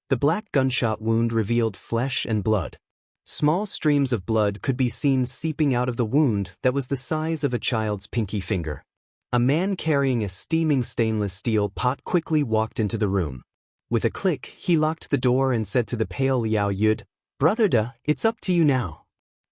The black gunshot wound revealed flesh and blood. Small streams of blood could be seen seeping out of the wound that was the size of a child's pinky finger. A man carrying a steaming stainless steel pot quickly walked into the room. With a click, he locked the door and said to the pale Liao Yud, "Brother Da, it's up to you now."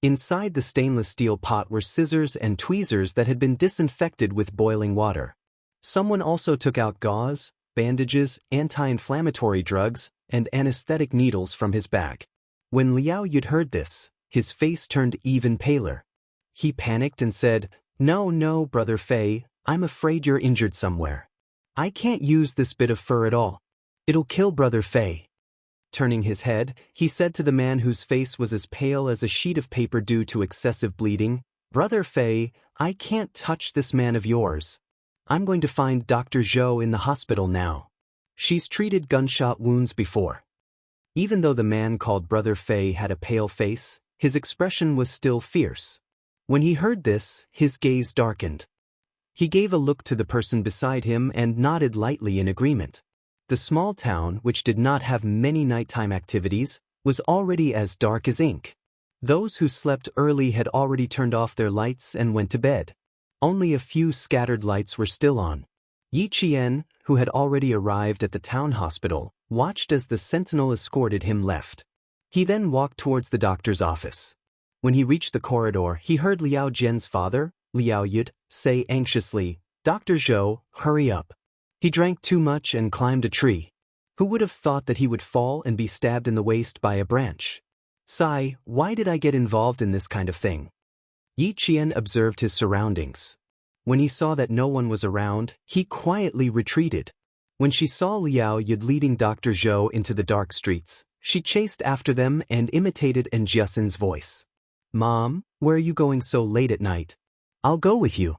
Inside the stainless steel pot were scissors and tweezers that had been disinfected with boiling water. Someone also took out gauze, bandages, anti-inflammatory drugs, and anesthetic needles from his bag. When Liao Yud heard this, his face turned even paler. He panicked and said, No, Brother Fei, I'm afraid you're injured somewhere. I can't use this bit of fur at all. It'll kill Brother Fei." Turning his head, he said to the man whose face was as pale as a sheet of paper due to excessive bleeding, "Brother Fei, I can't touch this man of yours. I'm going to find Dr. Zhou in the hospital now. She's treated gunshot wounds before." Even though the man called Brother Fei had a pale face, his expression was still fierce. When he heard this, his gaze darkened. He gave a look to the person beside him and nodded lightly in agreement. The small town, which did not have many nighttime activities, was already as dark as ink. Those who slept early had already turned off their lights and went to bed. Only a few scattered lights were still on. Yi Qian, who had already arrived at the town hospital, watched as the sentinel escorted him left. He then walked towards the doctor's office. When he reached the corridor, he heard Liao Jian's father, Liao Yud, say anxiously, "Dr. Zhou, hurry up." He drank too much and climbed a tree. Who would have thought that he would fall and be stabbed in the waist by a branch? Sigh, why did I get involved in this kind of thing? Yi Qian observed his surroundings. When he saw that no one was around, he quietly retreated. When she saw Liao Yud leading Dr. Zhou into the dark streets, she chased after them and imitated Jiasin's voice. "Mom, where are you going so late at night? I'll go with you."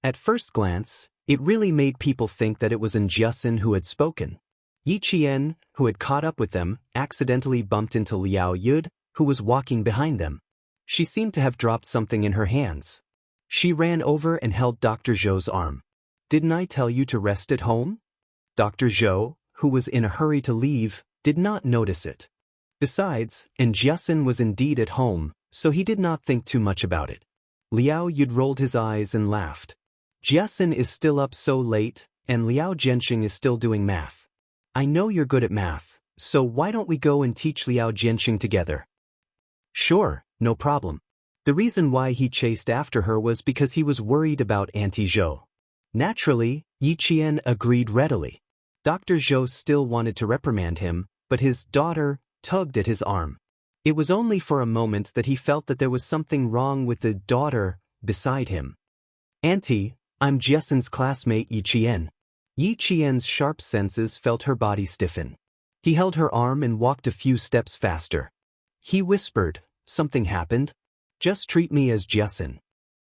At first glance, it really made people think that it was Jiasin who had spoken. Yi Qian, who had caught up with them, accidentally bumped into Liao Yud, who was walking behind them. She seemed to have dropped something in her hands. She ran over and held Dr. Zhou's arm. "Didn't I tell you to rest at home?" Dr. Zhou, who was in a hurry to leave, did not notice it. Besides, Jiasin was indeed at home, so he did not think too much about it. Liao Yud rolled his eyes and laughed. "Jiasin is still up so late, and Liao Jianxing is still doing math. I know you're good at math, so why don't we go and teach Liao Jianxing together?" "Sure, no problem." The reason why he chased after her was because he was worried about Auntie Zhou. Naturally, Yi Qian agreed readily. Dr. Zhou still wanted to reprimand him, but his daughter tugged at his arm. It was only for a moment that he felt that there was something wrong with the daughter beside him. "Auntie, I'm Jiasin's classmate Yi Qian." Yi Qian's sharp senses felt her body stiffen. He held her arm and walked a few steps faster. He whispered, "Something happened? Just treat me as Jiasin."